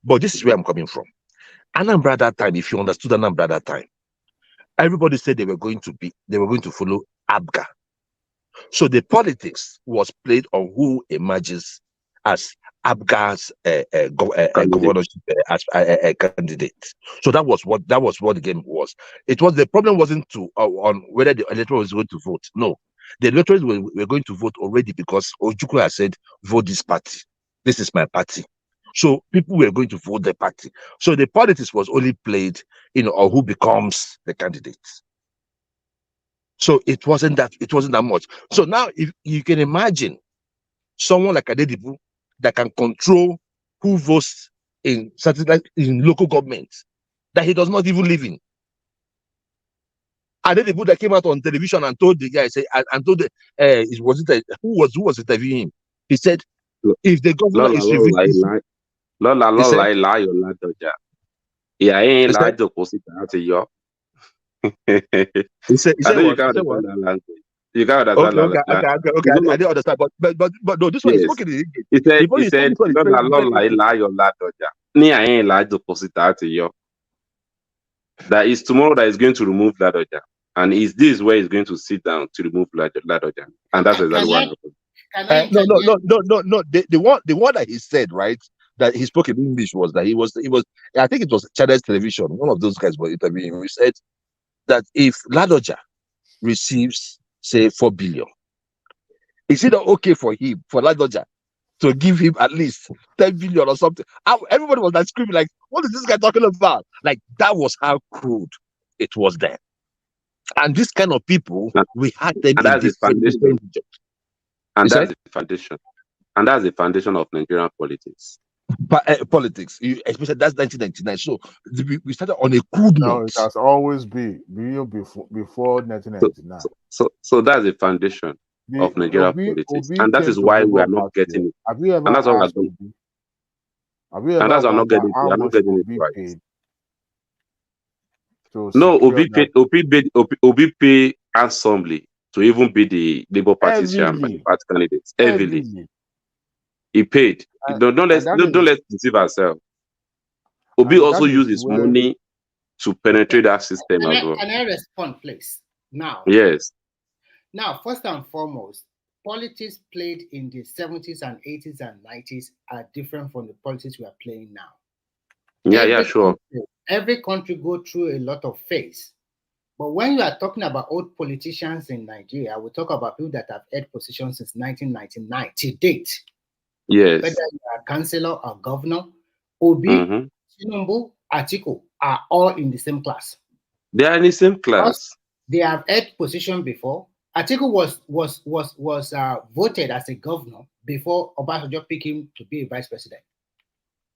but this is where I'm coming from. Anambra that time, if you understood Anambra that time, everybody said they were going to follow Abga. So the politics was played on who emerges as Abga's governorship candidate. So that was what the game was. The problem wasn't on whether the electorate was going to vote. No, the electorate were going to vote already because Ojukwu has said, vote this party. This is my party. So people were going to vote the party. So the politics was only played, on who becomes the candidate. So it wasn't that much. So now if you can imagine someone like Adedibu that can control who votes in local governments that he does not even live in. Adedibu that came out on television and told the guy, who was interviewing him? He said, if the governor is reviewing, he said what? You can't understand. Okay. I didn't understand, but no, this one is spoken in English. He said, that is tomorrow that is going to remove Ladoja. And is this where he's going to sit down to remove Ladoja? And that's exactly what happened. No. The one that he said, right? that he spoke in English was that he was I think it was Channels Television, one of those guys were interviewing him. He said that if Ladoja receives say 4 billion, is it not okay for him, for Ladoja, to give him at least 10 billion or something? Everybody was like screaming, like, what is this guy talking about? Like, that was how crude it was then. And this kind of people, we had them in that's the foundation. And that's the foundation. And that's the foundation of Nigerian politics. But politics, especially that's 1999. So we started on a crude note. No, it has always been before 1999. So that's the foundation of Nigerian politics, and that is why we are not getting it. Have you ever and that's why asked Obi? Have you ever and that's why I'm not wondered getting how we are not much getting it Obi right. paid to No, secure that? Obi pay handsomely to even be the Labour Party chairman, the Heavily. party candidates. Heavily. Heavily. He paid. Don't let's deceive ourselves. Obi And also that is used his where money to penetrate that system as well. Can I respond, please? Now, Yes. Now, first and foremost, politics played in the 70s and 80s and 90s are different from the politics we are playing now. Yeah, sure. Every country go through a lot of phase. But when you are talking about old politicians in Nigeria, we talk about people that have held positions since 1999 to date. Yes. Whether you are a councillor or governor, Obi, Tinubu, Atiku are all in the same class. They are in the same class. They have held position before. Atiku was voted as a governor before Obasanjo picked him to be a vice president.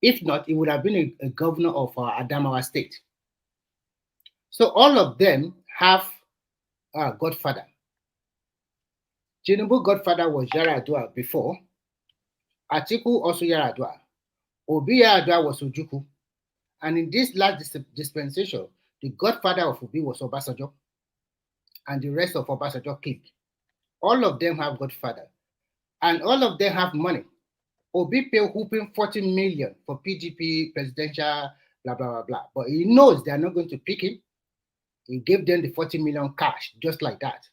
If not, he would have been a governor of Adamawa State. So all of them have a godfather. Tinubu godfather was Yar'Adua before. Atiku also Yar'Adua. Obi Yar'Adua was Ojukwu. And in this last dispensation, the godfather of Obi was Obasanjo. And the rest of Obasanjo clique. All of them have godfather. And all of them have money. Obi paid whooping 40 million for PDP presidential, blah, blah, blah, blah. But he knows they're not going to pick him. He gave them the 40 million cash, just like that.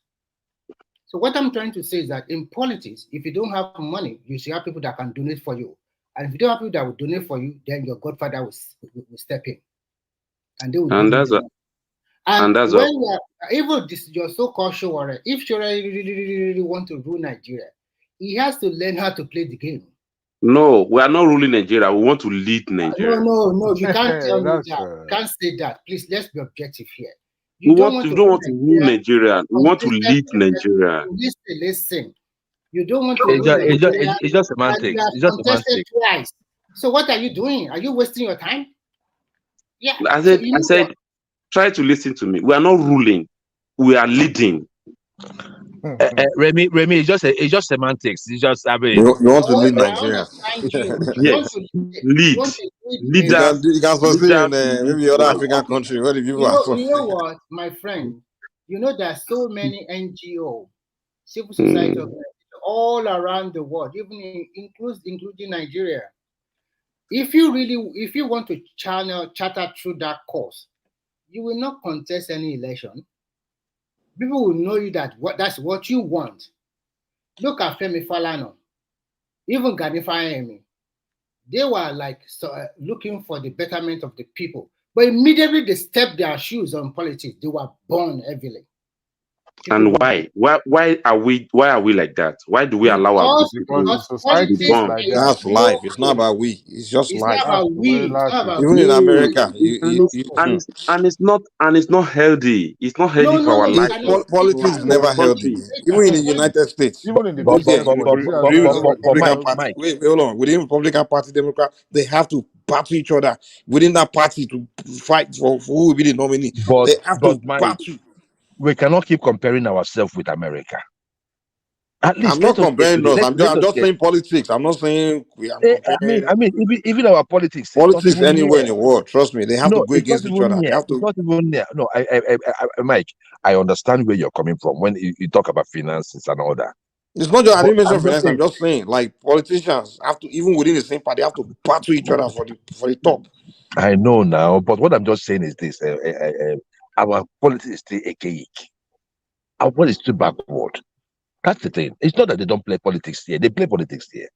So what I'm trying to say is that in politics, if you don't have money, you should have people that can donate for you. And if you don't have people that will donate for you, then your godfather will step in. And they will And that's when you are, even this, your so-called Showore, if Showore really want to rule Nigeria, he has to learn how to play the game. No, we are not ruling Nigeria. We want to lead Nigeria. No, you can't tell me that. You can't say that. Please, let's be objective here. We don't want to rule Nigeria. We want to lead Nigeria. Listen. You don't want to rule Nigeria. It's just semantics. It's just semantics. Twice. So what are you doing? Are you wasting your time? Yeah. I said, try to listen to me. We are not ruling. We are leading. Remy, it's just semantics. It's just, I mean, you want to lead Nigeria. Yes. Lead. Leaders. You can succeed in maybe other African countries where the people are suffering. You know what, my friend? You know there are so many NGO, civil society organizations all around the world, even including Nigeria. If you want to charter through that course, you will not contest any election. People will know you that's what you want. Look at Femi Falana, even Gani Fahimi. They were like looking for the betterment of the people, but immediately they stepped their shoes on politics. They were born heavily. And why? Why are we like that? Why do we allow our people to be born? That's life. It's not about we. It's just life. Not about we. Even in America, and it's not healthy. It's not healthy for our life. Politics is never healthy. Even in the United States, even in the Republican Party. Wait, hold on. Within Republican Party, Democrat, they have to battle each other within that party to fight for who will be the nominee. They have to battle. We cannot keep comparing ourselves with America. At least I'm not comparing us. I'm just saying politics. I'm not saying I mean, even our politics. Politics anywhere in the world. Trust me, they have to go against each other. They have to. It's not even there. No, Mike, I understand where you're coming from when you talk about finances and all that. It's not just I didn't mention finance. I'm just saying, like politicians have to, even within the same party, have to battle each other for the top. I know now, but what I'm just saying is this: our politics is still archaic. Our politics is still backward. That's the thing. It's not that they don't play politics here. They play politics here.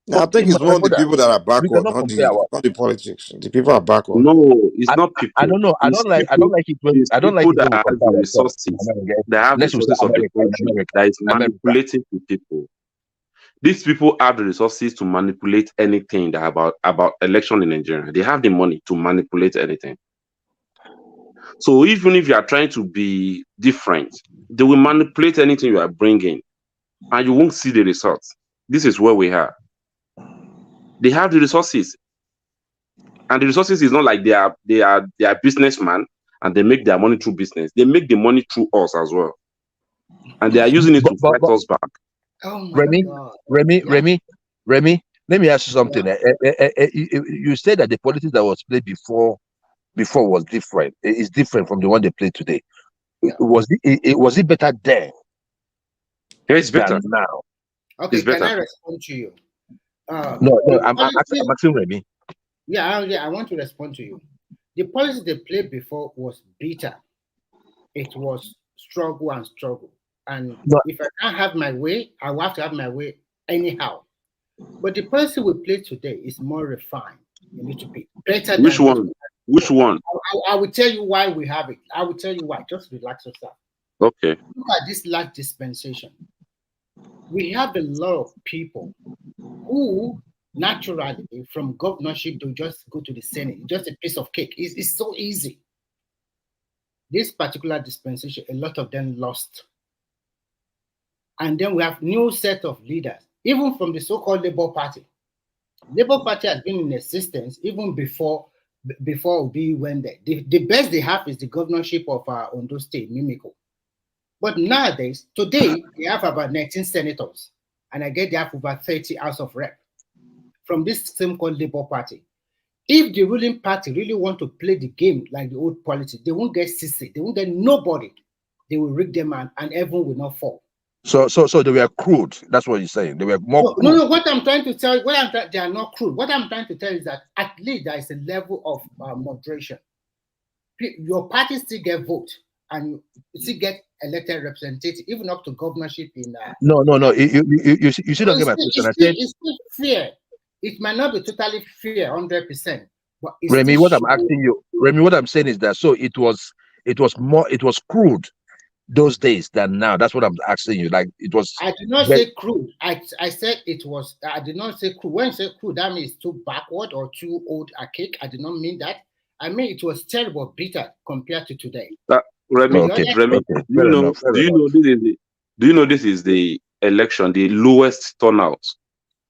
No, I think my it's more the brother, people that are we backward, cannot compare our. not the politics. The people are backward. No, it's not I people. don't know. I It's don't like. I people. don't like it when It's I don't like people it that when we have compare the ourselves. resources, America. that have the Let's say resources of the country, that is America. manipulating the people. These people have the resources to manipulate anything that about election in Nigeria. They have the money to manipulate anything. So even if you are trying to be different, they will manipulate anything you are bringing, and you won't see the results. This is where we are. They have the resources, and the resources is not like they are businessmen and they make their money through business. They make the money through us as well, and they are using it to fight us back. Oh my Remy, God. Remy, let me ask you something. You said that the politics that was played before was different. It is different from the one they play today. Was it better then It's better. than now? Okay, It's can better. I respond to you? No, I'm asking Remy. I want to respond to you. The policy they played before was bitter. It was struggle and struggle. And if I can't have my way, I will have to have my way anyhow. But the policy we play today is more refined, a little bit better. Which one? Which one? I will tell you why we have it. I will tell you why. Just relax yourself. Okay. Look at this last dispensation. We have a lot of people who naturally from governorship to just go to the Senate, just a piece of cake. It's so easy. This particular dispensation, a lot of them lost. And then we have new set of leaders, even from the so-called Labour Party. Labour Party has been in existence even before Obi went there. The best they have is the governorship of Ondo State, Mimiko. But nowadays, today, they have about 19 senators, and I get they have over 30 House of Rep from this same called Labour Party. If the ruling party really want to play the game like the old politics, they won't get CC, they won't get nobody. They will rig them and everyone will not fall. So they were crude. That's what you're saying. They were more crude. No. What I'm trying to tell you, they are not crude. What I'm trying to tell you is that at least there is a level of moderation. Your party still get vote and you still get elected representative, even up to governorship in. No. You still don't get my question. It's still fair. It might not be totally fair, 100%. But it's Remy, what I'm asking you, Remy, what I'm saying is that so it was crude those days than now. That's what I'm asking you. Like it was. I did not say crude. I said it was. I did not say crude. When you say crude, that means too backward or too old a cake. I did not mean that. I mean it was terrible, bitter compared to today. Remy, do you know this is the election, the lowest turnout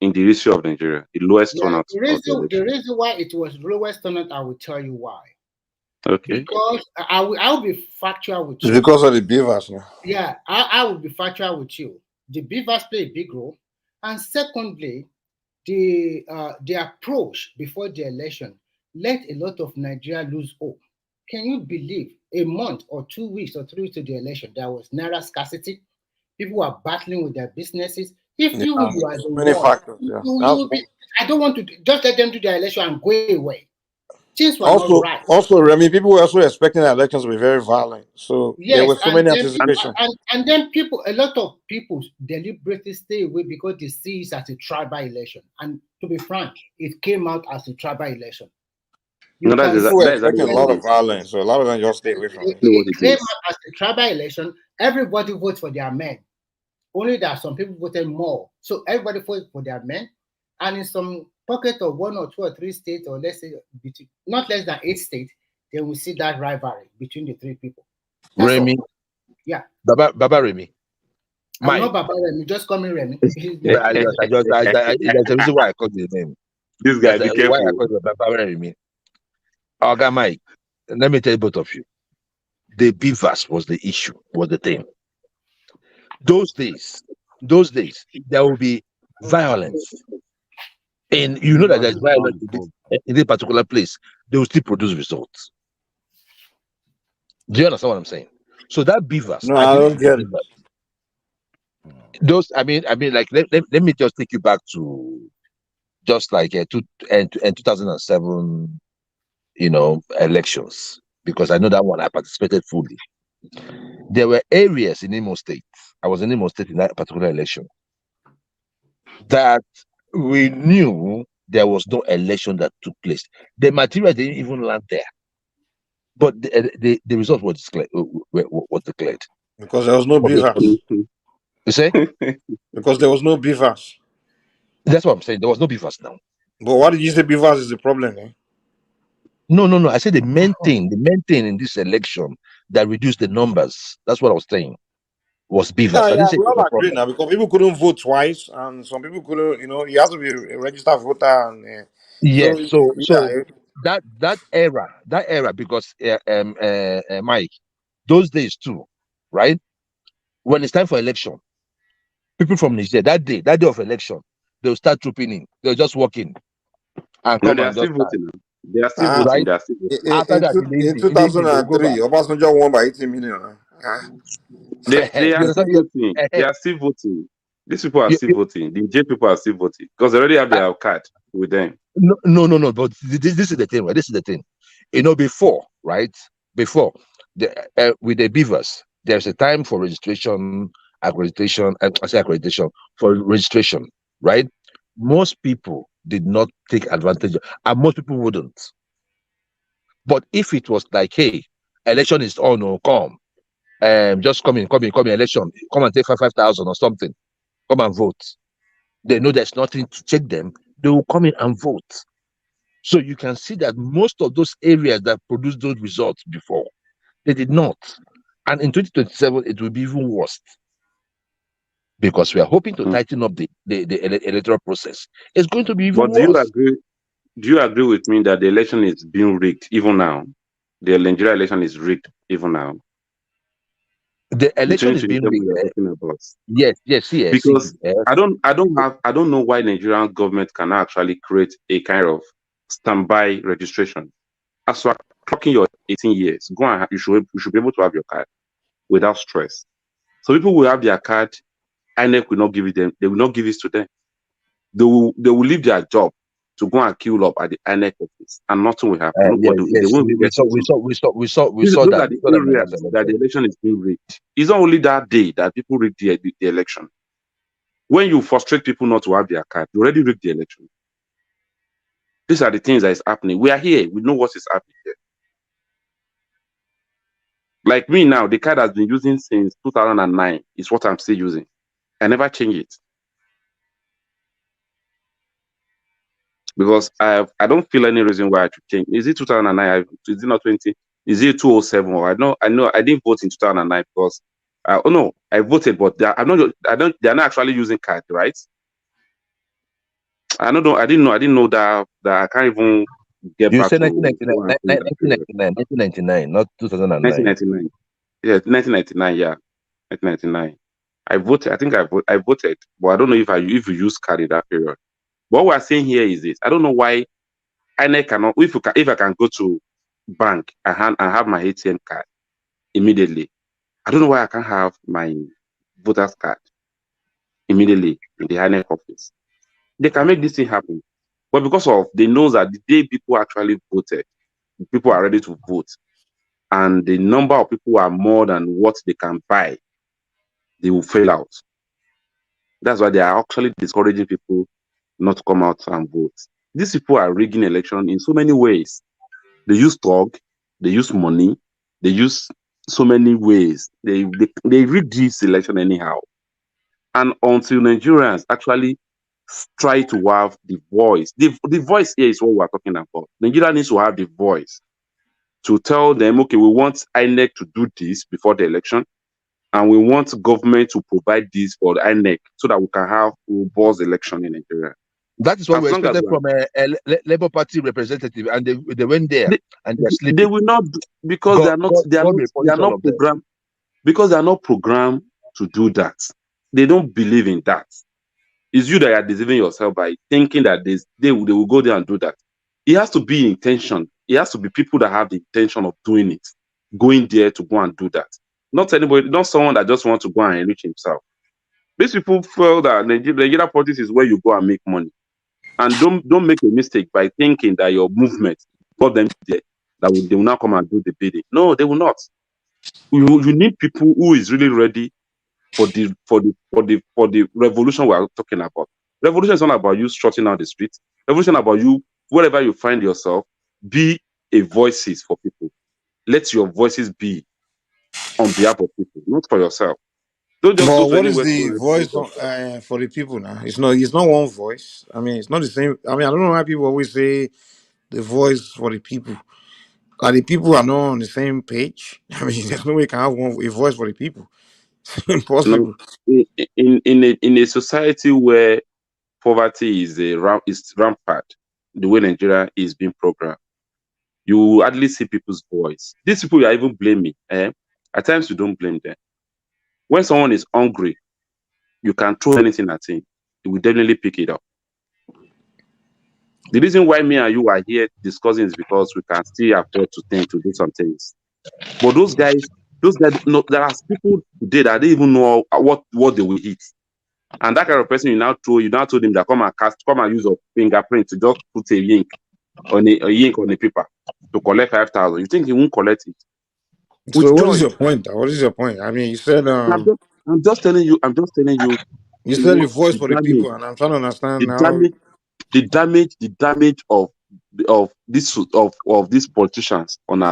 in the history of Nigeria, the lowest turnout. The reason why it was lowest turnout, I will tell you why. Okay. Because I will be factual with you. It's because of the beavers now. Yeah, I will be factual with you. The beavers play a big role, and secondly, the approach before the election let a lot of Nigeria lose hope. Can you believe a month or 2 weeks or 3 weeks to the election, there was naira scarcity? People were battling with their businesses. If you are the many one, factors, I don't want to just let them do their election and go away. Things were not right. Also, Remy, people were also expecting the elections to be very violent. So there were so many anticipations. And then a lot of people deliberately stay away because they see it as a tribal election. And to be frank, it came out as a tribal election. People were expecting a lot of violence, so a lot of them just stay away from it. It came out as a tribal election. Everybody votes for their men. Only that some people voted more. So everybody voted for their men. And in some pocket of 1 or 2 or 3 states, or let's say not less than 8 states, then we see that rivalry between the 3 people. That's Remy. all. Yeah. Baba Remy. I'm not Baba Remy, just call me Remy. That's the reason why I called your name. This guy, be careful. Why I called you Baba Remy. Okay, Mike, let me tell you both of you. The beavers was the issue, was the thing. Those days, there will be violence. And you know that there's violence in this particular place, they will still produce results. Do you understand what I'm saying? So that beavers. No, I don't get it. Those, I mean, like let me just take you back to just like 2007, elections, because I know that one I participated fully. There were areas in Imo State. I was in Imo State in that particular election. That we knew there was no election that took place. The material didn't even land there, but the result was declared. Because there was no beavers. You say? Because there was no beavers. That's what I'm saying. There was no beavers now. But why did you say beavers is the problem? Eh? No. I said the main thing in this election that reduced the numbers. That's what I was saying. Was beavers. I didn't say we it was all a agree problem. now because people couldn't vote twice, and some people couldn't. You have to be a registered voter, and Yes. So yeah. that era, because Mike, those days too, right? When it's time for election, people from Nigeria that day of election, they'll start trooping in. They'll just walk in and No, come they are and just still start. voting. They are still voting. Right? They are still voting. After that, In in the evening, they will go 2003, back. Obasanjo won by 18 million. They are You still understand? voting. They are still voting. These people are still voting. The J people are still voting because they already have their card with them. No. But this is the thing, right? This is the thing. Before, right? Before, with the beavers, there's a time for registration, accreditation. I say accreditation for registration, right? Most people did not take advantage, and most people wouldn't. But if it was like, hey, election is on, or come, just come in, election, come and take 5,000 or something, come and vote. They know there's nothing to check them. They will come in and vote. So you can see that most of those areas that produced those results before, they did not. And in 2027, it will be even worse because we are hoping to tighten up the electoral process. It's going to be even But do you worse. agree? Do you agree with me that the election is being rigged even now? The Nigeria election is rigged even now. The election is being rigged. We are talking about. Yes. Because I don't know why Nigerian government can actually create a kind of standby registration. As you are clocking your 18 years, go and you should be able to have your card without stress. So people will have their card, INEC will not give it them. They will not give it to them. They will leave their job to go and queue up at the INEC office, and nothing will happen. Nobody, they won't we get saw those that. are the areas that the election is being rigged. It's not only that day that people rig the election. When you frustrate people not to have their card, you already rigged the election. These are the things that is happening. We are here. We know what is happening here. Like me now, the card has been using since 2009. Is what I'm still using. I never change it because I don't feel any reason why I should change. Is it 2009? Is it not 20? Is it 207? Or I know I didn't vote in 2009 because I voted, but they are not actually using card, right? I didn't know that I can't even get You back said to 1999, not 2009. 1999. Yeah, 1999. Yeah, 1999. I voted. I think I voted, but I don't know if you use card in that period. What we're saying here is this: I don't know why INEC cannot. If I can go to bank and have my ATM card immediately, I don't know why I can't have my voter's card immediately in the INEC office. They can make this thing happen, but because of they know that the day people actually voted, people are ready to vote, and the number of people are more than what they can buy, they will fail out. That's why they are actually discouraging people not to come out and vote. These people are rigging election in so many ways. They use talk, they use money, they use so many ways. They rig this election anyhow. And until Nigerians actually try to have the voice, the voice here is what we're talking about. Nigeria needs to have the voice to tell them, okay, we want INEC to do this before the election, and we want government to provide this for the INEC so that we can have a robust election in Nigeria. That is what we expected from a Labour Party representative, and they went there and they're sleeping. They will not, because they are not programmed. Because they are not programmed to do that. They don't believe in that. It's you that are deceiving yourself by thinking that they will go there and do that. It has to be intention. It has to be people that have the intention of doing it, going there to go and do that. Not anybody, not someone that just wants to go and enrich himself. These people feel that Nigeria politics is where you go and make money. And don't make a mistake by thinking that your movement got them there, they will not come and do the bidding. No, they will not. You need people who is really ready for the revolution we are talking about. Revolution is not about you strutting out the street. Revolution is about you, wherever you find yourself, be a voices for people. Let your voices be on behalf of people, not for yourself. Don't just go But to what is anywhere to the represent voice yourself. for the people now? It's not. It's not one voice. I mean, it's not the same. I mean, I don't know why people always say the voice for the people. Like the people are not on the same page. I mean, there's no way you can have a voice for the people. It's No, impossible. in a society where poverty is is rampant, the way Nigeria is being programmed, you hardly see people's voice. These people you are even blaming, at times you don't blame them. When someone is hungry, you can throw anything at him, he will definitely pick it up. The reason why me and you are here discussing is because we can still afford to think to do some things. But those guys, no, there are people today that don't even know what they will eat. And that kind of person you now told him that come and use a fingerprint to just put a ink on a paper to collect 5,000. You think he won't collect it? So With what is joy. your point? What is your point? I mean, you said I'm just telling you, you said the what voice the for the damage, people, and I'm trying to understand the now. damage, the damage of these politicians on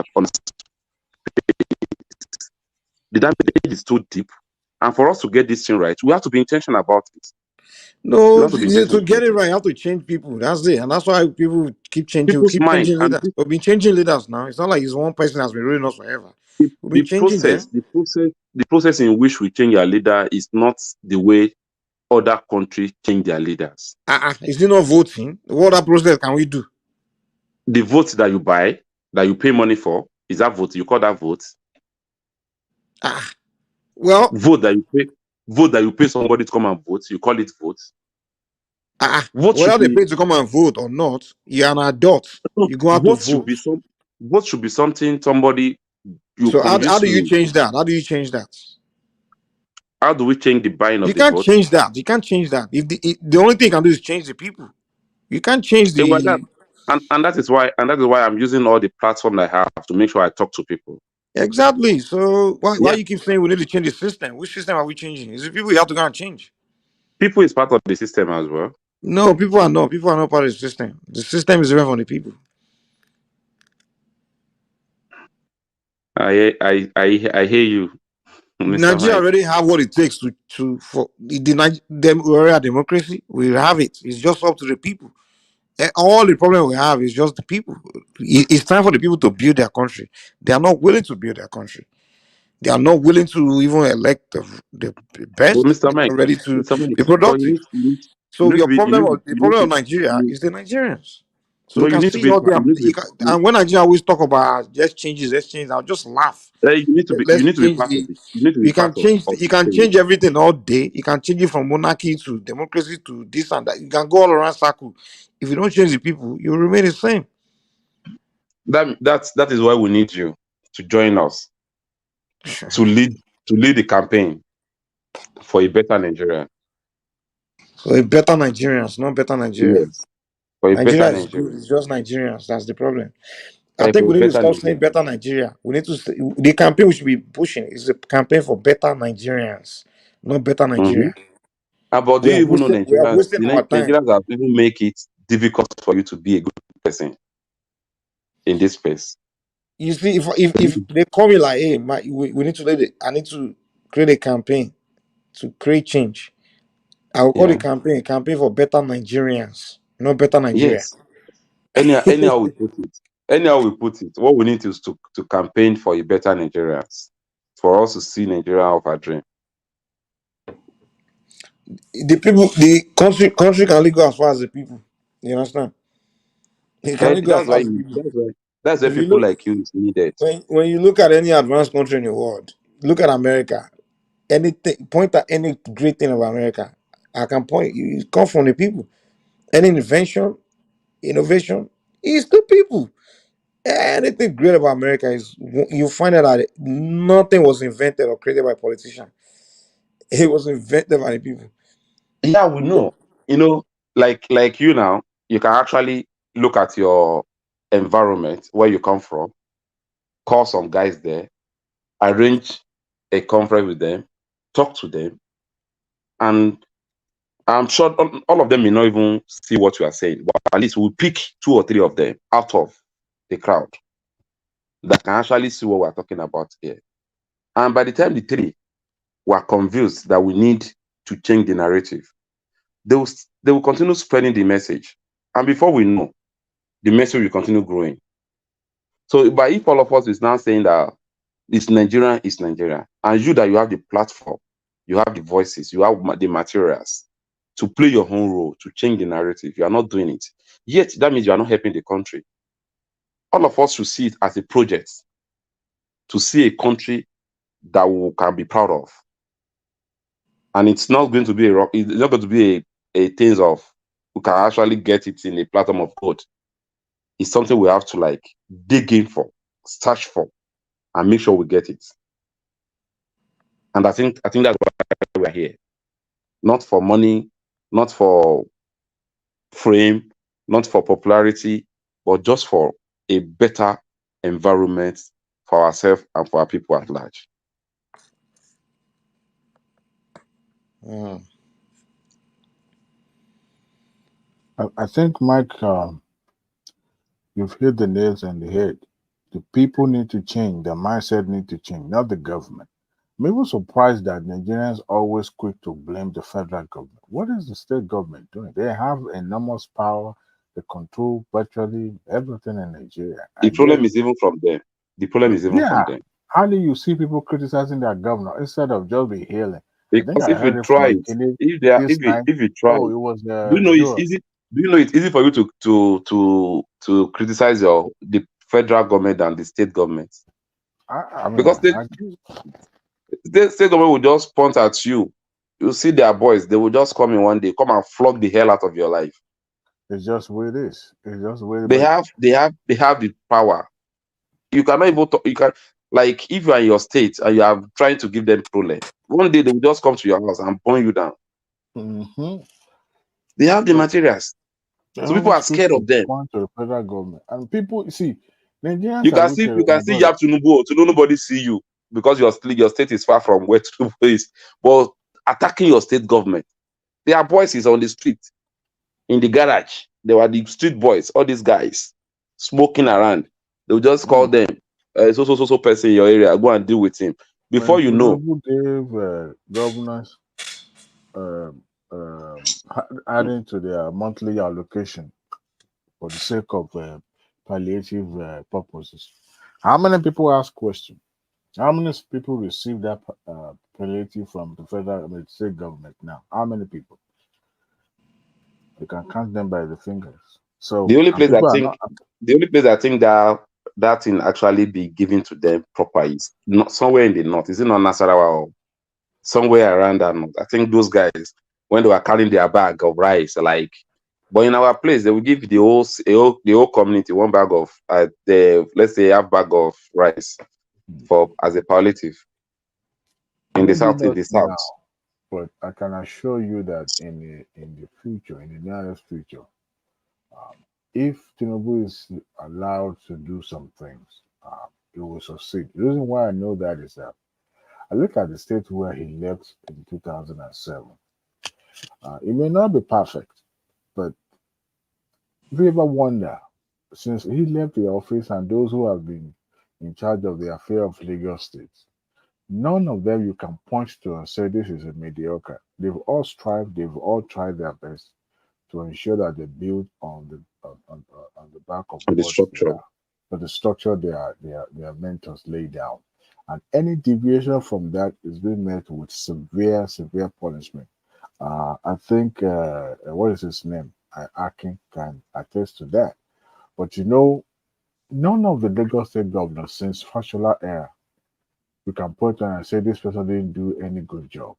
the damage is too deep. And for us to get this thing right, we have to be intentional about it. We No, have to be intentional to get about it it. right, you have to change people. That's it, and that's why people keep changing. We People's keep mind changing and leaders. We've been changing leaders now. It's not like it's one person that's been ruling us forever. We've been the changing process, them. the process in which we change our leader is not the way other countries change their leaders. Is it not voting? What other process can we do? The votes that you buy, that you pay money for, is that vote? You call that vote? Well, vote that you pay somebody to come and vote, you call it vote? Vote should whether they be pay to come and vote or not, you're an adult. You go out to vote should vote. be vote should be something somebody you So how convince do you me. change that? How do you change that? How do we change the buying You of the can't vote? change that. You can't change that. If the only thing you can do is change the people. You can't change Well, the and that is why I'm using all the platform I have to make sure I talk to people. exactly. So why Yeah, you keep saying we need to change the system? Which system are we changing? Is it people you have to go and change? people is part of the system as well. No, people are not. People are not part of the system. The system is different from the people. I hear you, Mr. Nigeria Mike. already have what it takes for them. We already have democracy. We have it. It's just up to the people. All the problem we have is just the people. It's time for the people to build their country. They are not willing to build their country. They are not willing to even elect the But best. Mr. They're Mike, not ready to Mr. Mike, be but productive. So your problem, the you need problem of to Nigeria you, is the Nigerians. So no, we you can need to see be all the you need to be and when Nigeria always talk about just changes, let's change. I'll just laugh. you Let's need to be change part of the. it. You need to be You can part of change. You the can change. change everything all day. You can change it from monarchy to democracy to this and that. You can go all around circle. If you don't change the people, you remain the same. That is why we need you to join us to lead the campaign for a better Nigeria. So a better Nigerians, not better Nigeria. Yes, for a better Nigeria is good. Nigeria. It's just Nigerians. That's the problem. I think For a we need to better stop saying Nigeria. better Nigeria. We need to the campaign we should be pushing is a campaign for better Nigerians, not better Mm-hmm. Nigeria. But do you even know We are Nigerians? wasting our time. Nigerians have even make it difficult for you to be a good person in this space. You see, if they call me like, hey, we need to I need to create a campaign to create change. I will call the Yeah. campaign a campaign for better Nigerians, not better Nigeria. Yes. Anyhow we put it, what we need is to campaign for a better Nigerians, for us to see Nigeria of our dream. The people, the country can only go as far as the people. You understand? It can only go as That's far why as the people. that's why If you people look like you is needed. when you look at any advanced country in the world, look at America. Anything point at any great thing of America. I can point. It comes from the people. Any innovation, it's the people. Anything great about America is you find out that nothing was invented or created by politicians. It was invented by the people. Yeah, we know. You know, like you now, you can actually look at your environment where you come from, call some guys there, arrange a conference with them, talk to them, and I'm sure all of them may not even see what you are saying, but at least we'll pick 2 or 3 of them out of the crowd that can actually see what we're talking about here. And by the time the 3 were convinced that we need to change the narrative, they will continue spreading the message. And before we know, the message will continue growing. So, but if all of us is now saying that it's Nigeria, and you have the platform, you have the voices, you have the materials to play your own role, to change the narrative, you are not doing it. Yet, that means you are not helping the country. All of us should see it as a project to see a country that we can be proud of. And it's not going to be a thing of we can actually get it in a platform of God. It's something we have to like dig in for, search for, and make sure we get it. And I think that's why we're here. Not for money, not for fame, not for popularity, but just for a better environment for ourselves and for our people at large. I think, Mike, you've hit the nails on the head. The people need to change. The mindset need to change, not the government. I'm even surprised that Nigerians always quick to blame the federal government. What is the state government doing? They have enormous power. They control virtually everything in Nigeria. The problem is even from them. The problem is even from them. How do you see people criticizing their governor instead of just be hailing? Because if you try it, if you try, it was do you know it's easy? Do you know it's easy for you to criticize the federal government and the state government? Because the state government will just point at you. You see their boys, they will just come in one day, come and flog the hell out of your life. It's just where it is. It's just where they have the power. You cannot even talk, you can, like, if you are in your state and you are trying to give them problem, one day they will just come to your house and burn you down. They have the materials. So people are scared of them. To the federal government. And people see Nigerians you can see Yap Tinubu, so nobody see you because your state is far from where Tinubu is. But attacking your state government, there are boys on the street, in the garage. They were the street boys, all these guys smoking around. They will just call them so person in your area, go and deal with him. Before you know, gave governors adding to their monthly allocation for the sake of palliative purposes. How many people ask questions? How many people receive that palliative from the federal state government now? How many people? You can count them by the fingers. So the only place I think that thing actually be given to them proper is not somewhere in the north. Is it not Nasarawa or somewhere around that north? I think those guys, when they were carrying their bag of rice, like, but in our place, they will give the whole community one bag of let's say half bag of rice as a palliative. In the south. Now, but I can assure you that in the future, in the nearest future, if Tinubu is allowed to do some things, it will succeed. The reason why I know that is that I look at the state where he left in 2007. It may not be perfect, but if you ever wonder, since he left the office and those who have been in charge of the affair of Lagos State, none of them you can point to and say this is a mediocre. They've all strived, they've all tried their best to ensure that they build on the back of the structure. The structure their mentors lay down. And any deviation from that is being met with severe punishment. I think what is his name? Akin can attest to that. But none of the Lagos State governors since Fashola era, we can point on and say this person didn't do any good job.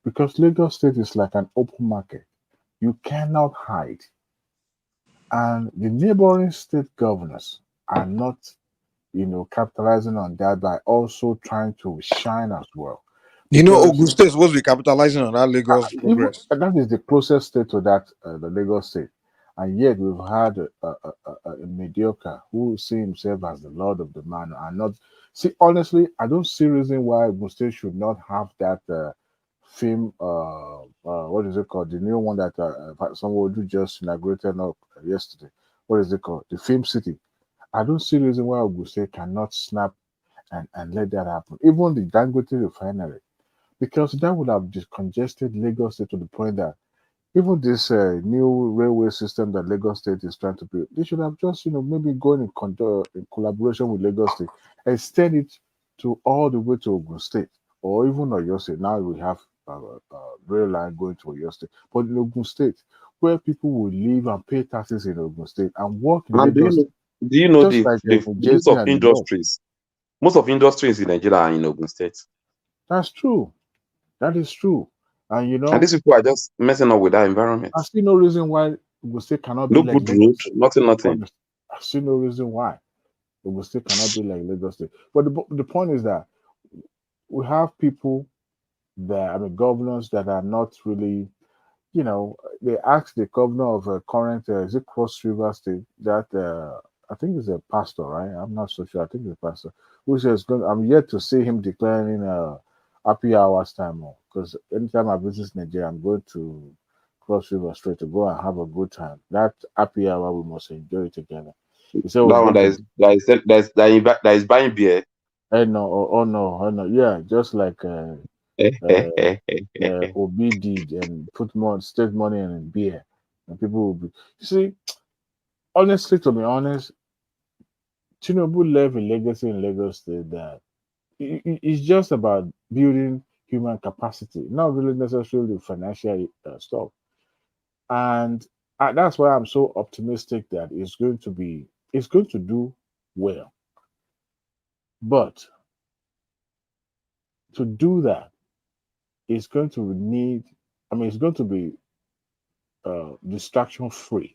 Because Lagos State is like an open market. You cannot hide. And the neighboring state governors are not, capitalizing on that by also trying to shine as well. Ogun State is supposed to be capitalizing on that Lagos progress. That is the closest state to that, the Lagos State. And yet we've had a mediocre who see himself as the Lord of the man and not. See, honestly, I don't see reason why Ogun State should not have that film, what is it called? The new one that Sanwo Olu just inaugurated yesterday. What is it called? The Film City. I don't see reason why Ogun State cannot snap and let that happen. Even the Dangote refinery, because that would have decongested Lagos State to the point that even this new railway system that Lagos State is trying to build, they should have just, maybe gone in collaboration with Lagos State, extend it to all the way to Ogun State or even Oyo State. Now we have rail line going to Oyo State, but in Ogun State, where people will live and pay taxes in Ogun State and work in And Lagos, do you know just like the in most Jersey of and the North. industries? Most of industries in Nigeria are in Ogun State. That's true. That is true. And And these people are just messing up with that environment. I see no reason why Ogun State cannot be No like good Lagos road, State. nothing. I see no reason why Ogun State cannot be like Lagos State. But the point is that we have people that, governors that are not really, they asked the governor of a current, is it Cross River State, that I think is a pastor, right? I'm not so sure. I think it's a pastor, who says, I'm yet to see him declaring happy hours time, because anytime I visit Nigeria, I'm going to Cross River Straight to go and have a good time. That happy hour, we must enjoy it together. He said, that one that is buying beer. Oh no, yeah, just like Obi did, and put more state money in beer, and people will be. You see, honestly, to be honest, Tinubu left a legacy in Lagos State that it's just about building human capacity, not really necessarily financial stuff. And that's why I'm so optimistic that it's going to do well. But to do that, it's going to need, it's going to be distraction free.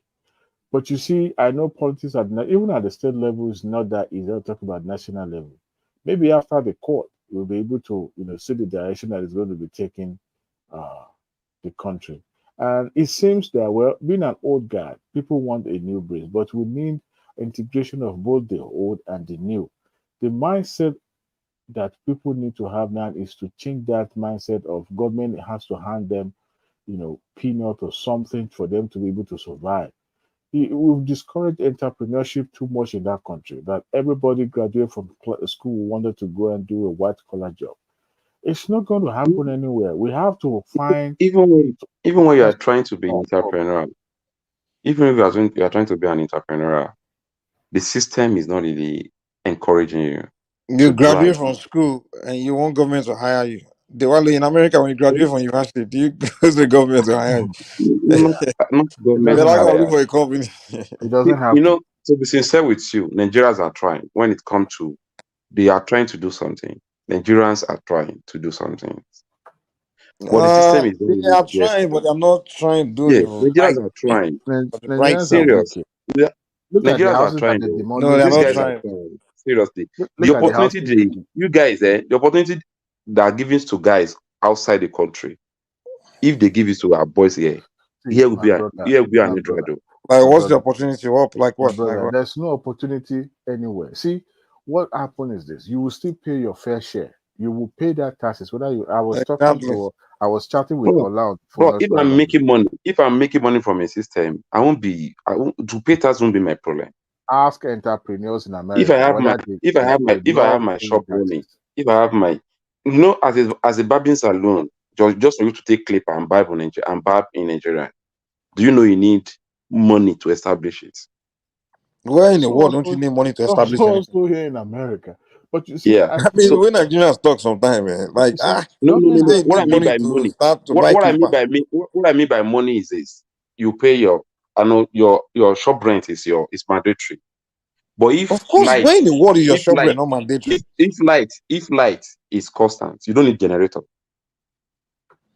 But you see, I know politics even at the state level is not that easy to talk about national level. Maybe after the court, we'll be able to, see the direction that is going to be taking the country. And it seems that, well, being an old guy, people want a new breed, but we need integration of both the old and the new. The mindset that people need to have now is to change that mindset of government has to hand them, peanut or something for them to be able to survive. We've discouraged entrepreneurship too much in that country, that everybody graduate from school wanted to go and do a white collar job. It's not going to happen anywhere. We have to find even when you are trying to be entrepreneurial, even if you are trying to be an entrepreneur, the system is not really encouraging you. You graduate from school and you want government to hire you. In America, when you graduate from university, do you go to the government to hire you? Not government They're not hire. gonna look for a company. It doesn't happen. To be sincere with you, Nigerians are trying. When it comes to, they are trying to do something. Nigerians are trying to do something. But the system is They are trying, but I'm not trying to do yeah, the Nigerians right are thing. trying. For the right Nigerians are Serious. wicked. Yeah. Look at the Nigerians are houses that trying they though. demolish. No, they're These not guys trying. are trying. Seriously. Look The at the opportunity houses. you guys, the opportunity that are given to guys outside the country, if they give it to our boys here, See, here will my be brother, an Edrado. Like, my what's the brother, opportunity? What, like my what? brother, Like, there's no opportunity anywhere. See, what happened is this: you will still pay your fair share. You will pay that taxes. Whether you, I was chatting with Bro, Ola if I'm making money from a system, to pay tax won't be my problem. Ask entrepreneurs in If I America have whether my shop money, if I have my, as a barbing salon, just for you to take clip and barb in Nigeria, do you know you need money to establish it? where in the world don't you need money to establish anything? Also here in America, but you see, Yeah. I mean, when Nigerians talk sometimes, man, like no. What I mean by to money, start to buy what I clipper. what I mean by money is this: you pay your shop rent is mandatory. But Of course, where in the world is your shop rent not mandatory? if light is constant, you don't need generator,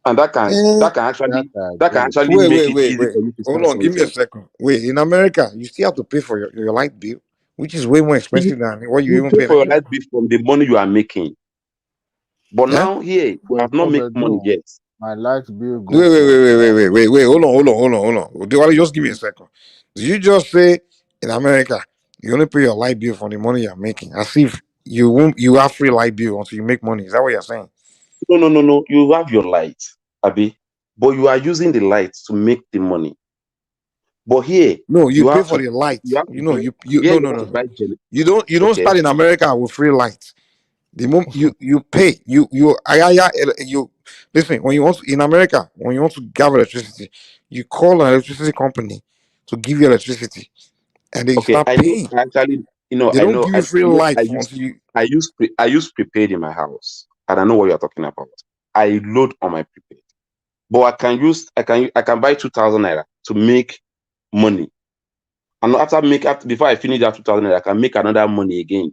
and that can actually make it easy Wait. for you to Hold start on, give me a something. second. Wait, in America, you still have to pay for your light bill, which is way more expensive than what you You even pay pay in for your Nigeria. light bill from the money you are making. But Yeah? now here we have not made money yet. My light bill goes. Wait. Hold on. Do you just give me a second? Did you just say in America you only pay your light bill from the money you're making? As if you have free light bill until you make money. Is that what you're saying? No. You have your light, Abi, but you are using the light to make the money. But here, No, you you pay have for to, the light. you have to You know, buy, you yeah, no you no have to no. buy gen. You don't Okay. start in America with free light. The moment you pay, you listen, when you want in America, when you want to have electricity, you call an electricity company to give you electricity, and they Okay, start I know. paying. Actually, They don't give you free I know. light until you. I use prepaid in my house, and I know what you're talking about. I load on my prepaid, but I can buy 2,000 naira to make money, and before I finish that 2,000 naira, I can make another money again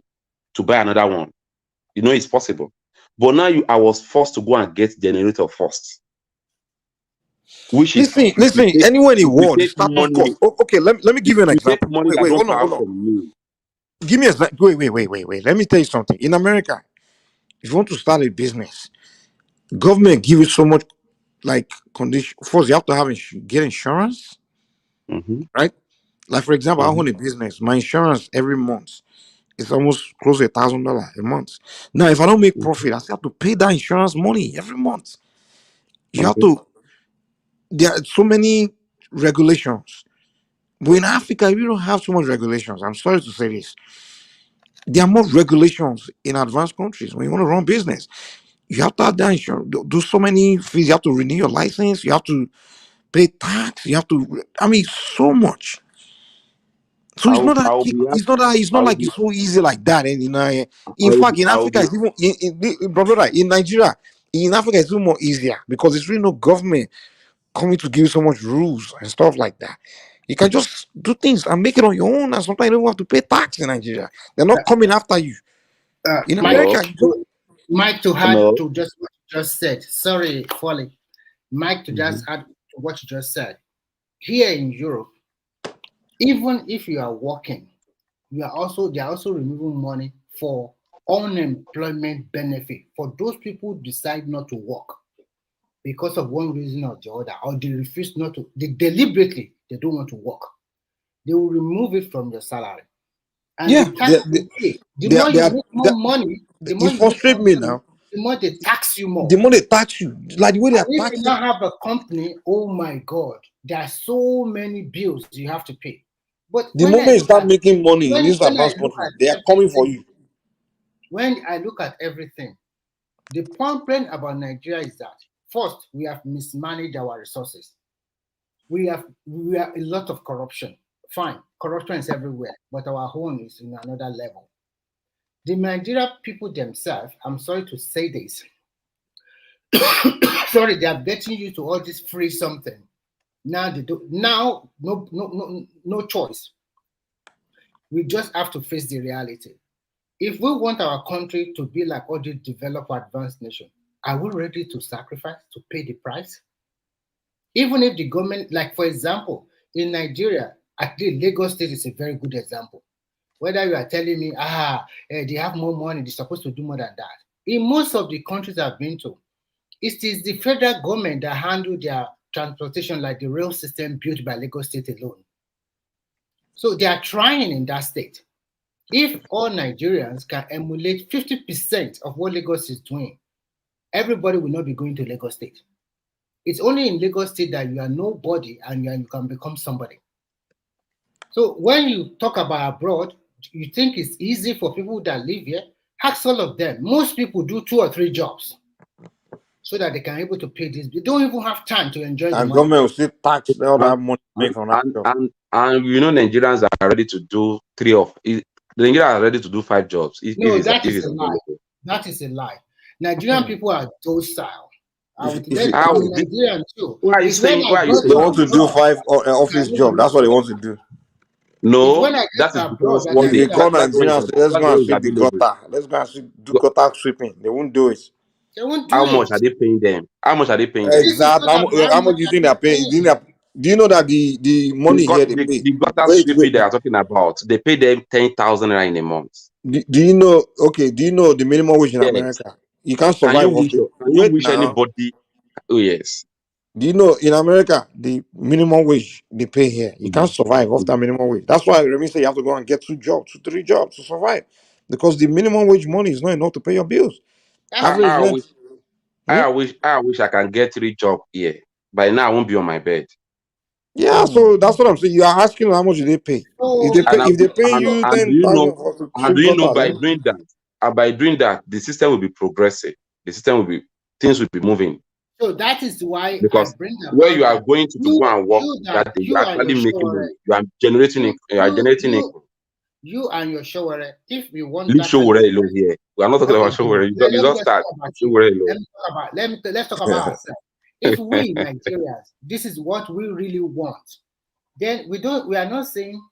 to buy another one. You know, it's possible. But now I was forced to go and get generator first, which is Listen. Anywhere in the it will world, the take startup cost. money. Okay, let me give you an It will take example. money Wait, that I wait, don't hold have on. from me. Give me a wait. Let me tell you something. In America, if you want to start a business, government give you so much like condition. First, you have to have get insurance, Mm-hmm. right? Like for example, I Mm-hmm. own a business. My insurance every month is almost close to $1,000 a month. Now, if I don't make profit, I still have to pay that insurance money every month. You have Okay. to. There are so many regulations. But in Africa, we don't have so much regulations. I'm sorry to say this. There are more regulations in advanced countries when you want to run business. You have to have that insurance. Do so many fees. You have to renew your license. You have to pay tax. You have to. I mean, so much. So it's not that. I'll be It's happy. not that. It's not I'll like be it's so easy like that. And in fact, in I'll Africa, be it's even brother, in Nigeria, in Africa, it's even more easier because it's really no government coming to give you so much rules and stuff like that. You can just do things and make it on your own, and sometimes you don't have to pay tax in Nigeria. They're not coming after you. In Mike, America, you don't. Mike, to add Hello. to just what you just said. Sorry, Folly. Mike, to Mm-hmm. just add to what you just said. Here in Europe, even if you are working, they are also removing money for unemployment benefit for those people who decide not to work because of one reason or the other, or they refuse not to. They deliberately they don't want to work. They will remove it from your salary. And Yeah, the tax you pay, the more you make more money, the more it you make frustrates more me money, now. the more they tax you The more. more they tax you, like the way they And are if you taxing. now have a company, oh my God, there are so many bills you have to pay. But The when I moment you look start at making money in this when I advanced look country, at they are coming for everything, you. when I look at everything, the complaint about Nigeria is that first we have mismanaged our resources. We have a lot of corruption. Fine, corruption is everywhere, but our own is in another level. The Nigerian people themselves, I'm sorry to say this, sorry, they are getting used to all this free something. Now they do. Now, no choice. We just have to face the reality. If we want our country to be like all the developed advanced nation, are we ready to sacrifice to pay the price? Even if the government, like for example, in Nigeria, at least Lagos State is a very good example. Whether you are telling me, they have more money, they're supposed to do more than that. In most of the countries I've been to, it is the federal government that handle their transportation, like the rail system built by Lagos State alone. So they are trying in that state. If all Nigerians can emulate 50% of what Lagos is doing, everybody will not be going to Lagos State. It's only in Lagos State that you are nobody and you can become somebody. So when you talk about abroad, you think it's easy for people that live here? Ask all of them. Most people do 2 or 3 jobs so that they can be able to pay this. They don't even have time to enjoy the And money. government will still tax all and that money make from that job. and you know Nigerians are ready to do the Nigerians are ready to do 5 jobs if No, it's that is a lie. available. That is a lie. Nigerian people are docile. I would If let you, How I'm is a it? Nigerian too. Why are you It's when saying I why are you go they saying to want this? to do abroad 5 that I office know job. the That's what they real want to thing. do. It's when No, I get that to is abroad because that one I If know you day that call that's people, what is Nigerians, let's that's go what and is sweep the available. gutter. Let's go and do gutter sweeping. They won't do it. they won't do How much it. are they paying them? How much are they paying them? This is Exactly. not about how How much much do you are think they they're paying? paying. Do you know that the money here they pay? The gutter Wait. sweeping they are talking about, they pay them 10,000 naira in a month. Do you know? Okay. Do you know the minimum wage in Yes. America? You can't Can you survive off wish the. can you Wait wish now. anybody? Oh yes. Do you know in America the minimum wage they pay here? You can't Mhm. survive off that Mhm. minimum wage. That's why Remy say you have to go and get 2 jobs, 2, 3 jobs to survive, because the minimum wage money is not enough to pay your bills. That's Average How rent. we I wish I can get 3 jobs here. By now, I won't be on my bed. Yeah, so that's what I'm saying. You are asking how much do they pay? If they pay, if they pay you And do 10,000 you know? for And do you know by doing that, the system will be progressive. The system will be things will be moving. So that is why Because I bring about where you are that. going to go and work, that you are actually making money. You are generating income. You and your shower, if we want Leave that kind Showore of alone here. We are not talking about Showore. You let me don't just start. talk about Showore you. alone. Let's talk about ourselves. If we Nigerians, this is what we really want, then we are not saying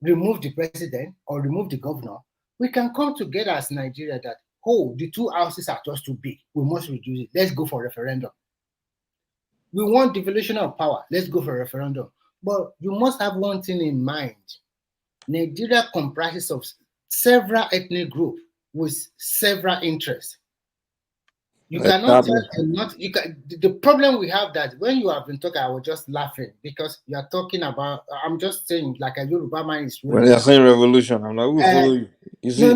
remove the president or remove the governor. We can come together as Nigeria that, the 2 houses are just too big. We must reduce it. Let's go for referendum. We want devolution of power. Let's go for a referendum. But you must have one thing in mind. Nigeria comprises of several ethnic groups with several interests. You cannot tell the problem we have that when you have been talking, I was just laughing because you are talking about, I'm just saying like a Yoruba man is when they are saying revolution, I'm like, who follow you? You see,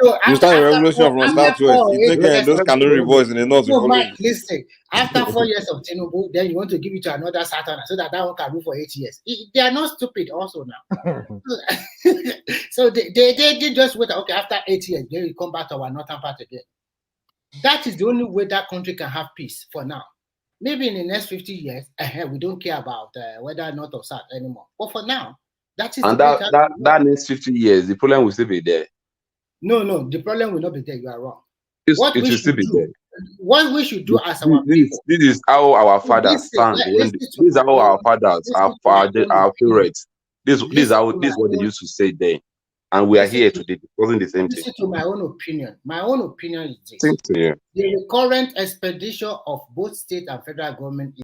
so you start a revolution from start to west. You think those Kanuri boys in the north will follow you. Listen, after 4 years of Tinubu, then you want to give it to another Saturn so that one can rule for 8 years. They are not stupid also now. So they just wait. Okay, after 8 years, they will come back to our northern part again. That is the only way that country can have peace for now. Maybe in the next 50 years, we don't care about whether north or south anymore. But for now, that is and the that next 50 years, the problem will still be there. No, the problem will not be there. You are wrong. It will still be there. What we should do as our people. This is how our fathers stand. This is how our fathers, our parents. This is what they used to say then. And we are here today discussing the same thing. Listen to my own opinion. My own opinion is this. Same to you. The current expenditure of both state and federal government